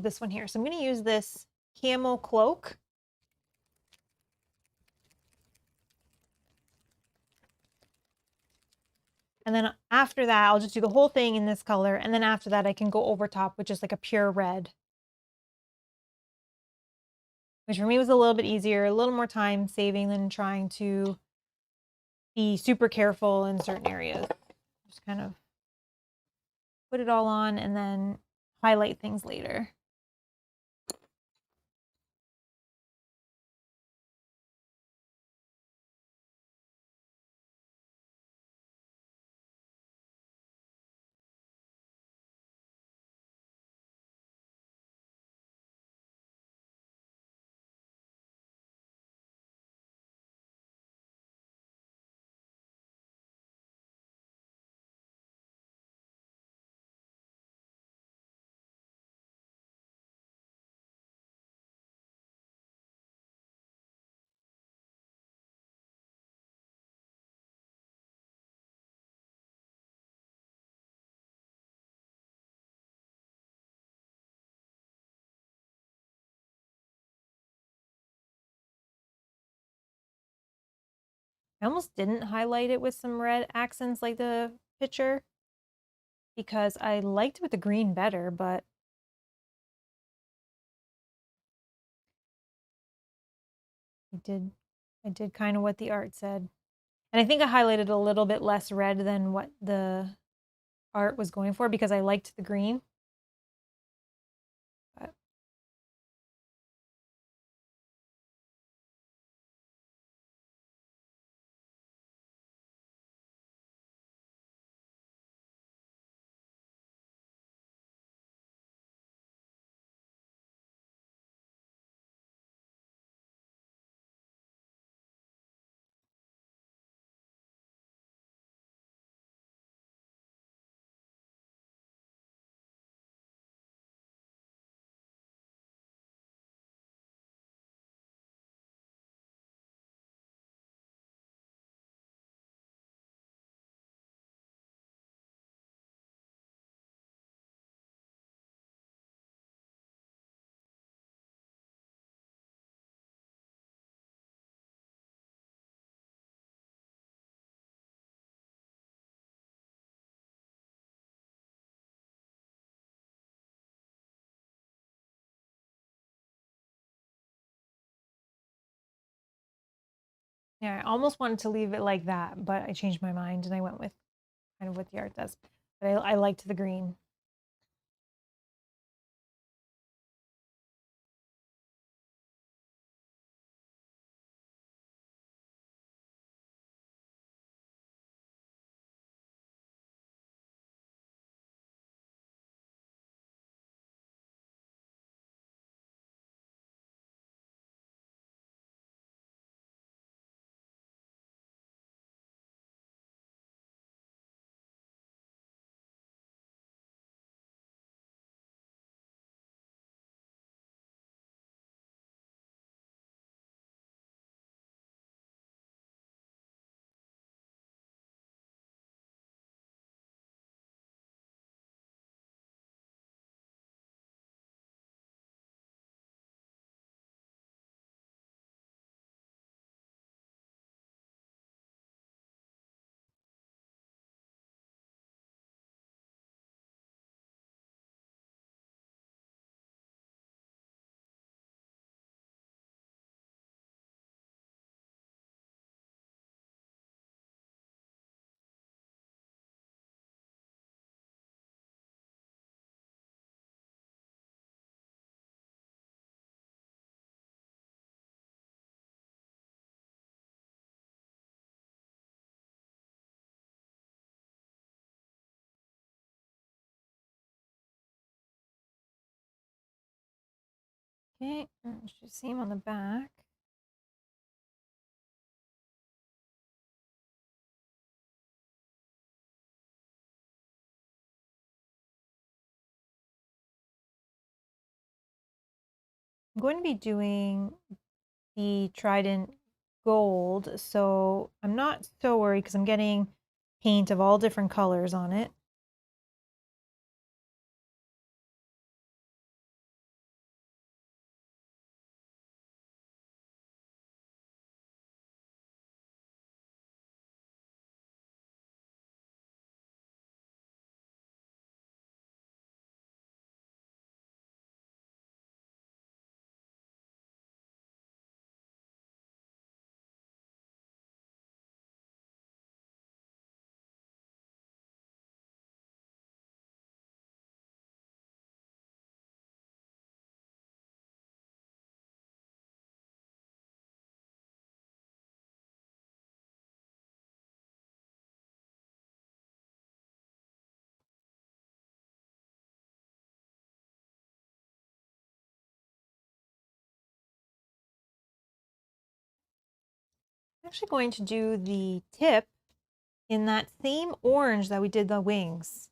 this one here. So I'm going to use this camel cloak. And then after that, I'll just do the whole thing in this color. And then after that, I can go over top with just like a pure red. Which for me was a little bit easier, a little more time saving than trying to be super careful in certain areas. Just kind of put it all on and then highlight things later. I almost didn't highlight it with some red accents like the picture because I liked it with the green better, but I did kind of what the art said. And I think I highlighted a little bit less red than what the art was going for because I liked the green. But yeah, I almost wanted to leave it like that, but I changed my mind and I went with kind of what the art does. But I liked the green. Okay, you should see him on the back. I'm going to be doing the Trident gold, so I'm not so worried because I'm getting paint of all different colors on it. I'm actually going to do the tip in that same orange that we did the wings.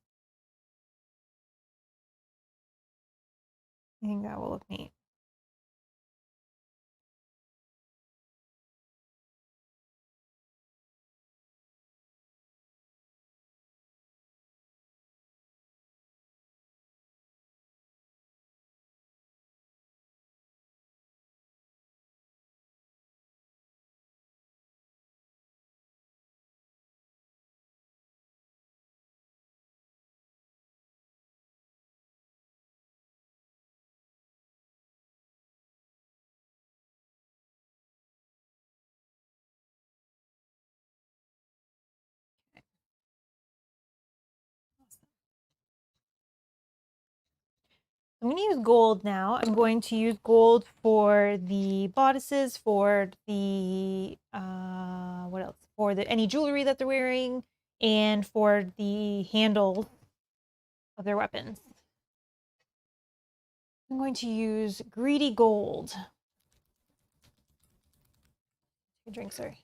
I think that will look neat. I'm going to use gold now. I'm going to use gold for the bodices, for the, what else? For the any jewelry that they're wearing, and for the handle of their weapons. I'm going to use greedy gold. Take a drink, sorry.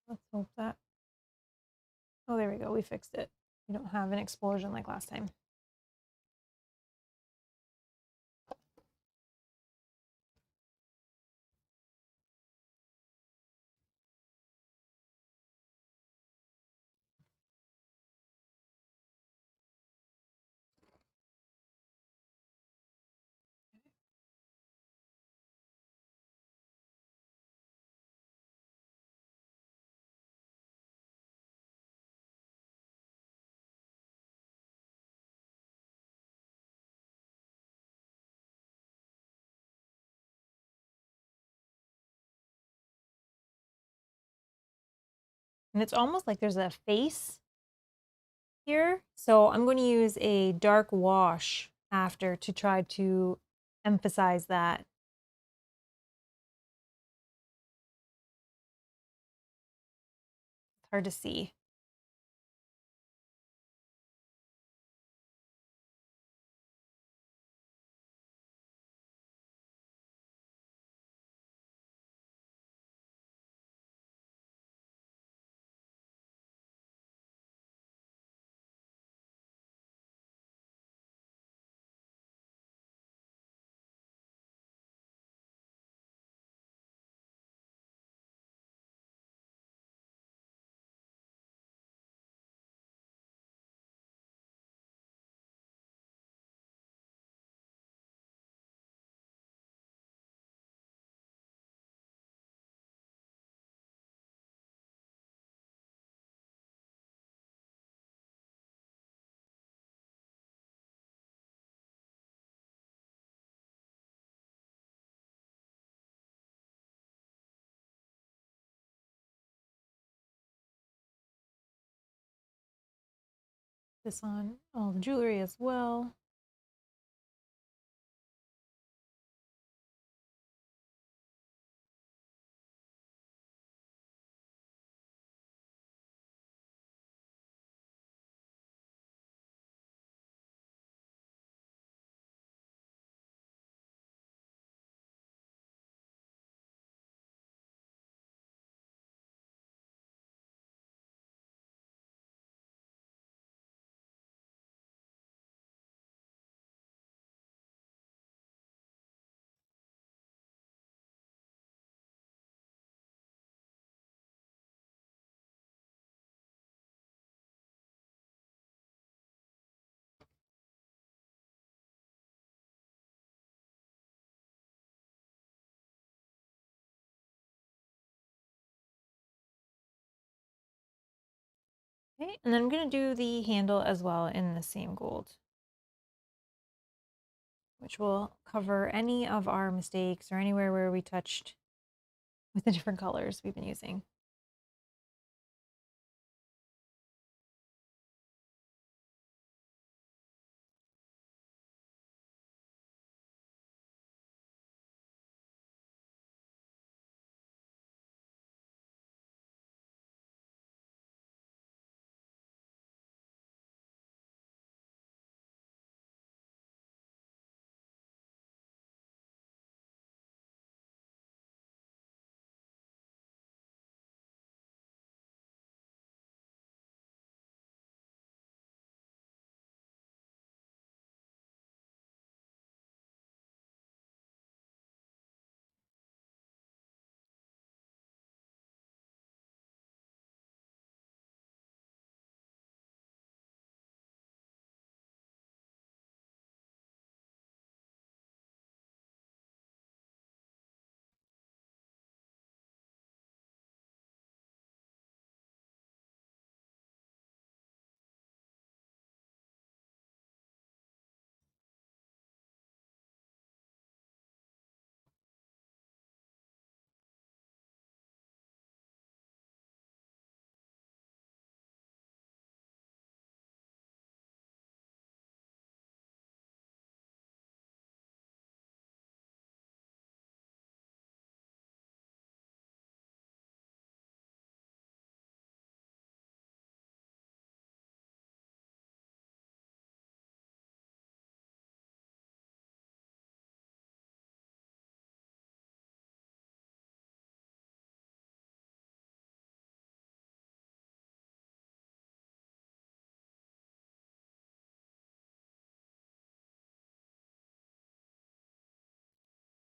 Let's hope that. Oh, there we go. We fixed it. We don't have an explosion like last time. And it's almost like there's a face here. So I'm going to use a dark wash after to try to emphasize that. It's hard to see. This on all the jewelry as well. Okay, and then I'm going to do the handle as well in the same gold, which will cover any of our mistakes or anywhere where we touched with the different colors we've been using.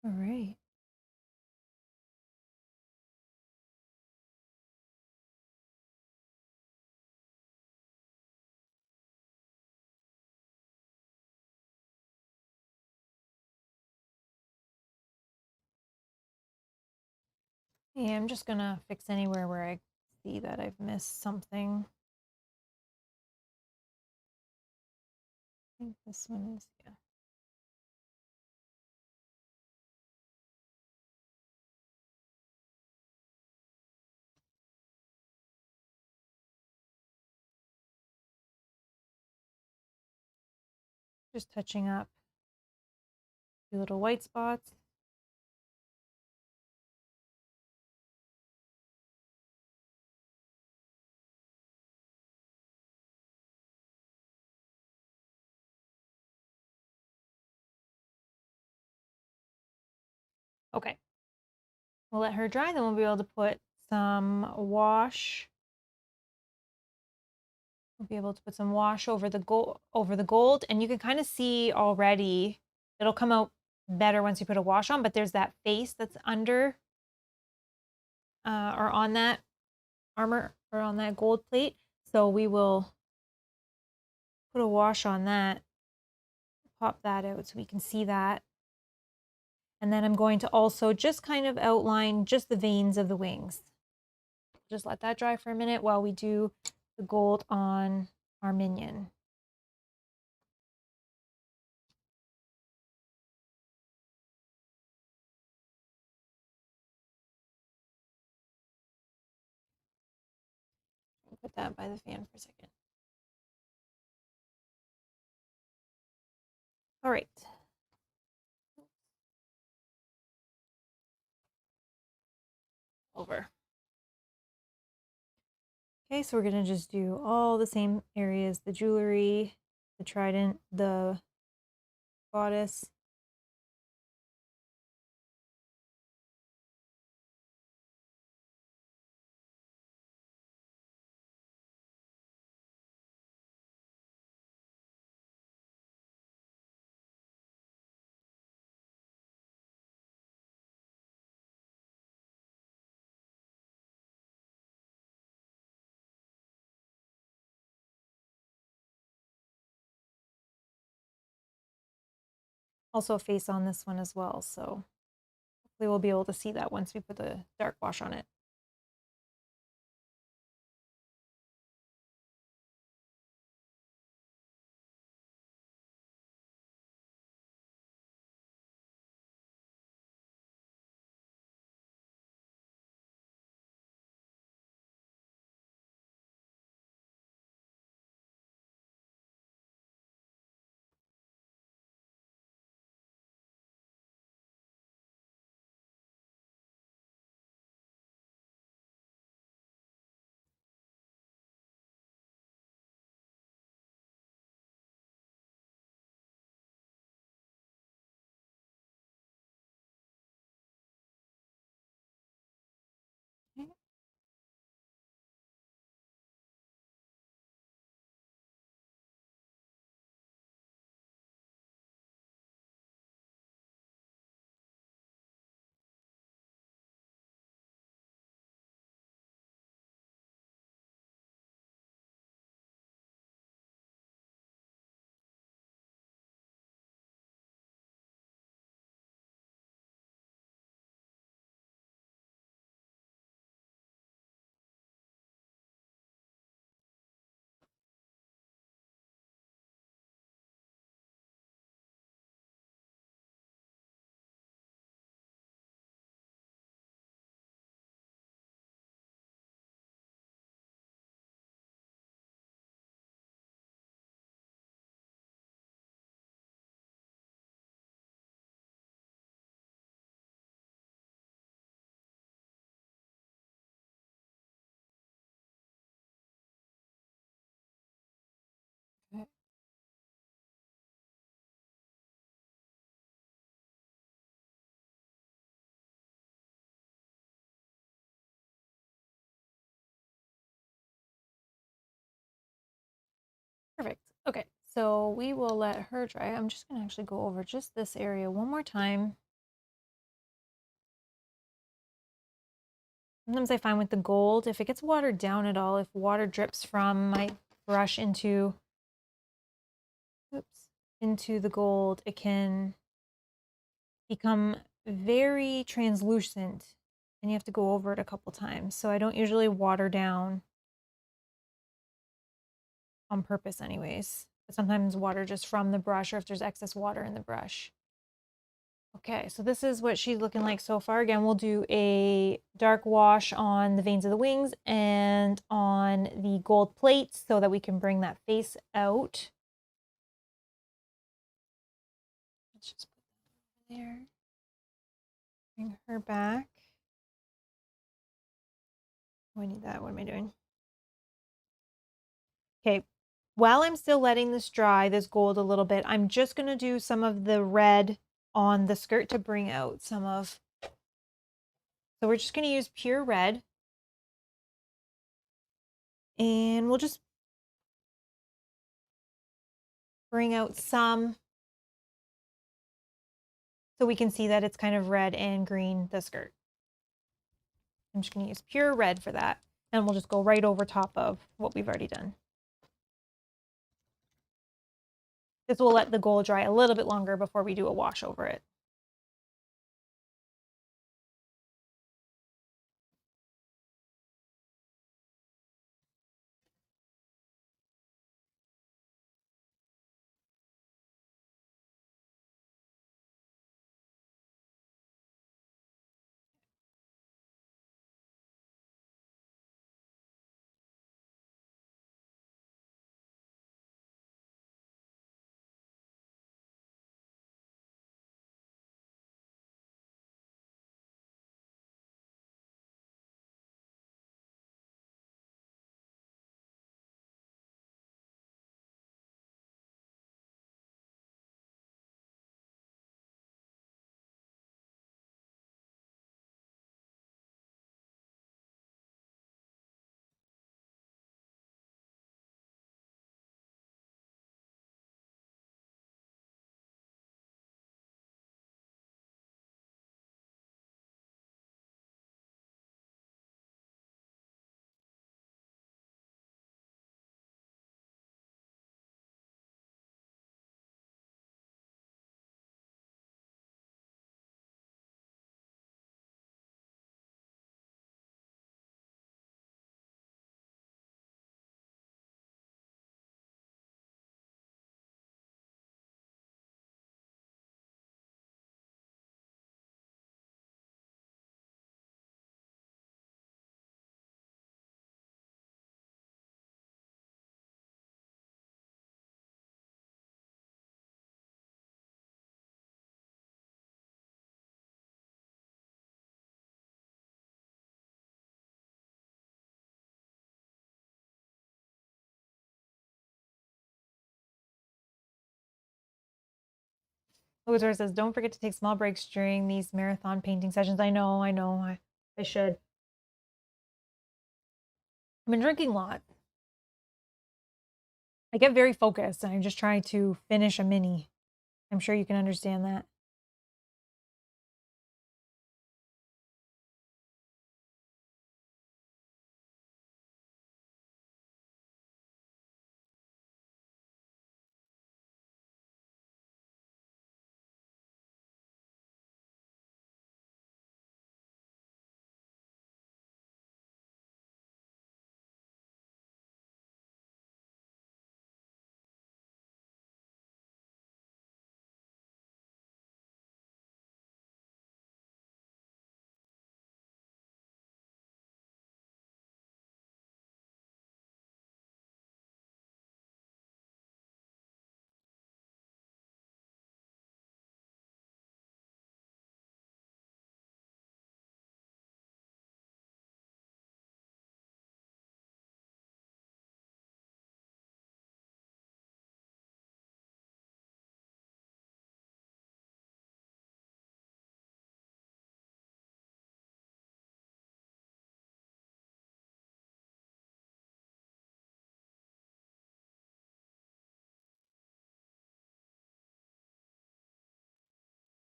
All right. Yeah, I'm just gonna fix anywhere where I see that I've missed something. I think this one is, yeah. Just touching up the little white spots. Okay. We'll let her dry, then we'll be able to put some wash. We'll be able to put some wash over the gold, and you can kind of see already it'll come out better once you put a wash on, but there's that face that's under or on that armor or on that gold plate. So we will put a wash on that, pop that out so we can see that. And then I'm going to also just kind of outline just the veins of the wings. Just let that dry for a minute while we do the gold on our minion. Put that by the fan for a second. All right. Over. Okay, so we're gonna just do all the same areas, the jewelry, the trident, the bodice. Also a face on this one as well, so hopefully we'll be able to see that once we put the dark wash on it. Okay. Okay. Perfect. Okay, so we will let her dry. I'm just gonna actually go over just this area one more time Sometimes I find with the gold, if it gets watered down at all, if water drips from my brush into the gold, it can become very translucent and you have to go over it a couple times. So I don't usually water down on purpose anyways. But sometimes water just from the brush or if there's excess water in the brush. Okay, so this is what she's looking like so far. Again, we'll do a dark wash on the veins of the wings and on the gold plates so that we can bring that face out. Let's just put that over there. Bring her back. Oh, I need that. What am I doing? Okay, while I'm still letting this dry, this gold a little bit, I'm just going to do some of the red on the skirt to bring out some of. So we're just going to use pure red. And we'll just bring out some so we can see that it's kind of red and green, the skirt. I'm just going to use pure red for that. And we'll just go right over top of what we've already done. This will let the gold dry a little bit longer before we do a wash over it. Loser says, don't forget to take small breaks during these marathon painting sessions. I know. I should. I've been drinking a lot. I get very focused and I'm just trying to finish a mini. I'm sure you can understand that.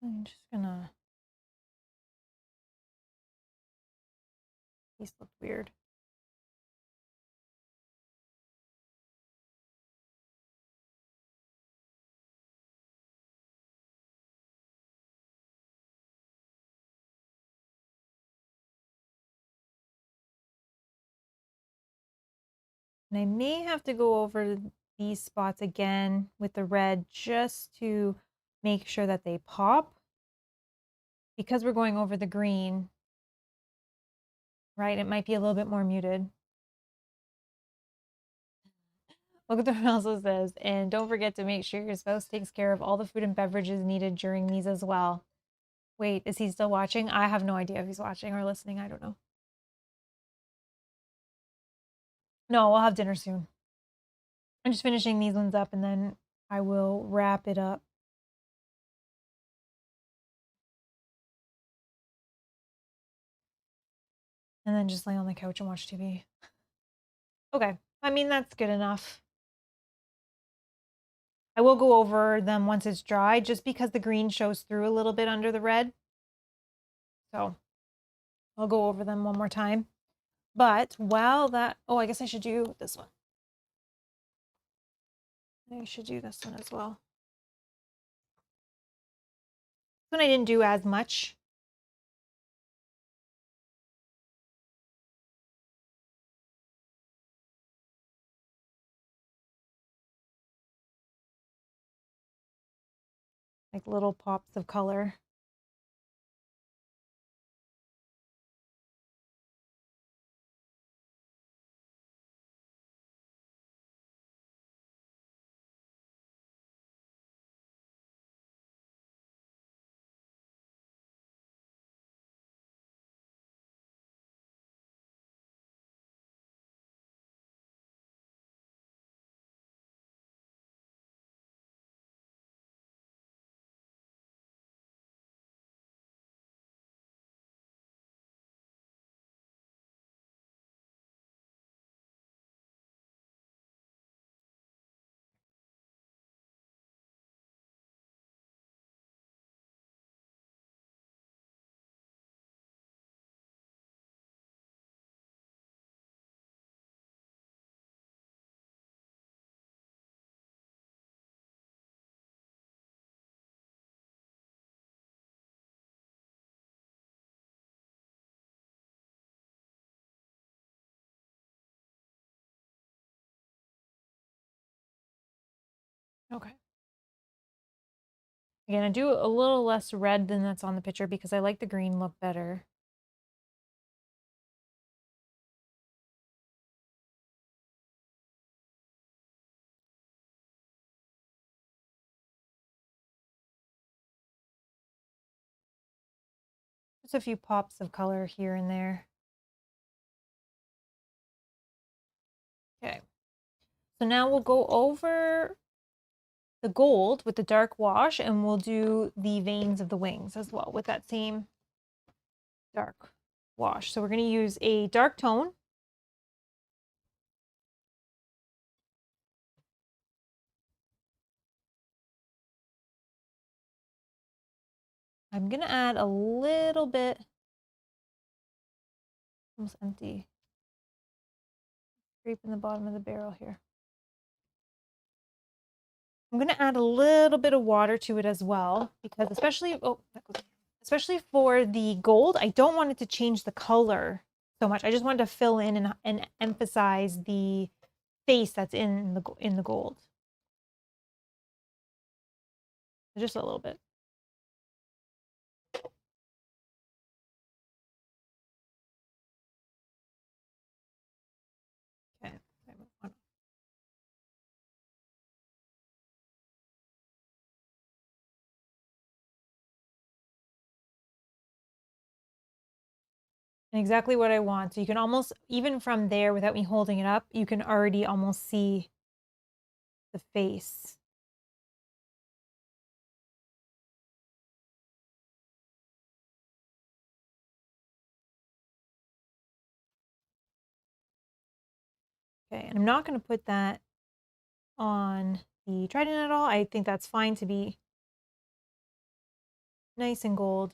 I'm just gonna piece looked weird. And I may have to go over these spots again with the red just to make sure that they pop. Because we're going over the green, right? It might be a little bit more muted. Look at what also says, and don't forget to make sure your spouse takes care of all the food and beverages needed during these as well. Wait, is he still watching? I have no idea if he's watching or listening. I don't know. No, we'll have dinner soon. I'm just finishing these ones up and then I will wrap it up. And then just lay on the couch and watch TV. Okay, I mean, that's good enough. I will go over them once it's dry, just because the green shows through a little bit under the red. So I'll go over them one more time. But while that, oh, I guess I should do this one. I should do this one as well. This one I didn't do as much. Like little pops of color. Okay. Again, I do a little less red than that's on the picture because I like the green look better. Just a few pops of color here and there. Okay. So now we'll go over the gold with the dark wash and we'll do the veins of the wings as well with that same dark wash. So we're going to use a dark tone. I'm going to add a little bit, almost empty, scrape in the bottom of the barrel here. I'm going to add a little bit of water to it as well because especially for the gold, I don't want it to change the color so much. I just wanted to fill in and emphasize the face that's in the gold. Just a little bit. Okay. And exactly what I want. So you can almost, even from there, without me holding it up, you can already almost see the face. Okay, and I'm not going to put that on the trident at all. I think that's fine to be nice and gold.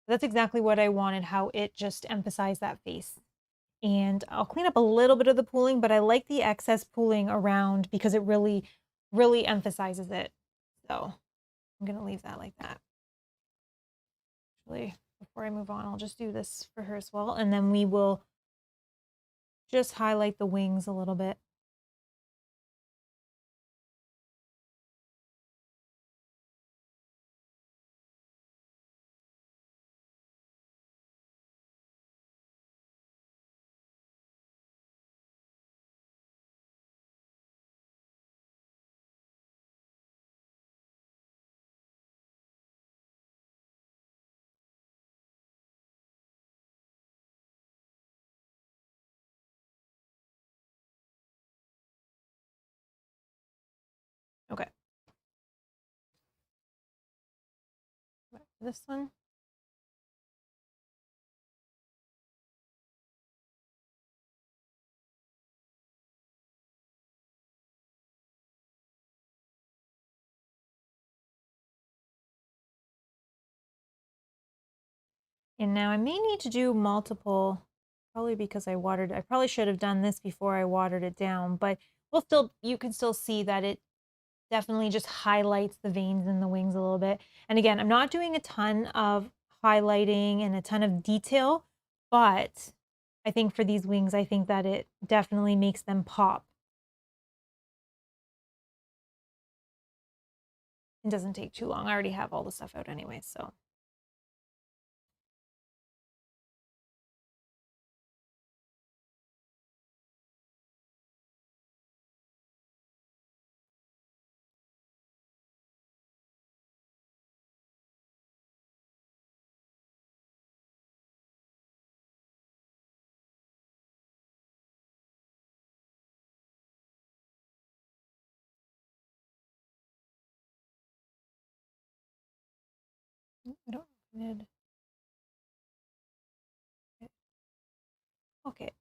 That's exactly what I wanted, how it just emphasized that face. And I'll clean up a little bit of the pooling, but I like the excess pooling around because it really, really emphasizes it. So I'm going to leave that like that. Actually, before I move on, I'll just do this for her as well. And then we will just highlight the wings a little bit. Okay. This one. And now I may need to do multiple, probably because I probably should have done this before I watered it down, but you can still see that it definitely just highlights the veins in the wings a little bit. And again, I'm not doing a ton of highlighting and a ton of detail, but I think for these wings, I think that it definitely makes them pop. It doesn't take too long. I already have all the stuff out anyway, so. I don't need. Okay.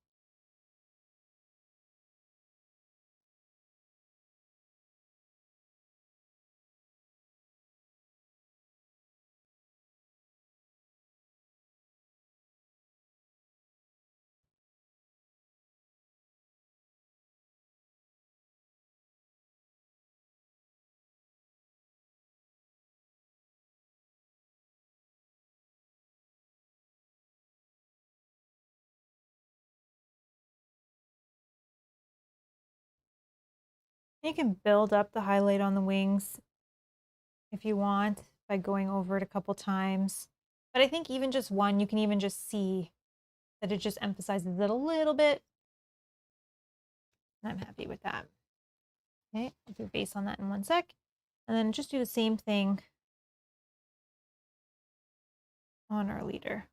You can build up the highlight on the wings if you want by going over it a couple times. But I think even just one, you can even just see that it just emphasizes it a little bit. And I'm happy with that. Okay, I'll do base on that in 1 sec. And then just do the same thing on our leader.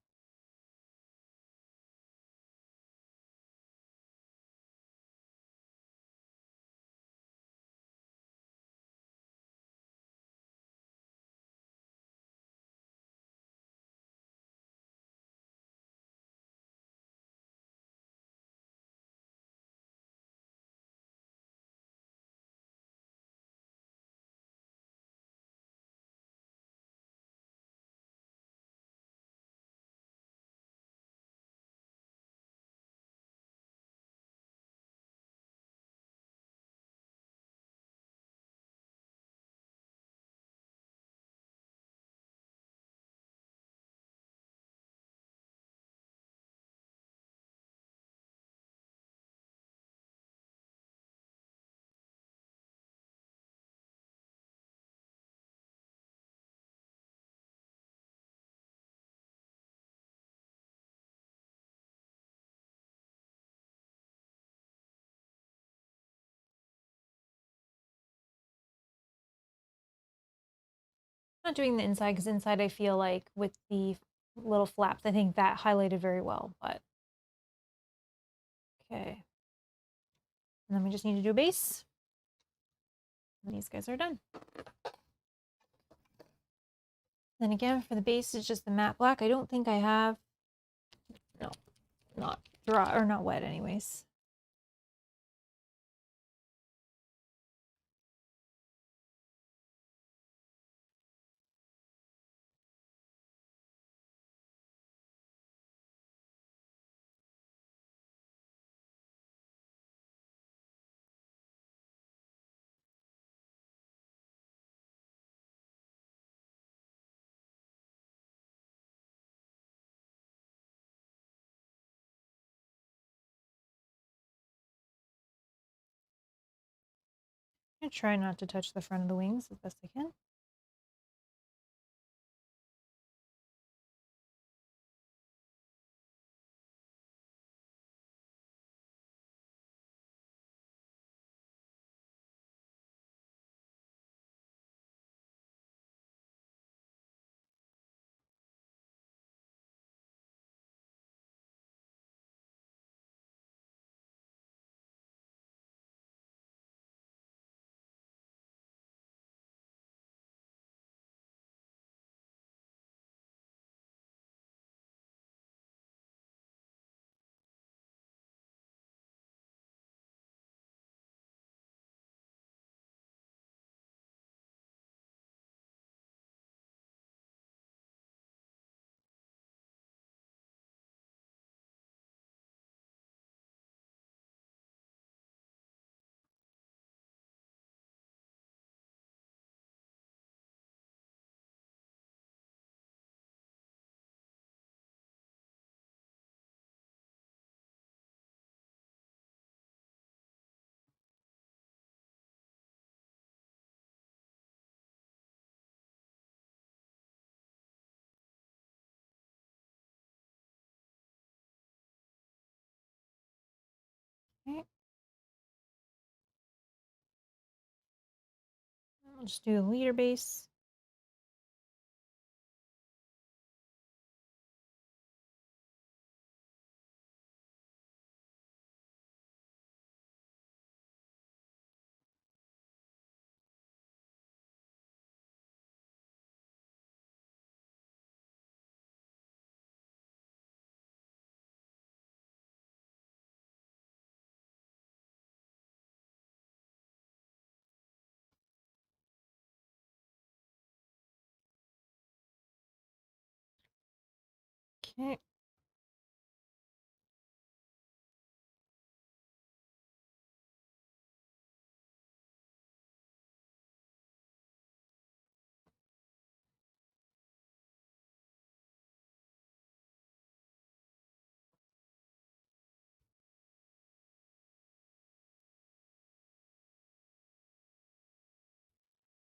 I'm not doing the inside because inside I feel like with the little flaps, I think that highlighted very well, but okay. And then we just need to do a base. And these guys are done. Then again, for the base, it's just the matte black. I don't think I have, no, not dry or not wet anyways. I try not to touch the front of the wings as best I can. Okay. I'll just do the leader base. Okay.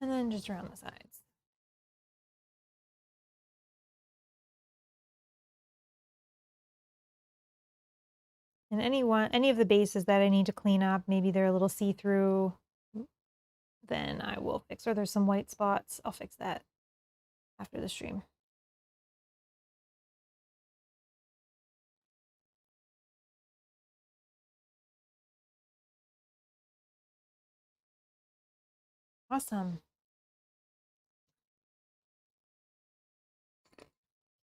And then just around the sides. And any of the bases that I need to clean up, maybe they're a little see-through, then I will fix. Or there's some white spots, I'll fix that after the stream. Awesome.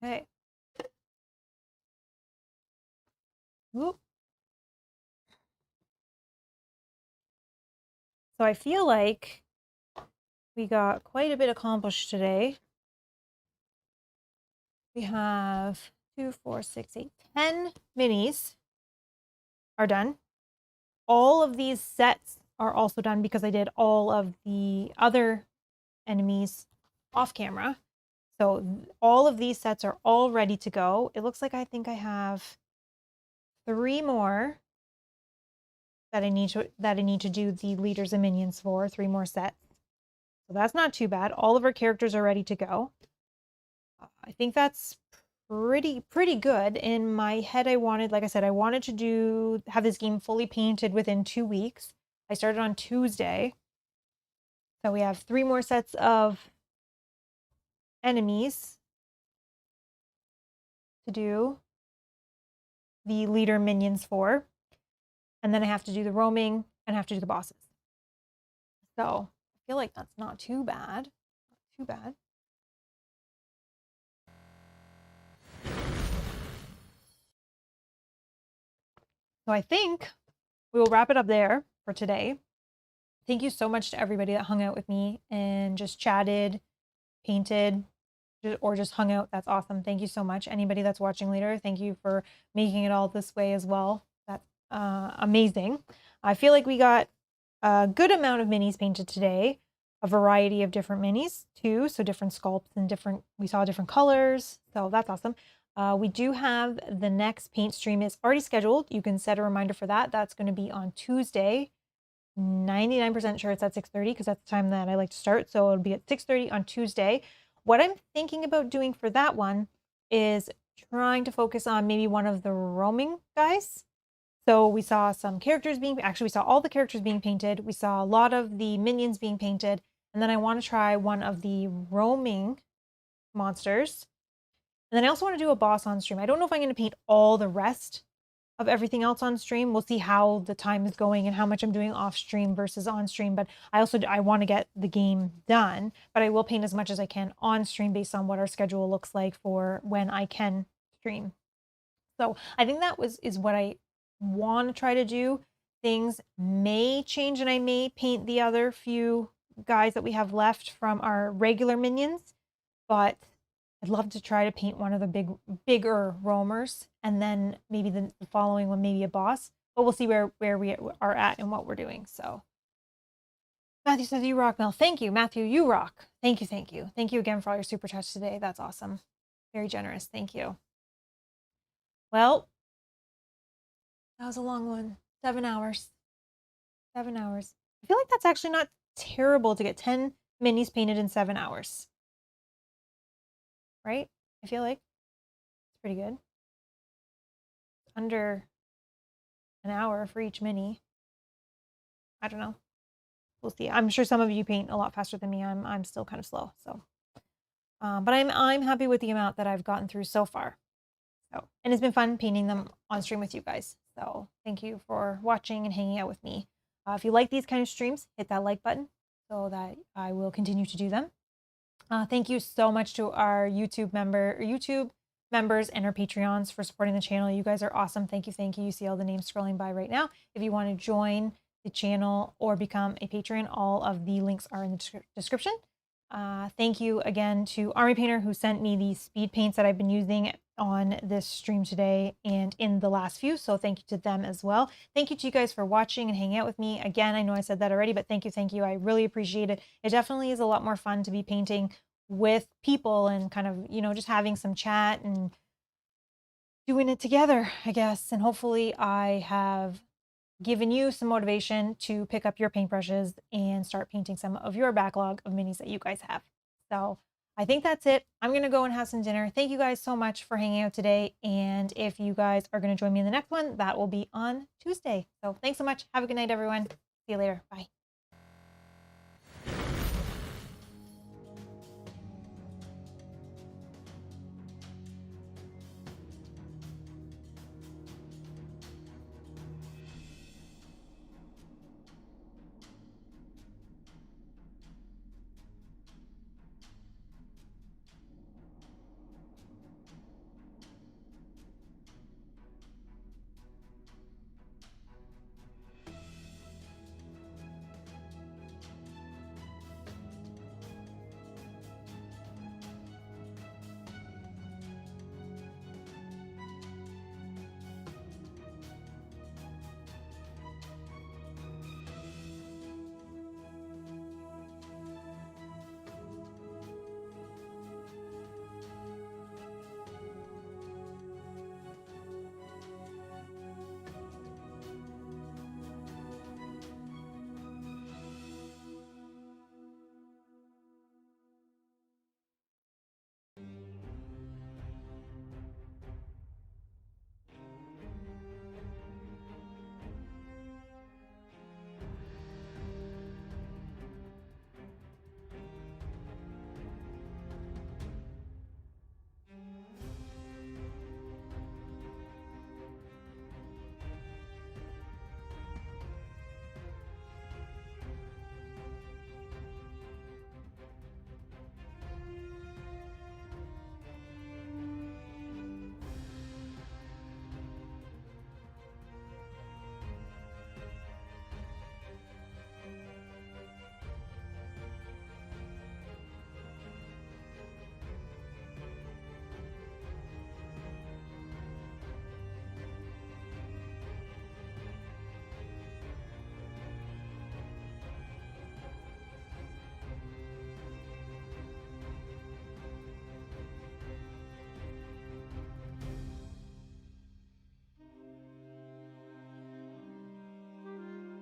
Okay. Whoop. So I feel like we got quite a bit accomplished today. We have 2, 4, 6, 8, 10 minis are done. All of these sets are also done because I did all of the other enemies off camera. So all of these sets are all ready to go. It looks like I think I have 3 more that I need to do the leaders and minions for, 3 more sets. So that's not too bad. All of our characters are ready to go. I think that's pretty good. In my head, I wanted, like I said, I wanted to have this game fully painted within 2 weeks. I started on Tuesday. So we have 3 more sets of enemies to do the leader minions for. And then I have to do the roaming and I have to do the bosses. So I feel like that's not too bad. Not too bad. So I think we will wrap it up there for today. Thank you so much to everybody that hung out with me and just chatted, painted, or just hung out. That's awesome. Thank you so much. Anybody that's watching later, thank you for making it all this way as well. That's amazing. I feel like we got a good amount of minis painted today, a variety of different minis too. So different sculpts and we saw different colors. So that's awesome. We do have the next paint stream is already scheduled. You can set a reminder for that. That's going to be on Tuesday. 99% sure it's at 6:30 because that's the time that I like to start. So it'll be at 6:30 on Tuesday. What I'm thinking about doing for that one is trying to focus on maybe one of the roaming guys. So we saw some characters we saw all the characters being painted. We saw a lot of the minions being painted. And then I want to try one of the roaming monsters. And then I also want to do a boss on stream. I don't know if I'm going to paint all the rest of everything else on stream. We'll see how the time is going and how much I'm doing off stream versus on stream. But I want to get the game done, but I will paint as much as I can on stream based on what our schedule looks like for when I can stream. So I think that is what I want to try to do. Things may change and I may paint the other few guys that we have left from our regular minions, but I'd love to try to paint one of the bigger roamers, and then maybe the following one, maybe a boss. But we'll see where we are at and what we're doing. So Matthew says, you rock, Mel. Thank you, Matthew. You rock. Thank you, thank you. Thank you again for all your super chats today. That's awesome. Very generous. Thank you. Well, that was a long one. 7 hours. 7 hours. I feel like that's actually not terrible to get 10 minis painted in 7 hours. Right? I feel like it's pretty good. Under an hour for each mini. I don't know. We'll see. I'm sure some of you paint a lot faster than me. I'm still kind of slow. So, but I'm happy with the amount that I've gotten through so far. So, and it's been fun painting them on stream with you guys. So thank you for watching and hanging out with me. If you like these kind of streams, hit that like button so that I will continue to do them. Thank you so much to our YouTube members and our Patreons for supporting the channel. You guys are awesome. Thank you. Thank you. You see all the names scrolling by right now. If you want to join the channel or become a patron, all of the links are in the description. Thank you again to Army Painter, who sent me the speed paints that I've been using on this stream today and in the last few. So thank you to them as well. Thank you to you guys for watching and hanging out with me. Again, I know I said that already, but thank you. Thank you. I really appreciate it. It definitely is a lot more fun to be painting with people and kind of, just having some chat and doing it together, I guess. And hopefully I have given you some motivation to pick up your paintbrushes and start painting some of your backlog of minis that you guys have. So I think that's it. I'm going to go and have some dinner. Thank you guys so much for hanging out today. And if you guys are going to join me in the next one, that will be on Tuesday. So thanks so much. Have a good night, everyone. See you later. Bye.